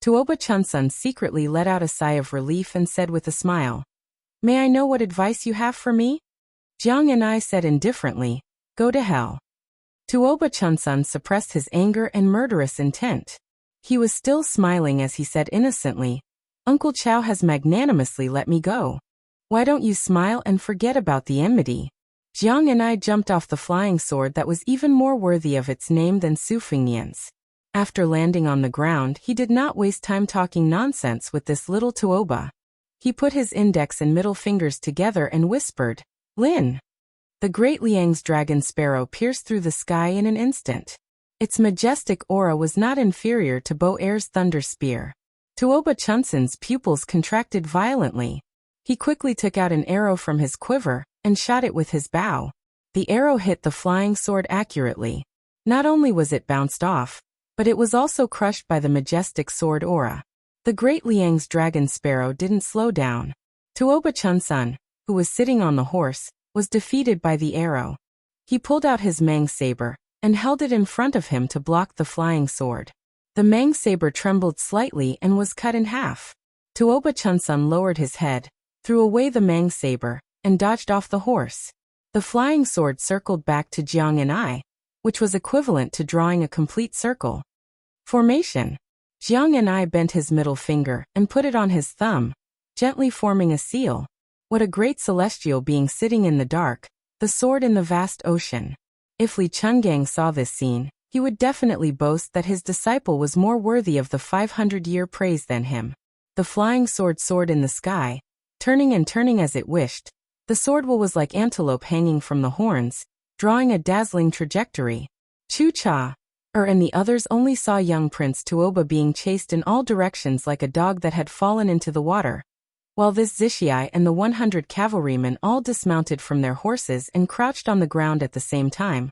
Tuoba Chunsun secretly let out a sigh of relief and said with a smile, May I know what advice you have for me? Jiang and I said indifferently, Go to hell. Tuoba Chunsun suppressed his anger and murderous intent. He was still smiling as he said innocently, Uncle Chao has magnanimously let me go. Why don't you smile and forget about the enmity? Jiang and I jumped off the flying sword that was even more worthy of its name than Su Fingyan's. After landing on the ground, he did not waste time talking nonsense with this little Tuoba. He put his index and middle fingers together and whispered, Lin. The great Liang's dragon sparrow pierced through the sky in an instant. Its majestic aura was not inferior to Bo-Er's thunder spear. Tuoba Chunsun's pupils contracted violently. He quickly took out an arrow from his quiver and shot it with his bow. The arrow hit the flying sword accurately. Not only was it bounced off, but it was also crushed by the majestic sword aura. The great Liang's dragon sparrow didn't slow down. Tuoba Chunsun, who was sitting on the horse, was defeated by the arrow. He pulled out his Mang saber and held it in front of him to block the flying sword. The Mang saber trembled slightly and was cut in half. Tuoba Chunsun lowered his head, threw away the Mang saber, and dodged off the horse. The flying sword circled back to Jiang and I, which was equivalent to drawing a complete circle. Formation. Jiang and I bent his middle finger and put it on his thumb, gently forming a seal. What a great celestial being sitting in the dark, the sword in the vast ocean. If Li Chungang saw this scene, he would definitely boast that his disciple was more worthy of the 500-year praise than him. The flying sword soared in the sky, turning and turning as it wished. The sword was like antelope hanging from the horns, drawing a dazzling trajectory. Chu Cha and the others only saw young Prince Tuoba being chased in all directions like a dog that had fallen into the water, while this Zishiai and the 100 cavalrymen all dismounted from their horses and crouched on the ground at the same time,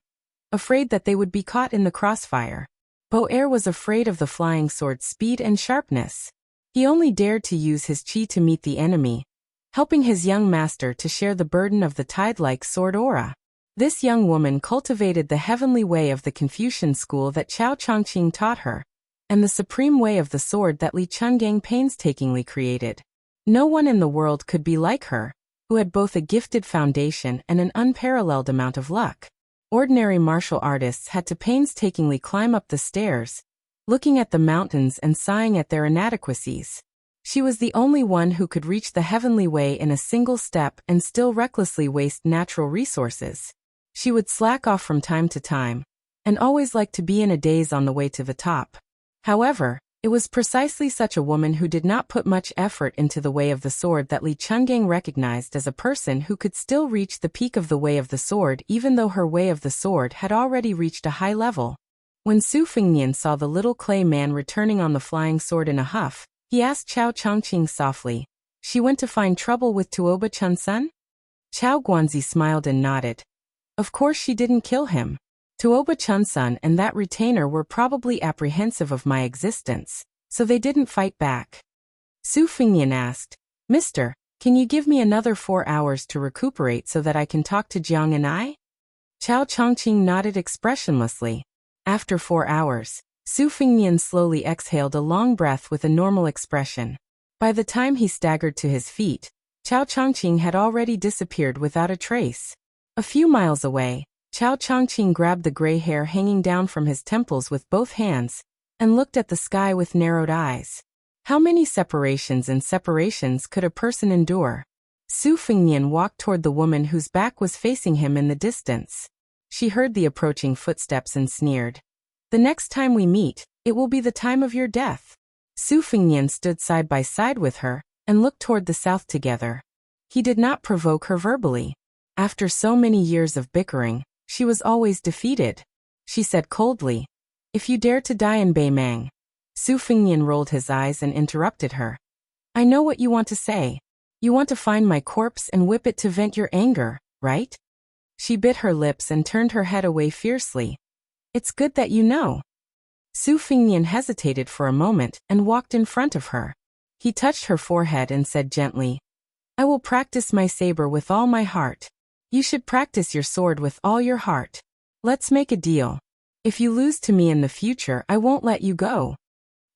afraid that they would be caught in the crossfire. Boer was afraid of the flying sword's speed and sharpness. He only dared to use his chi to meet the enemy, helping his young master to share the burden of the tide-like sword aura. This young woman cultivated the heavenly way of the Confucian school that Chao Chongqing taught her, and the supreme way of the sword that Li Chungang painstakingly created. No one in the world could be like her, who had both a gifted foundation and an unparalleled amount of luck. Ordinary martial artists had to painstakingly climb up the stairs, looking at the mountains and sighing at their inadequacies. She was the only one who could reach the heavenly way in a single step and still recklessly waste natural resources. She would slack off from time to time, and always like to be in a daze on the way to the top. However, it was precisely such a woman who did not put much effort into the way of the sword that Li Chungang recognized as a person who could still reach the peak of the way of the sword even though her way of the sword had already reached a high level. When Su Fengnian saw the little clay man returning on the flying sword in a huff, he asked Chao Chongqing softly, "She went to find trouble with Tuoba Chunsun?" Chao Guanzi smiled and nodded. Of course she didn't kill him. Tuoba Chunsun and that retainer were probably apprehensive of my existence, so they didn't fight back. Su Fengnian asked, "Mister, can you give me another 4 hours to recuperate so that I can talk to Jiang and I?" Chao Chongqing nodded expressionlessly. After 4 hours, Su Fengnian slowly exhaled a long breath with a normal expression. By the time he staggered to his feet, Chao Chongqing had already disappeared without a trace. A few miles away, Chao Chongqing grabbed the gray hair hanging down from his temples with both hands, and looked at the sky with narrowed eyes. How many separations and separations could a person endure? Su Fengnian walked toward the woman whose back was facing him in the distance. She heard the approaching footsteps and sneered. "The next time we meet, it will be the time of your death." Su Fengnian stood side by side with her, and looked toward the south together. He did not provoke her verbally. After so many years of bickering, she was always defeated. She said coldly, "If you dare to die in Beimang." Su Fengnian rolled his eyes and interrupted her. "I know what you want to say. You want to find my corpse and whip it to vent your anger, right?" She bit her lips and turned her head away fiercely. "It's good that you know." Su Fengnian hesitated for a moment and walked in front of her. He touched her forehead and said gently, "I will practice my saber with all my heart. You should practice your sword with all your heart. Let's make a deal. If you lose to me in the future, I won't let you go."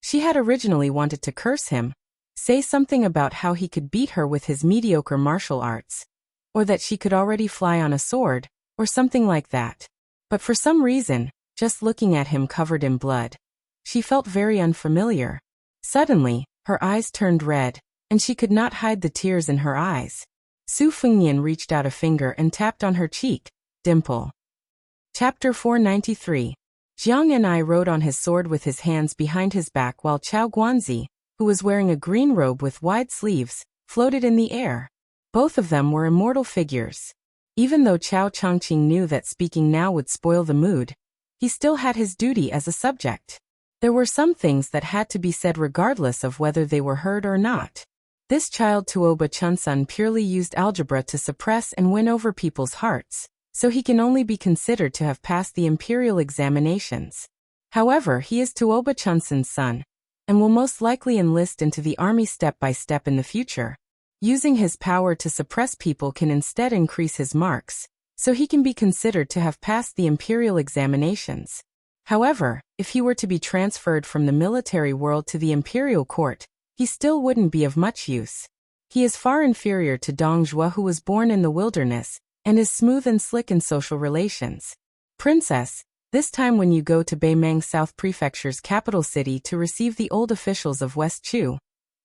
She had originally wanted to curse him, say something about how he could beat her with his mediocre martial arts, or that she could already fly on a sword, or something like that. But for some reason, just looking at him covered in blood, she felt very unfamiliar. Suddenly, her eyes turned red, and she could not hide the tears in her eyes. Su Fengnian reached out a finger and tapped on her cheek. Dimple. Chapter 493. Jiang and I rode on his sword with his hands behind his back while Chao Guanzi, who was wearing a green robe with wide sleeves, floated in the air. Both of them were immortal figures. Even though Chao Chongqing knew that speaking now would spoil the mood, he still had his duty as a subject. There were some things that had to be said regardless of whether they were heard or not. This child Tuoba Chunsun purely used algebra to suppress and win over people's hearts, so he can only be considered to have passed the imperial examinations. However, he is Tuoba Chunsun's son, and will most likely enlist into the army step by step in the future. Using his power to suppress people can instead increase his marks, so he can be considered to have passed the imperial examinations. However, if he were to be transferred from the military world to the imperial court, he still wouldn't be of much use. He is far inferior to Dong Zhuo, who was born in the wilderness, and is smooth and slick in social relations. Princess, this time when you go to Beimang South Prefecture's capital city to receive the old officials of West Chu,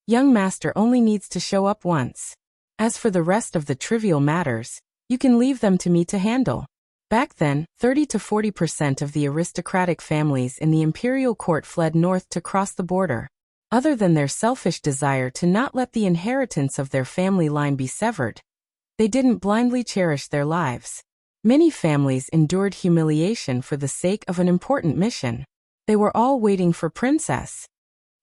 young master only needs to show up once. As for the rest of the trivial matters, you can leave them to me to handle. Back then, 30 to 40% of the aristocratic families in the imperial court fled north to cross the border. Other than their selfish desire to not let the inheritance of their family line be severed, they didn't blindly cherish their lives. Many families endured humiliation for the sake of an important mission. They were all waiting for Princess.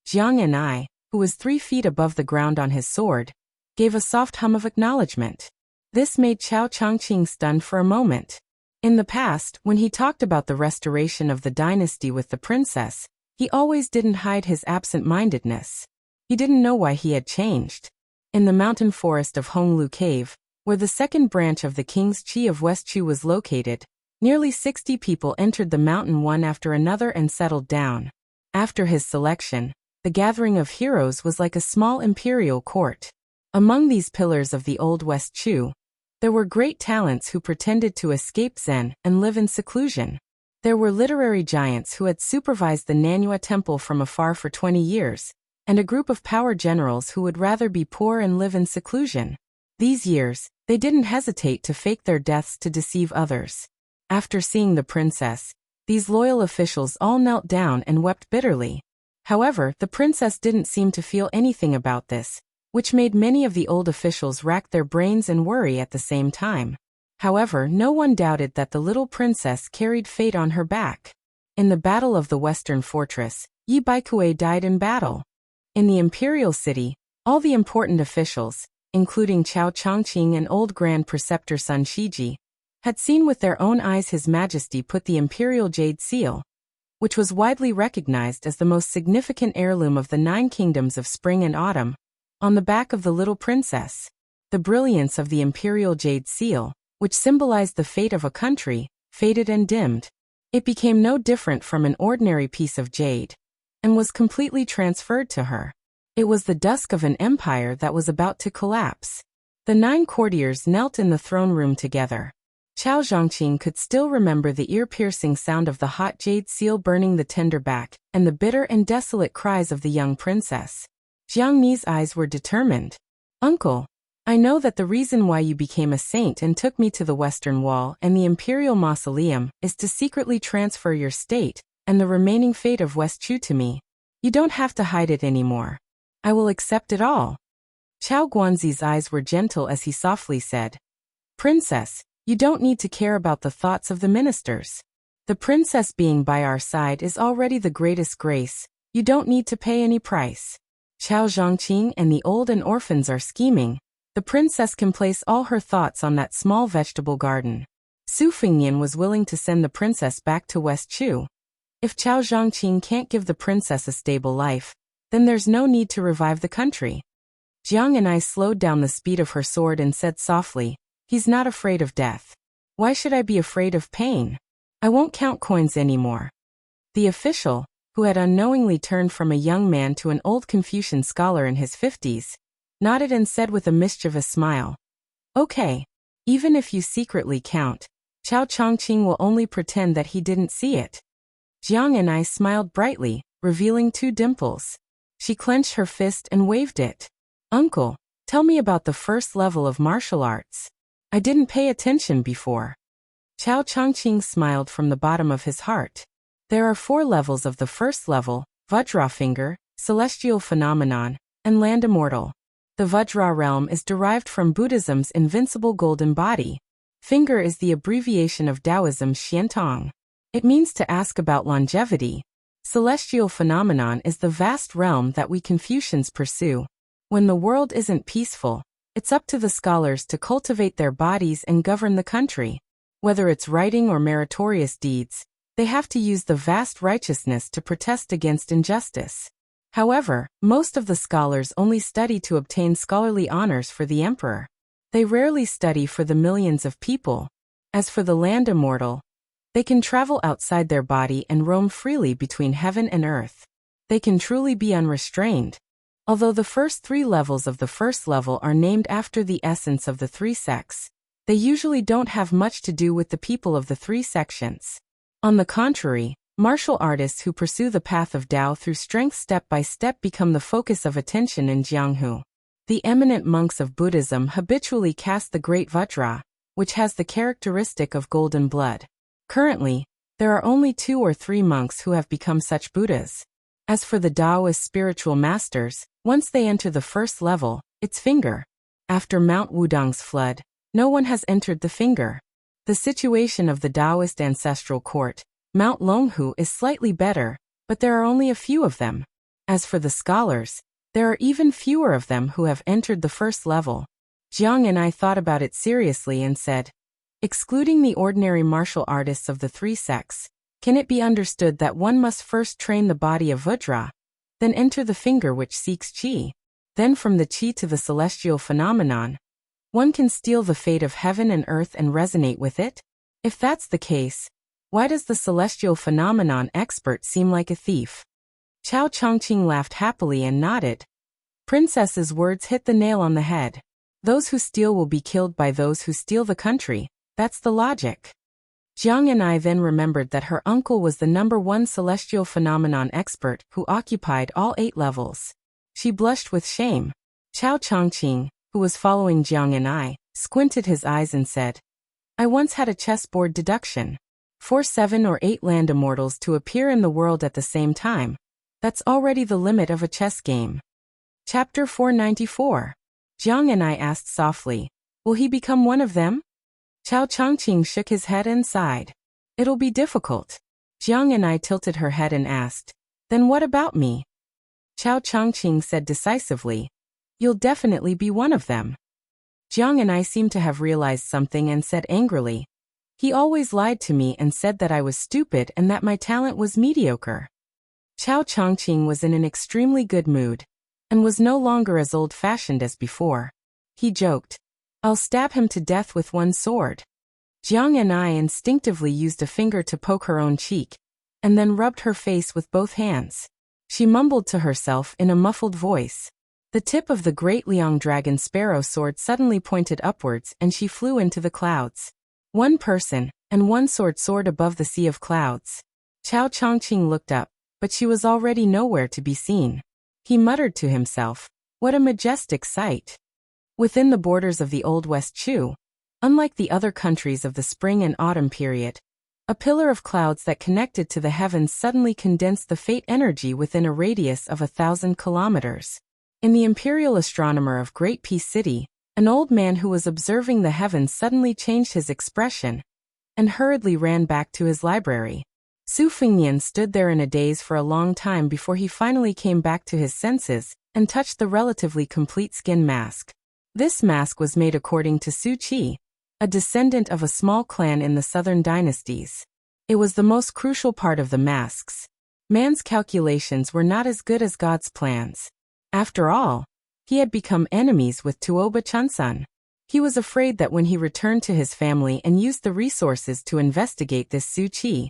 Jiang and I, who was 3 feet above the ground on his sword, gave a soft hum of acknowledgement. This made Chao Chongqing stunned for a moment. In the past, when he talked about the restoration of the dynasty with the princess, he always didn't hide his absent-mindedness. He didn't know why he had changed. In the mountain forest of Honglu Cave, where the second branch of the King's Chi of West Chu was located, nearly 60 people entered the mountain one after another and settled down. After his selection, the gathering of heroes was like a small imperial court. Among these pillars of the old West Chu, there were great talents who pretended to escape Zen and live in seclusion. There were literary giants who had supervised the Nanyue Temple from afar for 20 years, and a group of power generals who would rather be poor and live in seclusion. These years, they didn't hesitate to fake their deaths to deceive others. After seeing the princess, these loyal officials all knelt down and wept bitterly. However, the princess didn't seem to feel anything about this, which made many of the old officials rack their brains and worry at the same time. However, no one doubted that the little princess carried fate on her back. In the Battle of the Western Fortress, Yi Baikue died in battle. In the imperial city, all the important officials, including Chao Chongqing and old Grand Preceptor Sun Shiji, had seen with their own eyes His Majesty put the imperial jade seal, which was widely recognized as the most significant heirloom of the 9 kingdoms of spring and autumn, on the back of the little princess. The brilliance of the imperial jade seal, which symbolized the fate of a country, faded and dimmed. It became no different from an ordinary piece of jade, and was completely transferred to her. It was the dusk of an empire that was about to collapse. The 9 courtiers knelt in the throne room together. Chao Zhongqing could still remember the ear-piercing sound of the hot jade seal burning the tender back, and the bitter and desolate cries of the young princess. Jiang Ni's eyes were determined. "Uncle, I know that the reason why you became a saint and took me to the Western Wall and the Imperial Mausoleum is to secretly transfer your state and the remaining fate of West Chu to me. You don't have to hide it anymore. I will accept it all." Chao Guanzi's eyes were gentle as he softly said, "Princess, you don't need to care about the thoughts of the ministers. The princess being by our side is already the greatest grace. You don't need to pay any price. Chao Zhongqing and the old and orphans are scheming. The princess can place all her thoughts on that small vegetable garden." Su Fengnian was willing to send the princess back to West Chu. If Chao Zhongqing can't give the princess a stable life, then there's no need to revive the country. Jiang and I slowed down the speed of her sword and said softly, "He's not afraid of death. Why should I be afraid of pain? I won't count coins anymore." The official, who had unknowingly turned from a young man to an old Confucian scholar in his 50s, nodded and said with a mischievous smile, "Okay. Even if you secretly count, Chao Chongqing will only pretend that he didn't see it." Jiang and I smiled brightly, revealing 2 dimples. She clenched her fist and waved it. "Uncle, tell me about the first level of martial arts. I didn't pay attention before." Chao Chongqing smiled from the bottom of his heart. There are 4 levels of the first level: Vajra Finger, Celestial Phenomenon, and Land Immortal. The Vajra realm is derived from Buddhism's invincible golden body. Finger is the abbreviation of Taoism's Xiantong. It means to ask about longevity. Celestial Phenomenon is the vast realm that we Confucians pursue. When the world isn't peaceful, it's up to the scholars to cultivate their bodies and govern the country. Whether it's writing or meritorious deeds, they have to use the vast righteousness to protest against injustice. However, most of the scholars only study to obtain scholarly honors for the emperor. They rarely study for the millions of people. As for the Land Immortal, they can travel outside their body and roam freely between heaven and earth. They can truly be unrestrained. Although the first 3 levels of the first level are named after the essence of the 3 sects, they usually don't have much to do with the people of the 3 sections. On the contrary, martial artists who pursue the path of Tao through strength step by step become the focus of attention in Jianghu. The eminent monks of Buddhism habitually cast the great Vajra, which has the characteristic of golden blood. Currently, there are only 2 or 3 monks who have become such Buddhas. As for the Taoist spiritual masters, once they enter the first level, it's Finger. After Mount Wudong's flood, no one has entered the Finger. The situation of the Taoist ancestral court, Mount Longhu, is slightly better, but there are only a few of them. As for the scholars, there are even fewer of them who have entered the first level. Jiang and I thought about it seriously and said, Excluding the ordinary martial artists of the three sects, can it be understood that one must first train the body of Vajra, then enter the finger which seeks chi, then from the chi to the celestial phenomenon, one can steal the fate of heaven and earth and resonate with it? If that's the case, why does the celestial phenomenon expert seem like a thief? Chao Chongqing laughed happily and nodded. Princess's words hit the nail on the head. Those who steal will be killed by those who steal the country. That's the logic. Jiang and I then remembered that her uncle was the #1 celestial phenomenon expert who occupied all 8 levels. She blushed with shame. Chao Chongqing, who was following Jiang and I, squinted his eyes and said, I once had a chessboard deduction. For 7 or 8 land immortals to appear in the world at the same time. That's already the limit of a chess game. Chapter 494. Jiang and I asked softly, will he become one of them? Chao Chongqing shook his head and sighed. It'll be difficult. Jiang and I tilted her head and asked, then what about me? Chao Chongqing said decisively, you'll definitely be one of them. Jiang and I seemed to have realized something and said angrily, he always lied to me and said that I was stupid and that my talent was mediocre. Chao Chongqing was in an extremely good mood, and was no longer as old-fashioned as before. He joked, I'll stab him to death with one sword. Jiang and I instinctively used a finger to poke her own cheek, and then rubbed her face with both hands. She mumbled to herself in a muffled voice. The tip of the great Liang dragon sparrow sword suddenly pointed upwards and she flew into the clouds. One person, and one sword soared above the sea of clouds. Chao Chongqing looked up, but she was already nowhere to be seen. He muttered to himself, what a majestic sight. Within the borders of the Old West Chu, unlike the other countries of the spring and autumn period, a pillar of clouds that connected to the heavens suddenly condensed the fate energy within a radius of 1,000 kilometers. In the imperial astronomer of Great Peace City, an old man who was observing the heavens suddenly changed his expression and hurriedly ran back to his library. Su Fengnian stood there in a daze for a long time before he finally came back to his senses and touched the relatively complete skin mask. This mask was made according to Su Qi, a descendant of a small clan in the southern dynasties. It was the most crucial part of the masks. Man's calculations were not as good as God's plans. After all, he had become enemies with Tuoba Chunsun. He was afraid that when he returned to his family and used the resources to investigate this Su Qi,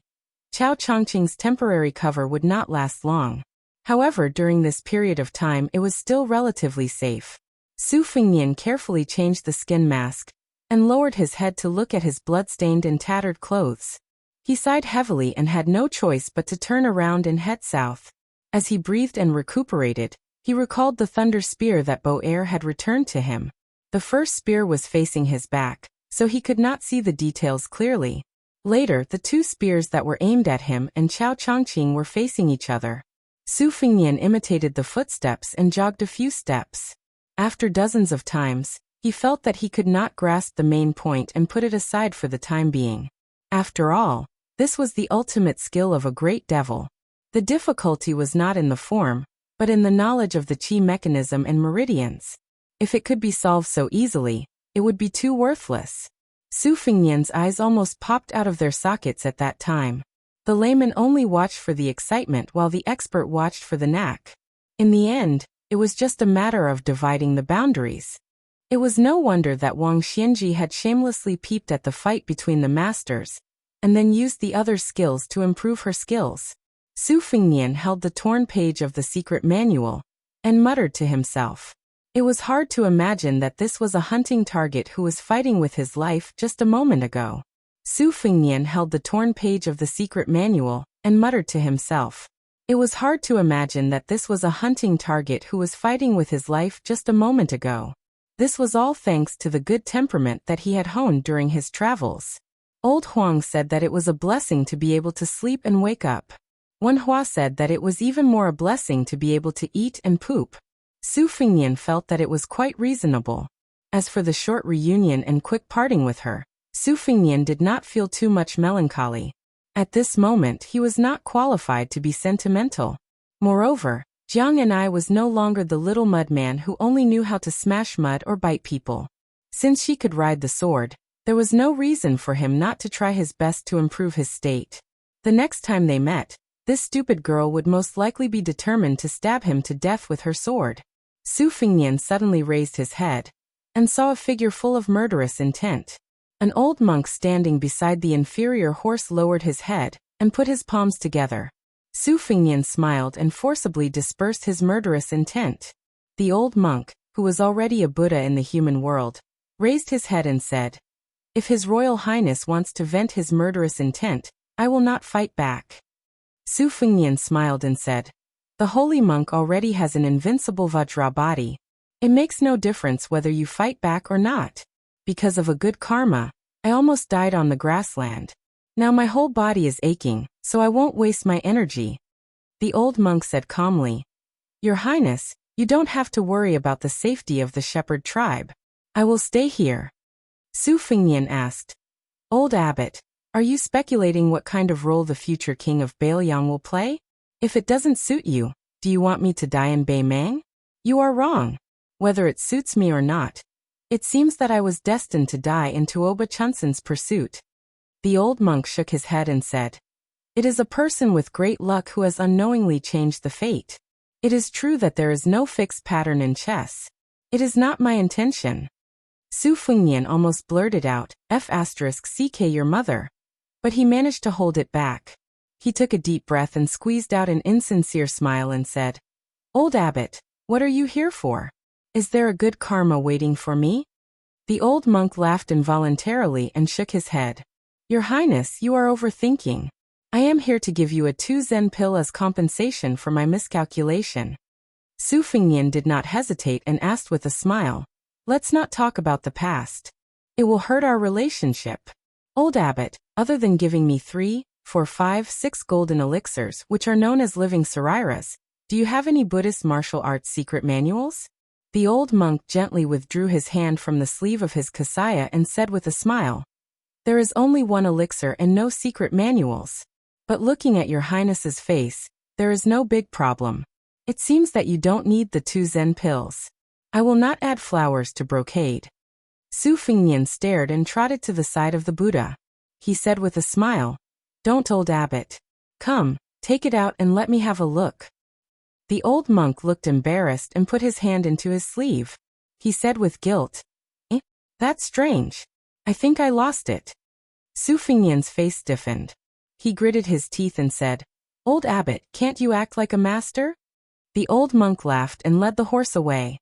Chao Chongqing's temporary cover would not last long. However, during this period of time it was still relatively safe. Su Fengnian carefully changed the skin mask and lowered his head to look at his blood-stained and tattered clothes. He sighed heavily and had no choice but to turn around and head south. As he breathed and recuperated, he recalled the thunder spear that Bo-Er had returned to him. The first spear was facing his back, so he could not see the details clearly. Later, the 2 spears that were aimed at him and Chao Chongqing were facing each other. Su Fengnian imitated the footsteps and jogged a few steps. After dozens of times, he felt that he could not grasp the main point and put it aside for the time being. After all, this was the ultimate skill of a great devil. The difficulty was not in the form, but in the knowledge of the chi mechanism and meridians. If it could be solved so easily, it would be too worthless. Su Fengnian's eyes almost popped out of their sockets at that time. The layman only watched for the excitement while the expert watched for the knack. In the end, it was just a matter of dividing the boundaries. It was no wonder that Wang Xianji had shamelessly peeped at the fight between the masters, and then used the other skills to improve her skills. Su Fengnian held the torn page of the secret manual, and muttered to himself. It was hard to imagine that this was a hunting target who was fighting with his life just a moment ago. Su Fengnian held the torn page of the secret manual, and muttered to himself. It was hard to imagine that this was a hunting target who was fighting with his life just a moment ago. This was all thanks to the good temperament that he had honed during his travels. Old Huang said that it was a blessing to be able to sleep and wake up. Wen Hua said that it was even more a blessing to be able to eat and poop. Su Fengnian felt that it was quite reasonable. As for the short reunion and quick parting with her, Su Fengnian did not feel too much melancholy. At this moment he was not qualified to be sentimental. Moreover, Jiang and I was no longer the little mud man who only knew how to smash mud or bite people. Since she could ride the sword, There was no reason for him not to try his best to improve his state. The next time they met, this stupid girl would most likely be determined to stab him to death with her sword. Su Fengnian suddenly raised his head and saw a figure full of murderous intent. An old monk standing beside the inferior horse lowered his head and put his palms together. Su Fengnian smiled and forcibly dispersed his murderous intent. The old monk, who was already a Buddha in the human world, raised his head and said, "If His Royal Highness wants to vent his murderous intent, I will not fight back." Su Fengnian smiled and said, "The holy monk already has an invincible Vajra body. It makes no difference whether you fight back or not. Because of a good karma, I almost died on the grassland. Now my whole body is aching, so I won't waste my energy." The old monk said calmly, "Your Highness, you don't have to worry about the safety of the shepherd tribe. I will stay here." Su Fengnian asked, "Old abbot, are you speculating what kind of role the future king of Bailiang will play? If it doesn't suit you, do you want me to die in Beimang? You are wrong. Whether it suits me or not, it seems that I was destined to die in Tuoba Chunsan's pursuit." The old monk shook his head and said, "It is a person with great luck who has unknowingly changed the fate. It is true that there is no fixed pattern in chess. It is not my intention." Su Fengnian almost blurted out, "F*ck your mother." But he managed to hold it back. He took a deep breath and squeezed out an insincere smile and said, "Old abbot, what are you here for? Is there a good karma waiting for me?" The old monk laughed involuntarily and shook his head. "Your Highness, you are overthinking. I am here to give you a 2 Zen pill as compensation for my miscalculation." Su Fengnian did not hesitate and asked with a smile, "Let's not talk about the past. It will hurt our relationship. Old abbot, other than giving me 3, 4, 5, 6 golden elixirs, which are known as living sariras, do you have any Buddhist martial arts secret manuals?" The old monk gently withdrew his hand from the sleeve of his kasaya and said with a smile, "There is only one elixir and no secret manuals. But looking at your Highness's face, there is no big problem. It seems that you don't need the 2 Zen pills. I will not add flowers to brocade." Su Fengnian stared and trotted to the side of the Buddha. He said with a smile, "Don't, old abbot. Come, take it out and let me have a look." The old monk looked embarrassed and put his hand into his sleeve. He said with guilt, "That's strange. I think I lost it." Su Fengnian's face stiffened. He gritted his teeth and said, "Old abbot, can't you act like a master?" The old monk laughed and led the horse away.